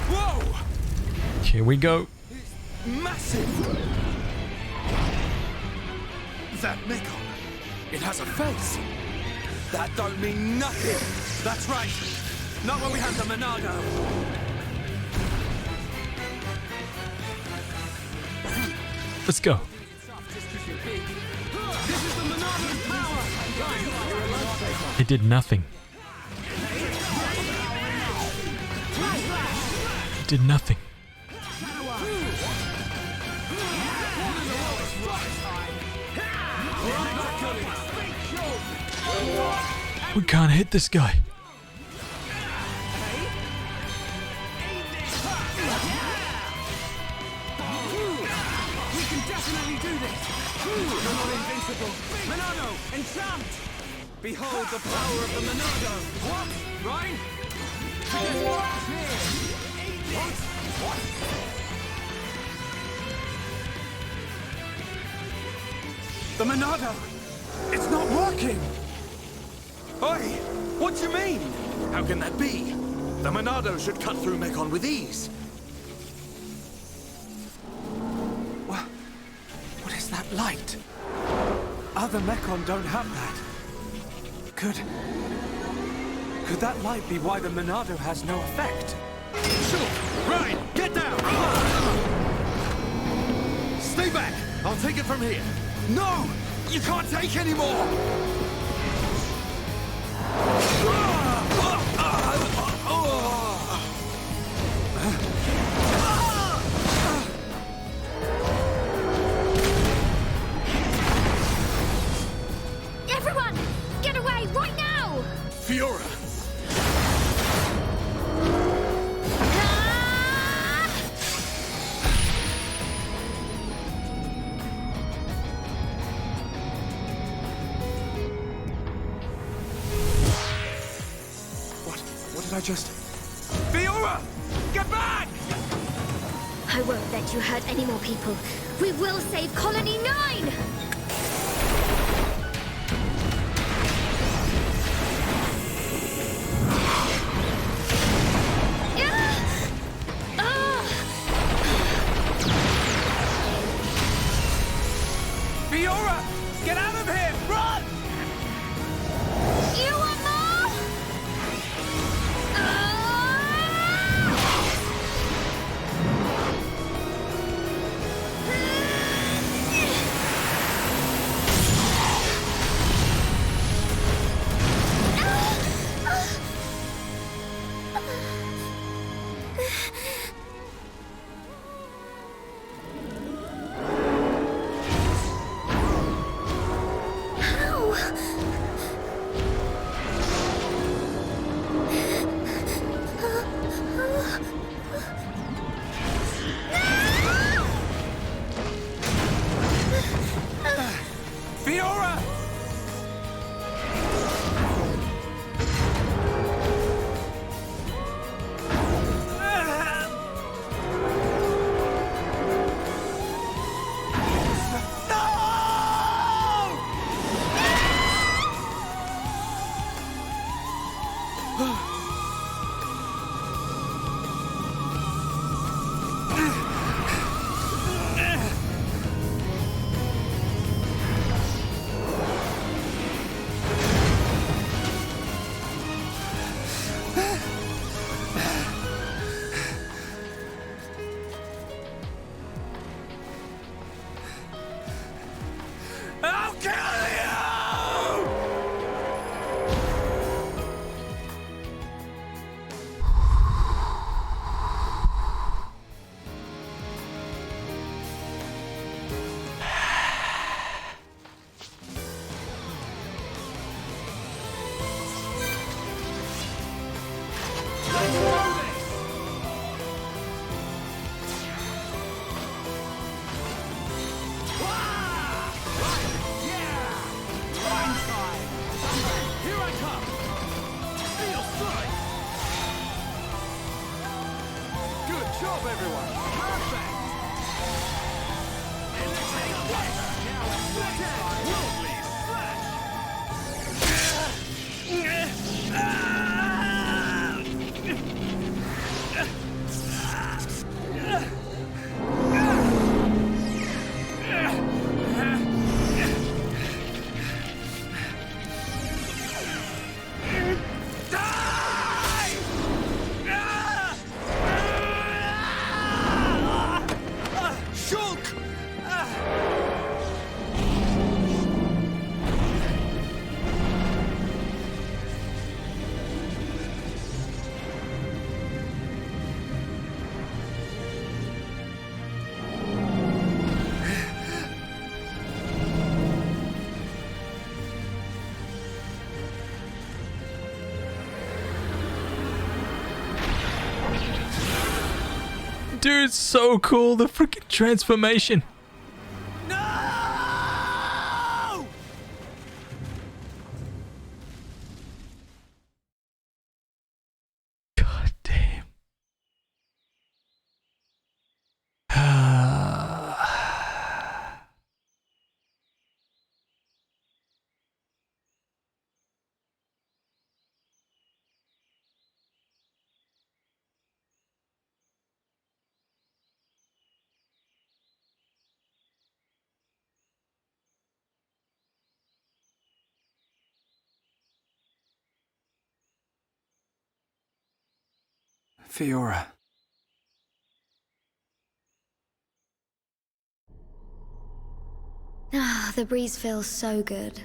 Whoa! Here we go. Massive! That Mekon, It has a face. That don't mean nothing. That's right. Not when we have the Monado. Let's go. This is the Monado's power. It did nothing. It did nothing. We can't hit this guy. We can definitely do this. You're not invincible. Monado, enchant! Behold the power of the Monado. What? Right? What? The Monado! It's not working! Oi! What do you mean? How can that be? The Monado should cut through Mechon with ease. What is that light? Other Mechon don't have that. Could that light be why the Monado has no effect? Sure! Right! Get down! Stay back! I'll take it from here. No! You can't take any more! Everyone, get away right now! Fiora! What did I just... Fiora! Get back! I won't let you hurt any more people. We will save Colony 9! Fiora! Get out of here! Run! You want more? Fiora! I'll kill you! Job, everyone! Perfect! Dude, so cool. The freaking transformation. No! God damn. Fiora. Ah, the breeze feels so good.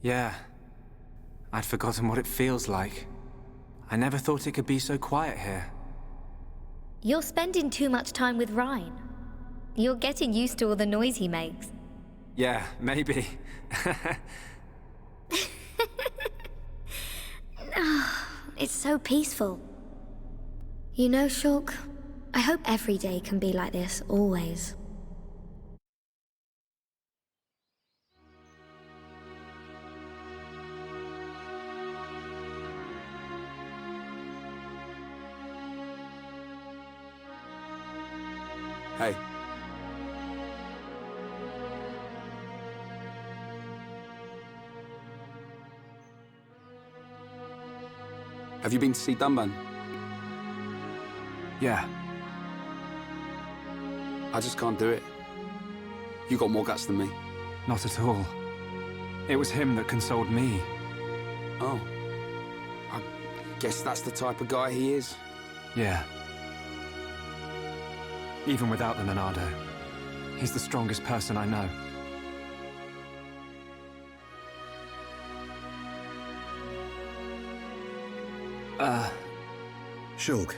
Yeah. I'd forgotten what it feels like. I never thought it could be so quiet here. You're spending too much time with Ryan. You're getting used to all the noise he makes. Yeah, maybe. It's so peaceful. You know, Shulk, I hope every day can be like this, always. Hey. Have you been to see Dunban? Yeah. I just can't do it. You got more guts than me. Not at all. It was him that consoled me. Oh. I guess that's the type of guy he is. Yeah. Even without the Monado, he's the strongest person I know. Shulk,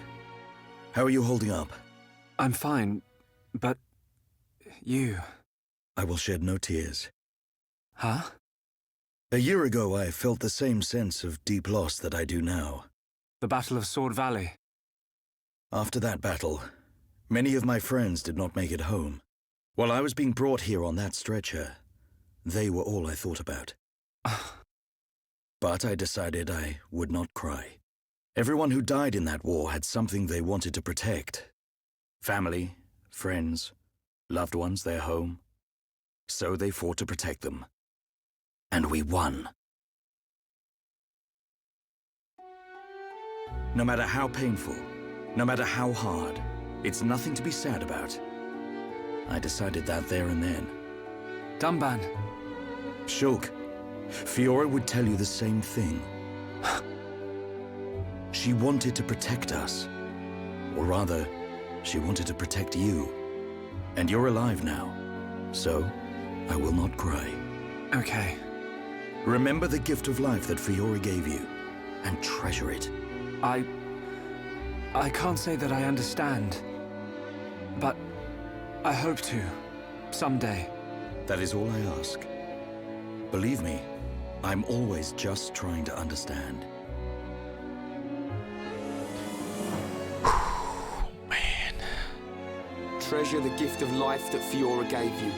how are you holding up? I'm fine, but you... I will shed no tears. Huh? A year ago, I felt the same sense of deep loss that I do now. The Battle of Sword Valley. After that battle, many of my friends did not make it home. While I was being brought here on that stretcher, they were all I thought about. But I decided I would not cry. Everyone who died in that war had something they wanted to protect. Family, friends, loved ones, their home. So they fought to protect them. And we won. No matter how painful, no matter how hard, it's nothing to be sad about. I decided that there and then. Dunban. Shulk, Fiora would tell you the same thing. She wanted to protect us. Or rather, she wanted to protect you. And you're alive now. So, I will not cry. Okay. Remember the gift of life that Fiora gave you, and treasure it. I can't say that I understand. But I hope to. Someday. That is all I ask. Believe me, I'm always just trying to understand. Treasure the gift of life that Fiora gave you.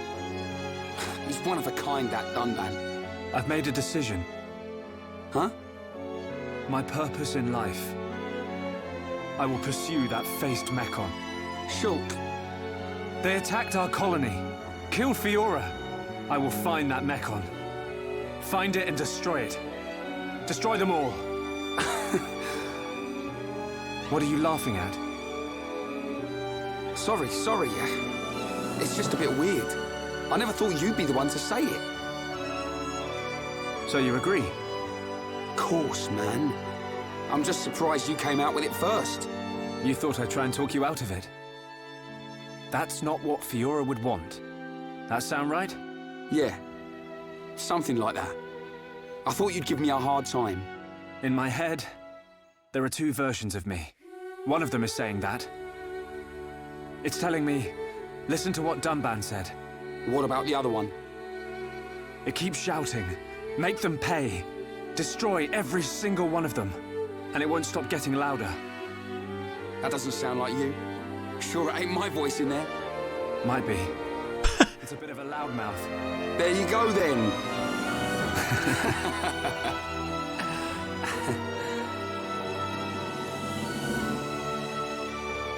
He's one of a kind, that Dunban. I've made a decision. Huh? My purpose in life. I will pursue that faced Mechon. Shulk. They attacked our colony. Killed Fiora. I will find that Mechon. Find it and destroy it. Destroy them all. What are you laughing at? Sorry. It's just a bit weird. I never thought you'd be the one to say it. So you agree? Course, man. I'm just surprised you came out with it first. You thought I'd try and talk you out of it? That's not what Fiora would want. That sound right? Yeah. Something like that. I thought you'd give me a hard time. In my head, there are two versions of me. One of them is saying that. It's telling me, listen to what Dunban said. What about the other one? It keeps shouting, make them pay. Destroy every single one of them. And it won't stop getting louder. That doesn't sound like you. Sure, it ain't my voice in there. Might be. It's a bit of a loudmouth. There you go, then.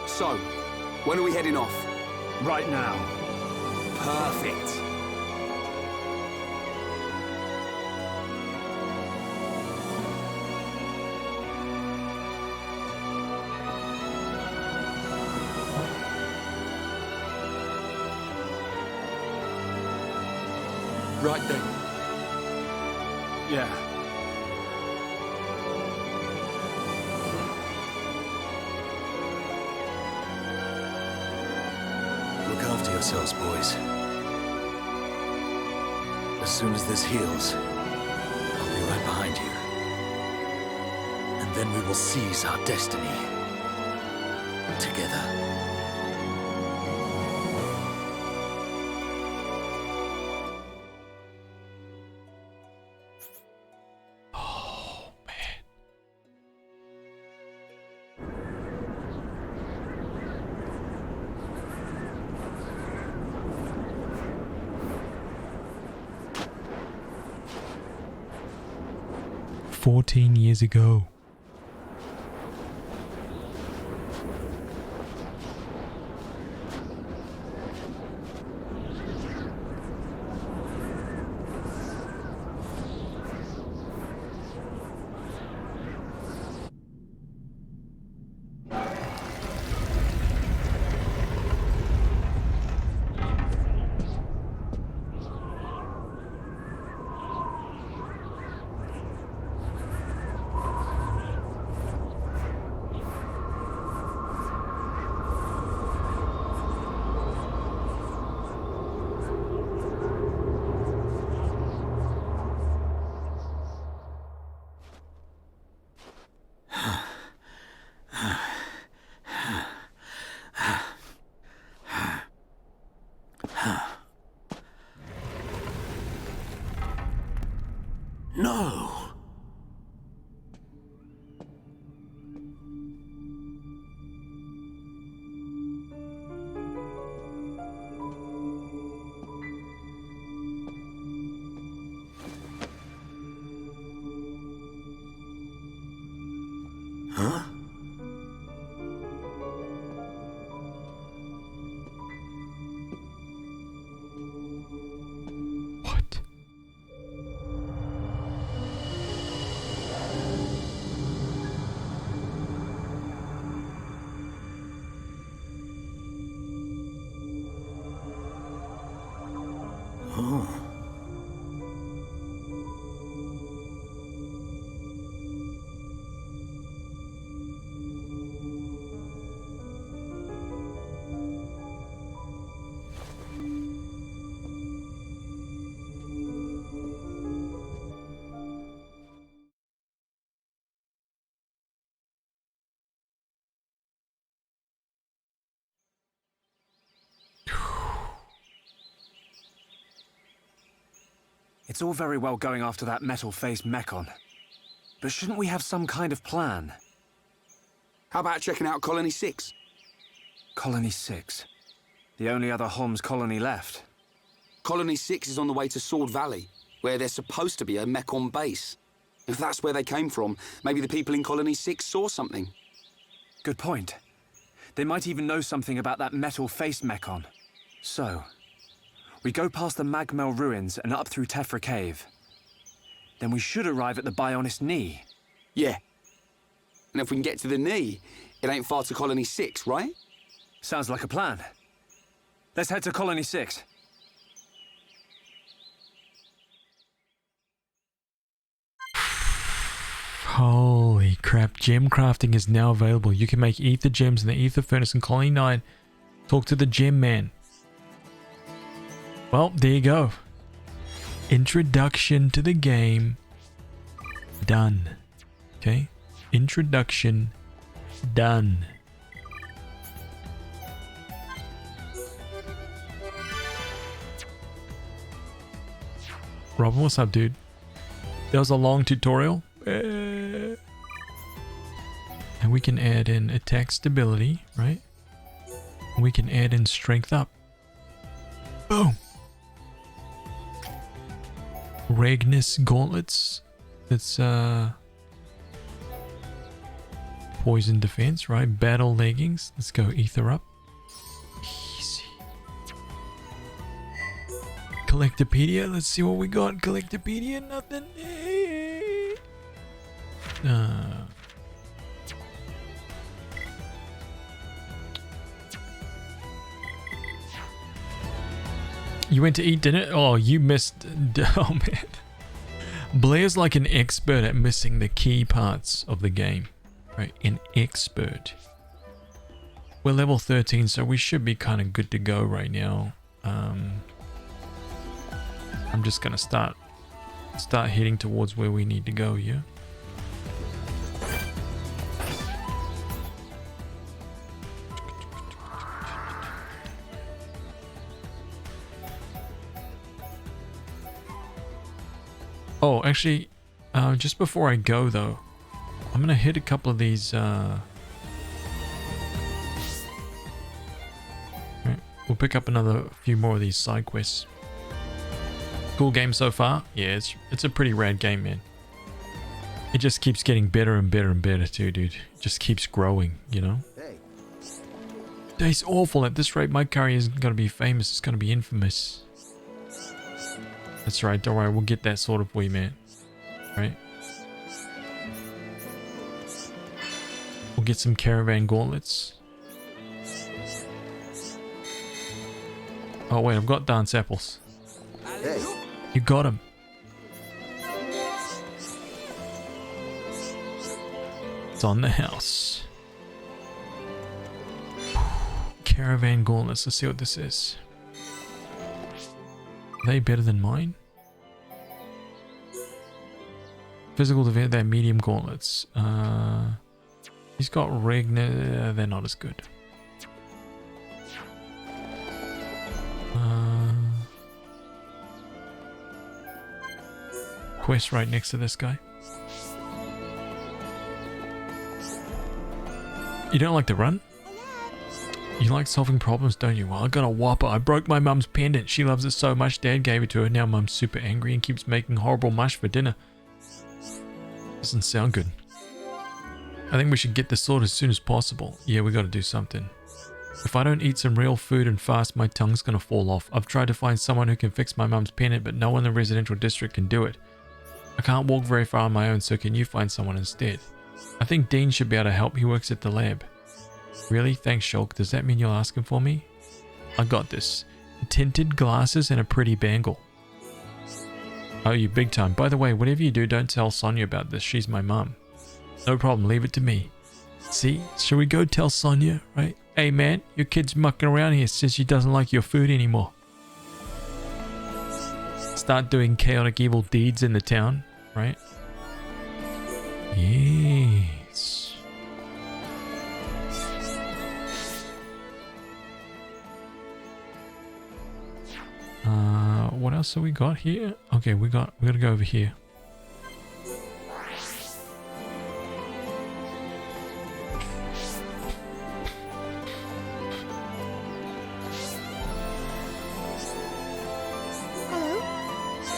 So, when are we heading off? Right now. Perfect. Right then. Yeah. Look after yourselves, boys. As soon as this heals, I'll be right behind you. And then we will seize our destiny. Together. Oh, man. "14 years ago." No! Huh? What? Oh. It's all very well going after that metal-faced Mechon. But shouldn't we have some kind of plan? How about checking out Colony 6? Colony 6? The only other Homs colony left. Colony 6 is on the way to Sword Valley, where there's supposed to be a Mechon base. If that's where they came from, maybe the people in Colony 6 saw something. Good point. They might even know something about that metal-faced Mechon. So, we go past the Magmel ruins and up through Tephra Cave. Then we should arrive at the Bionis Knee. Yeah. And if we can get to the knee, it ain't far to Colony 6, right? Sounds like a plan. Let's head to Colony 6. Holy crap, gem crafting is now available. You can make ether gems in the ether furnace in Colony 9. Talk to the gem man. Well, there you go. Introduction to the game. Done. Okay? Introduction. Done. Robin, what's up, dude? That was a long tutorial. And And we can add in attack stability, right? We can add in strength up. Boom! Ragnus gauntlets. That's poison defense, right? Battle leggings. Let's go ether up. Easy. Collectopedia. Let's see what we got. Collectopedia. Nothing. You went to eat dinner? Oh, you missed. Oh man. Blair's like an expert at missing the key parts of the game. Right? An expert. We're level 13, so we should be kind of good to go right now. I'm just gonna start heading towards where we need to go, yeah? Oh, actually, just before I go though, I'm gonna hit a couple of these. Right, we'll pick up another few more of these side quests. Cool game so far. Yeah, it's a pretty rad game, man. It just keeps getting better and better and better too, dude. It just keeps growing, you know. It's awful. At this rate, my curry isn't gonna be famous. It's gonna be infamous. That's right, don't worry, we'll get that sorted for you, man. Right? We'll get some caravan gauntlets. Oh wait, I've got dance apples. Hey. You got them. It's on the house. Caravan gauntlets, let's see what this is. Are they better than mine? Physical defense, they're medium gauntlets. He's got Regna, they're not as good. Quest right next to this guy. You don't like to run? You like solving problems, don't you? Well, I got a whopper. I broke my mum's pendant. She loves it so much, Dad gave it to her. Now Mum's super angry and keeps making horrible mush for dinner. Doesn't sound good. I think we should get this sorted as soon as possible. Yeah, we got to do something. If I don't eat some real food and fast, my tongue's gonna fall off. I've tried to find someone who can fix my mum's pendant, but no one in the residential district can do it. I can't walk very far on my own, so can you find someone instead? I think Dean should be able to help. He works at the lab. Really? Thanks, Shulk. Does that mean you'll ask him for me? I got this. Tinted glasses and a pretty bangle. Oh, you big time. By the way, whatever you do, don't tell Sonia about this. She's my mum. No problem. Leave it to me. See? Shall we go tell Sonia, right? Hey, man, your kid's mucking around here since she doesn't like your food anymore. Start doing chaotic evil deeds in the town, right? Yes. What else have we got here? Okay, we gotta go over here.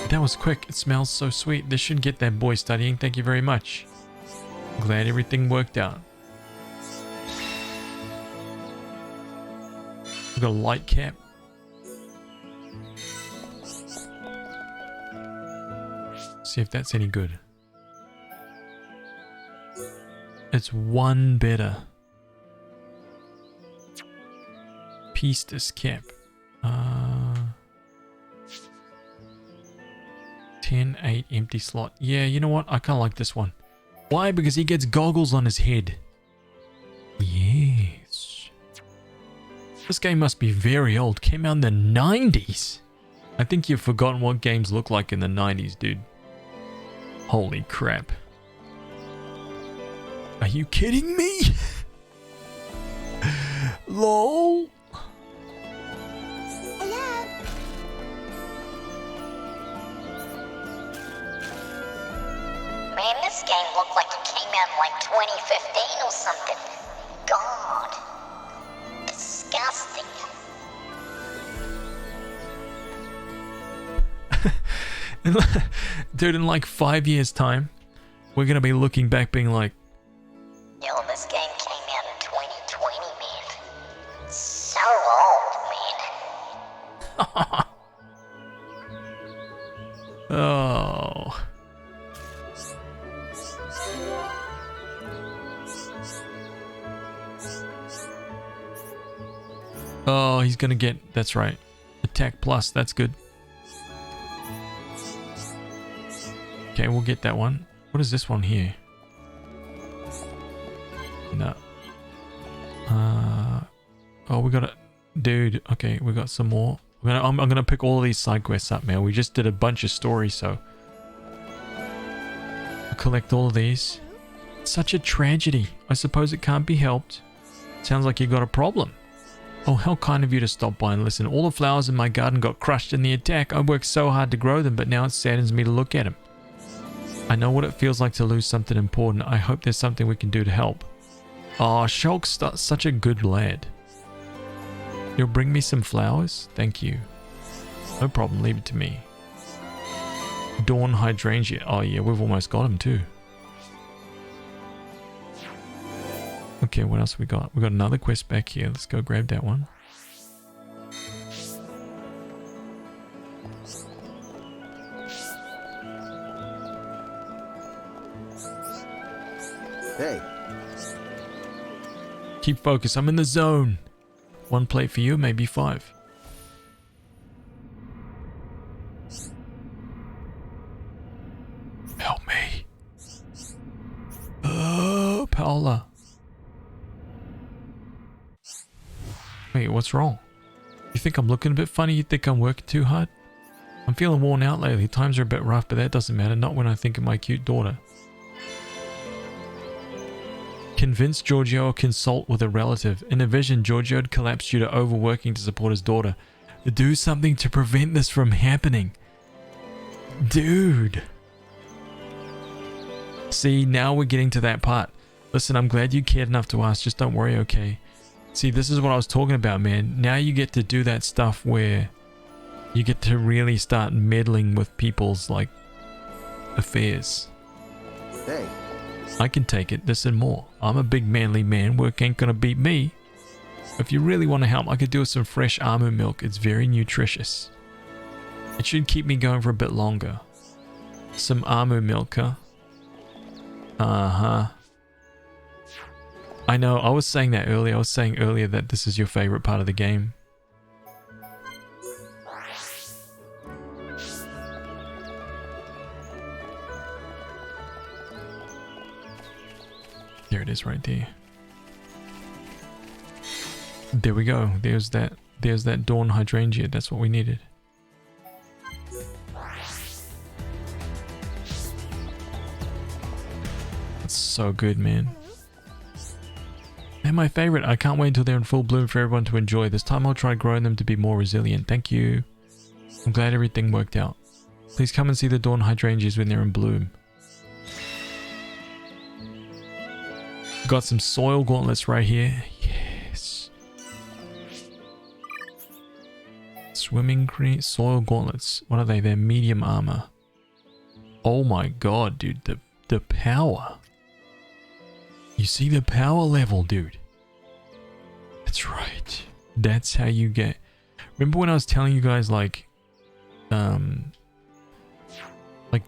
That was quick. It smells so sweet. This should get that boy studying. Thank you very much. Glad everything worked out. We got a light cap. See if that's any good. It's one better. Pistis cap. 10, 8, empty slot. Yeah, you know what? I kind of like this one. Why? Because he gets goggles on his head. Yes. This game must be very old. Came out in the 90s. I think you've forgotten what games look like in the 90s, dude. Holy crap. Are you kidding me? LOL. Man, this game looked like it came out in like 2015 or something. God. Disgusting. Dude, in like 5 years' time, we're gonna be looking back being like, Yo, this game came out in 2020, man. It's so old, man. oh. Oh, he's gonna get, that's right. Attack plus, that's good. Okay, we'll get that one. What is this one here? No. Oh, we got a dude. Okay, we got some more. I'm gonna pick all of these side quests up, man. We just did a bunch of stories, so I'll collect all of these. Such a tragedy. I suppose it can't be helped. Sounds like you got a problem. Oh, how kind of you to stop by and listen. All the flowers in my garden got crushed in the attack. I worked so hard to grow them, but now it saddens me to look at them. I know what it feels like to lose something important. I hope there's something we can do to help. Oh, Shulk's such a good lad. You'll bring me some flowers? Thank you. No problem, leave it to me. Dawn Hydrangea. Oh yeah, we've almost got him too. Okay, what else we got? We got another quest back here. Let's go grab that one. Hey. Keep focus. I'm in the zone. One plate for you, maybe 5. Help me. Oh, Paola. Wait, what's wrong? You think I'm looking a bit funny? You think I'm working too hard? I'm feeling worn out lately. Times are a bit rough, but that doesn't matter. Not when I think of my cute daughter. Convince Giorgio or consult with a relative. In a vision, Giorgio had collapsed due to overworking to support his daughter. Do something to prevent this from happening. Dude. See, now we're getting to that part. Listen, I'm glad you cared enough to ask. Just don't worry, okay? See, this is what I was talking about, man. Now you get to do that stuff where you get to really start meddling with people's, like, affairs. Hey. I can take it, this and more. I'm a big manly man, work ain't gonna beat me. If you really want to help, I could do with some fresh almond milk. It's very nutritious. It should keep me going for a bit longer. Some almond milk, huh? Uh-huh. I know, I was saying that earlier. I was saying earlier that this is your favorite part of the game. There it is right there. There we go. There's that Dawn Hydrangea. That's what we needed. That's so good, man. They're my favorite. I can't wait until they're in full bloom for everyone to enjoy. This time I'll try growing them to be more resilient. Thank you. I'm glad everything worked out. Please come and see the Dawn Hydrangeas when they're in bloom. Got some soil gauntlets right here. Yes. Swimming cream, soil gauntlets. What are they? They're medium armor. Oh my god, dude. The power. You see the power level, dude. That's right. That's how you get. Remember when I was telling you guys like the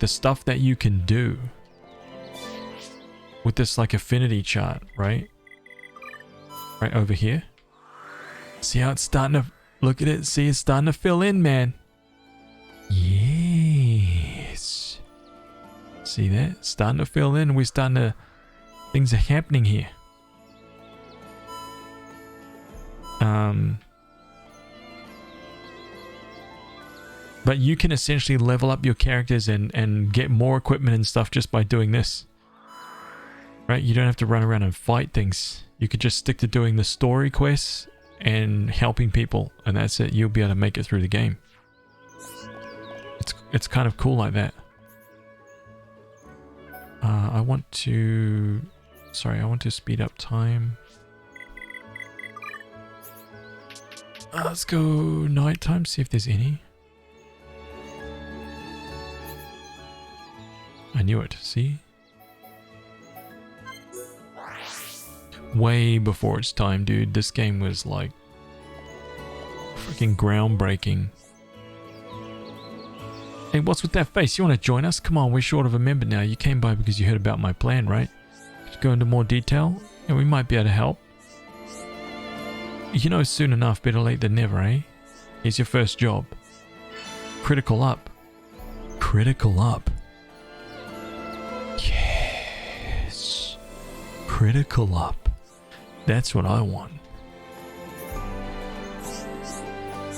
stuff that you can do with this like affinity chart, right? Right over here. See how it's starting to, look at it, see it's starting to fill in, man. Yes. See that? Starting to fill in, we're starting to, things are happening here. But you can essentially level up your characters and get more equipment and stuff just by doing this. Right? You don't have to run around and fight things. You could just stick to doing the story quests and helping people, and that's it. You'll be able to make it through the game. It's kind of cool like that. I want to... Sorry, I want to speed up time. Let's go nighttime, see if there's any. I knew it, see? Way before its time, dude. This game was like freaking groundbreaking. Hey, what's with that face? You want to join us? Come on, we're short of a member now. You came by because you heard about my plan, right? Could you go into more detail? Yeah, we might be able to help. You know, soon enough, better late than never, eh? Here's your first job. Critical up. Critical up. Yes. Critical up. That's what I want.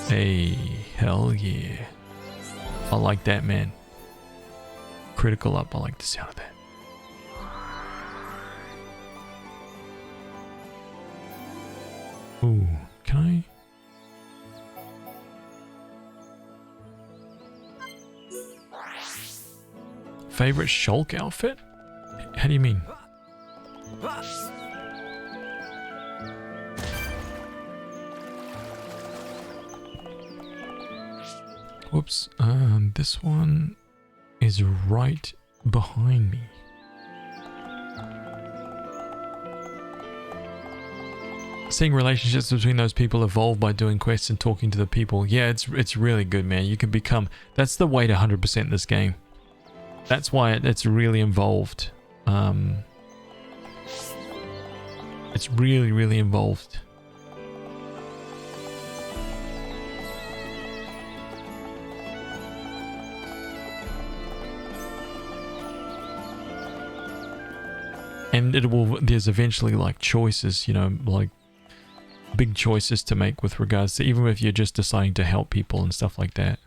Hey, hell yeah. I like that, man. Critical up, I like the sound of that. Ooh, can I? Favorite Shulk outfit? How do you mean? Whoops, this one is right behind me. Seeing relationships between those people evolve by doing quests and talking to the people. Yeah, it's really good, man. You can become... That's the way to 100% this game. That's why it's really involved. It's really, really involved. And there's eventually like choices, you know, like big choices to make with regards to, even if you're just deciding to help people and stuff like that.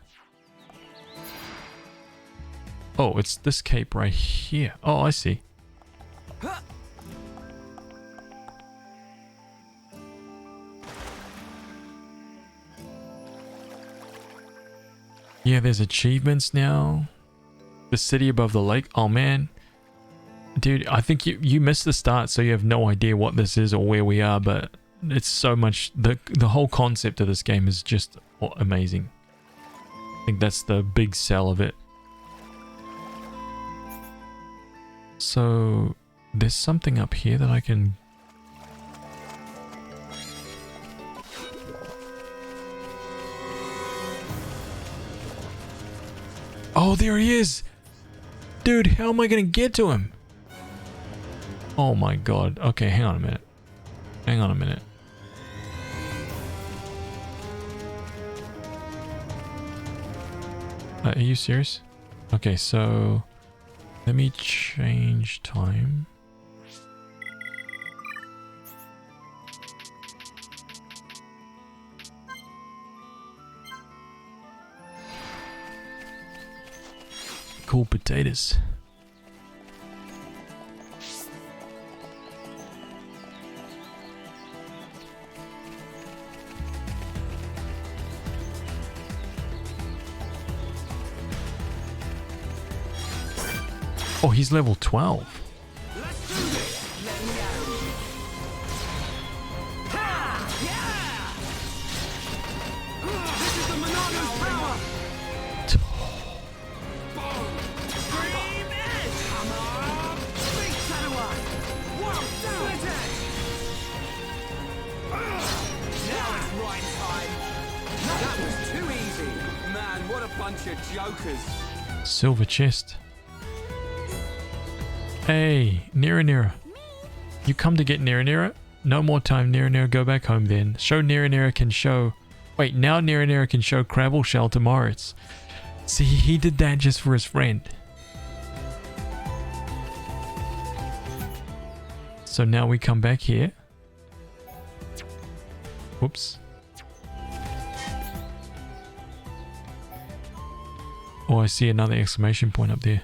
Oh, it's this cape right here. Oh, I see. Yeah, there's achievements now. The city above the lake. Oh man. Dude, I think you missed the start, so you have no idea what this is or where we are, but it's so much... The whole concept of this game is just amazing. I think that's the big sell of it. So, there's something up here that I can... Oh, there he is! Dude, how am I gonna get to him? Oh my god. Okay, hang on a minute. Hang on a minute. Are you serious? Okay, so... Let me change time. Cool potatoes. Oh, he's level 12. Let's do this. Let me at him. Ha! Yeah! This is the Monano's power. Scream edge. Come on. Big Tanawa. Whoa, split edge. Now it's right time. That was too easy. Man, what a bunch of jokers. Silver chest. Hey, Nira. You come to get Nira? No more time, Nira. Go back home then. Show Nira can show... Wait, now Nira can show Crabble Shell to Moritz. See, he did that just for his friend. So now we come back here. Whoops. Oh, I see another exclamation point up there.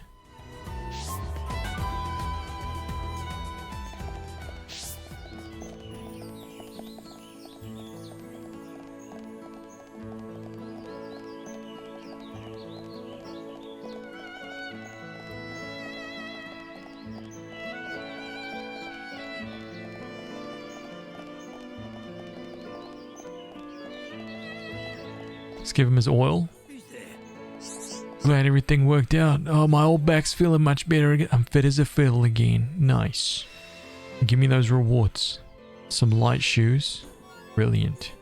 give him his oil. Glad everything worked out. Oh, my old back's feeling much better again. I'm fit as a fiddle again. Nice. Give me those rewards. Some light shoes. Brilliant.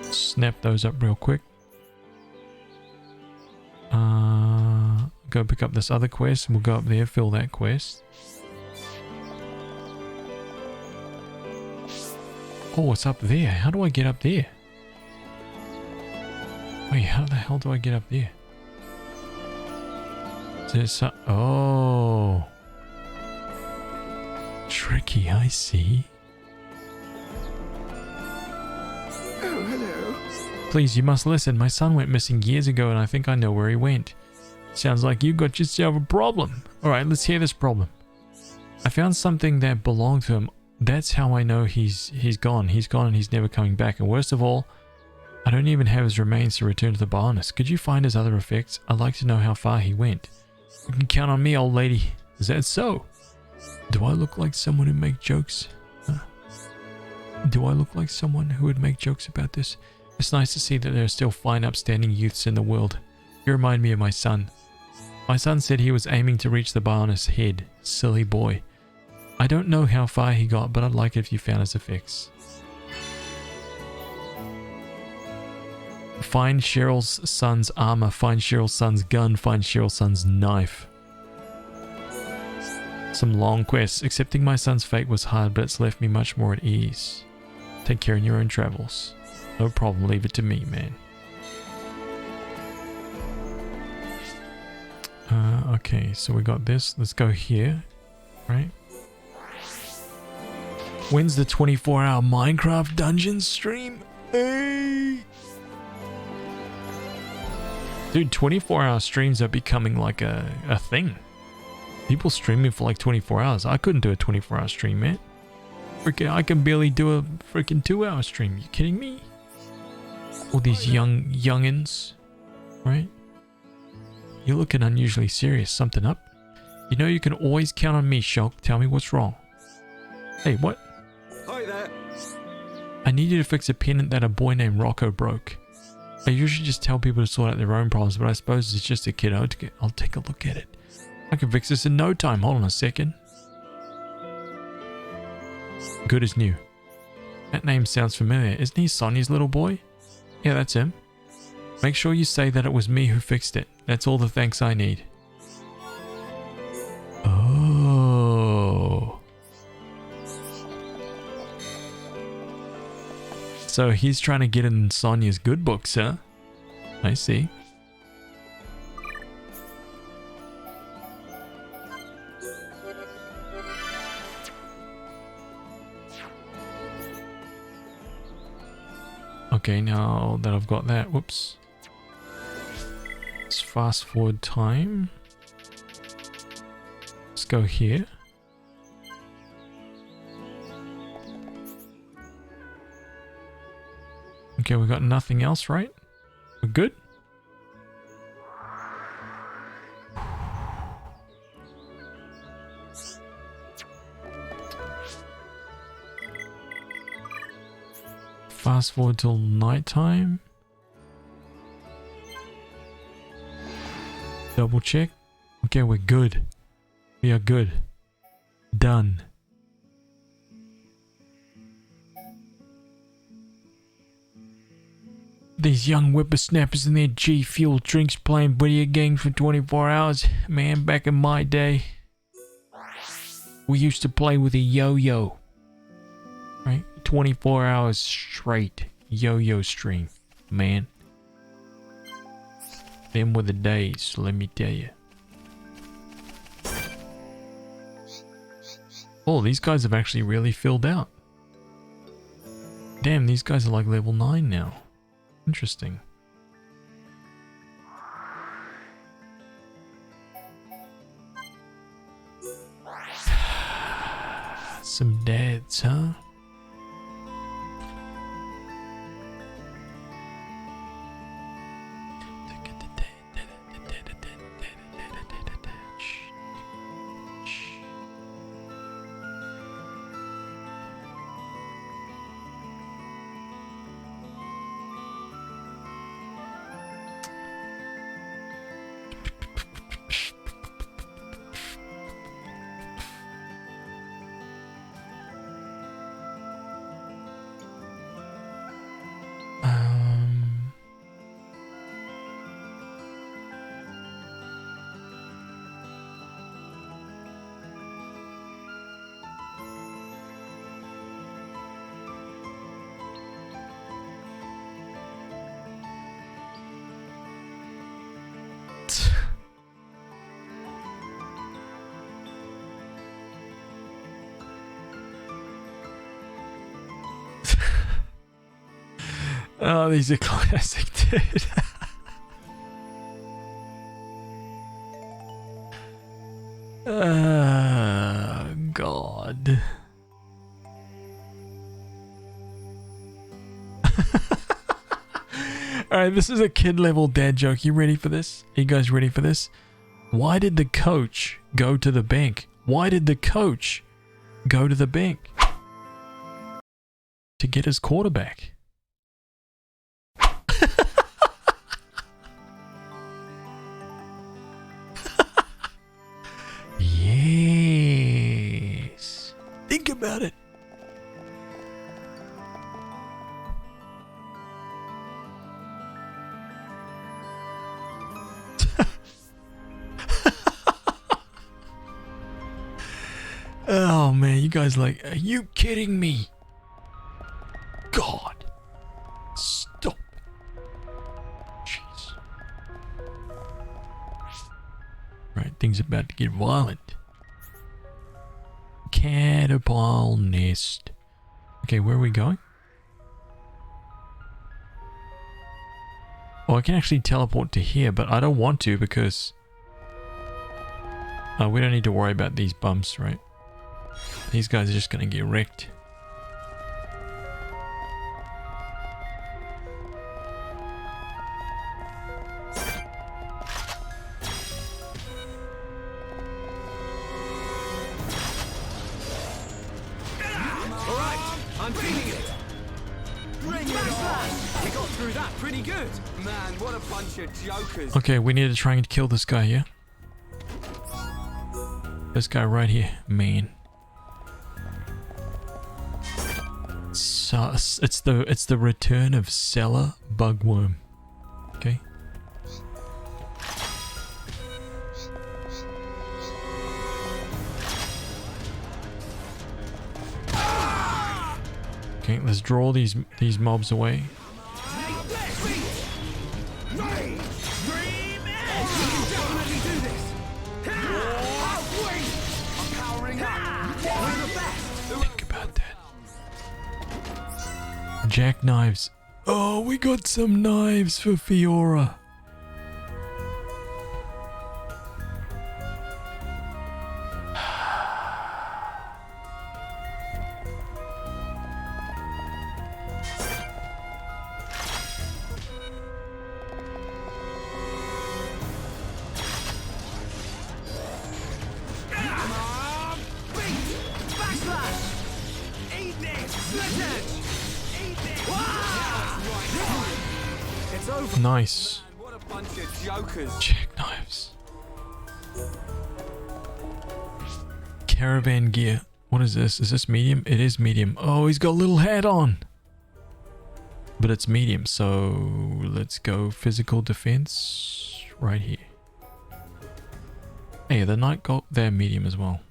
Snap those up real quick. Go pick up this other quest. We'll go up there, fill that quest. Oh, it's up there. How do I get up there? Wait, how the hell do I get up there? Oh. Tricky, I see. Oh, hello. Please, you must listen. My son went missing years ago and I think I know where he went. Sounds like you got yourself a problem. Alright, let's hear this problem. I found something that belonged to him. That's how I know he's gone. He's gone and he's never coming back. And worst of all, I don't even have his remains to return to the Bionis. Could you find his other effects? I'd like to know how far he went. You can count on me, old lady. Is that so? Do I look like someone who make jokes? Do I look like someone who would make jokes about this? It's nice to see that there are still fine upstanding youths in the world. You remind me of my son. My son said he was aiming to reach the Bionis head. Silly boy. I don't know how far he got, but I'd like it if you found his effects. Find Cheryl's son's armor, find Cheryl's son's gun, find Cheryl's son's knife. Some long quests. Accepting my son's fate was hard, but it's left me much more at ease. Take care in your own travels. No problem, leave it to me, man. Okay, so we got this. Let's go here, right? When's the 24-hour Minecraft Dungeons stream? Hey! Dude, 24-hour streams are becoming like a thing. People streaming for like 24 hours. I couldn't do a 24-hour stream, man. Freaking, I can barely do a freaking 2-hour stream. You kidding me? All these youngins, right? You're looking unusually serious. Something up? You know you can always count on me, Shulk. Tell me what's wrong. Hey, what? Hi there. I need you to fix a pendant that a boy named Rocco broke. I usually just tell people to sort out their own problems, but I suppose it's just a kid. I'll take a look at it. I can fix this in no time. Hold on a second. Good as new. That name sounds familiar. Isn't he Sonia's little boy? Yeah, that's him. Make sure you say that it was me who fixed it. That's all the thanks I need. Oh. So he's trying to get in Sonia's good books, huh? I see. Okay, now that I've got that, whoops. Let's fast forward time. Let's go here. Okay, we got nothing else, right? We're good? Fast forward till nighttime. Double check. Okay, we're good. We are good. Done. These young whippersnappers in their G-Fuel drinks playing video games for 24 hours. Man, back in my day, we used to play with a yo-yo. Right? 24 hours straight. Yo-yo stream. Man. Them were the days, let me tell you. Oh, these guys have actually really filled out. Damn, these guys are like level 9 now. Interesting. Some dads, huh? Oh, these are classic, dude. God. Alright, this is a kid level dad joke. You ready for this? Are you guys ready for this? Why did the coach go to the bank? Why did the coach go to the bank? To get his quarterback. Yes. Think about it. Oh man, you guys like, are you kidding me? God. Stop. Jeez. Right, things are about to get violent. Caterpillar nest. Okay, where are we going? Oh, I can actually teleport to here, but I don't want to because... we don't need to worry about these bumps, right? These guys are just gonna get wrecked. I'm feeling it. Bring it on. We got through that pretty good. Man, what a bunch of jokers. Okay, we need to try and kill this guy here. This guy right here, man. So it's the return of Cellar Bugworm. Okay. Okay, let's draw these mobs away. Think about that. Jackknives. Oh, we got some knives for Fiora. Nice. What a bunch of jokers. Jackknives. Caravan gear. What is this? Is this medium? It is medium. Oh, he's got a little hat on. But it's medium, so let's go physical defense right here. Hey, the night gold, they're medium as well.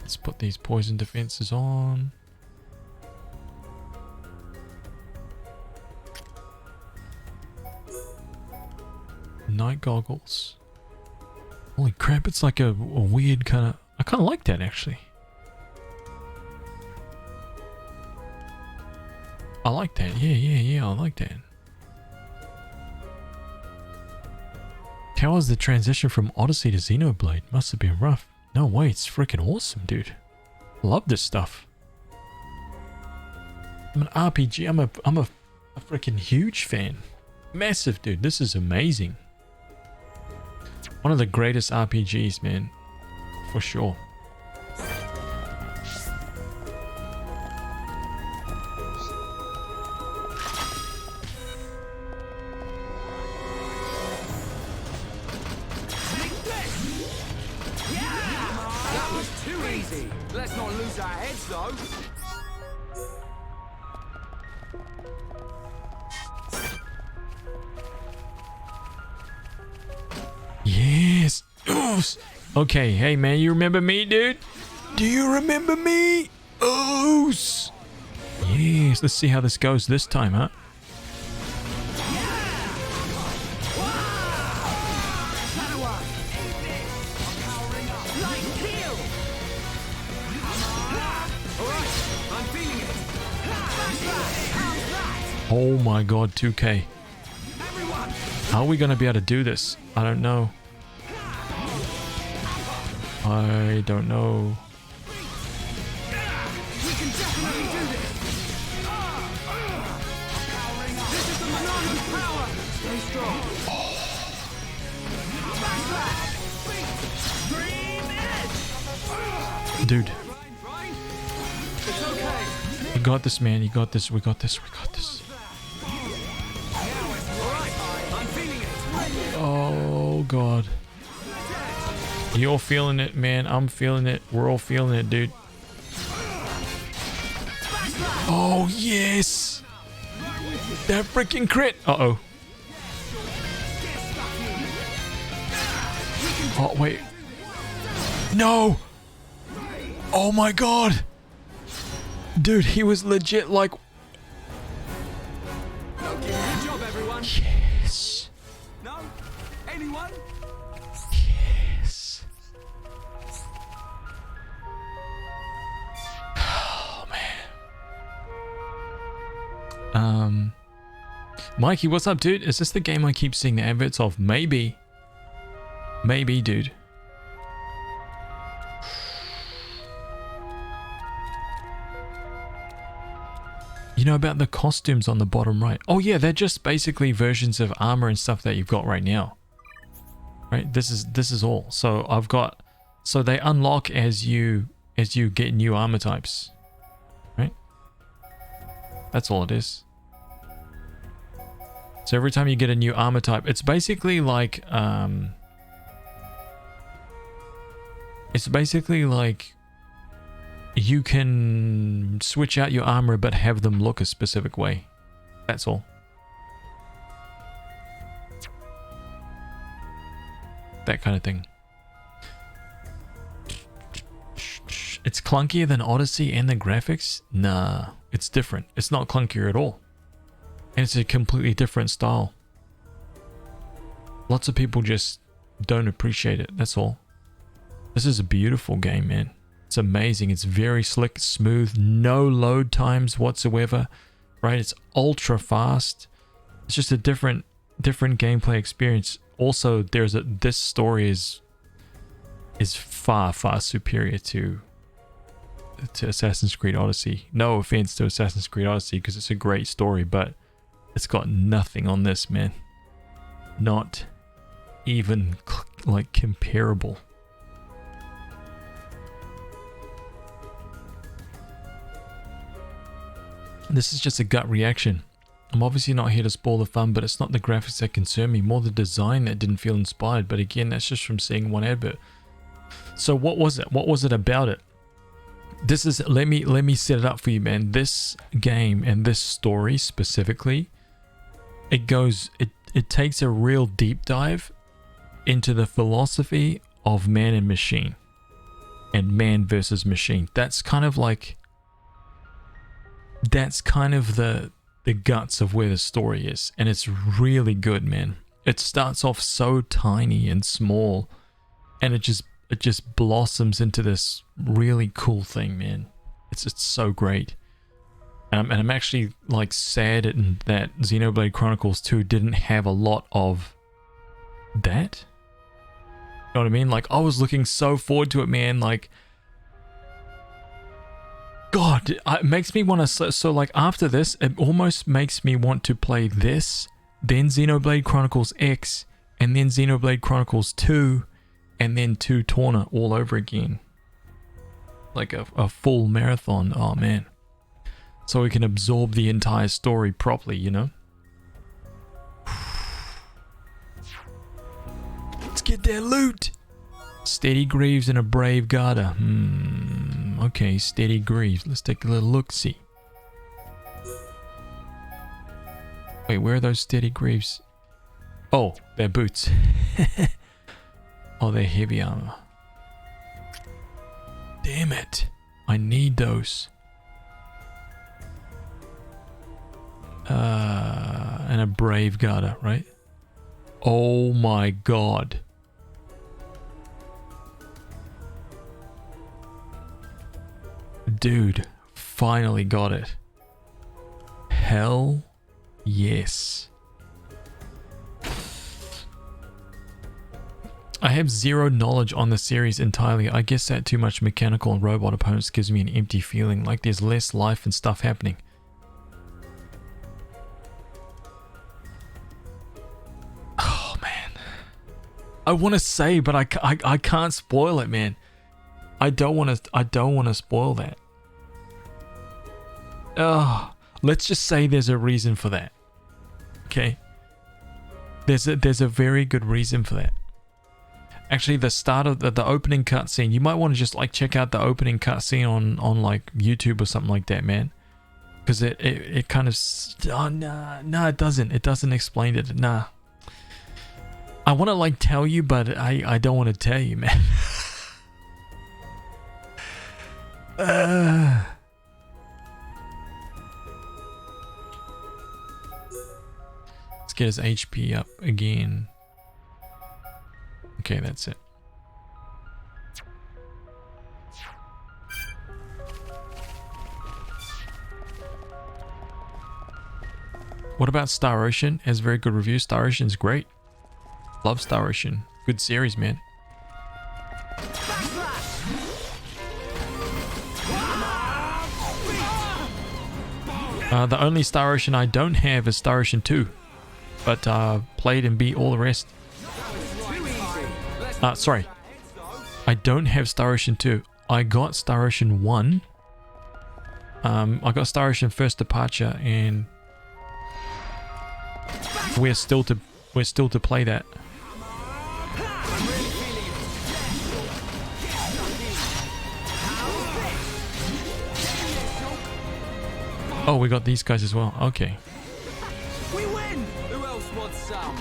Let's put these poison defenses on. Night goggles. Holy crap, it's like a weird kind of... I kind of like that actually. I like that. Yeah, I like that. How was the transition from Odyssey to Xenoblade? Must have been rough. No way, it's freaking awesome, dude. Love this stuff. I'm an RPG. I'm a freaking huge fan. Massive, dude. This is amazing. One of the greatest RPGs, man. For sure. That was too easy. Let's not lose our heads, though. Yes. Okay, hey man, you remember me, dude? Do you remember me? Yes. Let's see how this goes this time, huh? Oh my god, 2K. How are we going to be able to do this? I don't know. I don't know. We can definitely do this. This is the Monarch's power. Stay strong. Dude. It's okay. You got this, man. You got this. We got this. We got this. I'm feeling it. Oh god. You're feeling it, man. I'm feeling it. We're all feeling it, dude. Oh, yes! That freaking crit! Uh-oh. Oh, wait. No! Oh my god! Dude, he was legit like... Good job, everyone. Yes. No? Anyone? Yes. Oh, man. Mikey, what's up, dude? Is this the game I keep seeing the adverts of? Maybe. Maybe, dude. You know about the costumes on the bottom right? Oh yeah, they're just basically versions of armor and stuff that you've got right now. Right? This is all. So I've got, so they unlock as you get new armor types. Right? That's all it is. So every time you get a new armor type, it's basically like you can switch out your armor but have them look a specific way. That's all. That kind of thing. It's clunkier than Odyssey and the graphics? Nah, it's different. It's not clunkier at all. And it's a completely different style. Lots of people just don't appreciate it, that's all. This is a beautiful game, man. It's amazing. It's very slick, smooth, no load times whatsoever, right? It's ultra fast. It's just a different gameplay experience. Also, this story is far superior to Assassin's Creed Odyssey. No offense to Assassin's Creed Odyssey, because it's a great story, but it's got nothing on this, man. Not even like comparable. This is just a gut reaction. I'm obviously not here to spoil the fun, but it's not the graphics that concern me, more the design that didn't feel inspired. But again, that's just from seeing one advert. So what was it? What was it about it? This is, let me set it up for you, man. This game and this story specifically, it takes a real deep dive into the philosophy of man and machine and man versus machine. That's kind of like, that's kind of the guts of where the story is, and it's really good, man. It starts off so tiny and small, and it just blossoms into this really cool thing, man. It's so great. And I'm actually like sad that Xenoblade Chronicles 2 didn't have a lot of that. You know what I mean? Like, I was looking so forward to it, man. Like, God, it makes me want to... So like, after this, it almost makes me want to play this, then Xenoblade Chronicles X, and then Xenoblade Chronicles 2, and then 2 Torna all over again. Like a full marathon. Oh, man. So we can absorb the entire story properly, you know? Let's get that loot! Steady Greaves and a Brave Garter. Okay, Steady Greaves. Let's take a little look-see. Wait, where are those Steady Greaves? Oh, they're boots. Oh, they're heavy armor. Damn it. I need those. And a Brave Garter, right? Oh my god. Dude, finally got it. Hell Yes. I have zero knowledge on the series entirely. I guess that too much mechanical and robot opponents gives me an empty feeling, like there's less life and stuff happening. Oh man. I want to say, but I can't spoil it, man. I don't want to spoil that. Let's just say there's a reason for that. Okay? There's a very good reason for that. Actually, the start of the opening cutscene, you might want to just like check out the opening cutscene on like YouTube or something like that, man. Because it kind of, nah, it doesn't explain it. Nah. I want to like tell you, but I don't want to tell you, man. Let's get his HP up again. Okay, that's it. What about Star Ocean? Has very good reviews. Star Ocean's great. Love Star Ocean. Good series, man. The only Star Ocean I don't have is Star Ocean 2. But played and beat all the rest. Sorry. I don't have Star Ocean 2. I got Star Ocean 1. I got Star Ocean First Departure, and we're still to play that. Oh, we got these guys as well. Okay. We win! Who else wants some?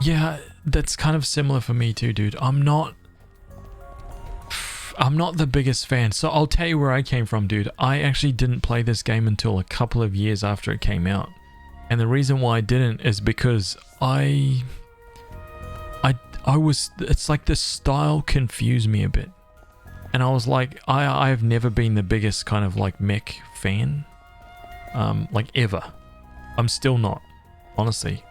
Yeah, that's kind of similar for me too, dude. I'm not the biggest fan. So I'll tell you where I came from, dude. I actually didn't play this game until a couple of years after it came out. And the reason why I didn't is because I was, it's like the style confused me a bit. And I was like, I've never been the biggest kind of like mech fan. Like ever. I'm still not, honestly.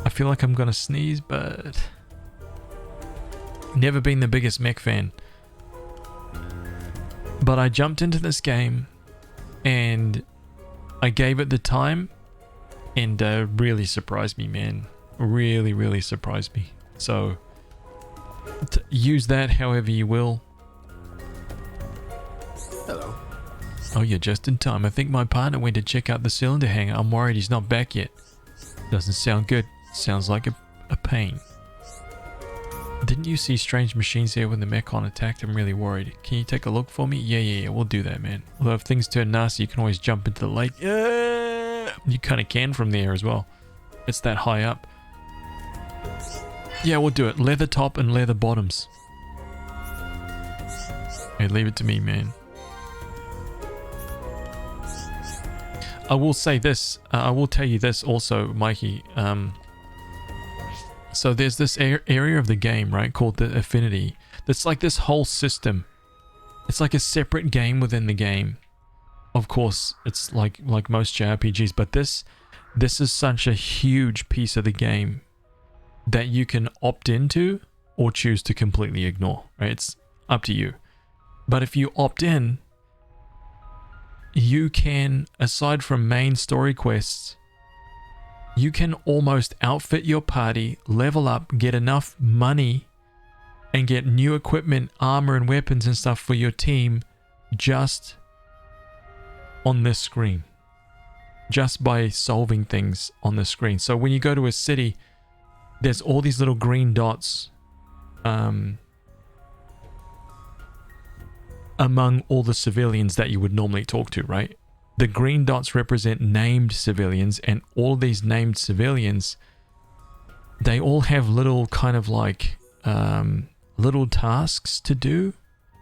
I feel like I'm gonna sneeze, but never been the biggest mech fan. But I jumped into this game and I gave it the time, and really surprised me, man. Really, really surprised me. So use that however you will. Hello. Oh, you're just in time. I think my partner went to check out the cylinder hanger. I'm worried he's not back yet. Doesn't sound good. Sounds like a pain. Didn't you see strange machines there when the Mechon attacked? I'm really worried. Can you take a look for me? Yeah, we'll do that, man. Although if things turn nasty, you can always jump into the lake. You kind of can from there as well. It's that high up. Yeah, we'll do it. Leather top and leather bottoms. Hey, leave it to me, man. I will say this. I will tell you this also, Mikey. So there's this area of the game, right, called the Affinity. That's like this whole system. It's like a separate game within the game. Of course, it's like most JRPGs, but this is such a huge piece of the game that you can opt into or choose to completely ignore, right? It's up to you. But if you opt in, you can, aside from main story quests, you can almost outfit your party, level up, get enough money, and get new equipment, armor and weapons and stuff for your team just on this screen. Just by solving things on the screen. So when you go to a city, there's all these little green dots among all the civilians that you would normally talk to, right? The green dots represent named civilians, and all these named civilians, they all have little kind of like little tasks to do,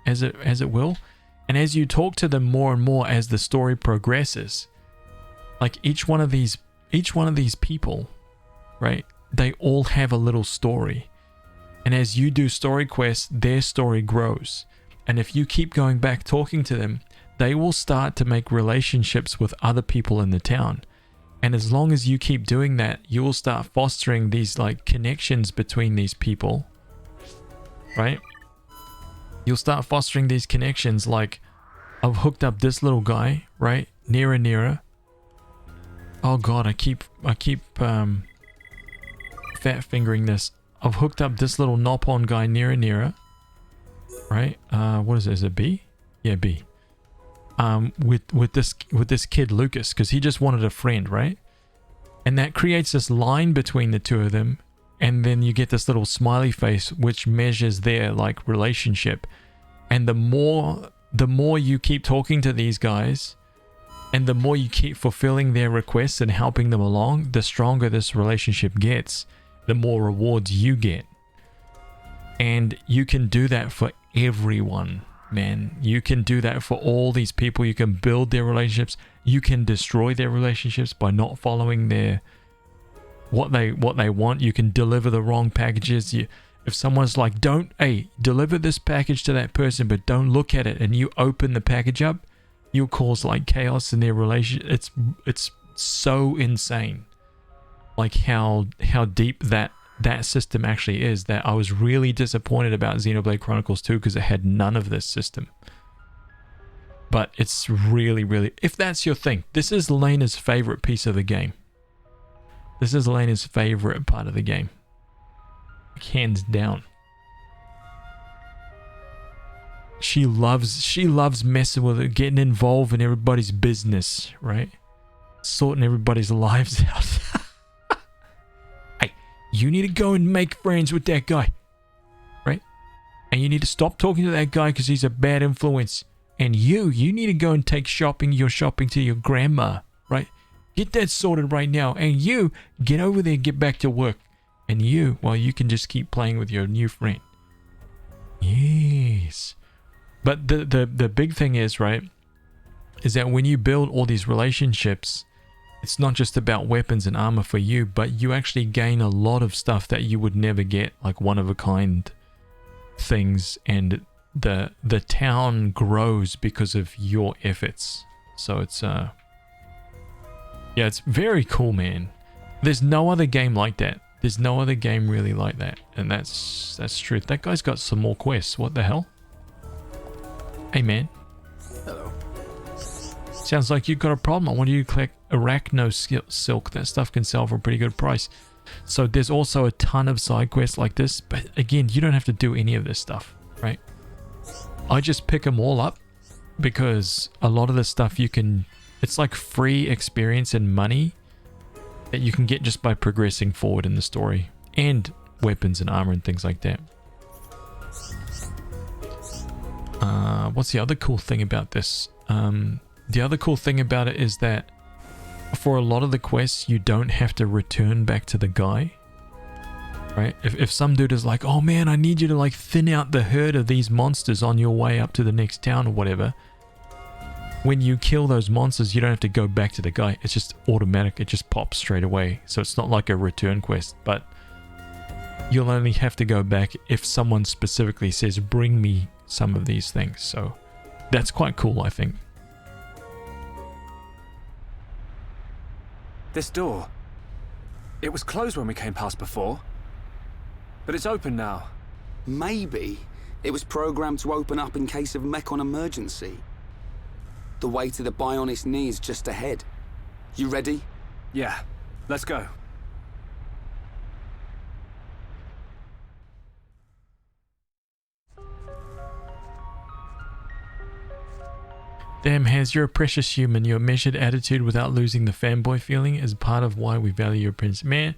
as it will. And as you talk to them more and more as the story progresses, like each one of these people, right? They all have a little story. And as you do story quests, their story grows. And if you keep going back talking to them, they will start to make relationships with other people in the town. And as long as you keep doing that, you will start fostering these like connections between these people, right? You'll start fostering these connections. Like, I've hooked up this little guy, right? Nearer. Oh god, I keep fat fingering this. I've hooked up this little Nopon guy nearer, right? What is it? Is it B? Yeah, B. With this kid Lucas, because he just wanted a friend, right? And that creates this line between the two of them, and then you get this little smiley face which measures their like relationship. And the more you keep talking to these guys, and the more you keep fulfilling their requests and helping them along, the stronger this relationship gets, the more rewards you get. And you can do that for everyone, man. You can do that for all these people. You can build their relationships. You can destroy their relationships by not following their what they want. You can deliver the wrong packages. If someone's like, deliver this package to that person, but don't look at it, and you open the package up, you'll cause like chaos in their relationship. It's so insane, like how deep that system actually is, that I was really disappointed about Xenoblade Chronicles 2 because it had none of this system. But it's really, if that's your thing, this is Lena's favorite piece of the game. This is Lena's favorite part of the game, hands down. She loves messing with it, getting involved in everybody's business, right? Sorting everybody's lives out. Hey, you need to go and make friends with that guy, right? And you need to stop talking to that guy because he's a bad influence. And you need to go and take your shopping to your grandma, right? Get that sorted right now. And you get over there and get back to work. And you can just keep playing with your new friend. Yes. But the big thing is, right, is that when you build all these relationships, it's not just about weapons and armor for you, but you actually gain a lot of stuff that you would never get, like one-of-a-kind things, and the town grows because of your efforts. So it's it's very cool, man. There's no other game like that. There's no other game really like that, and that's truth. That guy's got some more quests. What the hell? Hey, man. Hello. Sounds like you've got a problem. I want you to collect arachno silk. That stuff can sell for a pretty good price. So there's also a ton of side quests like this, but again, you don't have to do any of this stuff, right? I just pick them all up because a lot of the stuff it's like free experience and money that you can get just by progressing forward in the story, and weapons and armor and things like that. What's the other cool thing about this? The other cool thing about it is that for a lot of the quests, you don't have to return back to the guy, right? If some dude is like, oh man, I need you to like thin out the herd of these monsters on your way up to the next town or whatever, when you kill those monsters, you don't have to go back to the guy. It's just automatic. It just pops straight away. So it's not like a return quest, but you'll only have to go back if someone specifically says, bring me some of these things. So that's quite cool, I think. This door, it was closed when we came past before, but it's open now. Maybe it was programmed to open up in case of Mechon emergency. The way to the Bionis knee is just ahead. You ready? Yeah, let's go. Damn, Haz, you're a precious human. Your measured attitude without losing the fanboy feeling is part of why we value your opinions. Man,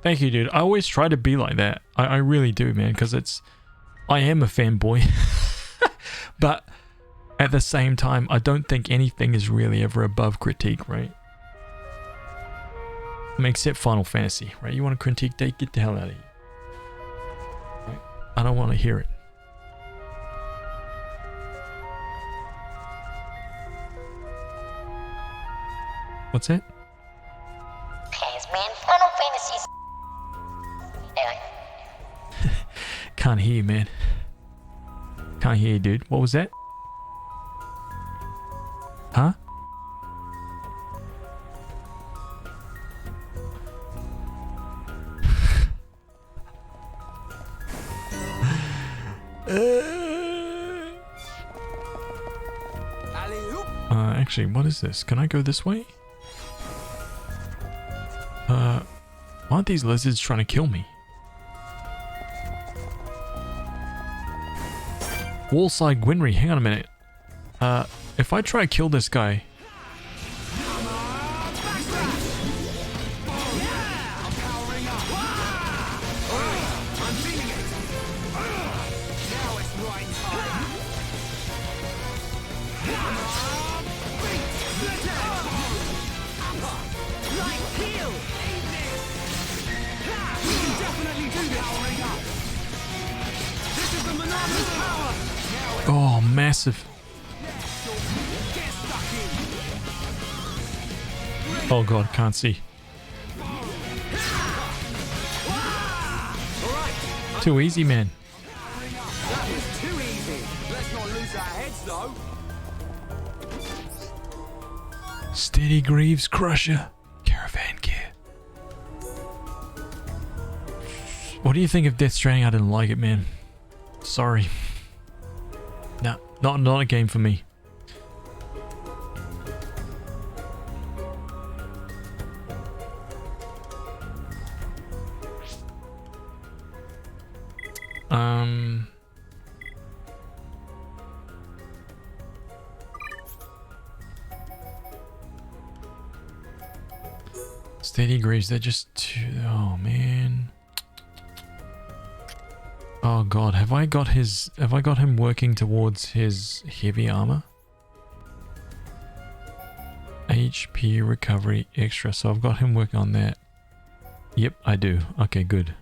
thank you, dude. I always try to be like that. I really do, man, because I am a fanboy. But at the same time, I don't think anything is really ever above critique, right? I mean, except Final Fantasy, right? You want to critique that? Get the hell out of here. Right? I don't want to hear it. What's that? Yes, man. Final Fantasy's... Anyway. Can't hear you, man. Can't hear you, dude. What was that? Huh? Actually, what is this? Can I go this way? Why aren't these lizards trying to kill me? Wallside Gwynry, hang on a minute. If I try to kill this guy... Oh, massive. Oh god, can't see. Too easy, man. That was too easy. Let's not lose our heads, though. Steady Greaves Crusher. Caravan gear. What do you think of Death Stranding? I didn't like it, man. Sorry. No, not a game for me. Steady Greaves, they're just too... Oh, man. Oh god, have I got him working towards his heavy armor? HP recovery extra, so I've got him working on that. Yep, I do. Okay, good.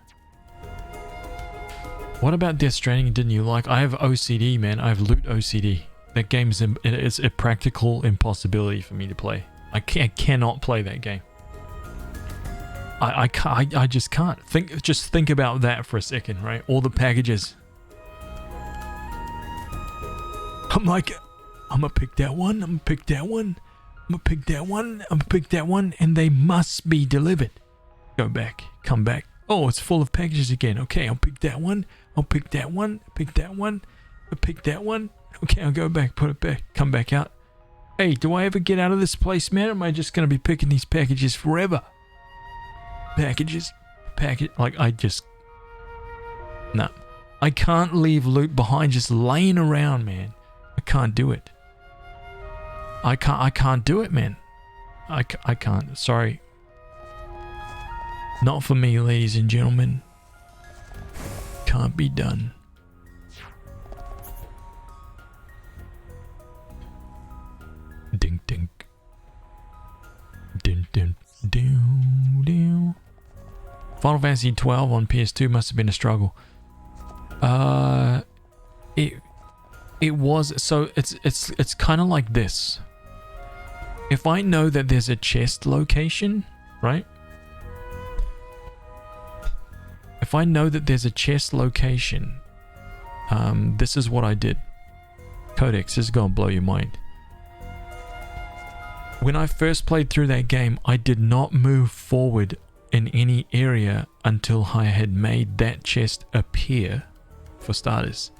What about Death Stranding didn't you like? I have OCD, man. I have loot OCD. That game's it's a practical impossibility for me to play. I cannot play that game. I just can't. Just think about that for a second, right? All the packages. I'm like, I'm gonna pick that one, I'm gonna pick that one, I'm gonna pick that one, I'm gonna pick that one, and they must be delivered. Go back, come back. Oh, it's full of packages again. Okay, I'll pick that one, I'll pick that one, pick that one, I'll pick that one. Okay, I'll go back, put it back, come back out. Hey, do I ever get out of this place, man? Or am I just gonna be picking these packages forever? Package, like no, I can't leave loot behind just laying around, man. I can't do it. I can't do it, man. I can't. Sorry. Not for me, ladies and gentlemen. Can't be done. Ding ding. Ding ding. Down, down. Final Fantasy 12 on PS2 must have been a struggle. It was, so it's kind of like this. If I know that there's a chest location, right? If I know that there's a chest location, this is what I did. Codex, this is gonna blow your mind. When I first played through that game, I did not move forward in any area until I had made that chest appear, for starters,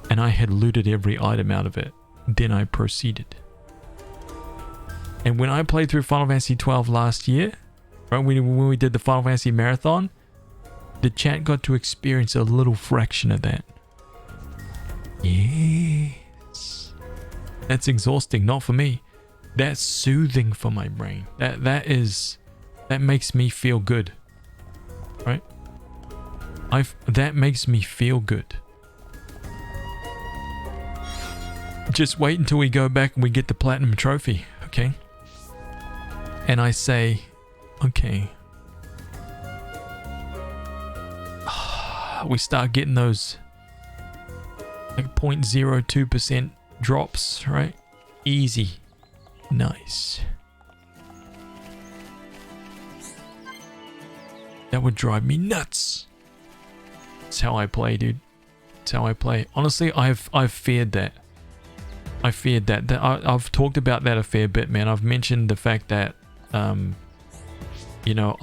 and I had looted every item out of it. Then I proceeded. And when I played through Final Fantasy 12 last year, right, when we did the Final Fantasy Marathon, the chat got to experience a little fraction of that. Yes. That's exhausting, not for me. That's soothing for my brain. That makes me feel good. Right? That makes me feel good. Just wait until we go back and we get the platinum trophy, okay? And I say, okay. We start getting those like 0.02% drops, right? Easy. Nice. That would drive me nuts. That's how I play, dude. That's how I play. Honestly, I've feared that. I feared that. I've talked about that a fair bit, man. I've mentioned the fact that, you know,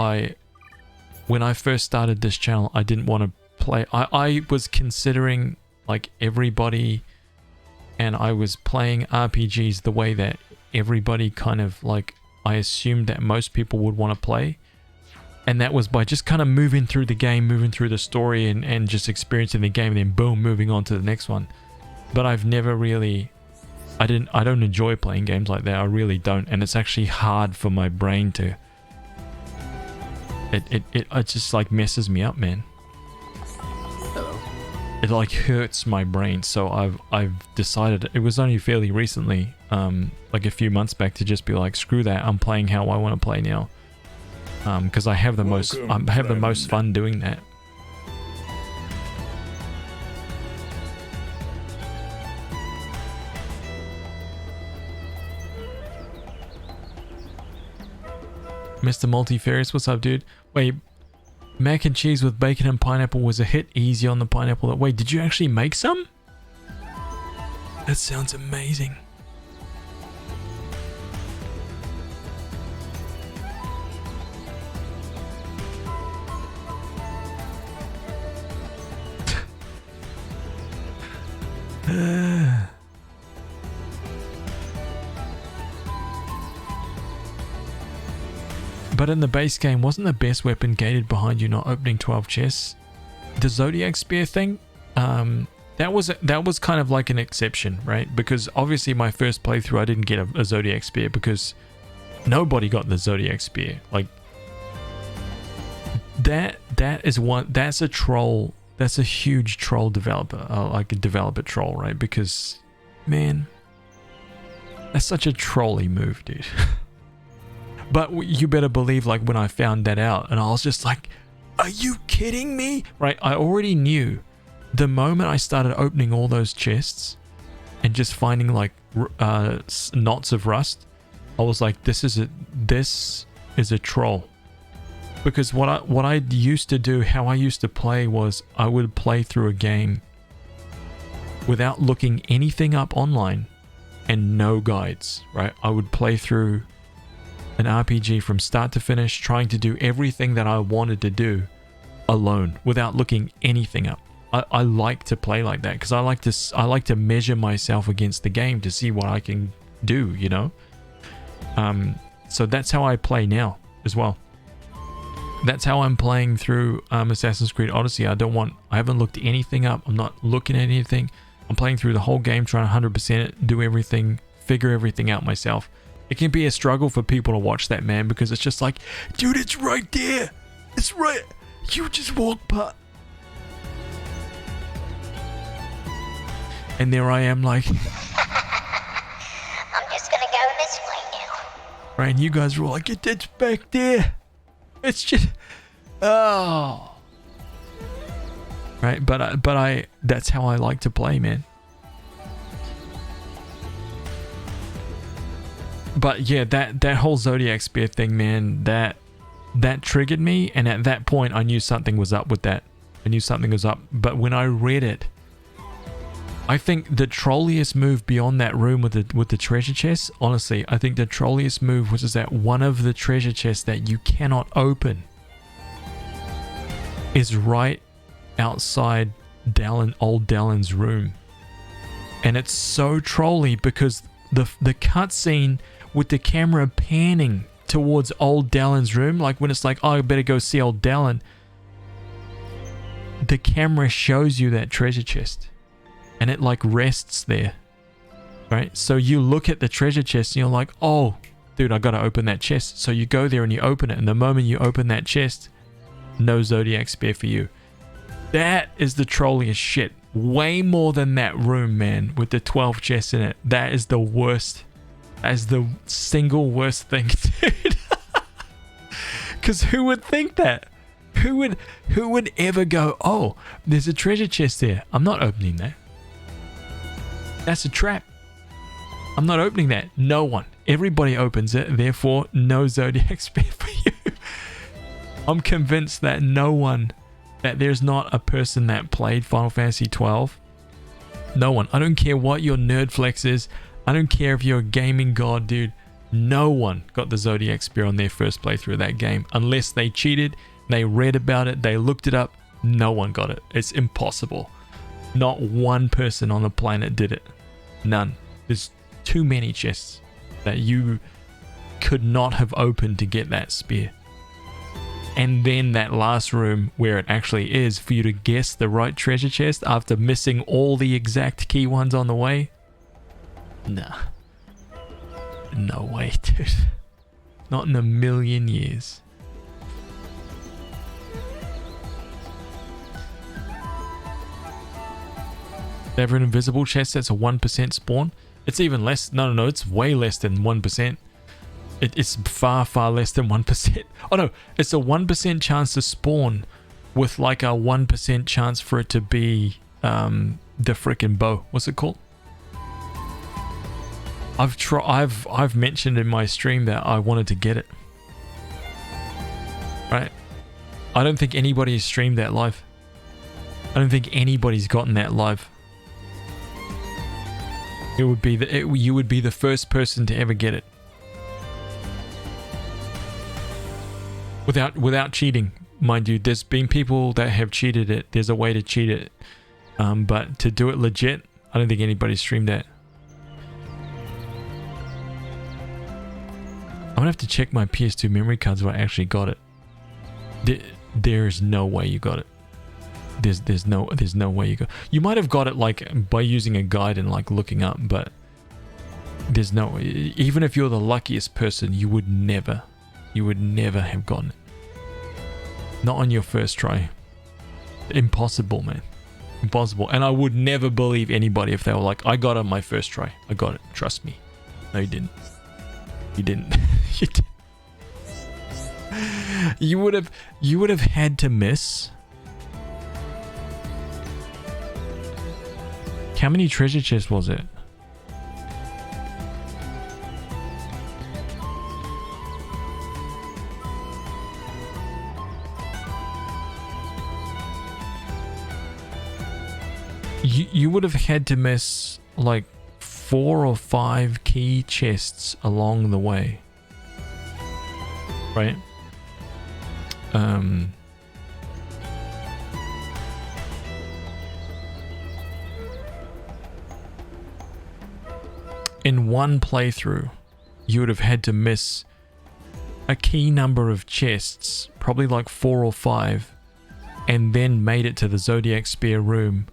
when I first started this channel, I didn't want to play. I was considering like everybody, and I was playing RPGs the way that everybody kind of like, I assumed that most people would want to play. And that was by just kind of moving through the game, moving through the story, and just experiencing the game, and then boom, moving on to the next one. But I've never really, I don't enjoy playing games like that. I really don't. And it's actually hard for my brain to, it just like messes me up, man. Hello. It like hurts my brain. So I've decided, it was only fairly recently, like a few months back, to just be like, screw that, I'm playing how I want to play now. Because I have the most fun doing that. Mr. Multifarious, what's up, dude? Wait, mac and cheese with bacon and pineapple was a hit. Easy on the pineapple. Wait, did you actually make some? That sounds amazing. But in the base game, wasn't the best weapon gated behind you not opening 12 chests? The Zodiac Spear thing, that was kind of like an exception, right? Because obviously my first playthrough I didn't get a Zodiac Spear because nobody got the Zodiac Spear. Like that's a troll. That's a huge troll developer, like a developer troll, right? Because, man, that's such a trolly move, dude. But you better believe, like, when I found that out, and I was just like, are you kidding me? Right? I already knew the moment I started opening all those chests and just finding, like, knots of rust, I was like, this is a troll. Because what I used to do, how I used to play was I would play through a game without looking anything up online and no guides, right? I would play through an RPG from start to finish, trying to do everything that I wanted to do alone without looking anything up. I like to play like that because I like to measure myself against the game to see what I can do, you know? So that's how I play now as well. That's how I'm playing through Assassin's Creed Odyssey. I haven't looked anything up. I'm not looking at anything. I'm playing through the whole game, trying to 100% it, do everything, figure everything out myself. It can be a struggle for people to watch that, man, because it's just like, dude, it's right there. It's right. You just walk past. And there I am like, I'm just gonna go this way now. Right, and you guys were all like, it's back there. It's just, oh. Right, but I that's how I like to play, man. But yeah, that whole Zodiac Spear thing, man, that triggered me, and at that point I knew something was up with that. I knew something was up. But when I read it, I think the trolliest move beyond that room with the treasure chest, honestly, I think the trolliest move was that one of the treasure chests that you cannot open is right outside old Dallin's room. And it's so trolly because the cutscene with the camera panning towards old Dallin's room, like when it's like, oh, I better go see old Dallin, the camera shows you that treasure chest. And it like rests there, right? So you look at the treasure chest and you're like, oh, dude, I gotta open that chest. So you go there and you open it. And the moment you open that chest, no Zodiac Spear for you. That is the trolliest shit. Way more than that room, man, with the 12 chests in it. That is the worst. That is the single worst thing, dude. Because who would think that? Who would ever go, oh, there's a treasure chest there. I'm not opening that. That's a trap. I'm not opening that. No one. Everybody opens it. Therefore, no Zodiac Spear for you. I'm convinced that that there's not a person that played Final Fantasy 12. No one. I don't care what your nerd flex is. I don't care if you're a gaming god, dude. No one got the Zodiac Spear on their first playthrough of that game. Unless they cheated, they read about it, they looked it up. No one got it. It's impossible. Not one person on the planet did it. None. There's too many chests that you could not have opened to get that spear. And then that last room where it actually is, for you to guess the right treasure chest after missing all the exact key ones on the way. Nah. No way, dude. Not in a million years. They have an invisible chest that's a 1% spawn. It's even less. No, it's way less than 1%. It's far, far less than 1%. Oh no, it's a 1% chance to spawn with like a 1% chance for it to be the frickin' bow. What's it called? I've mentioned in my stream that I wanted to get it. Right? I don't think anybody has streamed that live. I don't think anybody's gotten that live. You would be the first person to ever get it. Without cheating, mind you. There's been people that have cheated it. There's a way to cheat it. But to do it legit, I don't think anybody's streamed that. I'm gonna have to check my PS2 memory cards if I actually got it. There's no way you got it. There's no way you got. You might have got it like by using a guide and like looking up, but there's no. Even if you're the luckiest person, you would never have gotten it. Not on your first try. Impossible, man. Impossible. And I would never believe anybody if they were like, I got it on my first try. I got it. Trust me. No, you didn't. You didn't. You didn't. You would have had to miss. How many treasure chests was it? You would have had to miss like 4 or 5 key chests along the way, right? In one playthrough, you would have had to miss a key number of chests, probably like 4 or 5, and then made it to the Zodiac Spear room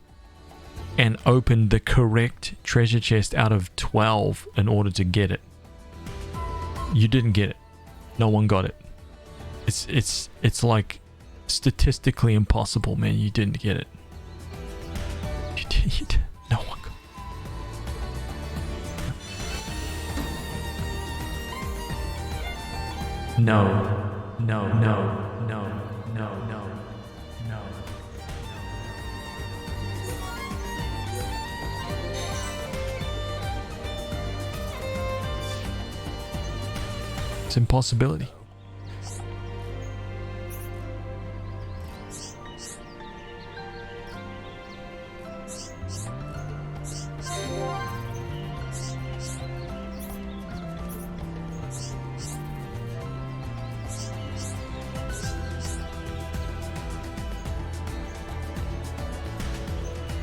and opened the correct treasure chest out of 12 in order to get it. You didn't get it. No one got it. It's like statistically impossible, man. You didn't get it. You did. No one got it. No. It's an impossibility.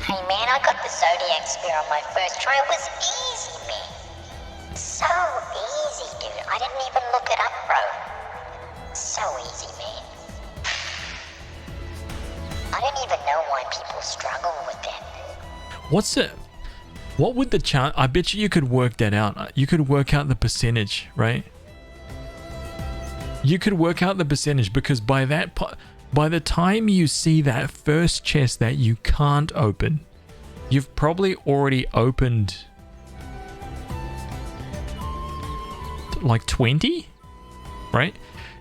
Hey man, I got the Zodiac Spear on my first try. It was easy, man. So easy, dude. I didn't even look it up, bro. So easy, man. I don't even know why people struggle with it. What's it? What would the chance? I bet you could work that out. You could work out the percentage, right? You could work out the percentage because by the time you see that first chest that you can't open, you've probably already opened like 20, right?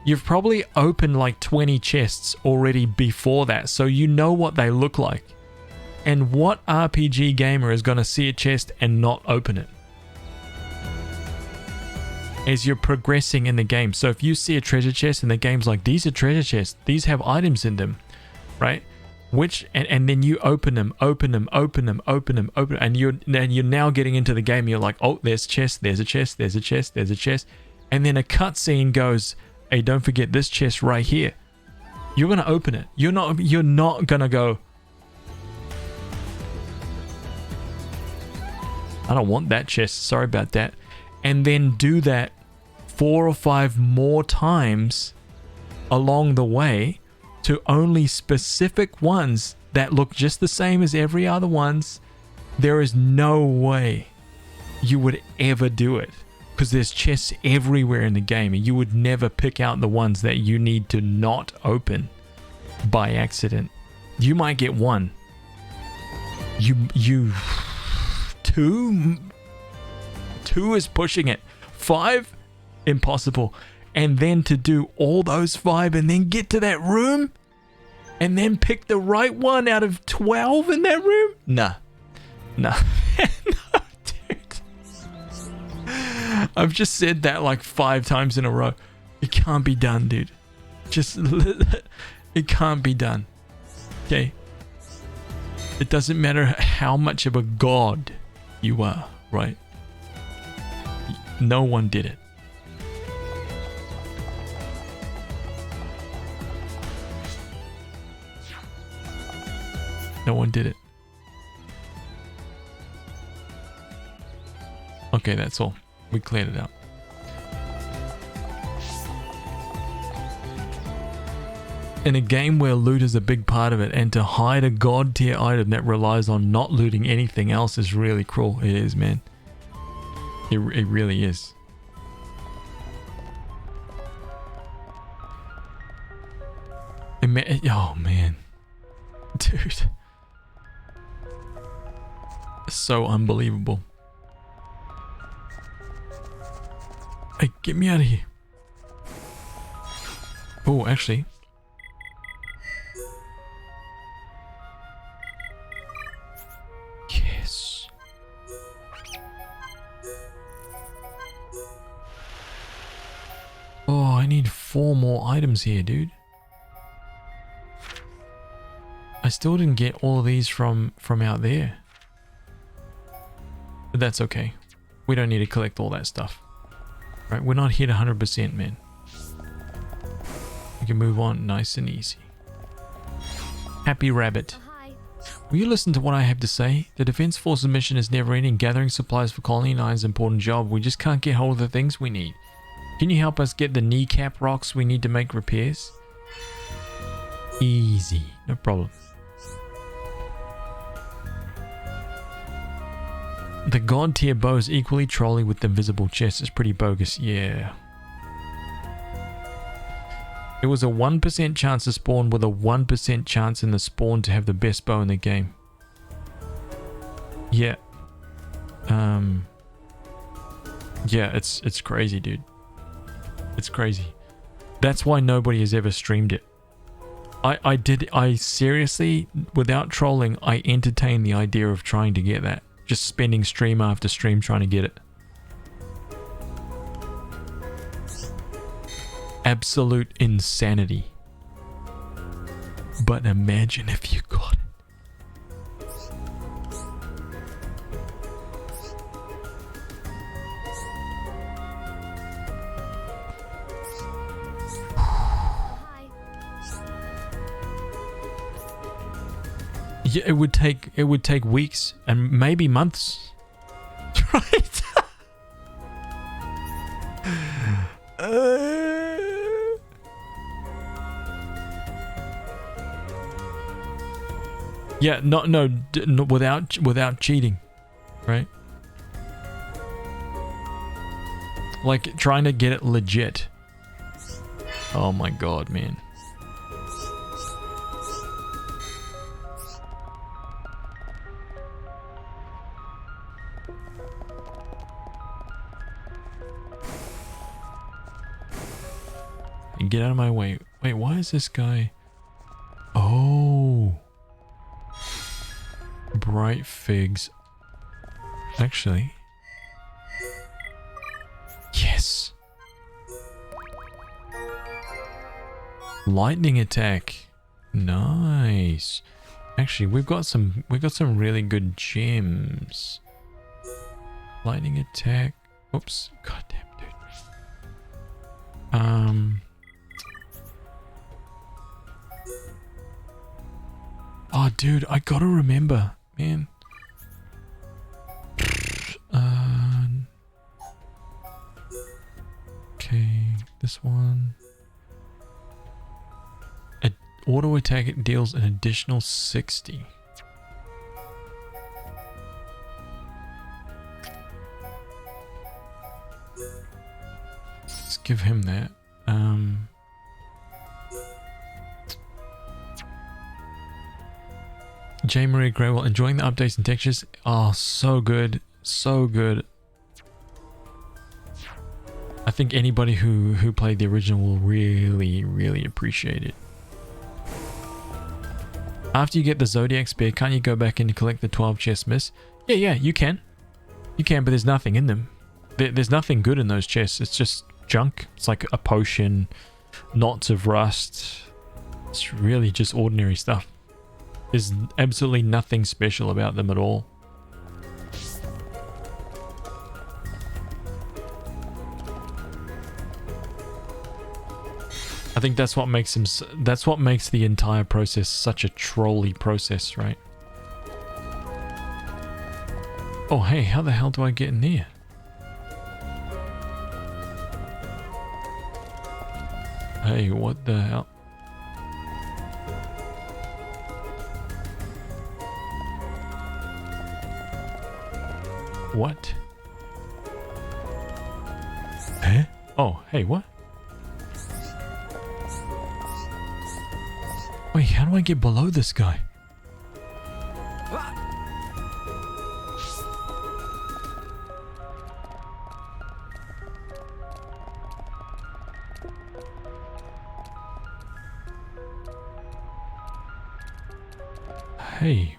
You've probably opened like 20 chests already before that, so you know what they look like. And what RPG gamer is going to see a chest and not open it? as you're progressing in the game. So if you see a treasure chest and the game's like, these are treasure chests, these have items in them, right? And then you open them, and you're now getting into the game. You're like, oh, there's a chest, there's a chest, there's a chest, there's a chest, and then a cutscene goes, hey, don't forget this chest right here. You're gonna open it. You're not gonna go, I don't want that chest, sorry about that, and then do that 4 or 5 more times along the way to only specific ones that look just the same as every other ones. There is no way you would ever do it, because there's chests everywhere in the game, and you would never pick out the ones that you need to not open by accident. You might get one. Two is pushing it. 5, impossible. And then to do all those 5 and then get to that room and then pick the right one out of 12 in that room? Nah. No, dude. I've just said that like 5 times in a row. It can't be done, dude. It can't be done. Okay? It doesn't matter how much of a god you are, right? No one did it. No one did it. Okay, that's all. We cleared it out. In a game where loot is a big part of it, and to hide a god tier item that relies on not looting anything else is really cruel. It is, man. It really is. Oh, man. Dude. So unbelievable. Hey, get me out of here. Oh, actually. Yes. Oh, I need 4 more items here, dude. I still didn't get all of these from out there. But that's okay. We don't need to collect all that stuff. Right, we're not hit 100%, man. We can move on nice and easy. Happy Rabbit. Will you listen to what I have to say? The Defense Forces mission is never ending. Gathering supplies for Colony 9 is an important job. We just can't get hold of the things we need. Can you help us get the kneecap rocks we need to make repairs? Easy. No problem. The god tier bow is equally trolly with the invisible chest. It's pretty bogus. Yeah. It was a 1% chance to spawn with a 1% chance in the spawn to have the best bow in the game. Yeah. Yeah, it's crazy, dude. It's crazy. That's why nobody has ever streamed it. I seriously, without trolling, I entertained the idea of trying to get that. Just spending stream after stream trying to get it. Absolute insanity. But imagine if you got it. Yeah, it would take weeks and maybe months. Right? Yeah, no, without cheating, right? Like trying to get it legit. Oh my god, man. Get out of my way. Wait, why is this guy... Oh. Bright figs. Actually. Yes. Lightning attack. Nice. Actually, we've got some really good gems. Lightning attack. Oops. Goddamn, dude. Oh, dude, I gotta remember, man. Okay, this one. Auto attack, it deals an additional 60. Let's give him that. J. Maria Graywell, enjoying the updates and textures. Oh, so good. So good. I think anybody who played the original will really appreciate it. After you get the Zodiac Spear, can't you go back in and collect the 12 chests missed? Yeah, you can. You can, but there's nothing in them. There's nothing good in those chests. It's just junk. It's like a potion, knots of rust. It's really just ordinary stuff. There's absolutely nothing special about them at all. I think that's what makes them. That's what makes the entire process such a trolly process, right? Oh, hey, how the hell do I get in there? Hey, what the hell? What? Huh? Oh, hey, what? Wait, how do I get below this guy? Hey.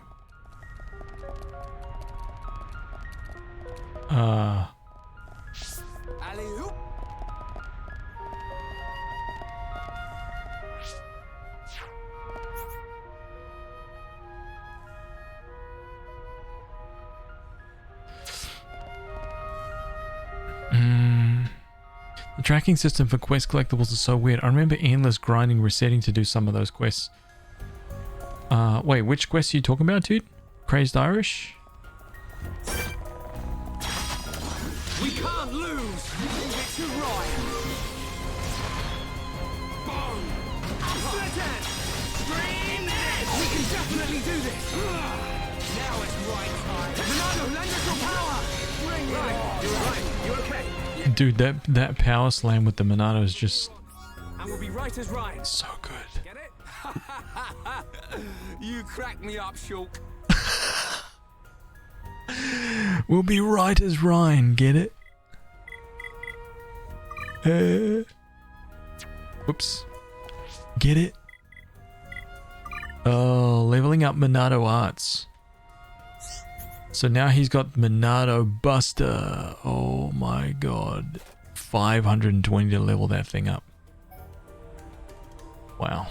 The tracking system for quest collectibles is so weird. I remember endless grinding resetting to do some of those quests. Wait, which quest are you talking about, dude? Crazed Irish? We can't lose! It's too right! Boom! Split it! Scream this! We can definitely do this! Now it's right time! Ronaldo, lend us your power! Bring it on! You're right, you're okay! Dude, that power slam with the Monado is just... And we'll be right as right! So good. Get it? You crack me up, Shulk. We'll be right as Ryan, get it? Whoops. Get it? Oh, leveling up Monado Arts. So now he's got Monado Buster. Oh my god. 520 to level that thing up. Wow.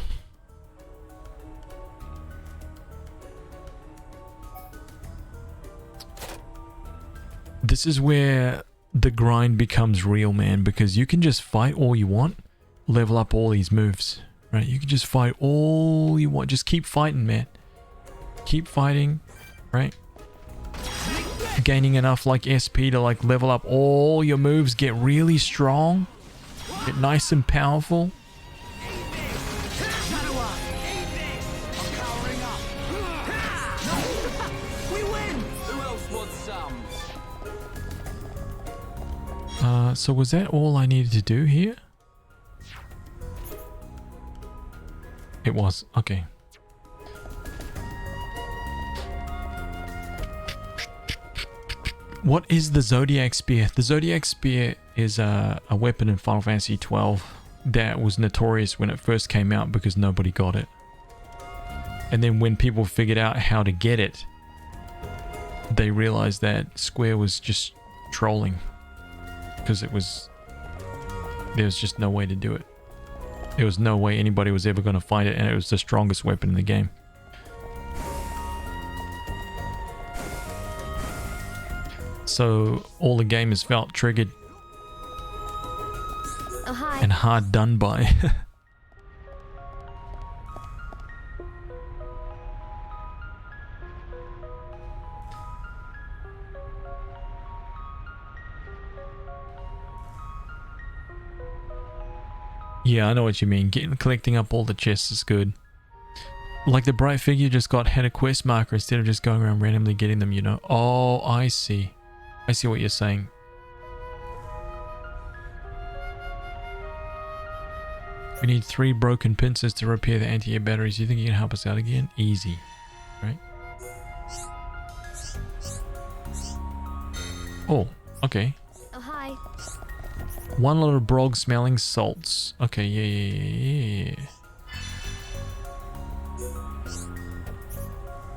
This is where the grind becomes real, man, because you can just fight all you want, level up all these moves, right? You can just fight all you want. Just keep fighting, man. Keep fighting, right? Gaining enough like SP to like level up all your moves, get really strong, get nice and powerful. So was that all I needed to do here? It was. Okay. What is the Zodiac Spear? The Zodiac Spear is a weapon in Final Fantasy XII that was notorious when it first came out because nobody got it. And then when people figured out how to get it, they realized that Square was just trolling. Because there was just no way to do it. There was no way anybody was ever going to find it, and it was the strongest weapon in the game. So all the gamers felt triggered and hard done by. Yeah, I know what you mean. Collecting up all the chests is good. Like the bright figure just had a quest marker instead of just going around randomly getting them, you know. Oh, I see. I see what you're saying. We need 3 broken pincers to repair the anti-air batteries. You think you can help us out again? Easy. Right? Oh, okay. Oh, hi. 1 lot of brog smelling salts. Okay, yeah.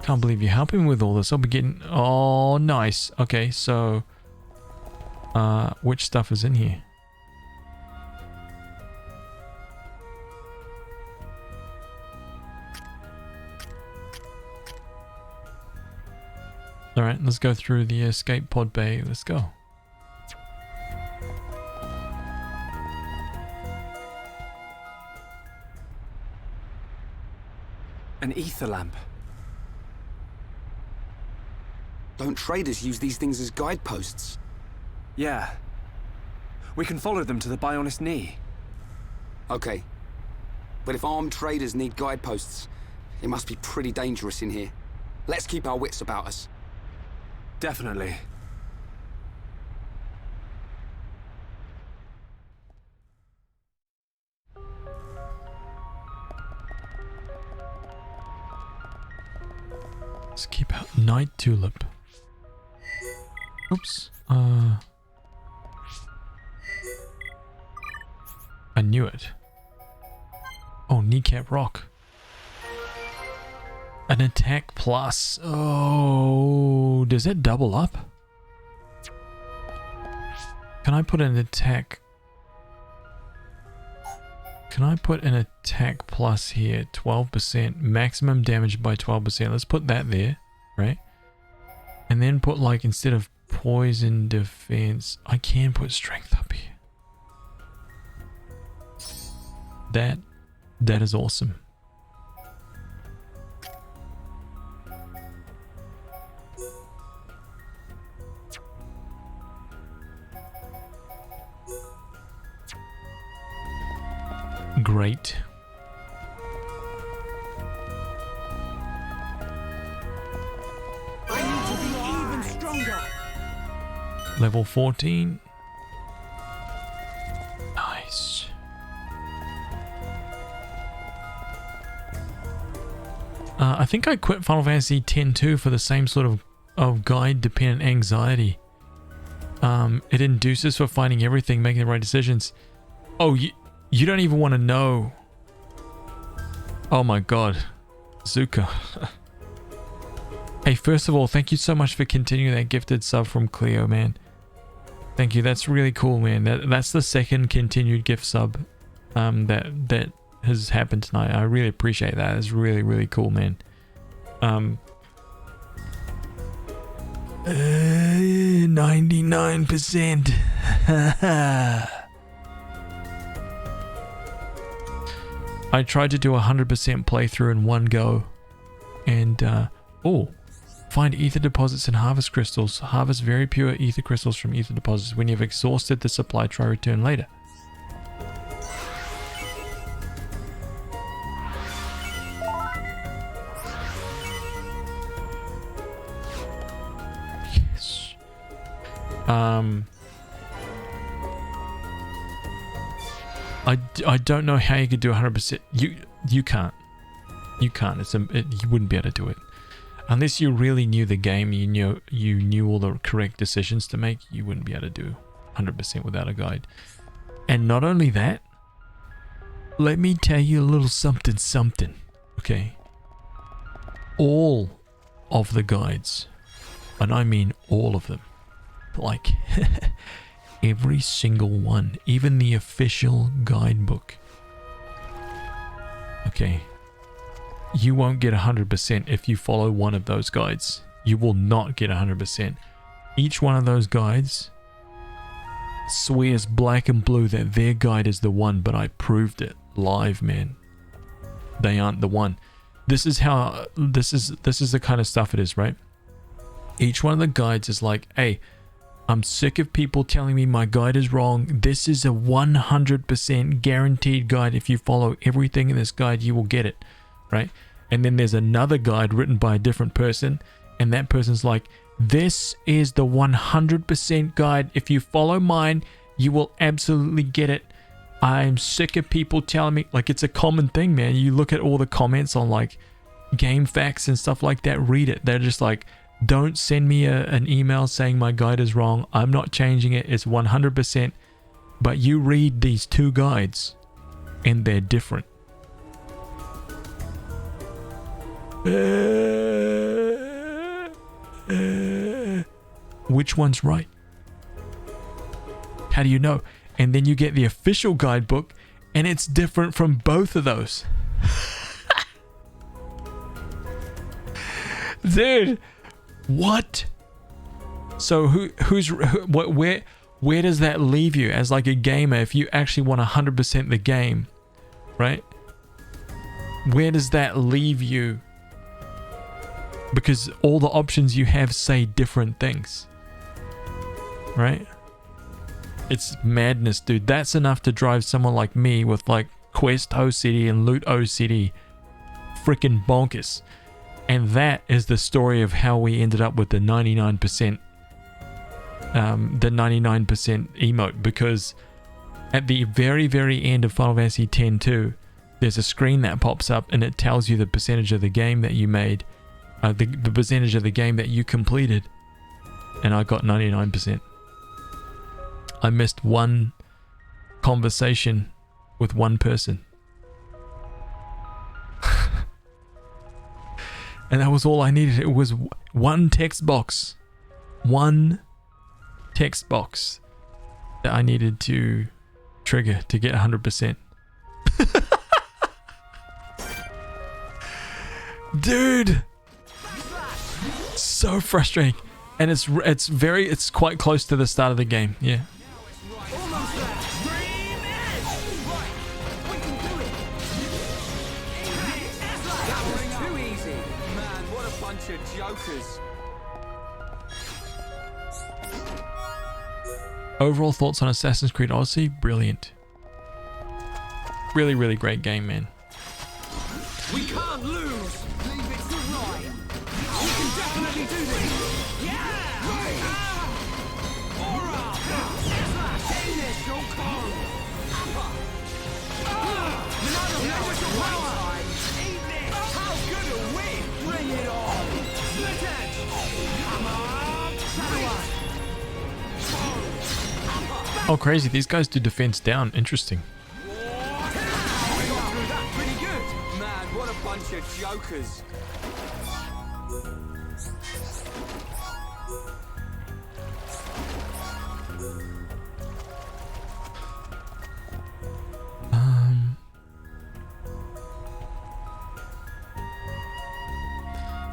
Can't believe you're helping with all this. I'll be getting... Oh, nice. Okay, so... which stuff is in here? Alright, let's go through the escape pod bay. Let's go. An ether lamp. Don't traders use these things as guideposts? Yeah. We can follow them to the Bionis knee. Okay. But if armed traders need guideposts, it must be pretty dangerous in here. Let's keep our wits about us. Definitely. Let's keep out Night Tulip. Oops. I knew it. Oh, Kneecap Rock. An attack plus. Oh, does it double up? Can I put an attack? Can I put an attack plus here? 12%. Maximum damage by 12%. Let's put that there, right? And then put, like, instead of poison defense, I can put strength up here. That is awesome. Great. I need to be even stronger. Level 14. Nice. I think I quit Final Fantasy X-2 for the same sort of guide-dependent anxiety. It induces for finding everything, making the right decisions. Oh, you don't even want to know. Oh my god. Zuka. Hey, first of all, thank you so much for continuing that gifted sub from Cleo, man. Thank you. That's really cool, man. That's the second continued gift sub that has happened tonight. I really appreciate that. It's really, really cool, man. 99%. I tried to do 100% playthrough in one go, and find ether deposits and harvest crystals. Harvest very pure ether crystals from ether deposits. When you've exhausted the supply, try return later. Yes. I don't know how you could do 100%. You can't. You can't. You wouldn't be able to do it unless you really knew the game. You knew all the correct decisions to make. You wouldn't be able to do 100% without a guide. And not only that, let me tell you a little something. Okay. All of the guides, and I mean all of them, like every single one, even the official guidebook, Okay. You won't get 100% if you follow one of those guides. You will not get 100%. Each one of those guides swears black and blue that their guide is the one, but I proved it live, man. They aren't the one. This is how this is the kind of stuff it is, right? Each one of the guides is like, hey, I'm sick of people telling me my guide is wrong. This is a 100% guaranteed guide. If you follow everything in this guide, you will get it, right? And then there's another guide written by a different person, and that person's like, this is the 100% guide. If you follow mine, you will absolutely get it. I'm sick of people telling me, like, it's a common thing, man. You look at all the comments on like Game Facts and stuff like that, read it. They're just like, don't send me an email saying my guide is wrong. I'm not changing it. It's 100%. But you read these two guides and they're different. Which one's right? How do you know? And then you get the official guidebook and it's different from both of those. Dude, what? So where does that leave you as like a gamer if you actually want 100% the game, right? Where does that leave you? Because all the options you have say different things, right? It's madness, dude. That's enough to drive someone like me with like Quest OCD and Loot OCD freaking bonkers. And that is the story of how we ended up with the 99% emote, because at the very end of Final Fantasy X-2, there's a screen that pops up and it tells you the percentage of the game that you made, the percentage of the game that you completed, and I got 99%. I missed one conversation with one person. And that was all I needed. It was one text box. One text box that I needed to trigger to get 100%. Dude! So frustrating. And it's quite close to the start of the game. Yeah. Overall thoughts on Assassin's Creed Odyssey? Brilliant. Really, really great game, man. We can't lose. Leave it to right. We can definitely do this. Yeah. Aura. Slash. Initial cone. Another initial power. Eat this. How good a win. Bring it on. Split edge. Come on. Shadow. Oh, crazy. These guys do defense down. Interesting. Pretty good. Man, what a bunch of jokers.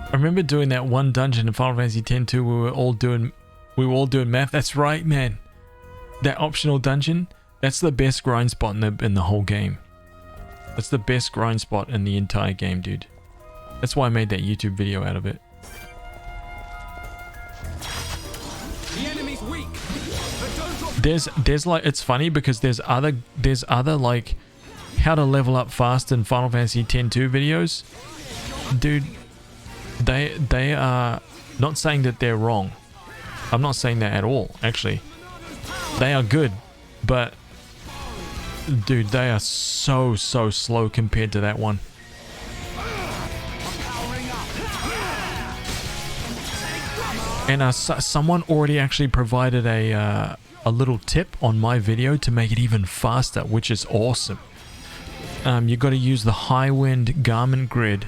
I remember doing that one dungeon in Final Fantasy X-2 we were all doing math. That's right, man. That optional dungeon, that's the best grind spot in the whole game. That's the best grind spot in the entire game, dude. That's why I made that YouTube video out of it. The enemy's weak, but don't drop. There's like, it's funny because there's other like how to level up fast in Final Fantasy X-2 videos. Dude, they are not saying that they're wrong. I'm not saying that at all, actually. They are good, but dude, they are so slow compared to that one. And someone already actually provided a little tip on my video to make it even faster, which is awesome. You got to use the high wind garment grid.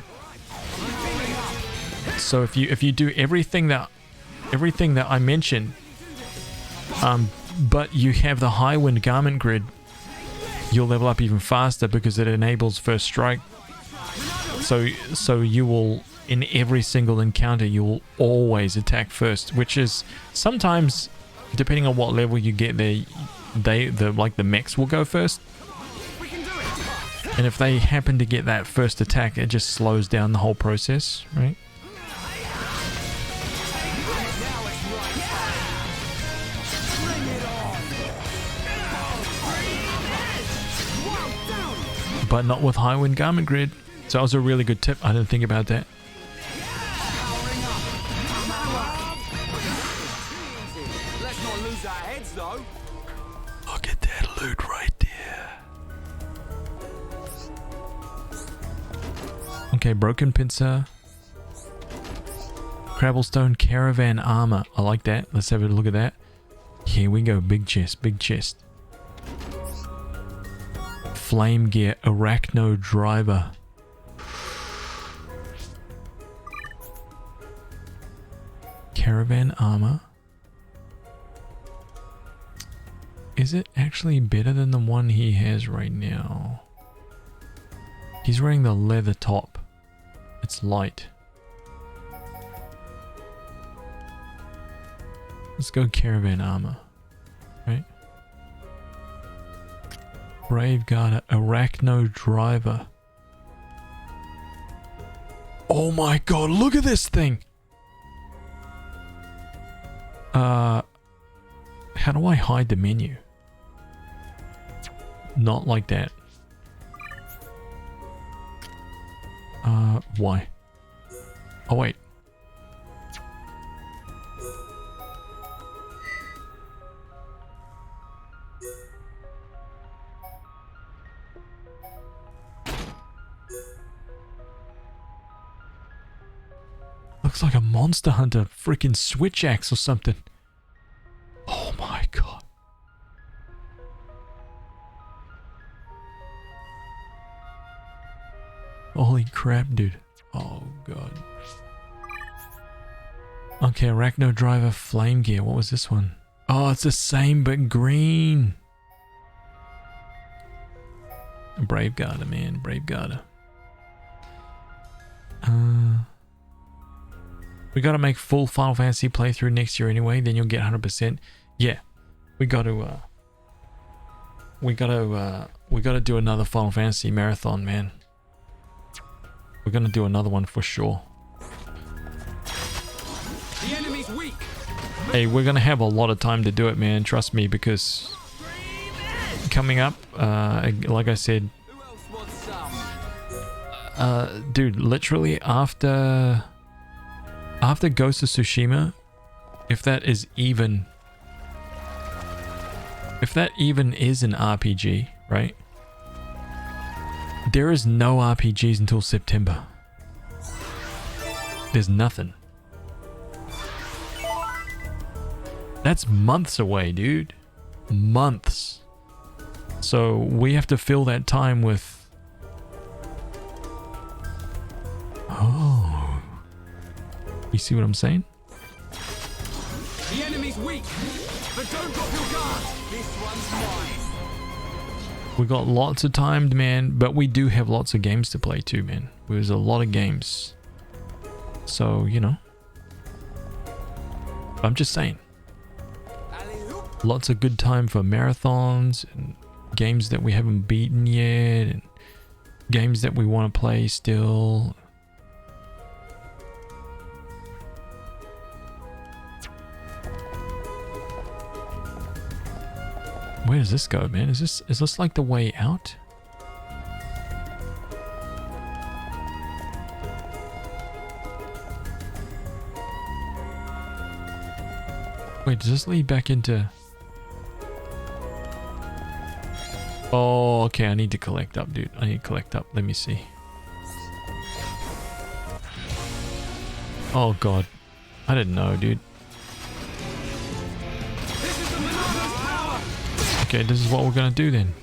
So if you do everything that I mentioned, but you have the high wind garment grid, you'll level up even faster because it enables first strike So you will, in every single encounter, you will always attack first, which is sometimes, depending on what level you get there, the mechs will go first. And if they happen to get that first attack, it just slows down the whole process, right? But not with High Wind Garment Grid. So that was a really good tip. I didn't think about that. Let's not lose our heads, though. Look at that loot right there. Okay, Broken Pincer. Crabblestone Caravan Armor. I like that. Let's have a look at that. Here we go. Big chest, big chest. Flame Gear Arachno Driver. Caravan Armor. Is it actually better than the one he has right now? He's wearing the leather top. It's light. Let's go Caravan Armor. Right? Brave Garter Arachno Driver. Oh my god, look at this thing! How do I hide the menu? Not like that. Why? Oh wait. Looks like a Monster Hunter freaking switch axe or something. Oh my god. Holy crap, dude. Oh god. Okay, Arachno Driver Flame Gear. What was this one? Oh, it's the same but green. Brave Garter, man. Brave Garter. We gotta make full Final Fantasy playthrough next year anyway, then you'll get 100%. Yeah. We gotta do another Final Fantasy marathon, man. We're gonna do another one for sure. The enemy's weak. Hey, we're gonna have a lot of time to do it, man. Trust me, because coming up, like I said, dude, literally after Ghost of Tsushima, if that even is an RPG, right? There is no RPGs until September. There's nothing. That's months away, dude. Months. So we have to fill that time with... Oh. You see what I'm saying? The enemy's weak, but don't drop your guard. This one's mine. We got lots of time, man, but we do have lots of games to play too, man. There's a lot of games. So, you know. I'm just saying. Lots of good time for marathons and games that we haven't beaten yet and games that we want to play still. Where does this go, man? Is this like the way out? Wait, does this lead back into... Oh, okay, I need to collect up, dude. I need to collect up. Let me see. Oh, God. I didn't know, dude. Okay, this is what we're gonna do then.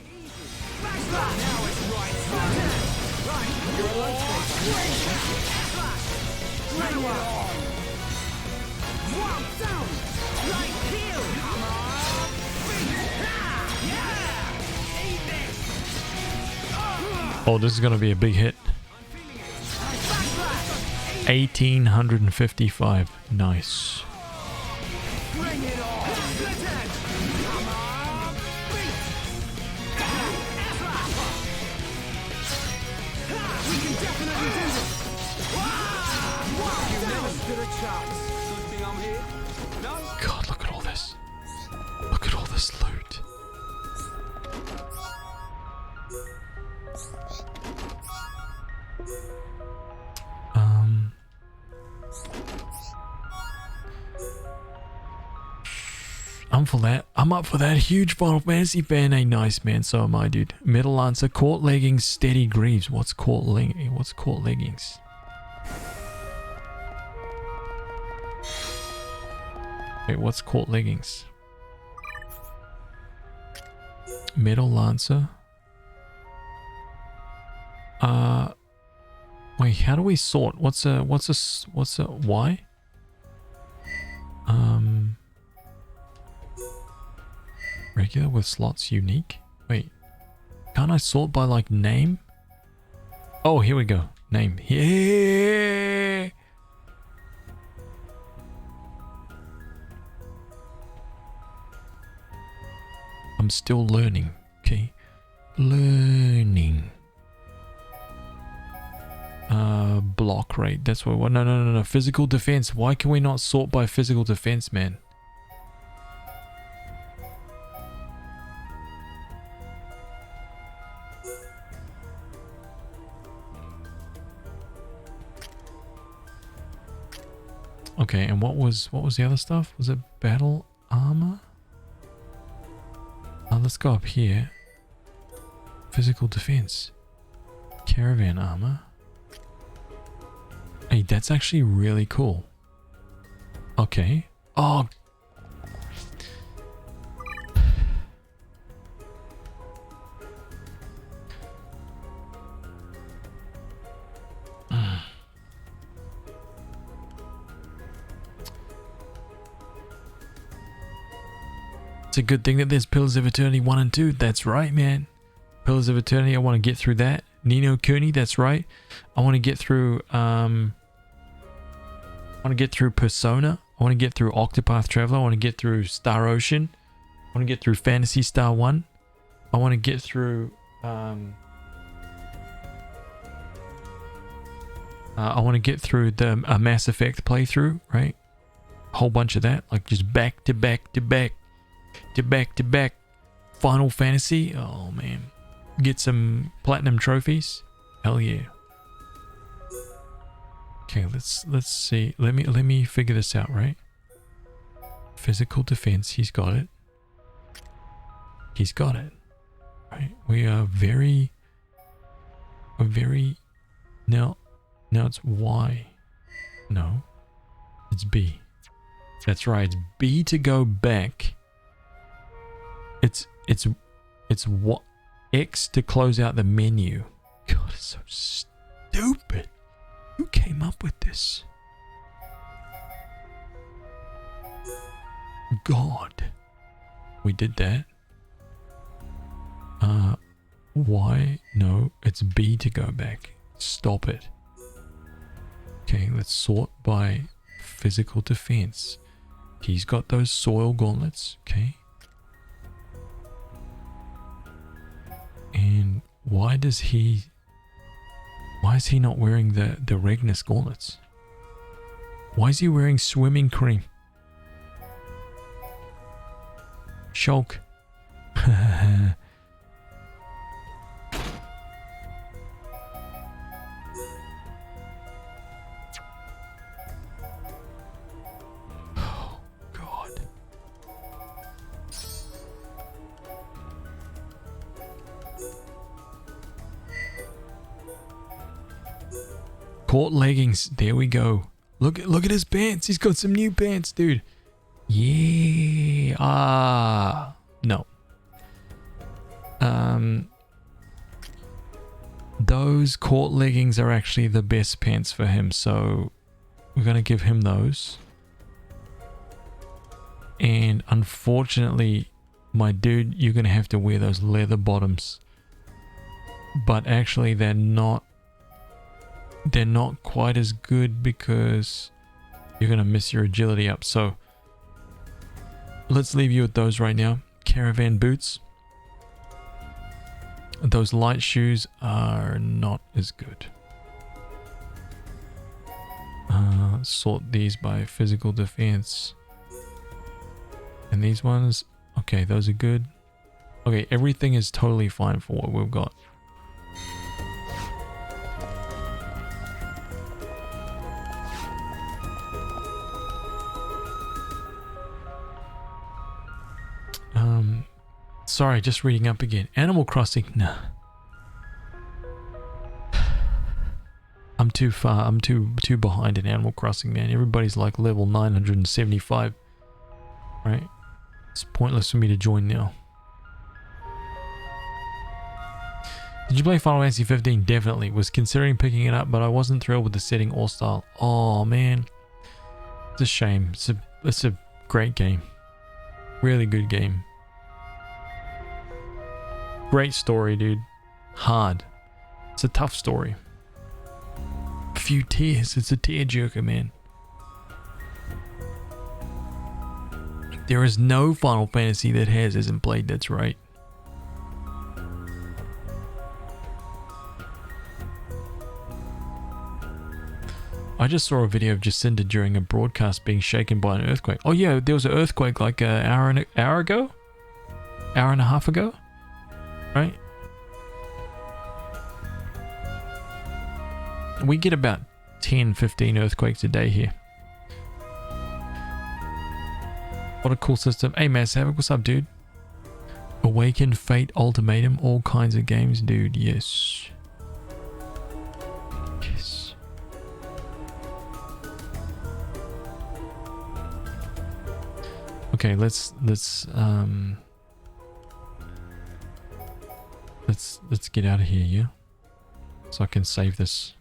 Oh, this is gonna be a big hit. 1855. Nice. Bring it on! Split end! Come on! Beat! We can definitely do this! You never stood a chance. Good thing I'm here. No? God, look at all this. Look at all this loot. I'm for that. I'm up for that. Huge Final Fantasy fan. Hey, nice, man. So am I, dude. Metal Lancer, court leggings, steady greaves. What's court leggings? Wait, what's court leggings? Metal Lancer. Wait, how do we sort? What's a why? Regular with slots unique? Wait, can't I sort by like name? Oh, here we go. Name. Yeah. I'm still learning. Okay. Learning. Block rate. That's what. No. Physical defense. Why can we not sort by physical defense, man? Okay, and what was the other stuff? Was it battle armor? Let's go up here. Physical defense. Caravan armor. Hey, that's actually really cool. Okay. Oh. It's a good thing that there's Pillars of Eternity 1 and 2. That's right, man. Pillars of Eternity, I want to get through that. Ni no Kuni, that's right. I want to get through Persona. I want to get through Octopath Traveler. I want to get through Star Ocean. I want to get through Phantasy Star 1. I want to get through I want to get through the Mass Effect playthrough, right? A whole bunch of that, like just back to back to back to back to back. Final Fantasy. Oh man, get some platinum trophies. Hell yeah. Okay, let's see. Let me figure this out, right? Physical defense. He's got it. He's got it. Right. We're very now it's Y. No. It's B. That's right. It's B to go back. It's what X to close out the menu. God, it's so stupid. Who came up with this? God. We did that. Y? No, it's B to go back. Stop it. Okay, let's sort by physical defense. He's got those soil gauntlets, okay? And why is he not wearing the Regnus gauntlets? Why is he wearing swimming cream? Shulk. Oh, God. Court leggings. There we go. Look at his pants. He's got some new pants, dude. Yeah. No. Those court leggings are actually the best pants for him, so we're gonna give him those. And unfortunately, my dude, you're gonna have to wear those leather bottoms. But actually, they're not they're not quite as good because you're going to miss your agility up. So let's leave you with those right now. Caravan boots. Those light shoes are not as good. Sort these by physical defense. And these ones, okay, those are good. Okay, everything is totally fine for what we've got. Sorry, just reading up again. Animal Crossing, nah. I'm too far. I'm too behind in Animal Crossing, man. Everybody's like level 975, right? It's pointless for me to join now. Did you play Final Fantasy 15? Definitely. Was considering picking it up, but I wasn't thrilled with the setting or style. Oh man, it's a shame. It's a great game. Really good game. Great story, dude. Hard. It's a tough story. A few tears. It's a tearjerker, man. There is no Final Fantasy that hasn't played that's right. I just saw a video of Jacinda during a broadcast being shaken by an earthquake. Oh yeah, there was an earthquake like an hour ago? Hour and a half ago? Right? We get about 10-15 earthquakes a day here. What a cool system. Hey Mass Havoc, what's up, dude? Awaken, Fate, Ultimatum, all kinds of games, dude. Yes. Yes. Okay, let's get out of here, yeah? So I can save this.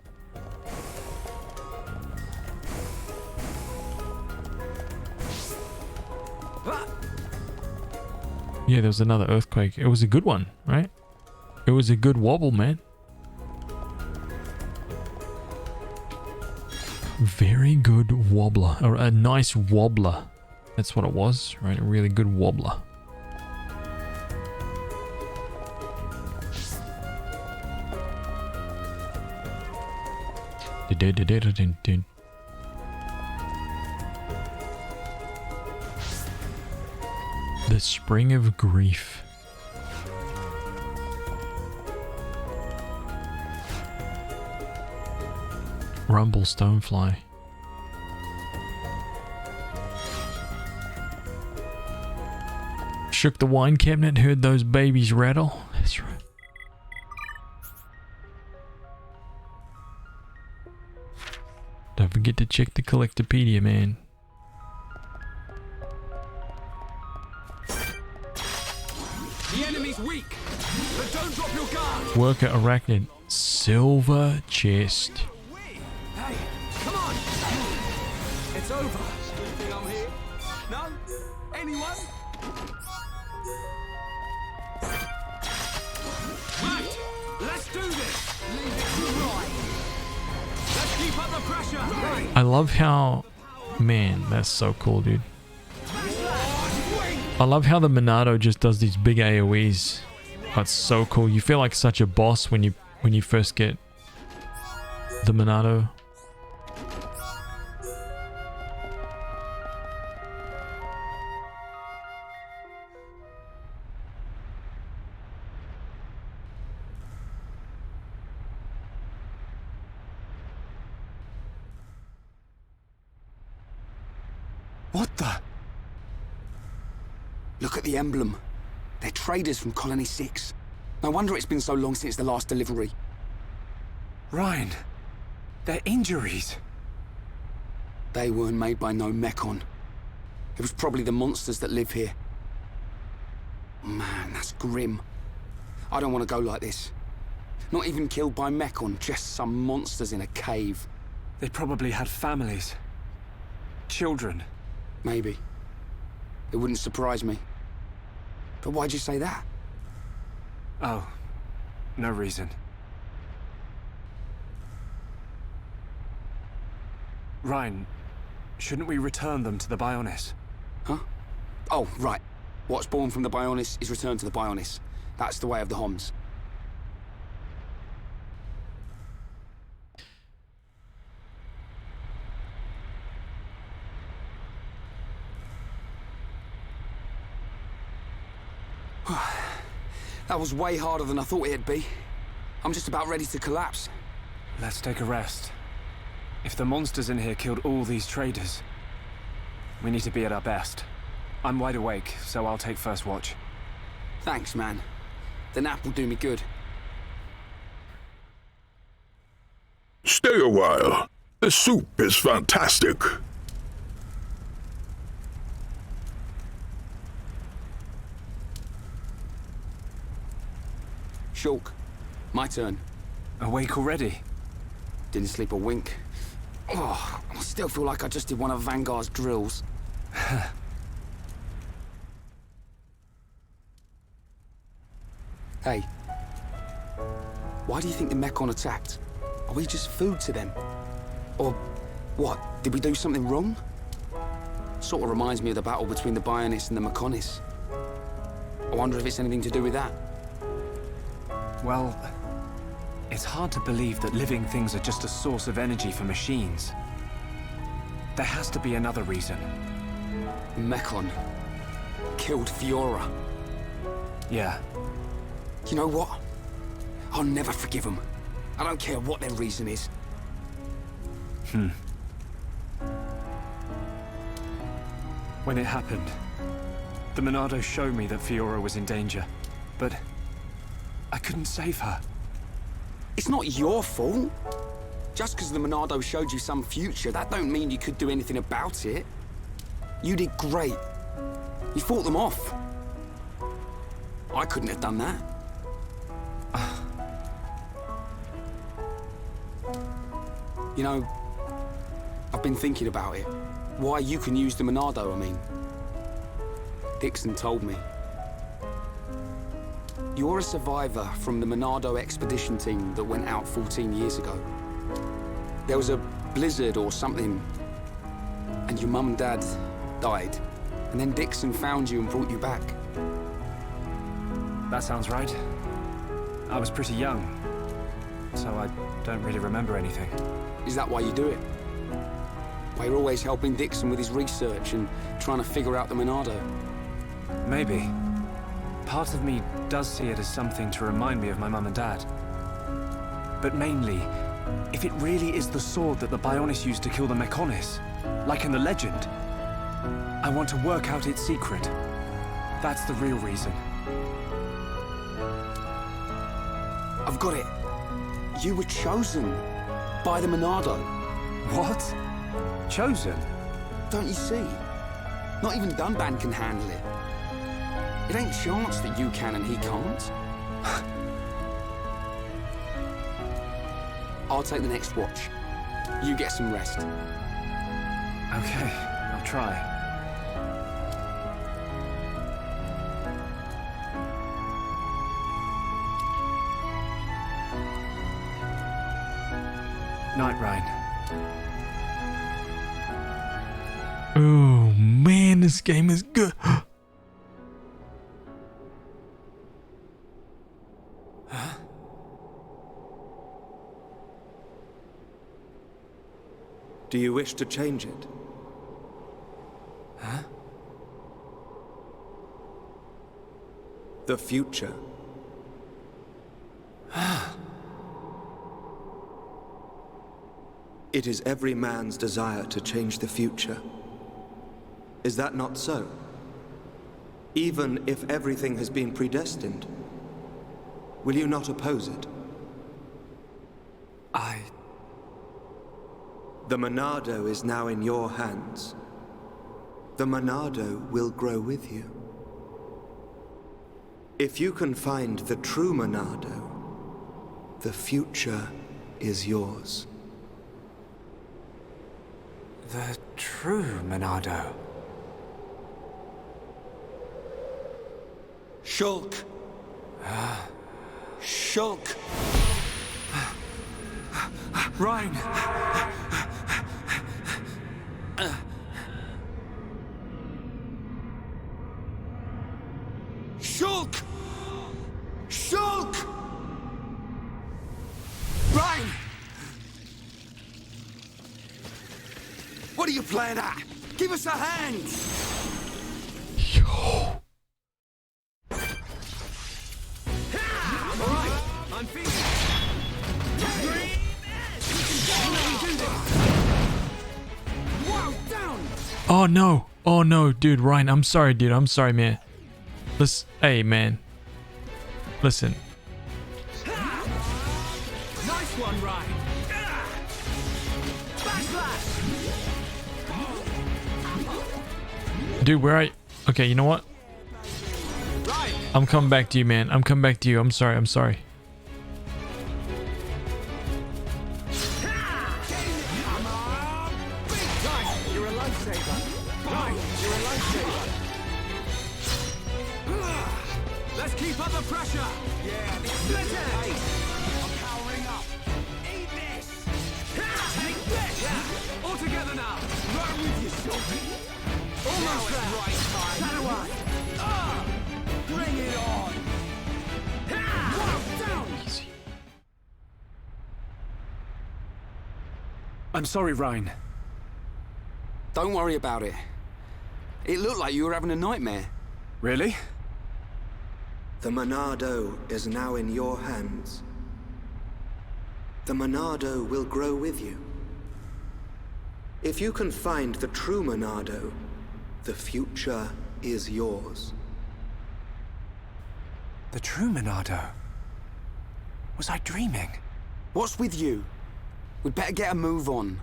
Yeah, there was another earthquake. It was a good one, right? It was a good wobble, man. Very good wobbler, or a nice wobbler. That's what it was, right? A really good wobbler. The Spring of Grief. Rumble Stonefly. Shook the wine cabinet, heard those babies rattle. That's right. Don't forget to check the Collectopedia, man. The enemy's weak, but don't drop your guard. Worker Arachnid. Silver chest. Hey, come on! It's over. Do you think I'm here? No? Anyone? Right, let's do this. Leave it to right. Let's keep up the pressure. Right. I love how, man, that's so cool, dude. I love how the Monado just does these big AoEs. That's so cool. You feel like such a boss when you first get the Monado. What the? Look at the emblem. They're traders from Colony 6. No wonder it's been so long since the last delivery. Ryan, they're injuries. They weren't made by no Mechon. It was probably the monsters that live here. Man, that's grim. I don't want to go like this. Not even killed by Mechon, just some monsters in a cave. They probably had families. Children. Maybe. It wouldn't surprise me. But why'd you say that? Oh, no reason. Ryan, shouldn't we return them to the Bionis? Huh? Oh, right. What's born from the Bionis is returned to the Bionis. That's the way of the Homs. That was way harder than I thought it'd be. I'm just about ready to collapse. Let's take a rest. If the monsters in here killed all these traders, we need to be at our best. I'm wide awake, so I'll take first watch. Thanks, man. The nap will do me good. Stay a while. The soup is fantastic. Shulk, my turn. Awake already? Didn't sleep a wink. Oh, I still feel like I just did one of Vanguard's drills. Hey, why do you think the Mechon attacked? Are we just food to them? Or what? Did we do something wrong? Sort of reminds me of the battle between the Bionis and the Mechonis. I wonder if it's anything to do with that. Well, it's hard to believe that living things are just a source of energy for machines. There has to be another reason. Mechon killed Fiora. Yeah. You know what? I'll never forgive them. I don't care what their reason is. When it happened, the Monado showed me that Fiora was in danger, but I couldn't save her. It's not your fault. Just because the Monado showed you some future, that don't mean you could do anything about it. You did great. You fought them off. I couldn't have done that. You know, I've been thinking about it. Why you can use the Monado, I mean. Dixon told me. You're a survivor from the Monado expedition team that went out 14 years ago. There was a blizzard or something, and your mum and dad died. And then Dixon found you and brought you back. That sounds right. I was pretty young, so I don't really remember anything. Is that why you do it? Why you're always helping Dixon with his research and trying to figure out the Monado? Maybe. Part of me does see it as something to remind me of my mum and dad. But mainly, if it really is the sword that the Bionis used to kill the Mechonis, like in the legend, I want to work out its secret. That's the real reason. I've got it. You were chosen by the Monado. What? Chosen? Don't you see? Not even Dunban can handle it. It ain't chance that you can and he can't. I'll take the next watch. You get some rest. Okay, I'll try. Night, Ryan. Oh man, this game is good. Do you wish to change it? Huh? The future. It is every man's desire to change the future. Is that not so? Even if everything has been predestined, will you not oppose it? The Monado is now in your hands. The Monado will grow with you. If you can find the true Monado, the future is yours. The true Monado. Shulk! Shulk! Ryan! What are you playing at? Give us a hand! Yo. Alright, I'm feeling it. Wow, down! Oh no. Oh no, dude, Ryan, I'm sorry, dude. I'm sorry, man. Listen, hey, man. Listen. Nice one, Ryan. Dude, where are you? Okay, you know what? I'm coming back to you, man. I'm coming back to you. I'm sorry. I'm sorry. You're a lifesaver. You're a lifesaver. Let's keep up the pressure. Yeah, split it. I'm powering up. Eat this. Take this. Yeah. All together now. Right with you, Sophie. Almost there. Right time. Shadow Eye. Bring it on. Wow, down. Easy. I'm sorry, Ryan. Don't worry about it. It looked like you were having a nightmare. Really? The Monado is now in your hands. The Monado will grow with you. If you can find the true Monado, the future is yours. The true Monado? Was I dreaming? What's with you? We'd better get a move on.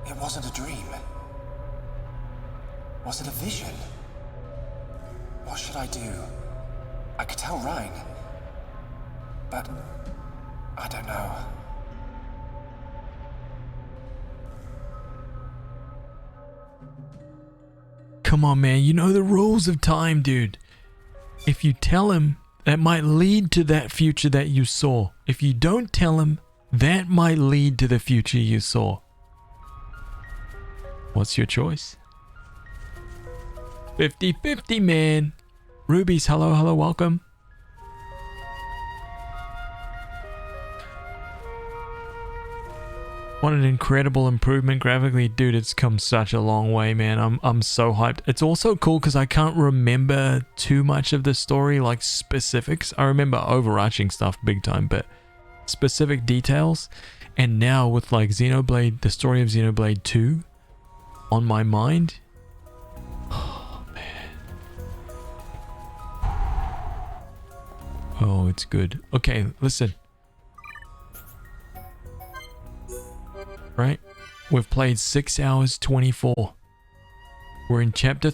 It wasn't a dream. Was it a vision? What should I do? I could tell Ryan. But I don't know. Come on, man. You know the rules of time, dude. If you tell him, that might lead to that future that you saw. If you don't tell him, that might lead to the future you saw. What's your choice? 50-50, man. Rubies, hello, hello, welcome. What an incredible improvement graphically. Dude, it's come such a long way, man. I'm so hyped. It's also cool because I can't remember too much of the story, like specifics. I remember overarching stuff big time, but specific details. And now with like Xenoblade, the story of Xenoblade 2 on my mind. Oh, man. Oh, it's good. Okay, listen. Right? We've played 6 hours 24. We're in chapter